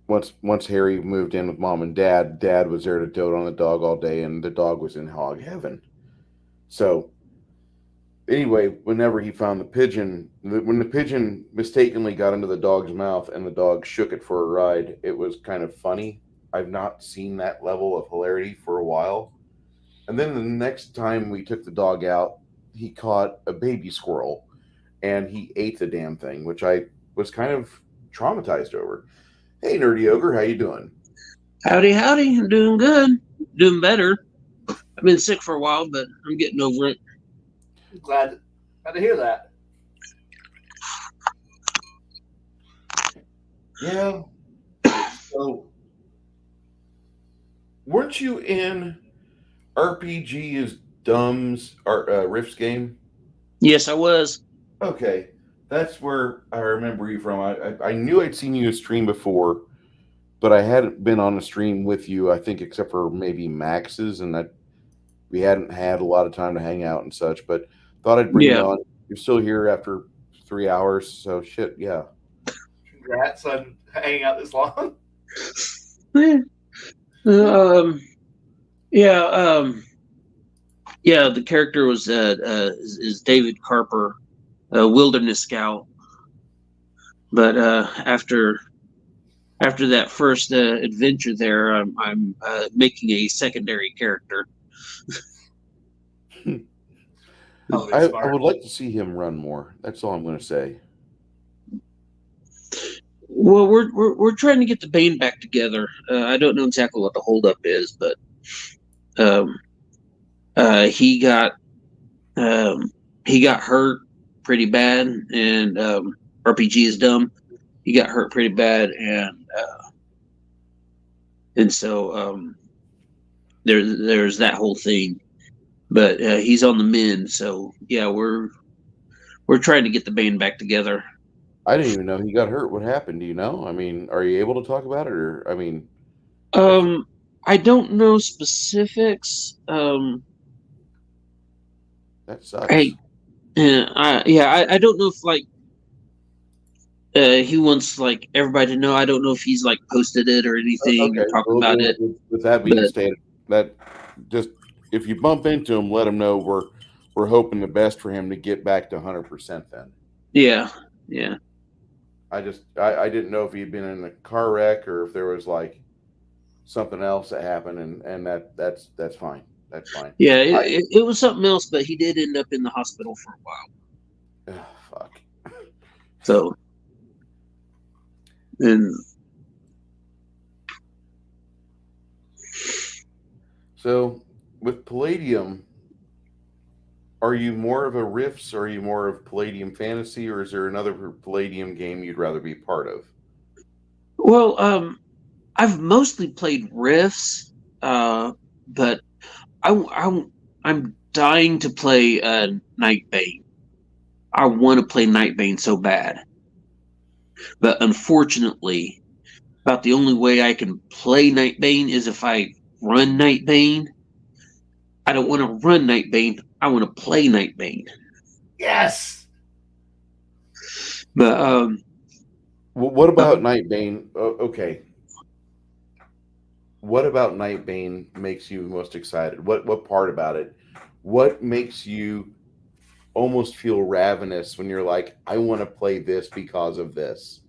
once Harry moved in with mom and dad was there to dote on the dog all day, and the dog was in hog heaven. So anyway, whenever he found the pigeon, when the pigeon mistakenly got into the dog's mouth and the dog shook it for a ride, it was kind of funny. I've not seen that level of hilarity for a while. And then the next time we took the dog out, he caught a baby squirrel and he ate the damn thing, which I was kind of traumatized over. Hey, Nerdy Ogre, how you doing? Howdy, howdy. I'm doing good. Doing better. I've been sick for a while, but I'm getting over it. Glad to hear that. Yeah. So, weren't you in RPG is Dumb's Riffs game? Yes, I was. Okay, that's where I remember you from. I knew I'd seen you stream before, but I hadn't been on a stream with you. I think except for maybe Max's, and that we hadn't had a lot of time to hang out and such. But thought I'd bring you Yeah. on. You're still here after 3 hours, so shit, yeah. Congrats on hanging out this long. Yeah. Yeah. The character was is David Carper, a wilderness scout. But after that first adventure there, I'm making a secondary character. I would like to see him run more. That's all I'm going to say. Well, we're trying to get the Bane back together. I don't know exactly what the holdup is, but he got hurt pretty bad, and RPG is dumb. He got hurt pretty bad, and so there's that whole thing. But he's on the mend, so yeah, we're trying to get the Bane back together. I didn't even know he got hurt. What happened? Do you know? I mean, are you able to talk about it, or I mean, I don't know specifics. that sucks. I don't know if like he wants like everybody to know. I don't know if he's like posted it or anything or talked about it. With that being stated, that just if you bump into him, let him know we're hoping the best for him to get back to 100%. Then. Yeah. I didn't know if he'd been in a car wreck or if there was like something else that happened, and that's fine. That's fine. Yeah, it was something else, but he did end up in the hospital for a while. Fuck. So, and so with Palladium, are you more of a Rifts, or are you more of Palladium Fantasy, or is there another Palladium game you'd rather be part of? well, I've mostly played Rifts, but I'm dying to play Nightbane. I want to play Nightbane so bad, but unfortunately, about the only way I can play Nightbane is if I run Nightbane. I don't want to run Nightbane. I want to play Nightbane. Yes. But what about Nightbane? Okay. What about Nightbane makes you most excited? What part about it? What makes you almost feel ravenous when you're like, I want to play this because of this?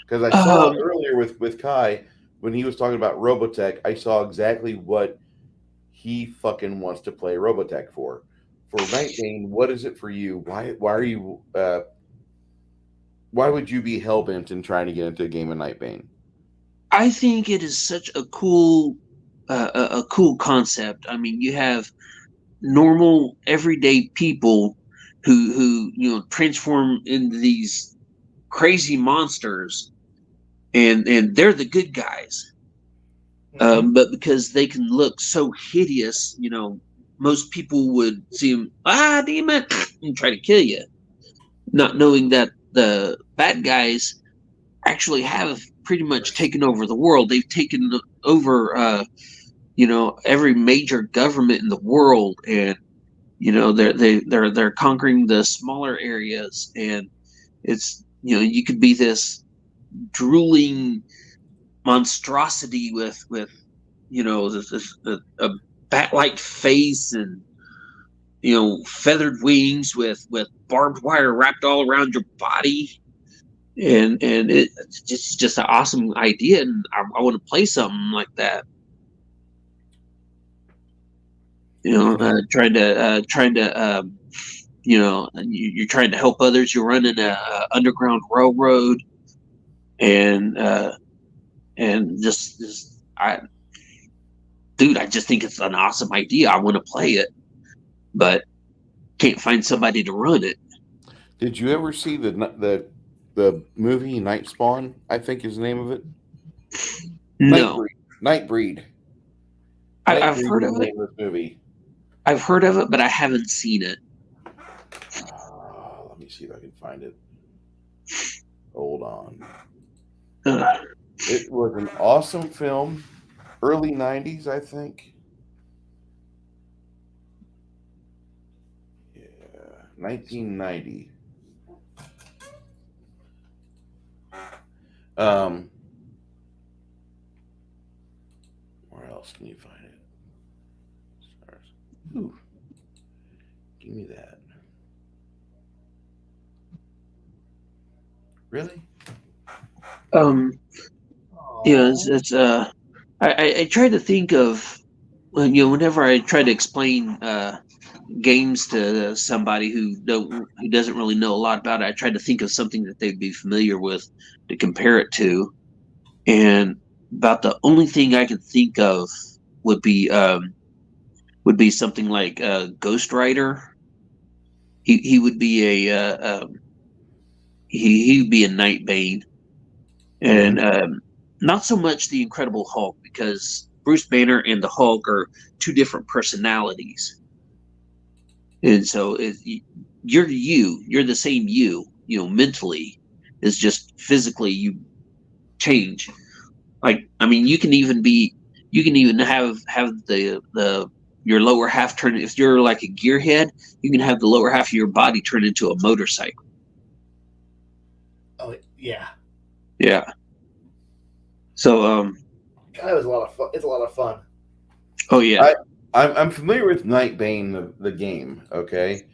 Because I saw earlier with Kai when he was talking about Robotech, I saw exactly what he fucking wants to play Robotech for. For Nightbane, what is it for you? Why are you? Why would you be hellbent in trying to get into a game of Nightbane? I think it is such a cool concept. I mean, you have normal, everyday people who transform into these crazy monsters, and they're the good guys. But because they can look so hideous, most people would see them, demon, and try to kill you, not knowing that the bad guys actually have pretty much taken over the world. They've taken over, every major government in the world, and they're conquering the smaller areas, and it's you could be this drooling monstrosity with a bat-like face and feathered wings with barbed wire wrapped all around your body, and it's just an awesome idea, and I want to play something like that. trying to you're trying to help others. You're running a underground railroad, and just I just think it's an awesome idea. I want to play it, but can't find somebody to run it. Did you ever see the movie Night Spawn? I think is the name of it. No, Nightbreed. I've Nightbreed heard is of the it. name of this movie. I've heard of it, but I haven't seen it. Let me see if I can find it. Hold on. Uh, It was an awesome film, early '90s, I think. Yeah, 1990. Where else can you find it? Stars. Ooh, give me that. Really? it's I try to think of whenever I try to explain games to somebody who doesn't really know a lot about it. I try to think of something that they'd be familiar with to compare it to, and about the only thing I can think of would be something like Ghost Rider. He would be he'd be a Nightbane, and not so much the Incredible Hulk, because Bruce Banner and the Hulk are two different personalities, and so you're the same mentally. It's just physically you change. Like, I mean, you can even have the your lower half turn. If you're like a gearhead, you can have the lower half of your body turn into a motorcycle. Oh yeah, Yeah. So that was a lot of fun. It's a lot of fun. oh yeah. I'm familiar with Nightbane, the game. Okay,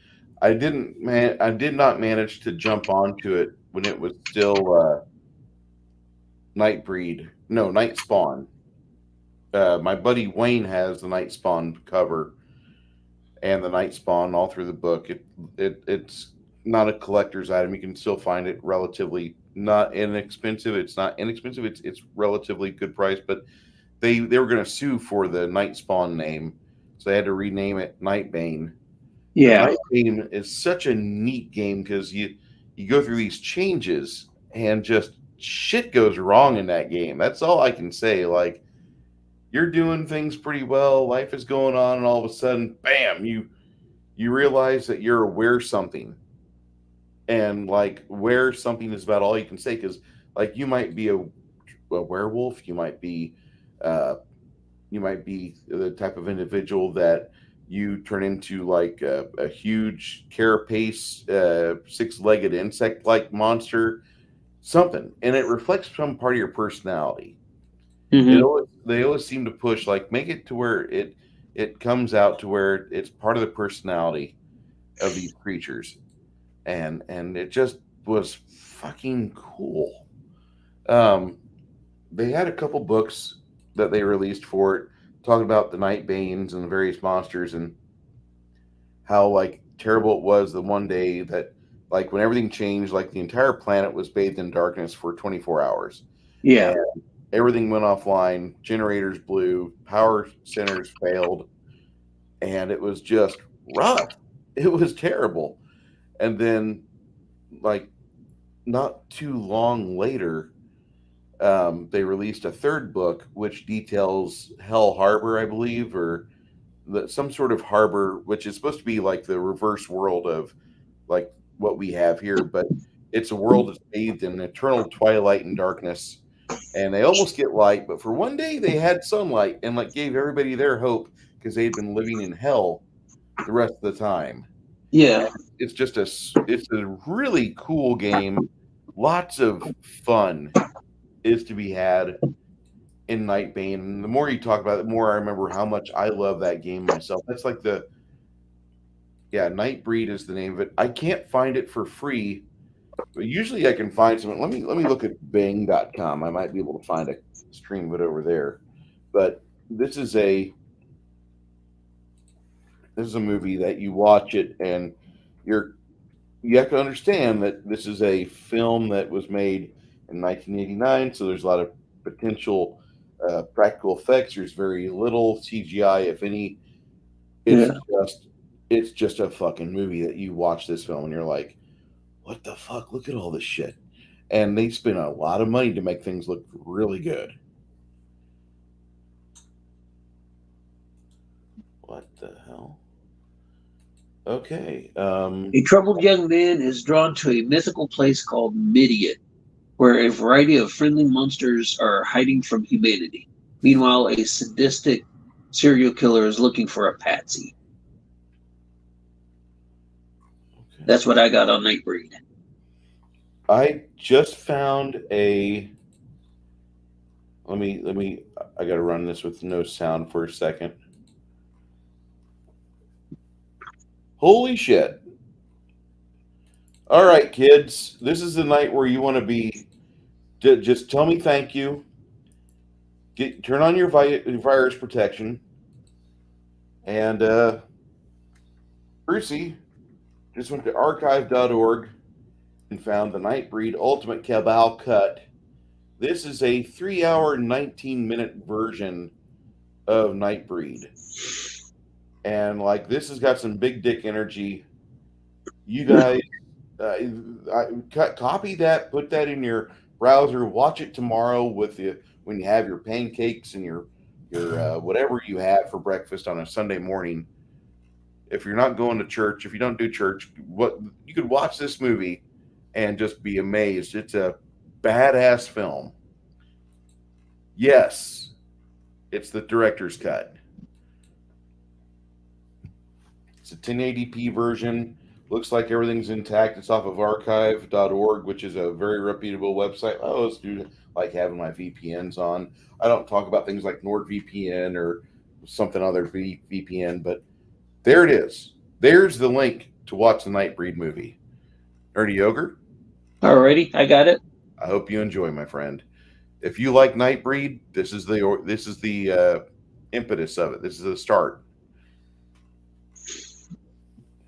I did not manage to jump onto it when it was still Nightbreed. No, Night Spawn. My buddy Wayne has the Night Spawn cover and the Night Spawn all through the book. It's not a collector's item. You can still find it relatively not inexpensive. It's not inexpensive. It's relatively good price. But they were going to sue for the Night Spawn name, so they had to rename it Nightbane. But Yeah. Nightbane is such a neat game because you go through these changes and just shit goes wrong in that game. That's all I can say. Like, you're doing things pretty well, life is going on, and all of a sudden, bam, you realize that you're aware something. And like where something is about all you can say, because like you might be a werewolf, uh, you might be the type of individual that you turn into like a huge carapace, six-legged insect-like monster, something, and it reflects some part of your personality. Hmm. They always seem to push like make it to where it comes out to where it's part of the personality of these creatures, and it just was fucking cool. Um, they had a couple books that they released for it, talking about the Night Banes and the various monsters and how like terrible it was the one day that like when everything changed, like the entire planet was bathed in darkness for 24 hours Yeah. and everything went offline, generators blew, power centers failed, and it was just rough. It was terrible. And then like not too long later, they released a third book which details Hell Harbor, I believe, or some sort of harbor, which is supposed to be like the reverse world of like what we have here, but it's a world that's bathed in eternal twilight and darkness. And they almost get light, but for one day they had sunlight and like gave everybody their hope because they'd been living in hell the rest of the time. Yeah. It's a really cool game. Lots of fun is to be had in Nightbane. And the more you talk about it, the more I remember how much I love that game myself. That's like Nightbreed is the name of it. I can't find it for free, but usually I can find some. Let me look at Bing.com. I might be able to find a stream of it over there. But this is a This is a movie that you watch it and you have to understand that this is a film that was made in 1989, so there's a lot of potential practical effects. There's very little CGI, if any. It's Yeah. just it's just a fucking movie that you watch this film and you're like, what the fuck? Look at all this shit. And they spent a lot of money to make things look really good. What the hell? Okay. A troubled young man is drawn to a mythical place called Midian, where a variety of friendly monsters are hiding from humanity. Meanwhile, a sadistic serial killer is looking for a patsy. Okay. That's what I got on Nightbreed. I just found a. Let me. I got to run this with no sound for a second. Holy shit! All right, kids. This is the night where you want to be. Just tell me thank you. Turn on your virus protection. And Brucey just went to archive.org and found the Nightbreed Ultimate Cabal Cut. This is a 3-hour, 19-minute version of Nightbreed. And like this has got some big dick energy. You guys copy that, put that in your browser, watch it tomorrow with you when you have your pancakes and your whatever you have for breakfast on a Sunday morning. If you're not going to church, if you don't do church, what you could watch this movie and just be amazed. It's a badass film. Yes, it's the director's cut. It's a 1080p version. Looks like everything's intact. It's off of archive.org, which is a very reputable website. I always do like having my VPNs on. I don't talk about things like NordVPN or something other VPN, but there it is. There's the link to watch the Nightbreed movie. Nerdy Ogre, Alrighty, I got it. I hope you enjoy, my friend. If you like Nightbreed, this is the impetus of it. This is the start.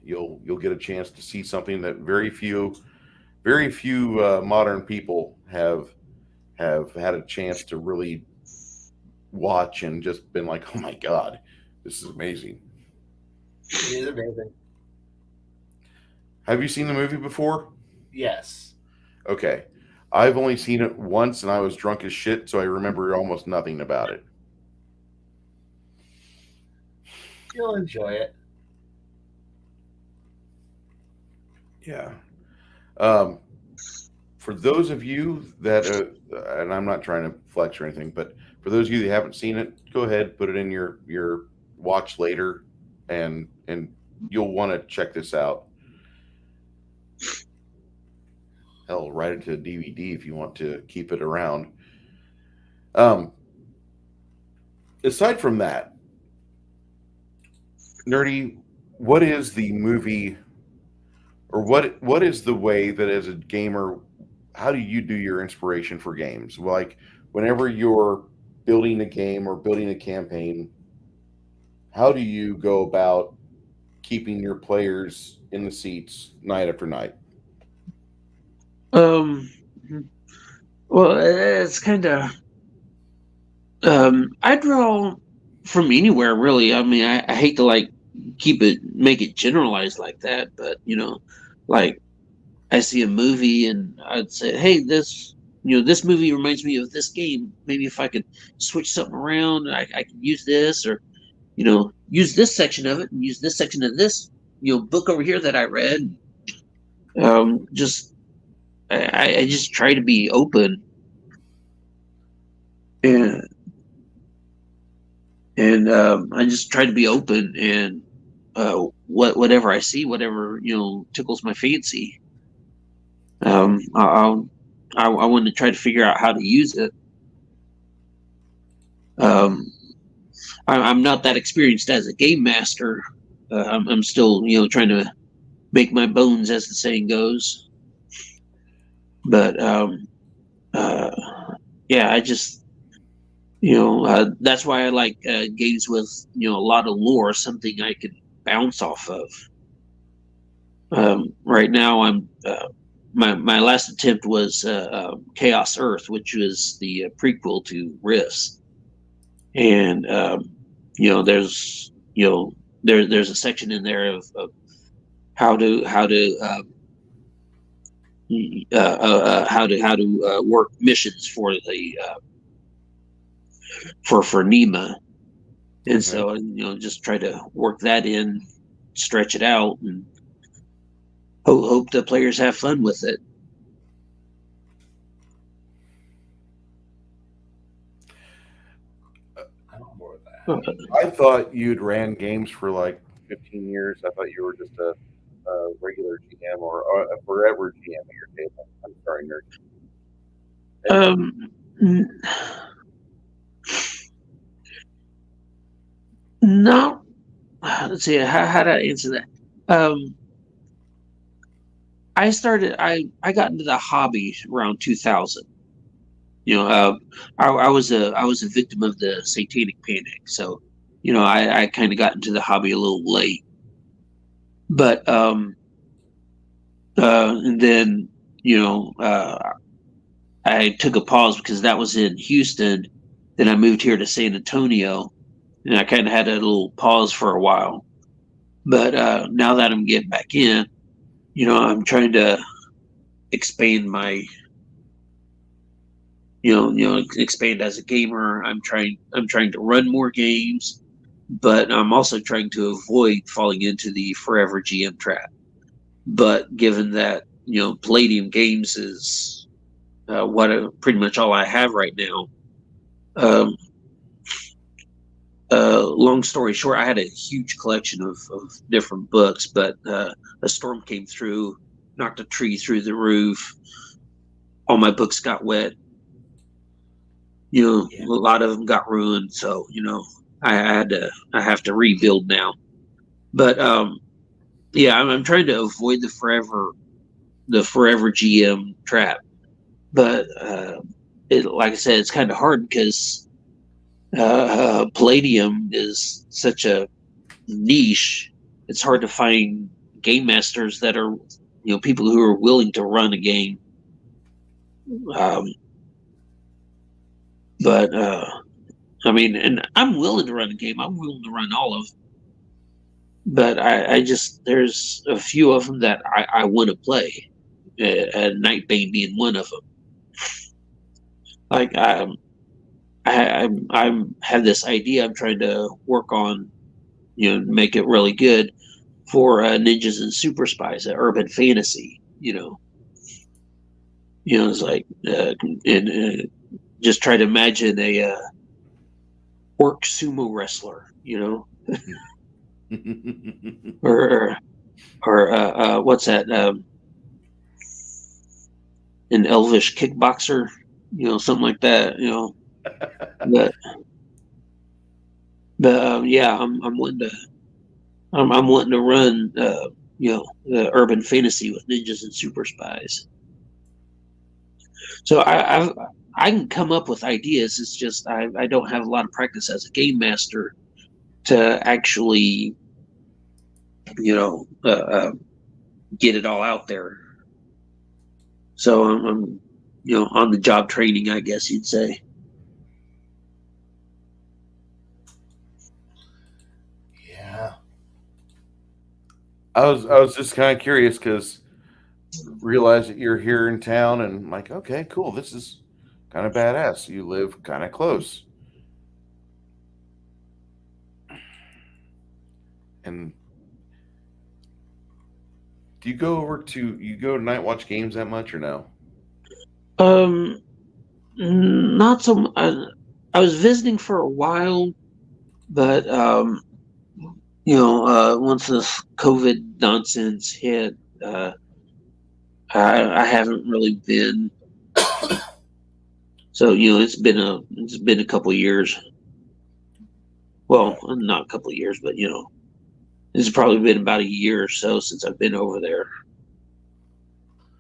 You'll get a chance to see something that very few modern people have had a chance to really watch and just been like, oh my god, this is amazing. It is amazing. Have you seen the movie before? Yes. Okay. I've only seen it once and I was drunk as shit, so I remember almost nothing about it. You'll enjoy it. Yeah. For those of you that, and I'm not trying to flex or anything, but for those of you that haven't seen it, go ahead, put it in your watch later, and you'll want to check this out. Hell, write it to a DVD if you want to keep it around. Aside from that, Nerdy, what is the movie, or what is the way that as a gamer, how do you do your inspiration for games? Like whenever you're building a game or building a campaign, how do you go about keeping your players in the seats night after night? Well, it's kind of. I draw from anywhere, really. I mean, I hate to like make it generalized like that, but like I see a movie and I'd say, hey, this movie reminds me of this game. Maybe if I could switch something around, I could use this, or use this section of it and use this section of this book over here that I read. I just try to be open, and I just try to be open, and whatever I see, whatever tickles my fancy, I want to try to figure out how to use it. I'm not that experienced as a game master. I'm still trying to make my bones, as the saying goes. But yeah, I just that's why I like games with a lot of lore, something I could bounce off of. Right now, I'm my last attempt was Chaos Earth, which was the prequel to Rifts, and there's a section in there of how to work missions for the for Nema, and so just try to work that in, stretch it out, and hope the players have fun with it. I thought you'd ran games for like 15 years. I thought you were just a regular GM or a forever GM at your table. I'm sorry, nerd. No. Let's see. How do I answer that? I got into the hobby around 2000. I was a victim of the satanic panic, so I kind of got into the hobby a little late. But and then I took a pause because that was in Houston. Then I moved here to San Antonio, and I kind of had a little pause for a while. But now that I'm getting back in, I'm trying to expand my, expand as a gamer. I'm trying to run more games, but I'm also trying to avoid falling into the forever GM trap. But given that Palladium Games is pretty much all I have right now. Long story short, I had a huge collection of different books, but a storm came through, knocked a tree through the roof. All my books got wet. A lot of them got ruined. So I have to rebuild now. But I'm trying to avoid the forever GM trap. But like I said, it's kind of hard because Palladium is such a niche. It's hard to find game masters that are people who are willing to run a game. But and I'm willing to run a game. I'm willing to run all of them. But I just, there's a few of them that I want to play. Nightbane being one of them. Like I have this idea I'm trying to work on, make it really good for Ninjas and Super Spies, urban fantasy. It's like just try to imagine a orc sumo wrestler, or what's that? An elvish kickboxer, something like that, but yeah, I'm wanting to, I'm wanting to run, the urban fantasy with Ninjas and Super Spies. So I can come up with ideas. It's just I don't have a lot of practice as a game master to actually, get it all out there. So I'm on the job training, I guess you'd say. Yeah. I was just kind of curious because realize that you're here in town and I'm like, okay, cool. This is kind of badass. You live kind of close. And do you go to night watch games that much or no? Not so. I was visiting for a while, but once this COVID nonsense hit, I haven't really been. So it's been a couple of years. Well, not a couple of years, but it's probably been about a year or so since I've been over there.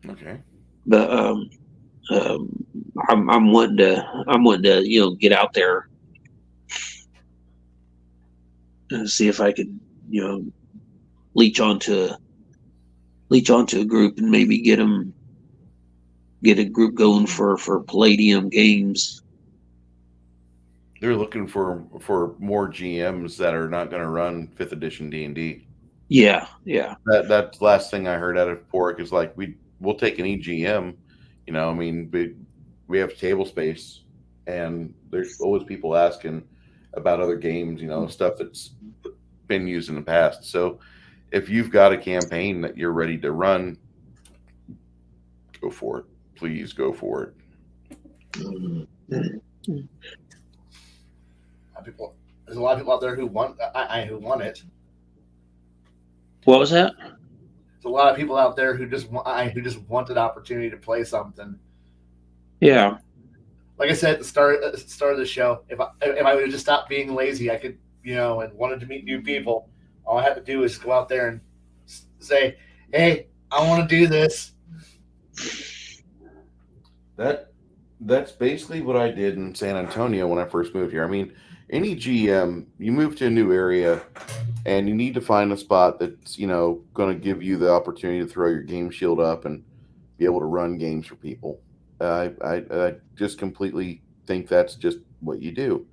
Okay. But I'm wanting to get out there and see if I could leech onto a group and maybe get a group going for Palladium games. They're looking for more GMs that are not going to run 5th edition D&D. Yeah. That's the last thing I heard out of Pork is like we'll take any GM. I mean, we have table space, and there's always people asking about other games. Stuff that's been used in the past. So if you've got a campaign that you're ready to run, go for it. Please go for it. There's a lot of people out there who want it. What was that? There's a lot of people out there who just want an opportunity to play something. Yeah. Like I said at the start of the show, if I would have just stopped being lazy, I could, and wanted to meet new people. All I had to do is go out there and say, "Hey, I want to do this." That's basically what I did in San Antonio when I first moved here. I mean, any GM, you move to a new area and you need to find a spot that's, going to give you the opportunity to throw your game shield up and be able to run games for people. I just completely think that's just what you do.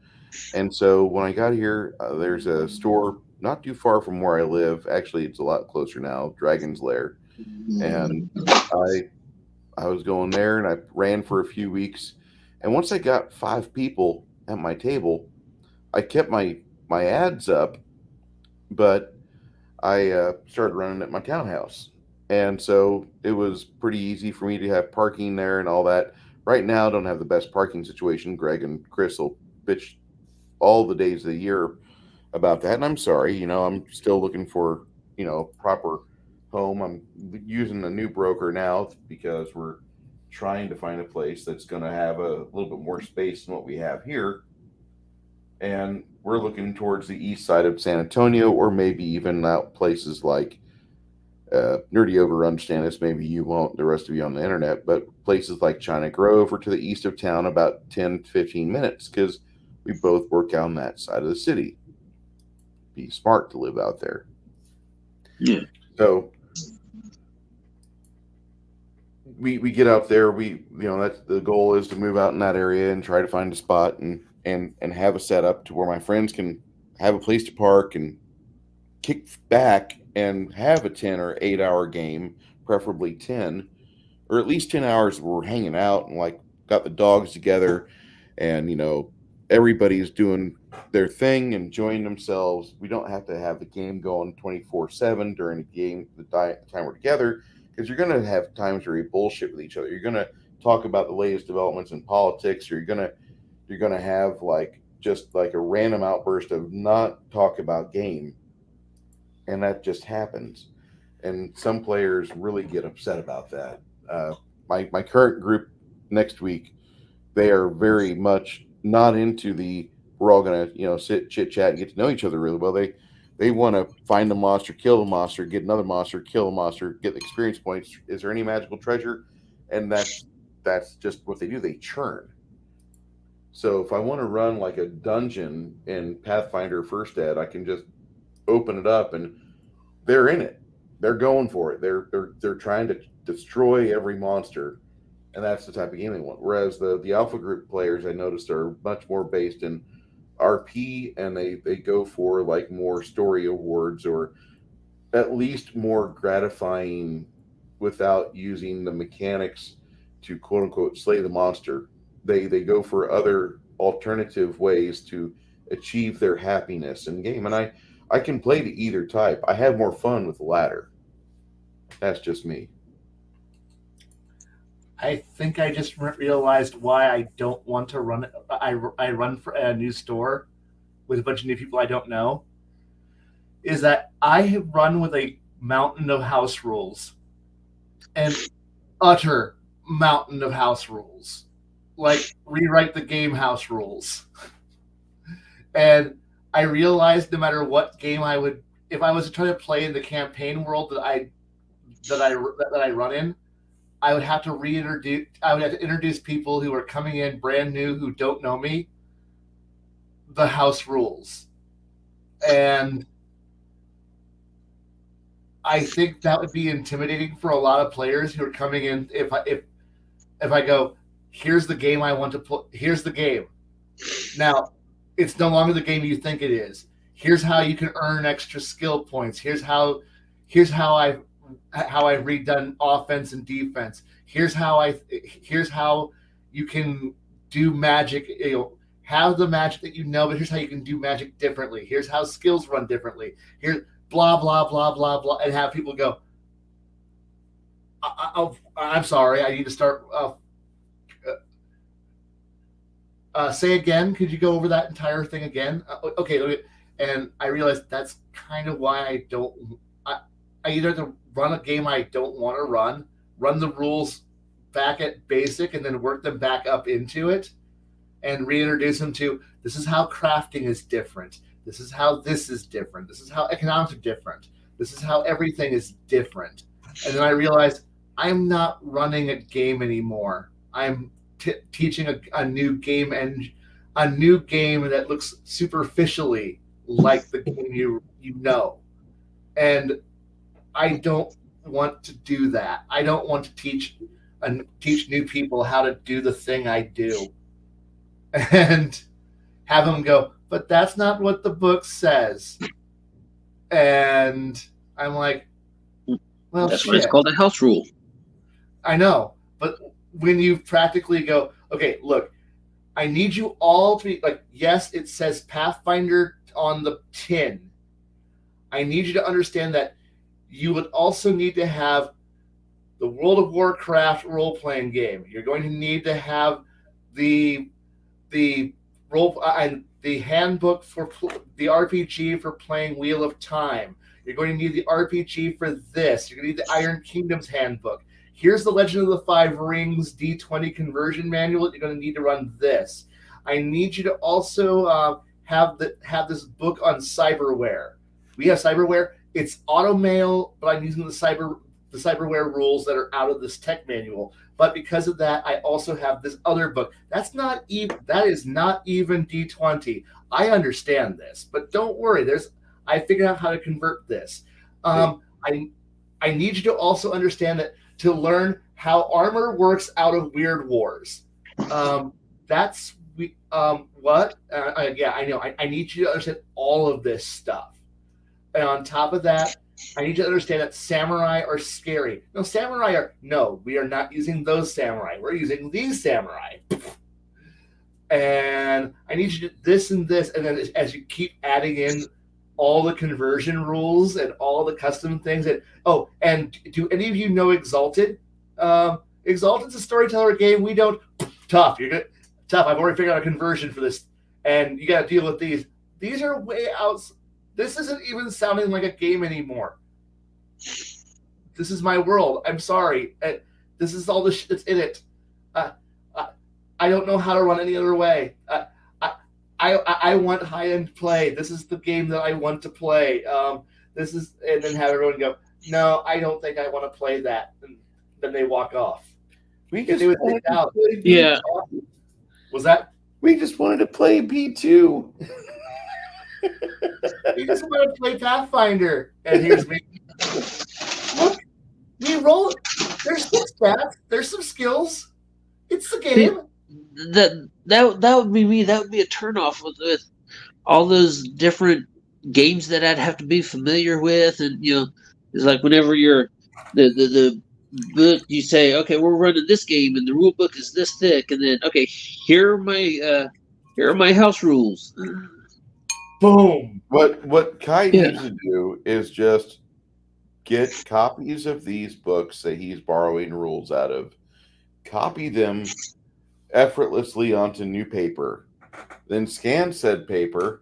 And so when I got here, there's a store not too far from where I live. Actually, it's a lot closer now, Dragon's Lair. And I was going there and I ran for a few weeks. And once I got 5 people at my table, I kept my ads up, but I started running at my townhouse. And so it was pretty easy for me to have parking there and all that. Right now, I don't have the best parking situation. Greg and Chris will bitch all the days of the year about that. And I'm sorry, I'm still looking for, proper home. I'm using a new broker now because we're trying to find a place that's going to have a little bit more space than what we have here. And we're looking towards the east side of San Antonio, or maybe even out places like Nerdy Over understand this, maybe you won't, the rest of you on the internet, but places like China Grove or to the east of town about 10, 15 minutes, because we both work on that side of the city. Be smart to live out there. Yeah. So we get out there. That's the goal, is to move out in that area and try to find a spot and have a setup to where my friends can have a place to park and kick back and have a 10 or 8 hour game, preferably 10, or at least 10 hours where we're hanging out and like got the dogs together and, everybody's doing their thing, enjoying themselves. We don't have to have the game going 24/7 during a game, the time we're together, because you're going to have times where you bullshit with each other. You're going to talk about the latest developments in politics, or you're going to have just a random outburst of not talk about game. And that just happens. And some players really get upset about that. My current group next week, they are very much not into we're all going to, sit, chit chat and get to know each other really well. They want to find a monster, kill the monster, get another monster, kill the monster, get the experience points. Is there any magical treasure? And that's just what they do. They churn. So if I want to run like a dungeon in Pathfinder First Ed, I can just open it up and they're in it. They're going for it. They're trying to destroy every monster, and that's the type of game they want. Whereas the alpha group players, I noticed, are much more based in RP, and they go for like more story awards, or at least more gratifying without using the mechanics to quote unquote slay the monster. They go for other alternative ways to achieve their happiness in game. And I can play to either type. I have more fun with the latter. That's just me. I think I just realized why I don't want to run. I run for a new store with a bunch of new people I don't know. Is that I have run with a mountain of house rules, an utter mountain of house rules, like rewrite the game house rules. And I realized no matter what game I would, if I was to try to play in the campaign world that I run in, I would have to introduce people who are coming in brand new who don't know me, the house rules. And I think that would be intimidating for a lot of players who are coming in. If I go, here's the game I want to play. Here's the game. Now, it's no longer the game you think it is. Here's how you can earn extra skill points. Here's how I've redone offense and defense. Here's how you can do magic. Have the magic that you know, but here's how you can do magic differently. Here's how skills run differently. Here's blah blah blah blah blah, and have people go, I'm sorry, I need to start. Say again. Could you go over that entire thing again? Okay. And I realized that's kind of why I don't. I either have to run a game I don't want to run the rules back at basic, and then work them back up into it, and reintroduce them to this is how crafting is different. This is how this is different. This is how economics are different. This is how everything is different. And then I realized I'm not running a game anymore. I'm teaching a new game, and a new game that looks superficially like the game you know. And I don't want to do that. I don't want to teach new people how to do the thing I do, and have them go, but that's not what the book says. And I'm like, well, that's what it's called, a house rule. I know, but when you practically go, okay, look, I need you all to be like, yes, it says Pathfinder on the tin. I need you to understand that you would also need to have the World of Warcraft role-playing game. You're going to need to have the role and the handbook for the RPG for playing Wheel of Time. You're going to need the RPG for this. You're going to need the Iron Kingdoms handbook. Here's the Legend of the Five Rings D20 conversion manual. You're going to need to run this. I need you to also have this book on cyberware. We have cyberware. It's auto mail, but I'm using the cyberware rules that are out of this tech manual. But because of that, I also have this other book. That is not even D20. I understand this, but don't worry. I figured out how to convert this. I need you to also understand that to learn how armor works out of Weird Wars. That's what? Yeah, I know. I need you to understand all of this stuff. And on top of that, I need you to understand that samurai are scary. No, we are not using those samurai. We're using these samurai. And I need you to this and this. And then as you keep adding in all the conversion rules and all the custom things. And do any of you know Exalted? Exalted's a storyteller game. We don't. Tough. You're good. Tough. I've already figured out a conversion for this. And you got to deal with these. These are way out. This isn't even sounding like a game anymore. This is my world. I'm sorry. This is all the shit that's in it. I don't know how to run any other way. I want high-end play. This is the game that I want to play. And then have everyone go, no, I don't think I want to play that. And then they walk off. We just wanted to play Yeah. Was that? We just wanted to play B2. We just want to play Pathfinder. And here's me. Look, we roll. There's some stats. There's some skills. It's the game. That would be me. That would be a turnoff with all those different games that I'd have to be familiar with, and it's like whenever you're the book, you say, okay, we're running this game, and the rule book is this thick, and then okay, here are my house rules. Boom. What Kai needs to do is just get copies of these books that he's borrowing rules out of, copy them effortlessly onto new paper, then scan said paper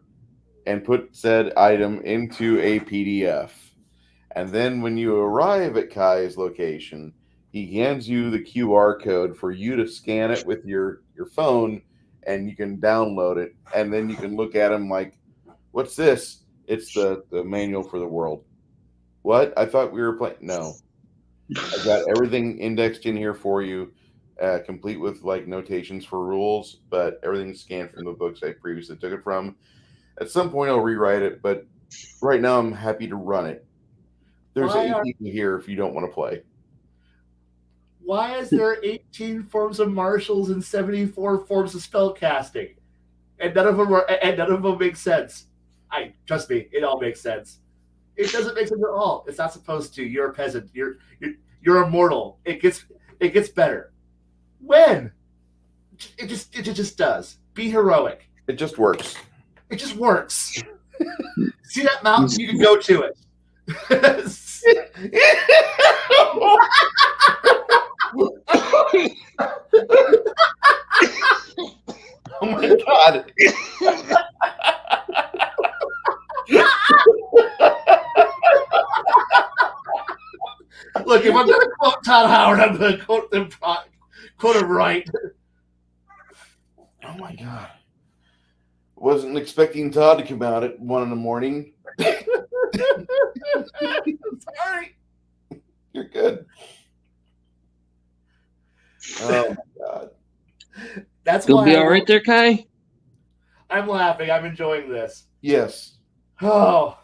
and put said item into a PDF. And then when you arrive at Kai's location, he hands you the QR code for you to scan it with your phone, and you can download it, and then you can look at them like, what's this? It's the manual for the world. What? I thought we were playing. No. I got everything indexed in here for you, complete with like notations for rules, but everything's scanned from the books I previously took it from. At some point, I'll rewrite it, but right now I'm happy to run it. There's Why 18 here if you don't want to play. Why is there 18 forms of martials and 74 forms of spell casting? And none of them make sense. Trust me, it all makes sense. It doesn't make sense at all. It's not supposed to. You're a peasant. You're immortal. It gets better. When? It just does. Be heroic. It just works. It just works. See that mountain? You can go to it. Oh my god. Look, if I'm going to quote Todd Howard, I'm going to quote him right. Oh my god. Wasn't expecting Todd to come out at 1 a.m. Sorry. You're good. Oh my god. That's You'll why be all right there, Kai? I'm laughing. I'm enjoying this. Yes. Oh,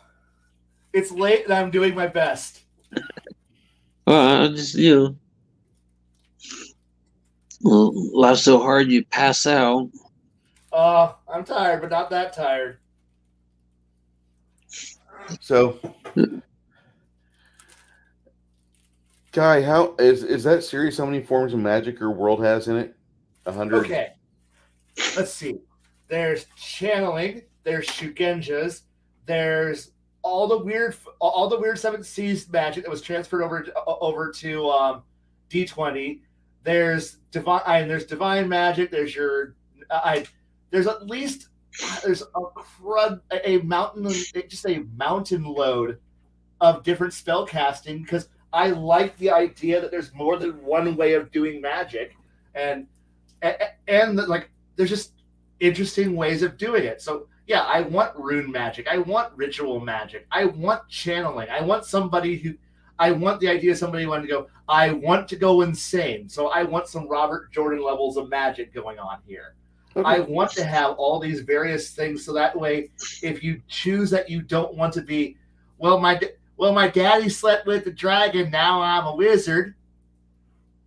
it's late and I'm doing my best. Well, I just, laugh so hard you pass out. I'm tired, but not that tired. So, Guy, how is that series? How many forms of magic your world has in it? 100. Okay, let's see. There's channeling. There's shugenjas. There's all the weird Seventh Seas magic that was transferred over to D20. There's divine magic. There's there's at least a mountain load of different spell casting, because I like the idea that there's more than one way of doing magic, and like there's just interesting ways of doing it. So yeah, I want rune magic. I want ritual magic. I want channeling. I want the idea of somebody wanting to go, I want to go insane. So I want some Robert Jordan levels of magic going on here. Okay. I want to have all these various things, so that way, if you choose that you don't want to be, my daddy slept with the dragon, now I'm a wizard.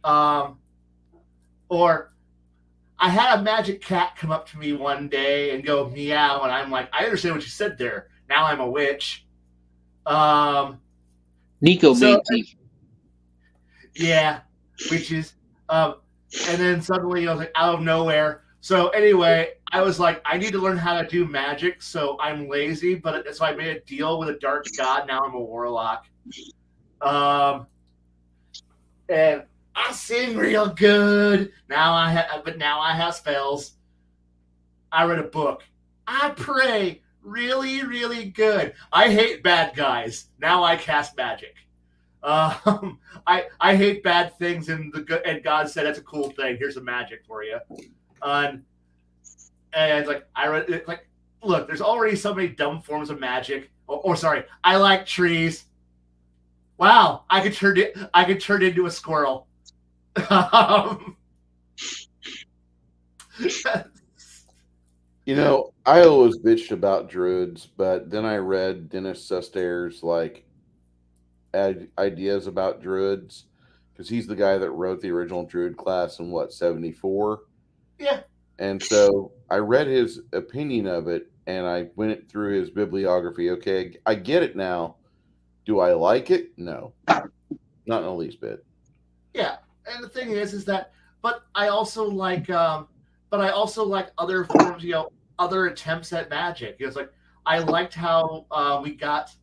Or I had a magic cat come up to me one day and go meow, and I'm like, I understand what you said there. Now I'm a witch. Nico Manti. Yeah, witches. And then suddenly I was like, out of nowhere. So anyway, I was like, I need to learn how to do magic, so I'm lazy. So I made a deal with a dark god. Now I'm a warlock. And I sing real good. Now I have spells. I read a book. I pray really, really good. I hate bad guys. Now I cast magic. I hate bad things, and God said that's a cool thing. Here's some magic for you. And like I read it, like, look, there's already so many dumb forms of magic. Sorry, I like trees. Wow, I could turn into a squirrel. I always bitched about druids, but then I read Dennis Suster's ideas about druids, because he's the guy that wrote the original druid class in 74. Yeah. And so I read his opinion of it, and I went through his bibliography. Okay, I get it now. Do I like it? No, not in the least bit. Yeah, and the thing is that, but I also like other forms, other attempts at magic. It's like I liked how we got,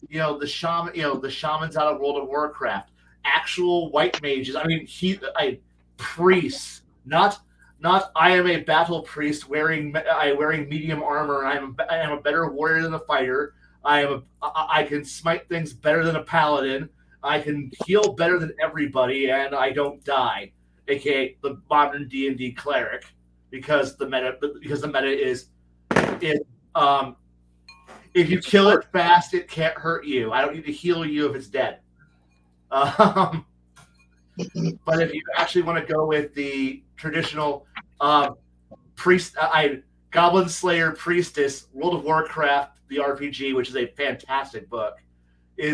the shamans out of World of Warcraft, actual white mages. I mean, priests, not I am a battle priest wearing medium armor. I am a better warrior than a fighter. I can smite things better than a paladin. I can heal better than everybody, and I don't die. AKA the modern D&D cleric, because the meta is if you kill it fast, it can't hurt you. I don't need to heal you if it's dead. But if you actually want to go with the traditional Goblin Slayer Priestess, World of Warcraft, the RPG, which is a fantastic book,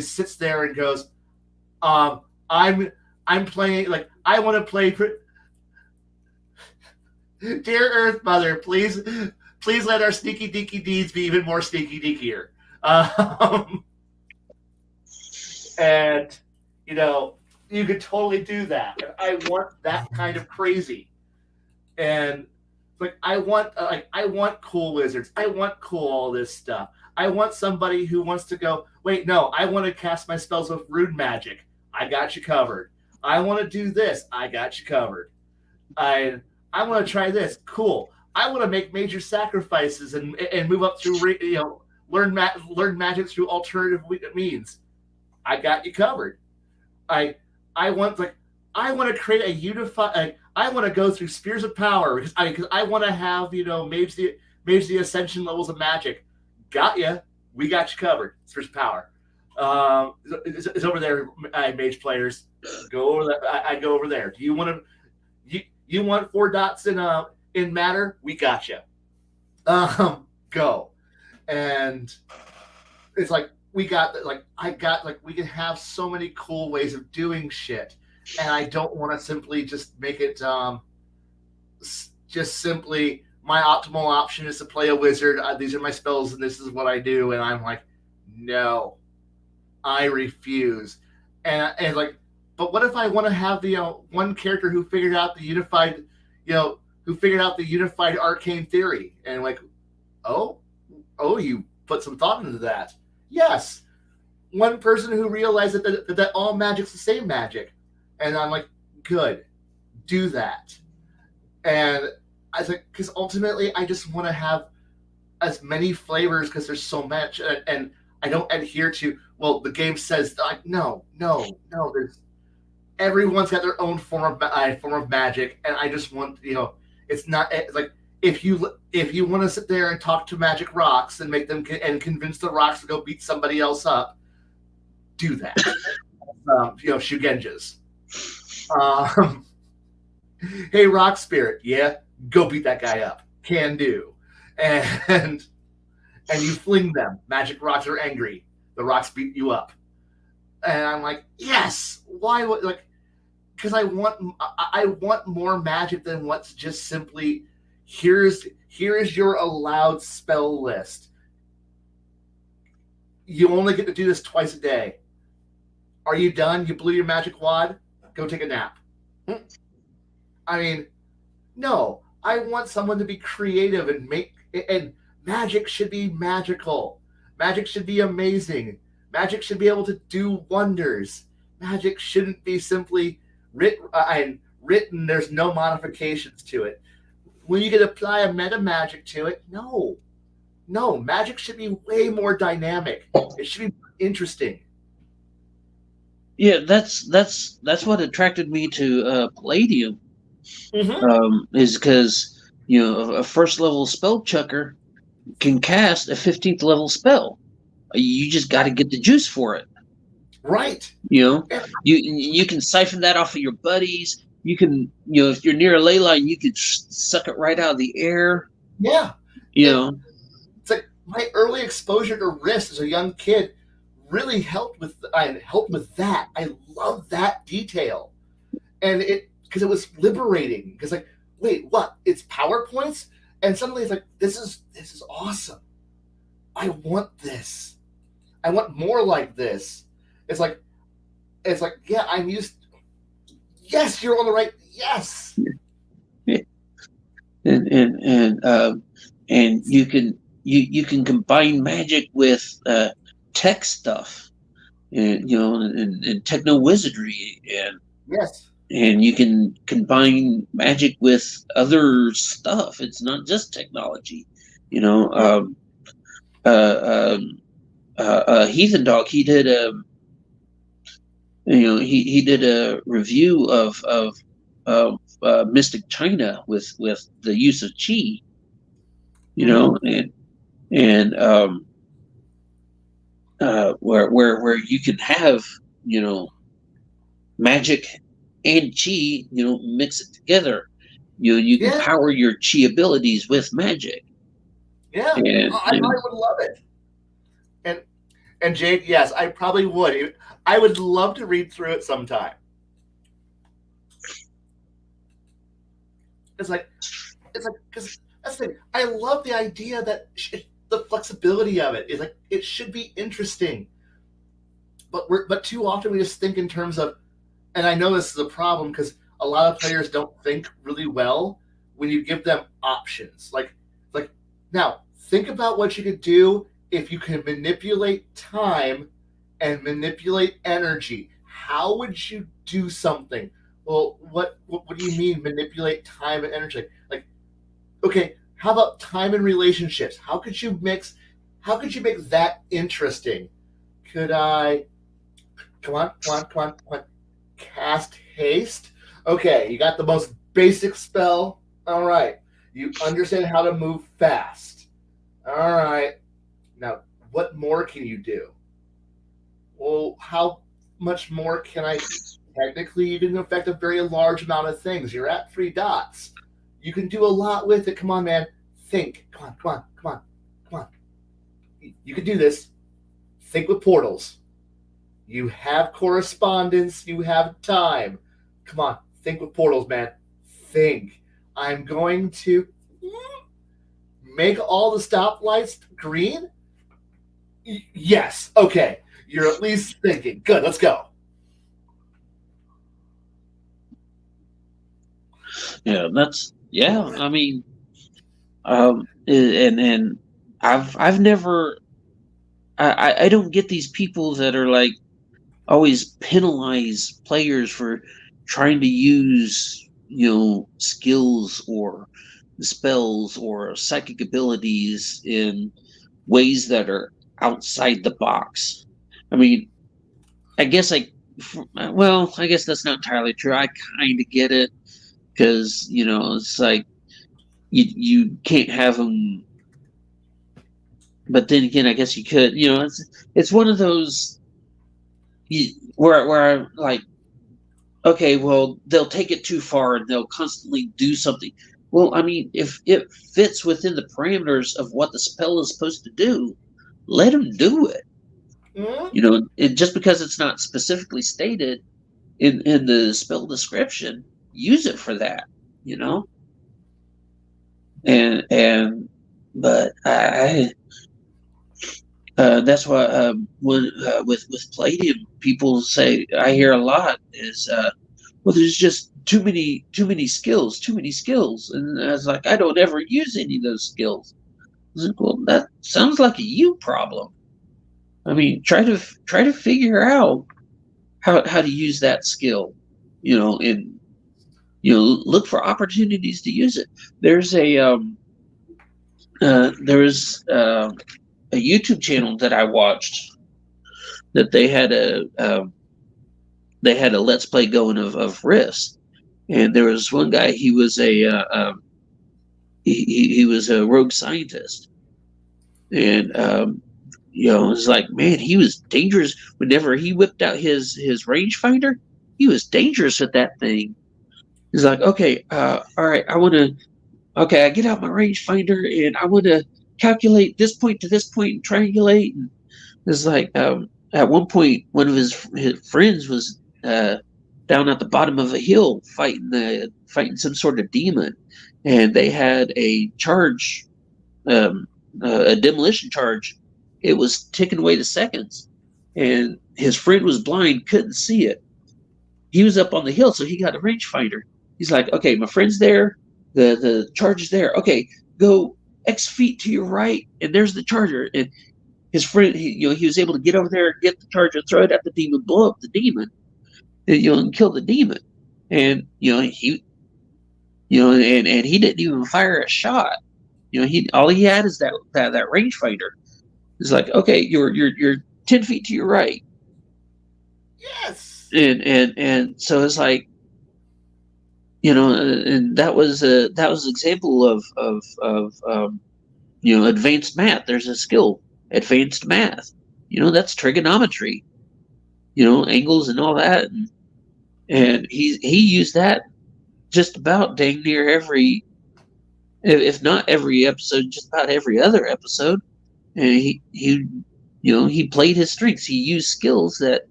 sits there and goes, I'm playing, like, I want to play. Dear Earth Mother, please let our sneaky deaky deeds be even more sneaky deakier. And you could totally do that. And I want that kind of crazy. And like I want cool wizards. I want cool all this stuff. I want somebody who wants to go, wait, no, I want to cast my spells with rune magic. I got you covered. I want to do this. I got you covered. I want to try this. Cool. I want to make major sacrifices and move up through, learn magic through alternative means. I got you covered. I want to create a unified. I want to go through spheres of power because I want to have mage the ascension levels of magic. Got you. We got you covered. Spheres of power. It's over there, mage players. Go over there. I go over there. Do you want to? You want 4 dots in matter? We got you. Go. And it's like we can have so many cool ways of doing shit, and I don't want to simply just make it just simply my optimal option is to play a wizard. These are my spells, and this is what I do. And I'm like, no, I refuse. And like, but what if I want to have the one character who figured out the unified, arcane theory, and like, oh, you put some thought into that. Yes, one person who realized that all magic's the same magic, and I'm like, good, do that. And I was like, because ultimately, I just want to have as many flavors because there's so much, and I don't adhere to. Well, the game says like, no. There's everyone's got their own form of magic, and I just want it's not it's like if you want to sit there and talk to magic rocks and make them and convince the rocks to go beat somebody else up, do that. Shugenjas. Hey, rock spirit, yeah, go beat that guy up. Can do. And you fling them. Magic rocks are angry. The rocks beat you up. And I'm like, yes. Why would because I want more magic than what's just simply here's your allowed spell list. You only get to do this twice a day. Are you done? You blew your magic wad? Go take a nap. I mean, no. I want someone to be creative and magic should be magical. Magic should be amazing. Magic should be able to do wonders. Magic shouldn't be simply written. There's no modifications to it. When you can apply a meta magic to it, no. Magic should be way more dynamic. It should be interesting. Yeah, that's what attracted me to Palladium. Is because a first level spell chucker can cast a 15th level spell. You just got to get the juice for it. Right. You can siphon that off of your buddies. You can, if you're near a ley line, you could suck it right out of the air. Yeah. It's like my early exposure to Risk as a young kid really helped with that. I love that detail, and because it was liberating. Because like, wait, what? It's PowerPoints, and suddenly it's like, this is awesome. I want this. I want more like this. It's like, yeah, I'm used. Yes, you're on the right. Yes. And you can combine magic with tech stuff, and techno wizardry, and yes, and you can combine magic with other stuff. It's not just technology, Heathen Dog. He did he did a review of Mystic China with the use of chi, where you can have magic and chi, mix it together. You can power your chi abilities with magic. Yeah, I would love it. And Jake, yes, I probably would. I would love to read through it sometime. It's like, because that's the thing. I love the idea that the flexibility of it is like it should be interesting, but too often we just think in terms of, and I know this is a problem because a lot of players don't think really well when you give them options. Like now, think about what you could do if you can manipulate time and manipulate energy. How would you do something? Well, what do you mean manipulate time and energy? Like, okay, how about time and relationships? How could you make that interesting? Could I come on, cast haste? Okay, you got the most basic spell. All right. You understand how to move fast. All right. Now, what more can you do? Well, how much more can I technically you can affect a very large amount of things. You're at 3 dots. You can do a lot with it. Come on, man. Think. Come on. You can do this. Think with portals. You have correspondence. You have time. Come on. Think with portals, man. Think. I'm going to make all the stoplights green? Yes. Okay. You're at least thinking. Good. Let's go. Yeah, I mean, and I've never, I don't get these people that are like always penalize players for trying to use, skills or spells or psychic abilities in ways that are outside the box. I mean, I guess I guess that's not entirely true. I kind of get it because it's like you can't have them, but then again, I guess you could. It's one of those where I'm like, okay, well, they'll take it too far and they'll constantly do something. Well, I mean, if it fits within the parameters of what the spell is supposed to do, let them do it. Mm-hmm. Just because it's not specifically stated in the spell description, use it for that. But that's why when with Palladium, people say I hear a lot is well, there's just too many skills, and I was like, I don't ever use any of those skills. I was like, well, that sounds like a you problem. I mean, try to figure out how to use that skill, and look for opportunities to use it. There's a YouTube channel that I watched that they had a let's play going of Risk, and there was one guy. He was he was a rogue scientist, and it was like, man, he was dangerous. Whenever he whipped out his rangefinder, he was dangerous with that thing. He's like, okay, all right, I get out my rangefinder and I want to calculate this point to this point and triangulate. And it's like, at one point, one of his friends was down at the bottom of a hill fighting some sort of demon, and they had a charge, a demolition charge. It was ticking away the seconds, and his friend was blind, couldn't see it. He was up on the hill, so he got a rangefinder. He's like, okay, my friend's there, the charge is there. Okay, go X feet to your right, and there's the charger. And his friend, he was able to get over there, get the charger, throw it at the demon, blow up the demon, and kill the demon. And he didn't even fire a shot. All he had is that rangefinder. It's like, okay, you're 10 feet to your right. Yes. And so it's like, and that was an example of advanced math. There's a skill, advanced math. That's trigonometry. Angles and all that, and he used that just about dang near every, if not every episode, just about every other episode. And he he played his strengths. He used skills that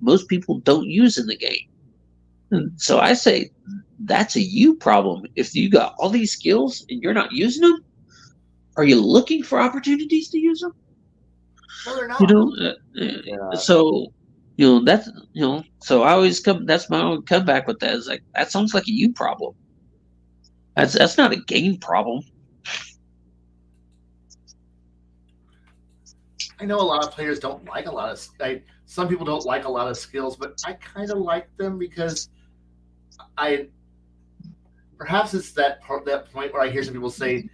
most people don't use in the game. And so I say that's a you problem. If you got all these skills and you're not using them, are you looking for opportunities to use them? No, they're not. So that's so I always that's my own comeback with that is like that sounds like a you problem. That's not a game problem. I know a lot of players don't like a lot of. Some people don't like a lot of skills, but I kind of like them because perhaps it's that point where I hear some people say,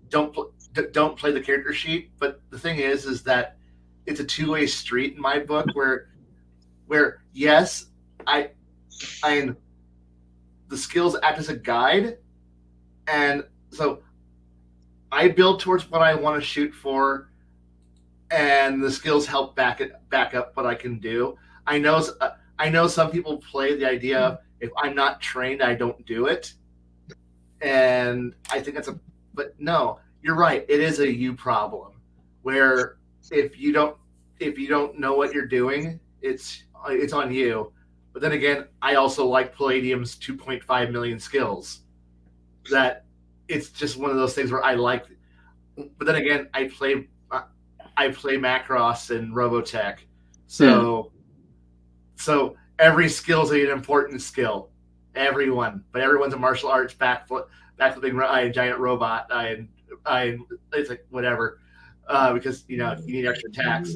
don't play the character sheet. But the thing is that it's a two-way street in my book where yes, the skills act as a guide, and so I build towards what I want to shoot for, and the skills help back up what I can do. I know some people play the idea of if I'm not trained, I don't do it, and I think but no, you're right. It is a you problem where if you don't know what you're doing, it's on you. But then again, I also like Palladium's 2.5 million skills. That it's just one of those things where I like. But then again, I play Macross and Robotech, so every skill is an important skill. Everyone's a martial arts backflipping giant robot. It's like whatever, because you need extra attacks.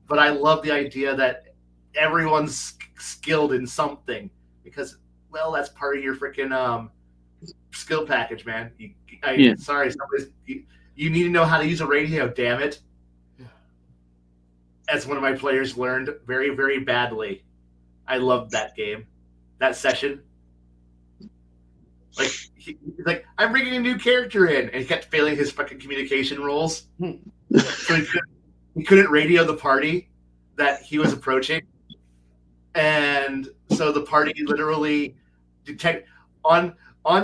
But I love the idea that everyone's skilled in something because that's part of your freaking skill package, man. Sorry, you need to know how to use a radio. Damn it. As one of my players learned very, very badly. I loved that game, that session. Like he's like, I'm bringing a new character in, and he kept failing his fucking communication roles. So he couldn't radio the party that he was approaching, and so the party literally detect on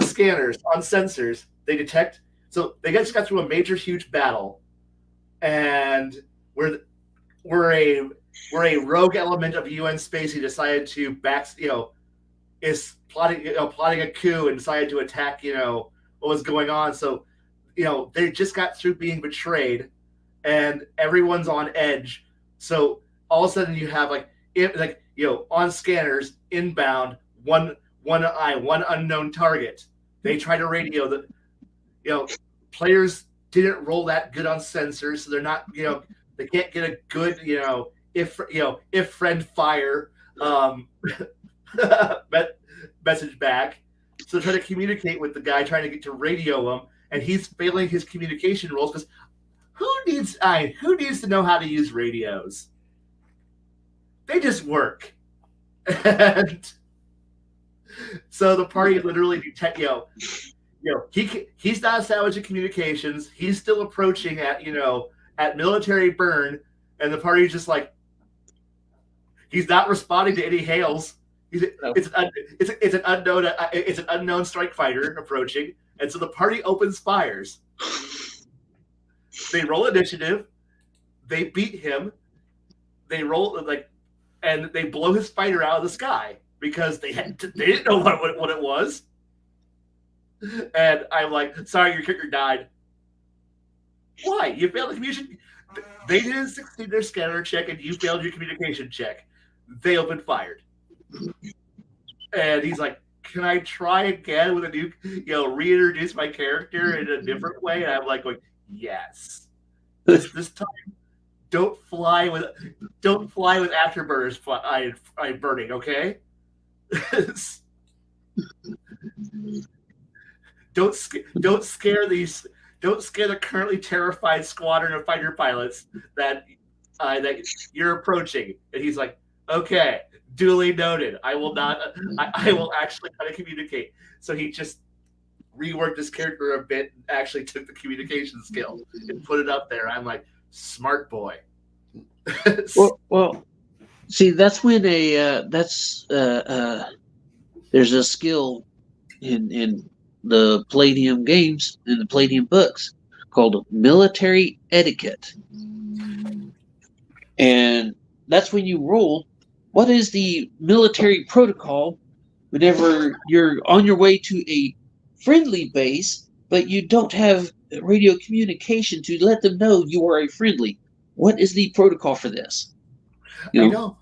scanners, on sensors. They detect. So they just got through a major, huge battle, and we're a rogue element of UN Spacey decided to is plotting a coup and decided to attack what was going on. So they just got through being betrayed, and everyone's on edge. So all of a sudden you have on scanners inbound one unknown target. They try to radio the players didn't roll that good on sensors, so they're not they can't get a good if friend fire message back. So try to communicate with the guy trying to get to radio him, and he's failing his communication roles because who needs to know how to use radios? They just work. And so the party literally detect he's not establishing communications. He's still approaching at military burn, and the party's just like he's not responding to any hails. It's an unknown strike fighter approaching, and so the party opens fires. They roll initiative. They beat him. They roll and they blow his fighter out of the sky because they didn't know what it was. And I'm like, sorry, your character died. Why? You failed the communication. They didn't succeed their scanner check, and you failed your communication check. They opened fire. And he's like, can I try again with a new, reintroduce my character in a different way? And I'm like, going, yes. This time, don't fly with afterburners burning, okay? Don't scare the currently terrified squadron of fighter pilots that you're approaching. And he's like, okay, duly noted. I will not. I will actually try to communicate. So he just reworked his character a bit and actually took the communication skill and put it up there. I'm like, smart boy. well, see, that's when there's a skill in the Palladium games, in the Palladium books, called military etiquette. And that's when you roll. What is the military protocol whenever you're on your way to a friendly base, but you don't have radio communication to let them know you are a friendly? What is the protocol for this? I know.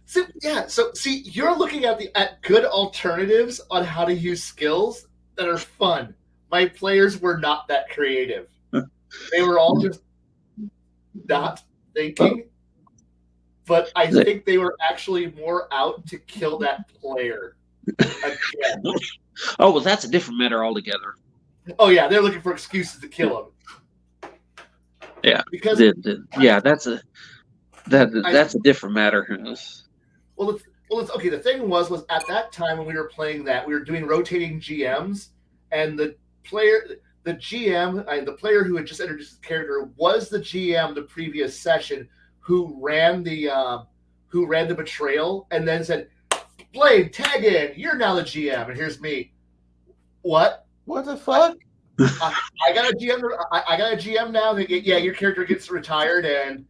So yeah, so see, you're looking at good alternatives on how to use skills that are fun. My players were not that creative. They were all just not thinking. But I think they were actually more out to kill that player again. Oh, well, that's a different matter altogether. Oh yeah, they're looking for excuses to kill him. Yeah, because that's a different matter. Well, it's okay. The thing was at that time when we were playing that, we were doing rotating GMs, and the GM, the player who had just introduced his character was the GM the previous session who ran the betrayal, and then said, "Blade, tag in. You're now the GM, and here's me." What? What the fuck? I got a GM. I got a GM now. Yeah, your character gets retired, and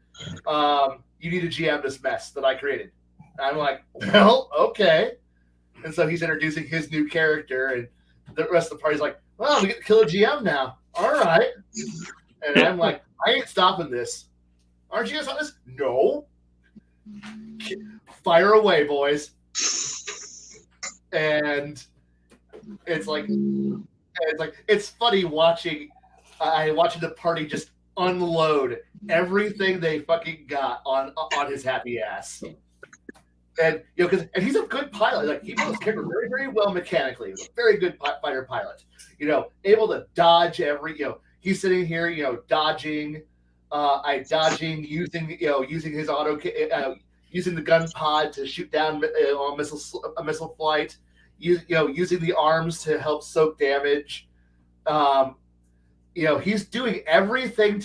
you need a GM this mess that I created. And I'm like, well, okay. And so he's introducing his new character, and the rest of the party's like, well, we get to kill a GM now. All right. And I'm like, I ain't stopping this. Aren't you guys on this? No. Fire away, boys. And it's funny watching the party just unload everything they fucking got on his happy ass. And and he's a good pilot. Like, he knows his character very, very well mechanically. He's a very good fighter pilot. Able to dodge every. He's sitting here, dodging. Using his using the gun pod to shoot down a missile flight. Using the arms to help soak damage. He's doing everything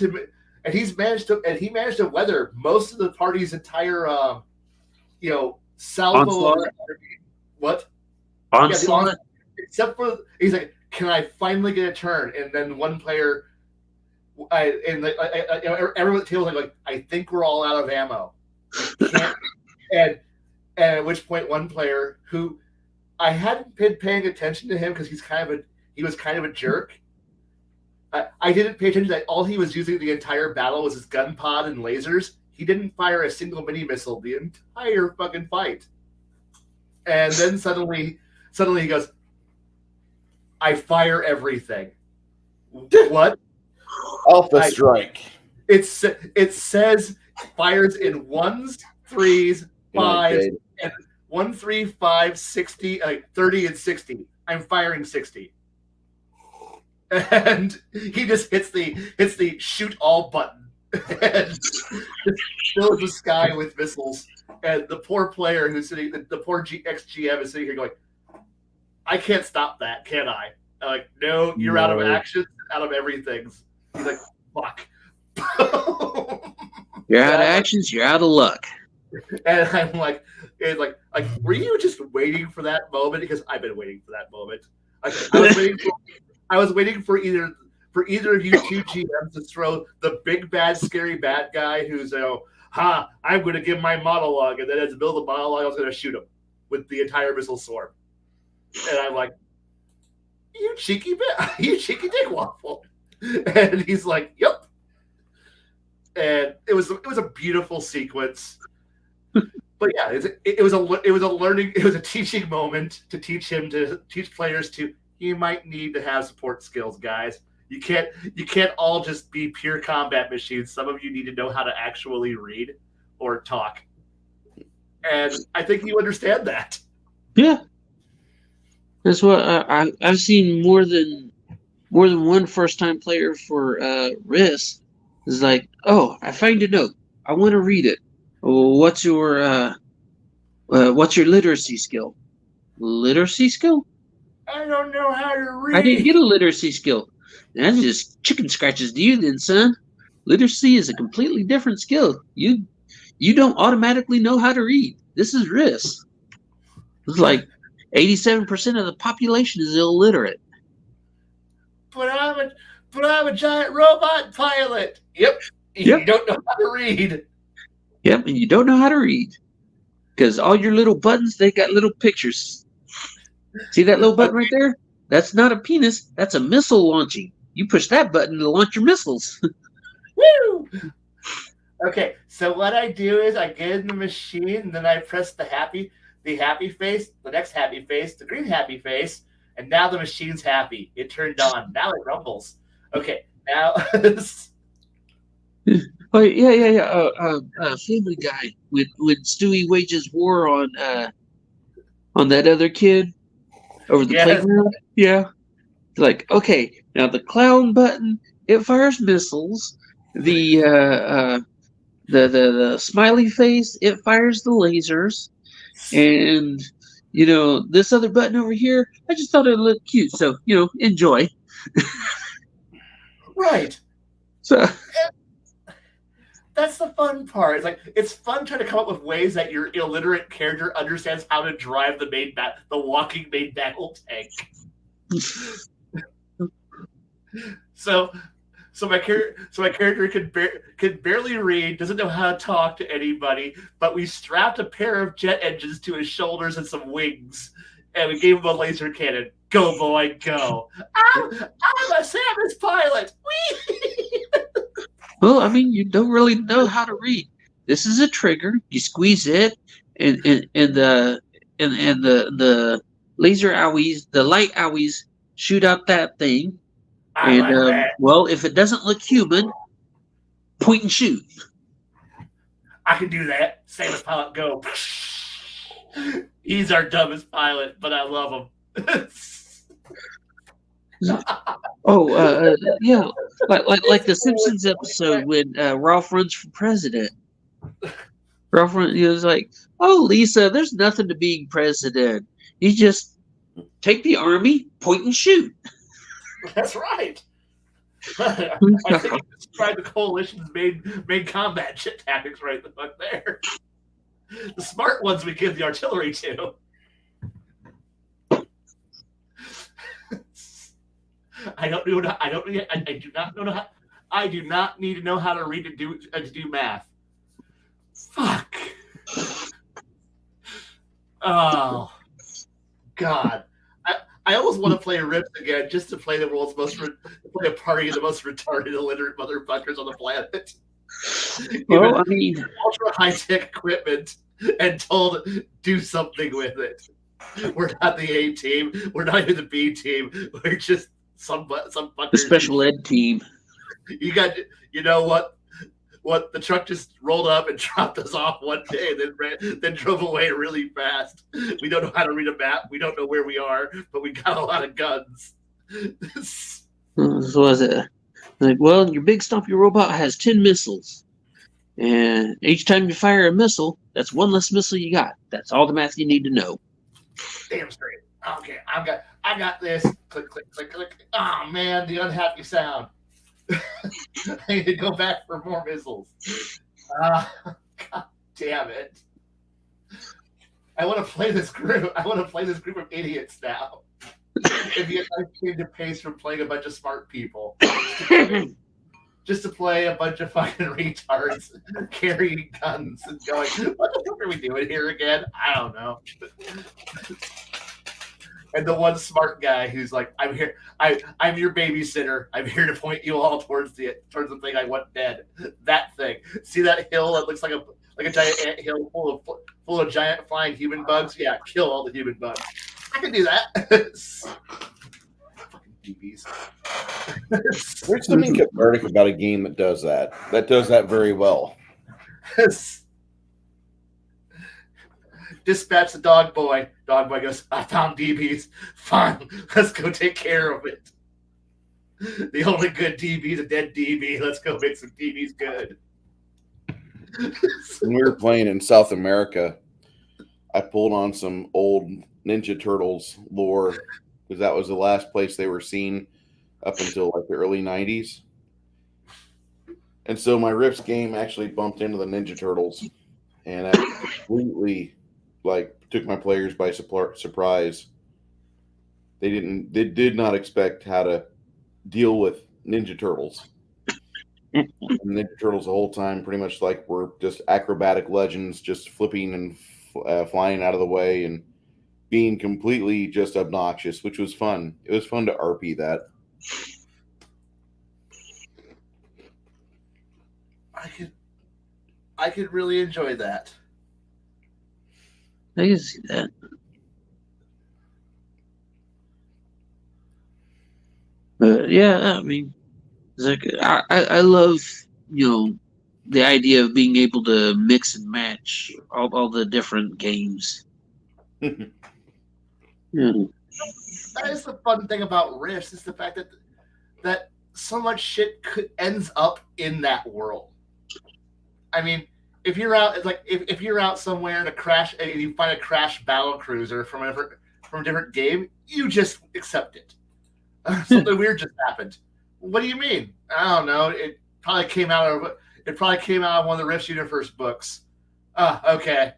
and he managed to weather most of the party's entire salvo. Onslaught? What? Onslaught? Yeah, except for, he's like, can I finally get a turn? And then one player, everyone at the table was like, I think we're all out of ammo. and at which point one player who I hadn't been paying attention to him because he was kind of a jerk. I didn't pay attention that all he was using the entire battle was his gun pod and lasers. He didn't fire a single mini missile the entire fucking fight. And then suddenly he goes, I fire everything. What? Alpha strike. It says fires in 1s, 3s, 5s, and 1, 3, 5, 60, 30, and 60. I'm firing 60. And he just hits the shoot all button and fills the sky with missiles. And the poor player who's sitting, the poor ex-GM is sitting here going, I can't stop that, can I? I'm like, no, you're out of action, out of everything. He's like, fuck. You're out of actions, you're out of luck. And I'm like, were you just waiting for that moment? Because I've been waiting for that moment. I was waiting for either of you two GMs to throw the big bad scary bad guy who's I'm going to give my monologue, and then as the middle of the monologue, I was going to shoot him with the entire missile swarm. And I'm like, you cheeky dick waffle. And he's like, yep. And it was a beautiful sequence. But yeah, it was a teaching moment to teach players to, you might need to have support skills, guys. You can't all just be pure combat machines. Some of you need to know how to actually read or talk. And I think you understand that. Yeah. That's what I've seen more than one first-time player for Risk is like, oh, I find a note. I want to read it. What's your literacy skill? Literacy skill? I don't know how to read. I didn't get a literacy skill. That's just chicken scratches to you then, son. Literacy is a completely different skill. You don't automatically know how to read. This is Risk. It's like 87% of the population is illiterate. But I'm a giant robot pilot. Yep. You don't know how to read. Yep, and you don't know how to read because all your little buttons, they got little pictures. See that little button right there? That's not a penis. That's a missile launching. You push that button to launch your missiles. Woo! Okay, so what I do is I get in the machine, and then I press the happy face, the next happy face, the green happy face, and now the machine's happy. It turned on. Now it rumbles. Okay, now Oh yeah. Family Guy when Stewie wages war on that other kid over the yes, playground. Yeah, like okay, now the clown button it fires missiles. The smiley face it fires the lasers, and this other button over here. I just thought it looked cute, so enjoy. right. So That's the fun part. It's like it's fun trying to come up with ways that your illiterate character understands how to drive the walking main battle tank. So my character could barely read, doesn't know how to talk to anybody, but we strapped a pair of jet engines to his shoulders and some wings, and we gave him a laser cannon. Go boy, go! I'm a Samus pilot. Whee! well, I mean, you don't really know how to read. This is a trigger. You squeeze it, and the laser owies, the light owies shoot out that thing. I And like that. well, if it doesn't look human, point and shoot. I can do that. Samus pilot, go. He's our dumbest pilot, but I love him. Oh, yeah, like the Simpsons episode when Ralph runs for president. Ralph was like, "Oh, Lisa, there's nothing to being president. You just take the army, point and shoot." That's right. I think you described the coalition's main combat tactics right the fuck there. The smart ones we give the artillery to. I do not need to know how to read to do math. Fuck. Oh God. I almost want to play Rips again just to play play a party of the most retarded illiterate motherfuckers on the planet. Well, I mean, ultra high tech equipment and told do something with it. We're not the A team. We're not even the B team. We're just some fuckers. The special ed team. You know what? What the truck just rolled up and dropped us off one day, then drove away really fast. We don't know how to read a map. We don't know where we are, but we got a lot of guns. What was it? Like, well, your big stumpy robot has 10 missiles, and each time you fire a missile, that's one less missile you got. That's all the math you need to know. Damn straight. Okay, I got this. Click, click, click, click. Oh man, the unhappy sound. I need to go back for more missiles. God damn it. I want to play this group. I want to play this group of idiots now. And yet I came to pace from playing a bunch of smart people. Just to play a bunch of fucking retards carrying guns and going, what the fuck are we doing here again? I don't know. And the one smart guy who's like, I'm here. I'm your babysitter. I'm here to point you all towards the thing I want dead. That thing. See that hill that looks like a giant ant hill full of giant flying human bugs? Yeah, kill all the human bugs. I can do that. Fucking DBs. There's something cathartic about a game that does that. That does that very well. Dispatch the dog boy. Dog boy goes, I found DBs. Fine, let's go take care of it. The only good DB is a dead DB. Let's go make some DBs good. When we were playing in South America, I pulled on some old Ninja Turtles lore because that was the last place they were seen up until like the early 90s. And so my Rips game actually bumped into the Ninja Turtles, and I completely took my players by surprise. They did not expect how to deal with Ninja Turtles. And Ninja Turtles the whole time, pretty much like we're just acrobatic legends, just flipping and flying out of the way and being completely just obnoxious, which was fun. It was fun to RP that. I could really enjoy that. I can see that. Yeah, I mean, it's like I love, the idea of being able to mix and match all the different games. Yeah. That is the fun thing about Rifts, is the fact that so much shit ends up in that world. I mean, if you're out, it's like if you're out somewhere in a crash and you find a crash battle cruiser from a different game, you just accept it. Something weird just happened. What do you mean? I don't know. It probably came out of one of the Rifts Universe books. Okay.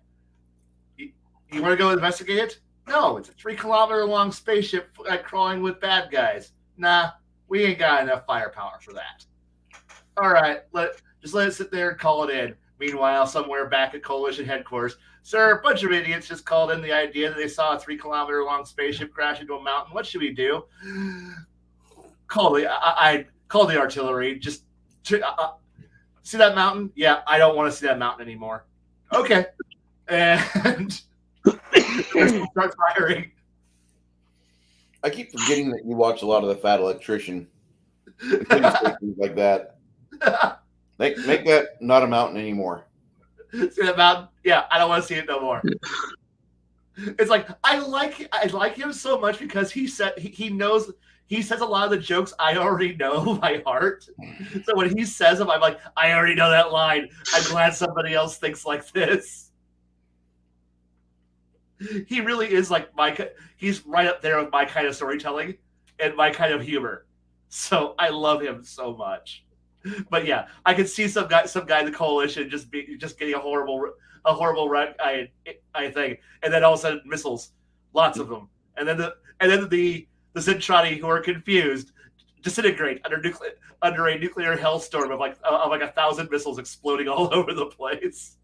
You want to go investigate it? No, it's a 3-kilometer long spaceship crawling with bad guys. Nah, we ain't got enough firepower for that. All right, just let it sit there and call it in. Meanwhile, somewhere back at Coalition headquarters, sir, a bunch of idiots just called in the idea that they saw a 3-kilometer long spaceship crash into a mountain. What should we do? Call the artillery. Just see that mountain? Yeah, I don't want to see that mountain anymore. Okay, and start firing. I keep forgetting that you watch a lot of The Fat Electrician. Things like that. Make that not a mountain anymore. See that mountain? Yeah, I don't want to see it no more. It's like I like him so much because he says a lot of the jokes I already know by heart. So when he says them, I'm like, I already know that line. I'm glad somebody else thinks like this. He really is like he's right up there with my kind of storytelling and my kind of humor. So I love him so much. But yeah, I could see some guy in the Coalition just getting a horrible run, I think, and then all of a sudden missiles, lots of them, and then the Zentradi, who are confused, disintegrate under a nuclear hellstorm of like 1,000 missiles exploding all over the place.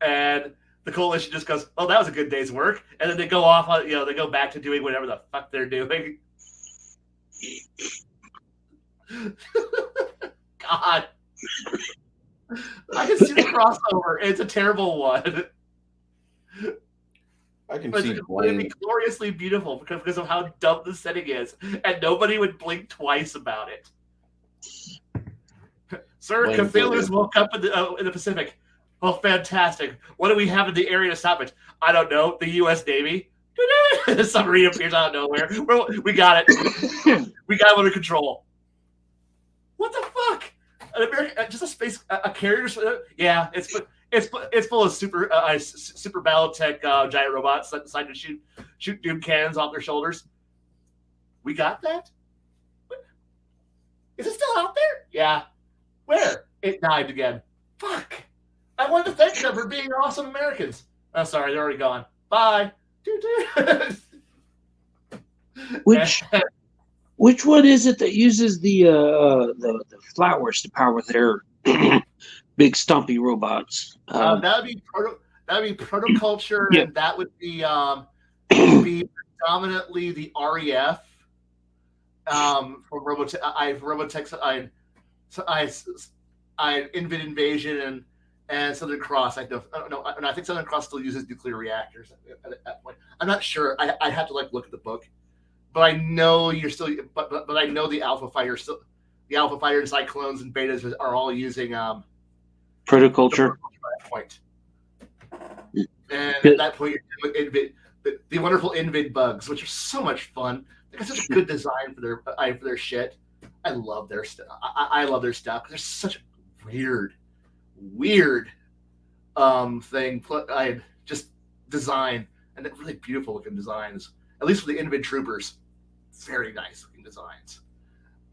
And the Coalition just goes, "Oh, that was a good day's work," and then they go off on, they go back to doing whatever the fuck they're doing. God, I can see the crossover. It's a terrible one. I can But see it's going to be gloriously beautiful because of how dumb the setting is, and nobody would blink twice about it. Sir, Cthulhu's woke up in the Pacific. Oh, fantastic. What do we have in the area to stop it? I don't know. The U.S. Navy? The submarine appears out of nowhere. We got it. We got it under control. What the fuck? Just a space, a carrier? Yeah, it's full of super battletech giant robots that decide to shoot doom cannons off their shoulders. We got that? Is it still out there? Yeah. Where? It died again. Fuck. I wanted to thank them for being awesome Americans. Oh, sorry, they're already gone. Bye. Which one is it that uses the flowers to power their big stumpy robots? That'd be protoculture, yeah. And that would be predominantly the REF from Robotech. I Invid Invasion and Southern Cross. I don't know. I think Southern Cross still uses nuclear reactors at that point. I'm not sure. I'd have to look at the book. But I know you're still. But I know the Alpha Fighter still. The Alpha Fighter and Cyclones and Betas are all using protoculture. Point. And at that point, you're doing the wonderful Invid bugs, which are so much fun. They got such a good design for their shit. I love their stuff. I love their stuff because they're such a weird thing. I just design and they're really beautiful looking designs. At least for the Invid troopers, very nice looking designs.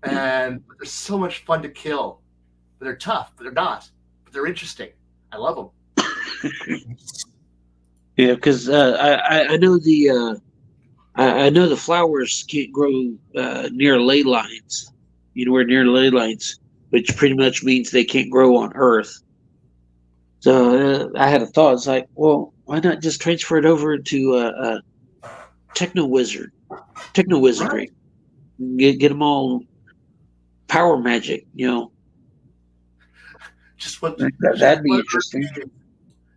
And they're so much fun to kill. But they're tough, but they're not. But they're interesting. I love them. Yeah, because I know I know the flowers can't grow near ley lines. anywhere near ley lines, which pretty much means they can't grow on Earth. So I had a thought. It's like, well, why not just transfer it over to techno wizardry? Right. Get them all power magic. Just what That'd be interesting.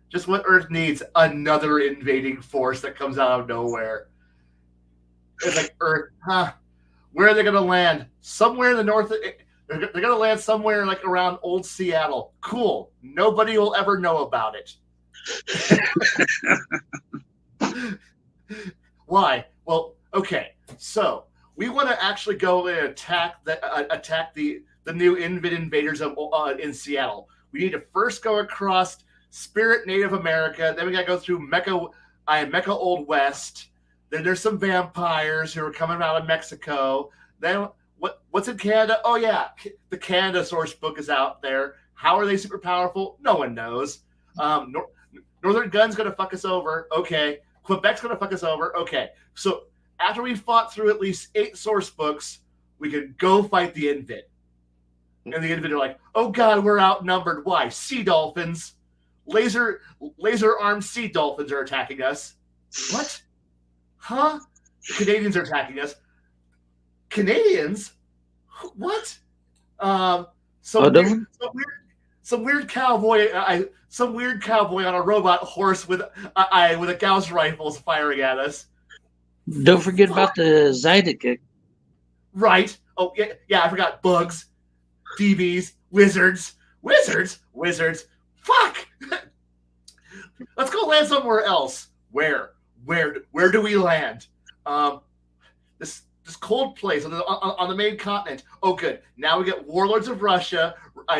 Just what Earth needs, another invading force that comes out of nowhere. It's like Earth, huh? Where are they going to land? Somewhere in the north. They're going to land somewhere like around old Seattle. Cool. Nobody will ever know about it. Why? Well, okay. So we want to actually go and attack the new invaders in Seattle. We need to first go across Spirit Native America. Then we got to go through Mecca Old West. Then there's some vampires who are coming out of Mexico. Then what's in Canada? Oh yeah, the Canada source book is out there. How are they super powerful? No one knows. Northern Gun's gonna fuck us over. Okay. Quebec's gonna fuck us over. Okay. So after we fought through at least 8 source books, we can go fight the Invid. And the Invid are like, oh god, we're outnumbered. Why? Sea dolphins. Laser armed sea dolphins are attacking us. What? Huh? The Canadians are attacking us. Canadians? What? Some weird cowboy on a robot horse with a Gauss rifle is firing at us. Don't forget about the Zydeco. Right. Oh yeah. I forgot bugs, DBs, wizards. Fuck. Let's go land somewhere else. Where do we land? This cold place on the main continent. Oh, good. Now we get warlords of Russia,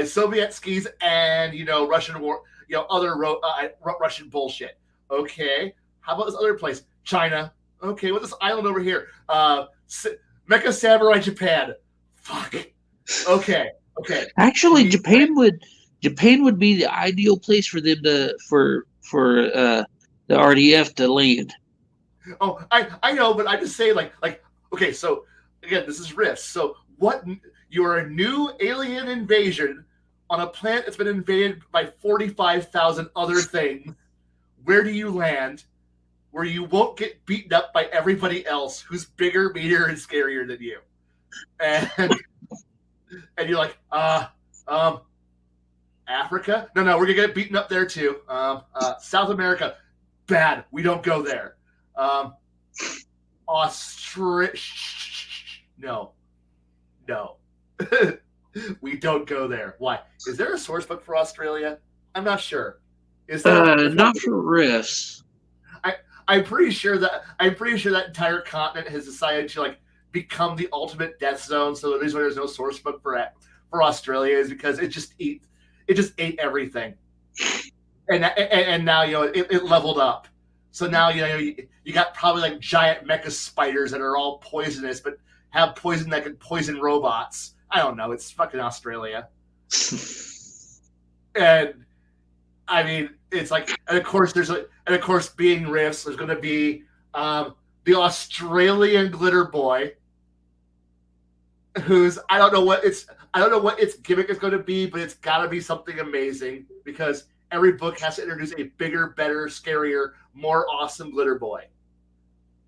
Soviet skis, and Russian war. Other Russian bullshit. Okay. How about this other place? China. Okay. What's this island over here? Mecha Samurai Japan. Fuck. Okay. Actually, Japan would be the ideal place for them for the RDF to land. Oh, I know, but I just say like okay, so again, this is Rifts. So what? You are a new alien invasion on a planet that's been invaded by 45,000 other things. Where do you land? Where you won't get beaten up by everybody else who's bigger, meaner, and scarier than you. And you're like, Africa? No, we're gonna get beaten up there too. South America, bad. We don't go there. Australia? No. We don't go there. Why? Is there a source book for Australia? I'm not sure. Is there? Not for Rifts. I'm pretty sure that entire continent has decided to become the ultimate death zone. So the reason why there's no source book for Australia is because it just ate everything, and now it leveled up. So now you got probably giant mecha spiders that are all poisonous, but have poison that can poison robots. I don't know. It's fucking Australia, and I mean it's and of course being Rifts, there's going to be the Australian glitter boy, who's I don't know what its gimmick is going to be, but it's got to be something amazing because every book has to introduce a bigger, better, scarier, more awesome glitter boy.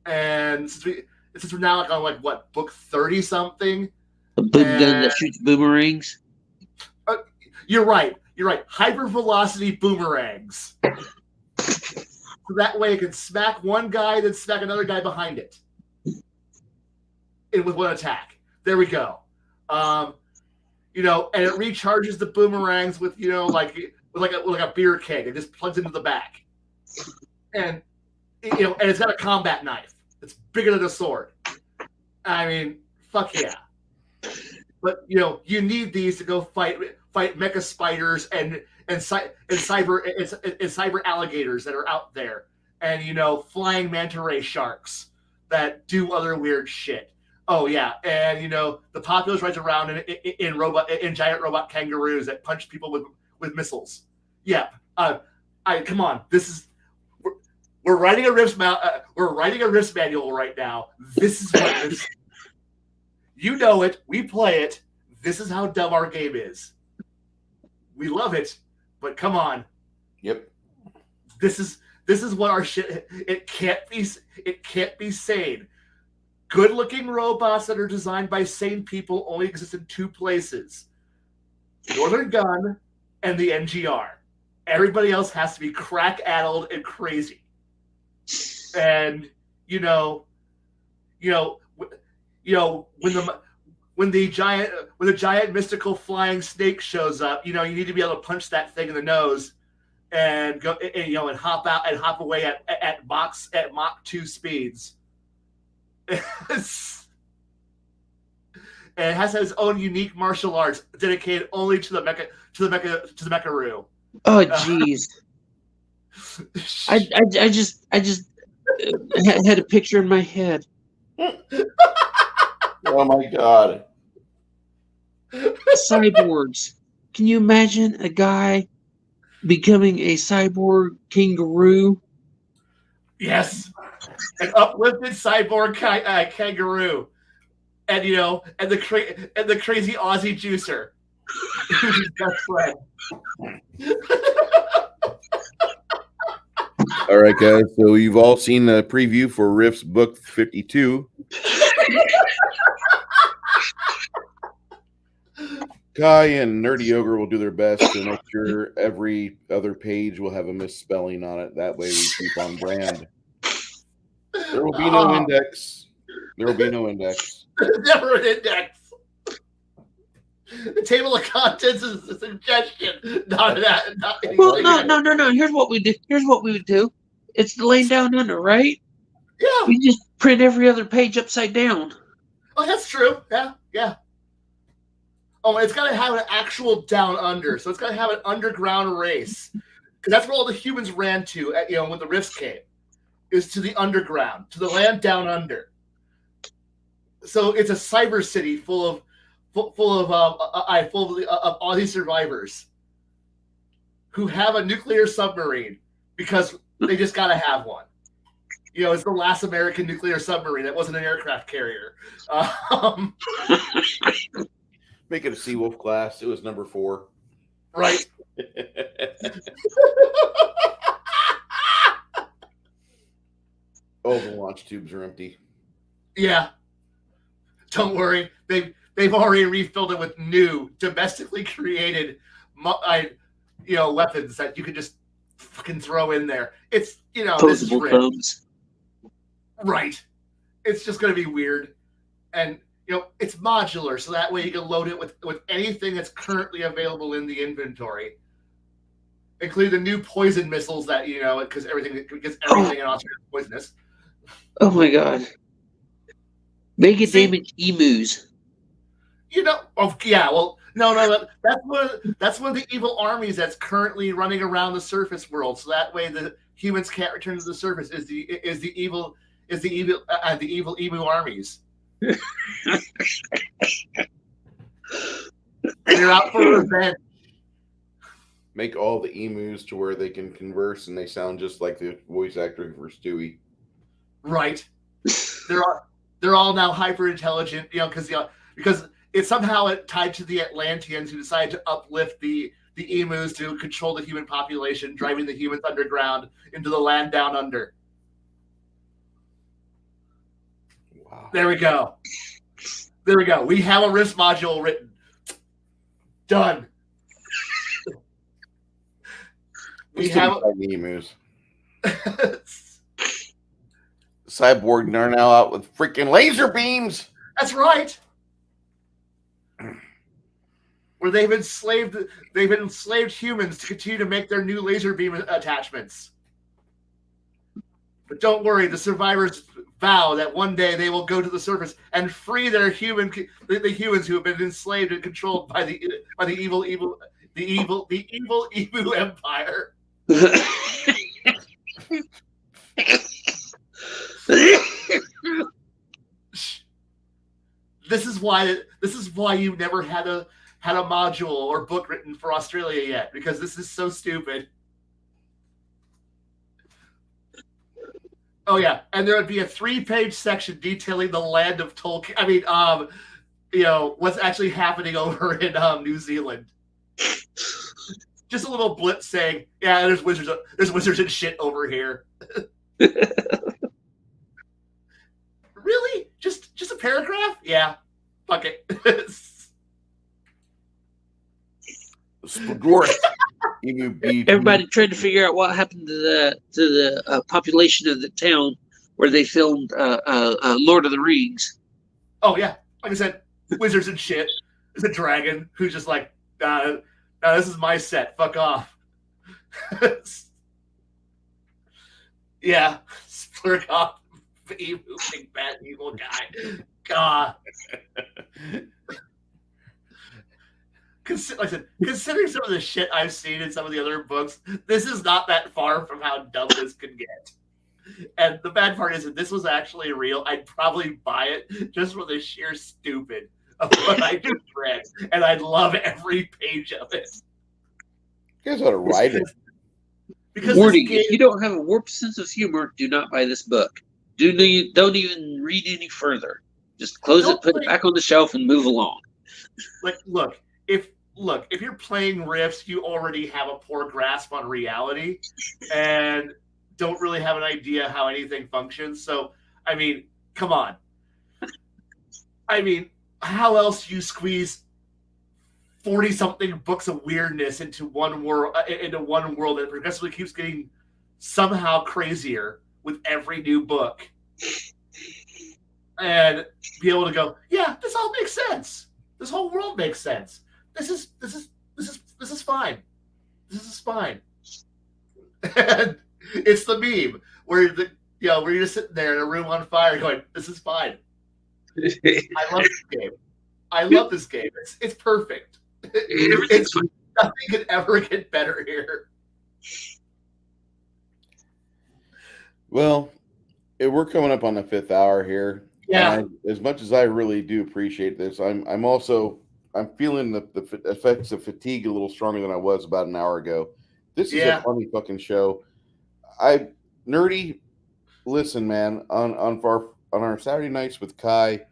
And since we're now on what, book 30 something, A boom gun that shoots boomerangs. You're right. Hypervelocity boomerangs. So that way it can smack one guy, then smack another guy behind it. And with one attack. There we go. And it recharges the boomerangs with like a beer keg. It just plugs into the back. And and it's got a combat knife. It's bigger than a sword. I mean, fuck yeah. But you need these to go fight mecha spiders and cyber alligators that are out there, and flying manta ray sharks that do other weird shit. Oh yeah, and the populace rides around in giant robot kangaroos that punch people with missiles. Yeah, come on. We're writing a Rifts manual right now. This is what this. You know it. We play it. this is how dumb our game is. We love it, but come on. Yep. This is what our shit. It can't be sane. Good-looking robots that are designed by sane people only exist in two places: Northern Gun and the NGR. Everybody else has to be crack-addled and crazy. And when the giant mystical flying snake shows up, you need to be able to punch that thing in the nose and go and hop out and hop away at Mach 2 speeds. And it has its own unique martial arts dedicated only to the mecharoo. Oh, jeez. I just had a picture in my head. Oh my God. Cyborgs. Can you imagine a guy becoming a cyborg kangaroo? Yes, an uplifted cyborg kangaroo, and and the crazy Aussie juicer, who's his best friend. All right, guys. So you've all seen the preview for Riff's book 52. Kai and Nerdy Ogre will do their best to make sure every other page will have a misspelling on it. That way we keep on brand. There will be no index. There will be no index. Never an index. The table of contents is a suggestion, not that. Not Well, no. Here's what we do. Here's what we would do. It's the laying down under, right? Yeah. We just print every other page upside down. Oh, that's true. Yeah. Oh, it's got to have an actual down under. So it's got to have an underground race. Because that's where all the humans ran to, when the rifts came, is to the underground, to the land down under. So it's a cyber city full of Aussie survivors who have a nuclear submarine because they just got to have one. It's the last American nuclear submarine that wasn't an aircraft carrier. Make it a Seawolf class. It was number 4. Right. All the launch tubes are empty. Yeah. Don't worry. They've already refilled it with new domestically created weapons that you can just fucking throw in there. It's this is Posable thumbs. Right. It's just going to be weird. And it's modular, so that way you can load it with anything that's currently available in the inventory, including the new poison missiles that because everything in Australia is poisonous. Oh my God! Mega damage emus. Oh yeah. Well, no. That's one of the evil armies that's currently running around the surface world. So that way the humans can't return to the surface. Is the evil emu armies. And you're out for revenge. Make all the emus to where they can converse and they sound just like the voice actor for Stewie. Right. They're all now hyper intelligent, because it's somehow tied to the Atlanteans who decided to uplift the emus to control the human population, driving the humans underground into the land down under. Wow. There we go. We have a risk module written. Done. We have the emus. Cyborg are now out with freaking laser beams. That's right. Where they've enslaved humans to continue to make their new laser beam attachments. But don't worry, the survivors vow that one day they will go to the surface and free the humans who have been enslaved and controlled by the evil emu empire. This is why you never had a module or book written for Australia yet, because this is so stupid. Oh yeah, and there would be a 3-page section detailing the land of Tolkien. what's actually happening over in New Zealand. Just a little blip saying, "Yeah, there's wizards and shit over here." Really? Just a paragraph? Yeah. Fuck it. Spagorth. Everybody tried to figure out what happened to the population of the town where they filmed Lord of the Rings. Oh yeah, like I said, wizards and shit. There's a dragon who's just like, nah, this is my set. Fuck off. Yeah, splurk off, evil, big bad evil guy. God. Like I said, considering some of the shit I've seen in some of the other books, this is not that far from how dumb this could get. And the bad part is, if this was actually real, I'd probably buy it just for the sheer stupid of what I just read, and I'd love every page of it. You guys ought to write it. Because warning: if you don't have a warped sense of humor, do not buy this book. Don't even read any further. Just close it, put it back on the shelf, and move along. Like, look, if you're playing Rifts, you already have a poor grasp on reality, and don't really have an idea how anything functions. So, I mean, come on. I mean, how else do you squeeze 40-something books of weirdness into one world that progressively keeps getting somehow crazier with every new book, and be able to go, yeah, this all makes sense. This whole world makes sense. This is fine. This is fine. And it's the meme where where you're just sitting there in a room on fire going, this is fine. I love this game. I love this game. It's perfect. Nothing could ever get better here. Well, we're coming up on the 5th hour here. Yeah. As much as I really do appreciate this, I'm feeling the effects of fatigue a little stronger than I was about an hour ago. This is a funny fucking show. Nerdy, listen, man, on our Saturday nights with Kai,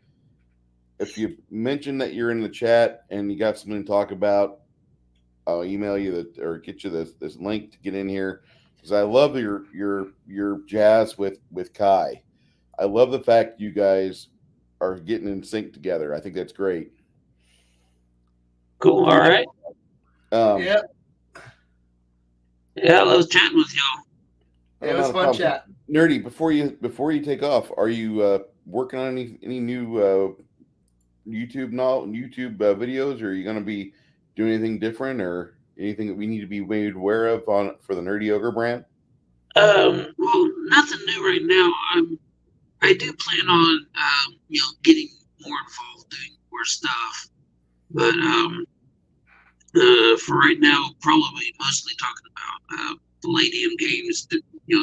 if you mention that you're in the chat and you got something to talk about, I'll email you or get you this link to get in here, because I love your jazz with Kai. I love the fact you guys are getting in sync together. I think that's great. Cool. All right. Yeah, I love chatting with y'all. It was fun chat. Nerdy, before you take off, are you working on any new YouTube videos, or are you going to be doing anything different, or anything that we need to be made aware of for the Nerdy Ogre brand? Well, nothing new right now. I do plan on getting more involved, doing more stuff, but for right now, probably mostly talking about Palladium games,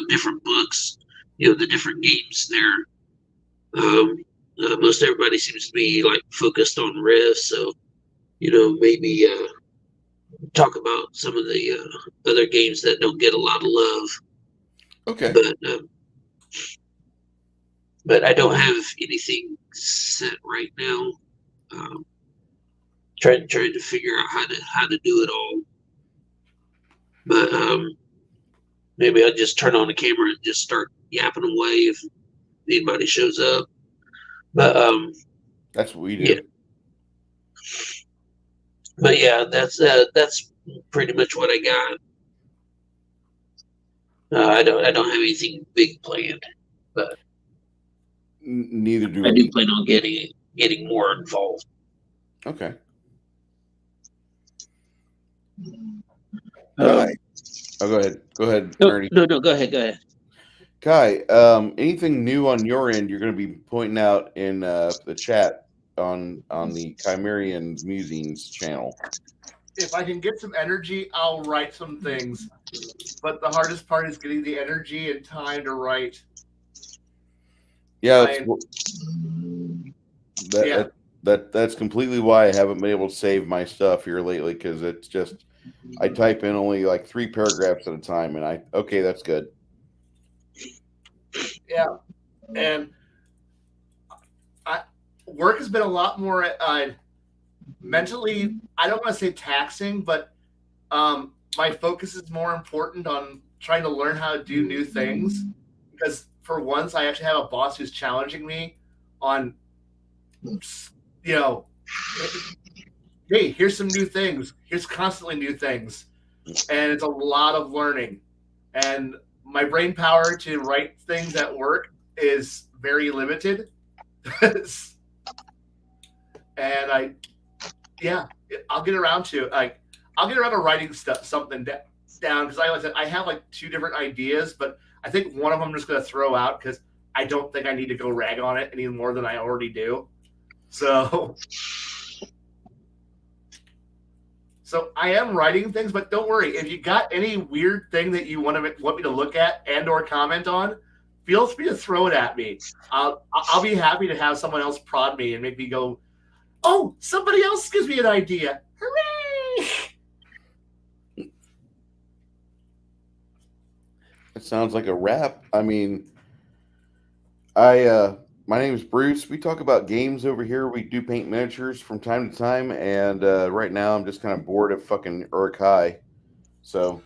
different books, the different games there. Most everybody seems to be like focused on Rift, so maybe talk about some of the other games that don't get a lot of love. Okay. But I don't have anything set right now. Trying to figure out how to do it all. But maybe I'll just turn on the camera and just start yapping away if anybody shows up. But that's what we do. Yeah. But yeah, that's pretty much what I got. I don't have anything big planned, but neither do I do plan on getting more involved. Okay. Kai. Go ahead. No, go ahead. Kai, anything new on your end you're going to be pointing out in the chat on the Khymerion Musings channel? If I can get some energy, I'll write some things. But the hardest part is getting the energy and time to write. Yeah, that's completely why I haven't been able to save my stuff here lately, because it's just I type in only like 3 paragraphs at a time, and that's good. Yeah, and work has been a lot more mentally, I don't want to say taxing, but my focus is more important on trying to learn how to do new things, because for once I actually have a boss who's challenging me on, you know, hey, here's some new things. Here's constantly new things. And it's a lot of learning. And my brain power to write things at work is very limited. And I'll get around to I'll get around to writing something down, because like I said, I have like 2 different ideas, but I think one of them I'm just going to throw out because I don't think I need to go rag on it any more than I already do. So I am writing things, but don't worry. If you got any weird thing that you want me to look at and or comment on, feel free to throw it at me. I'll be happy to have someone else prod me and make me go, oh, somebody else gives me an idea. Hooray! It sounds like a rap. I mean, my name is Bruce. We talk about games over here. We do paint miniatures from time to time, and right now I'm just kind of bored of fucking Uruk-hai. So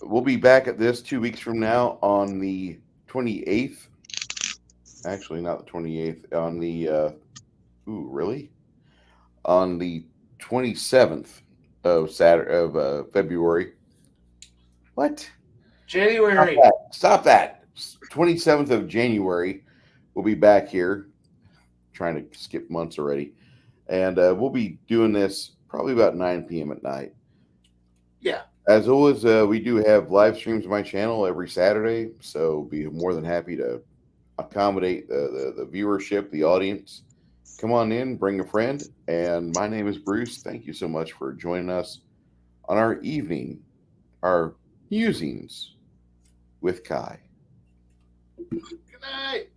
we'll be back at this 2 weeks from now on the 28th. Actually, not the 28th. On the really? On the 27th of February. What? January. Stop that. 27th of January, we'll be back here. Trying to skip months already. And we'll be doing this probably about 9 p.m. at night. Yeah. As always, we do have live streams on my channel every Saturday, so be more than happy to accommodate the viewership, the audience. Come on in, bring a friend. And my name is Bruce. Thank you so much for joining us on our evening, our musings with Kai. Good night.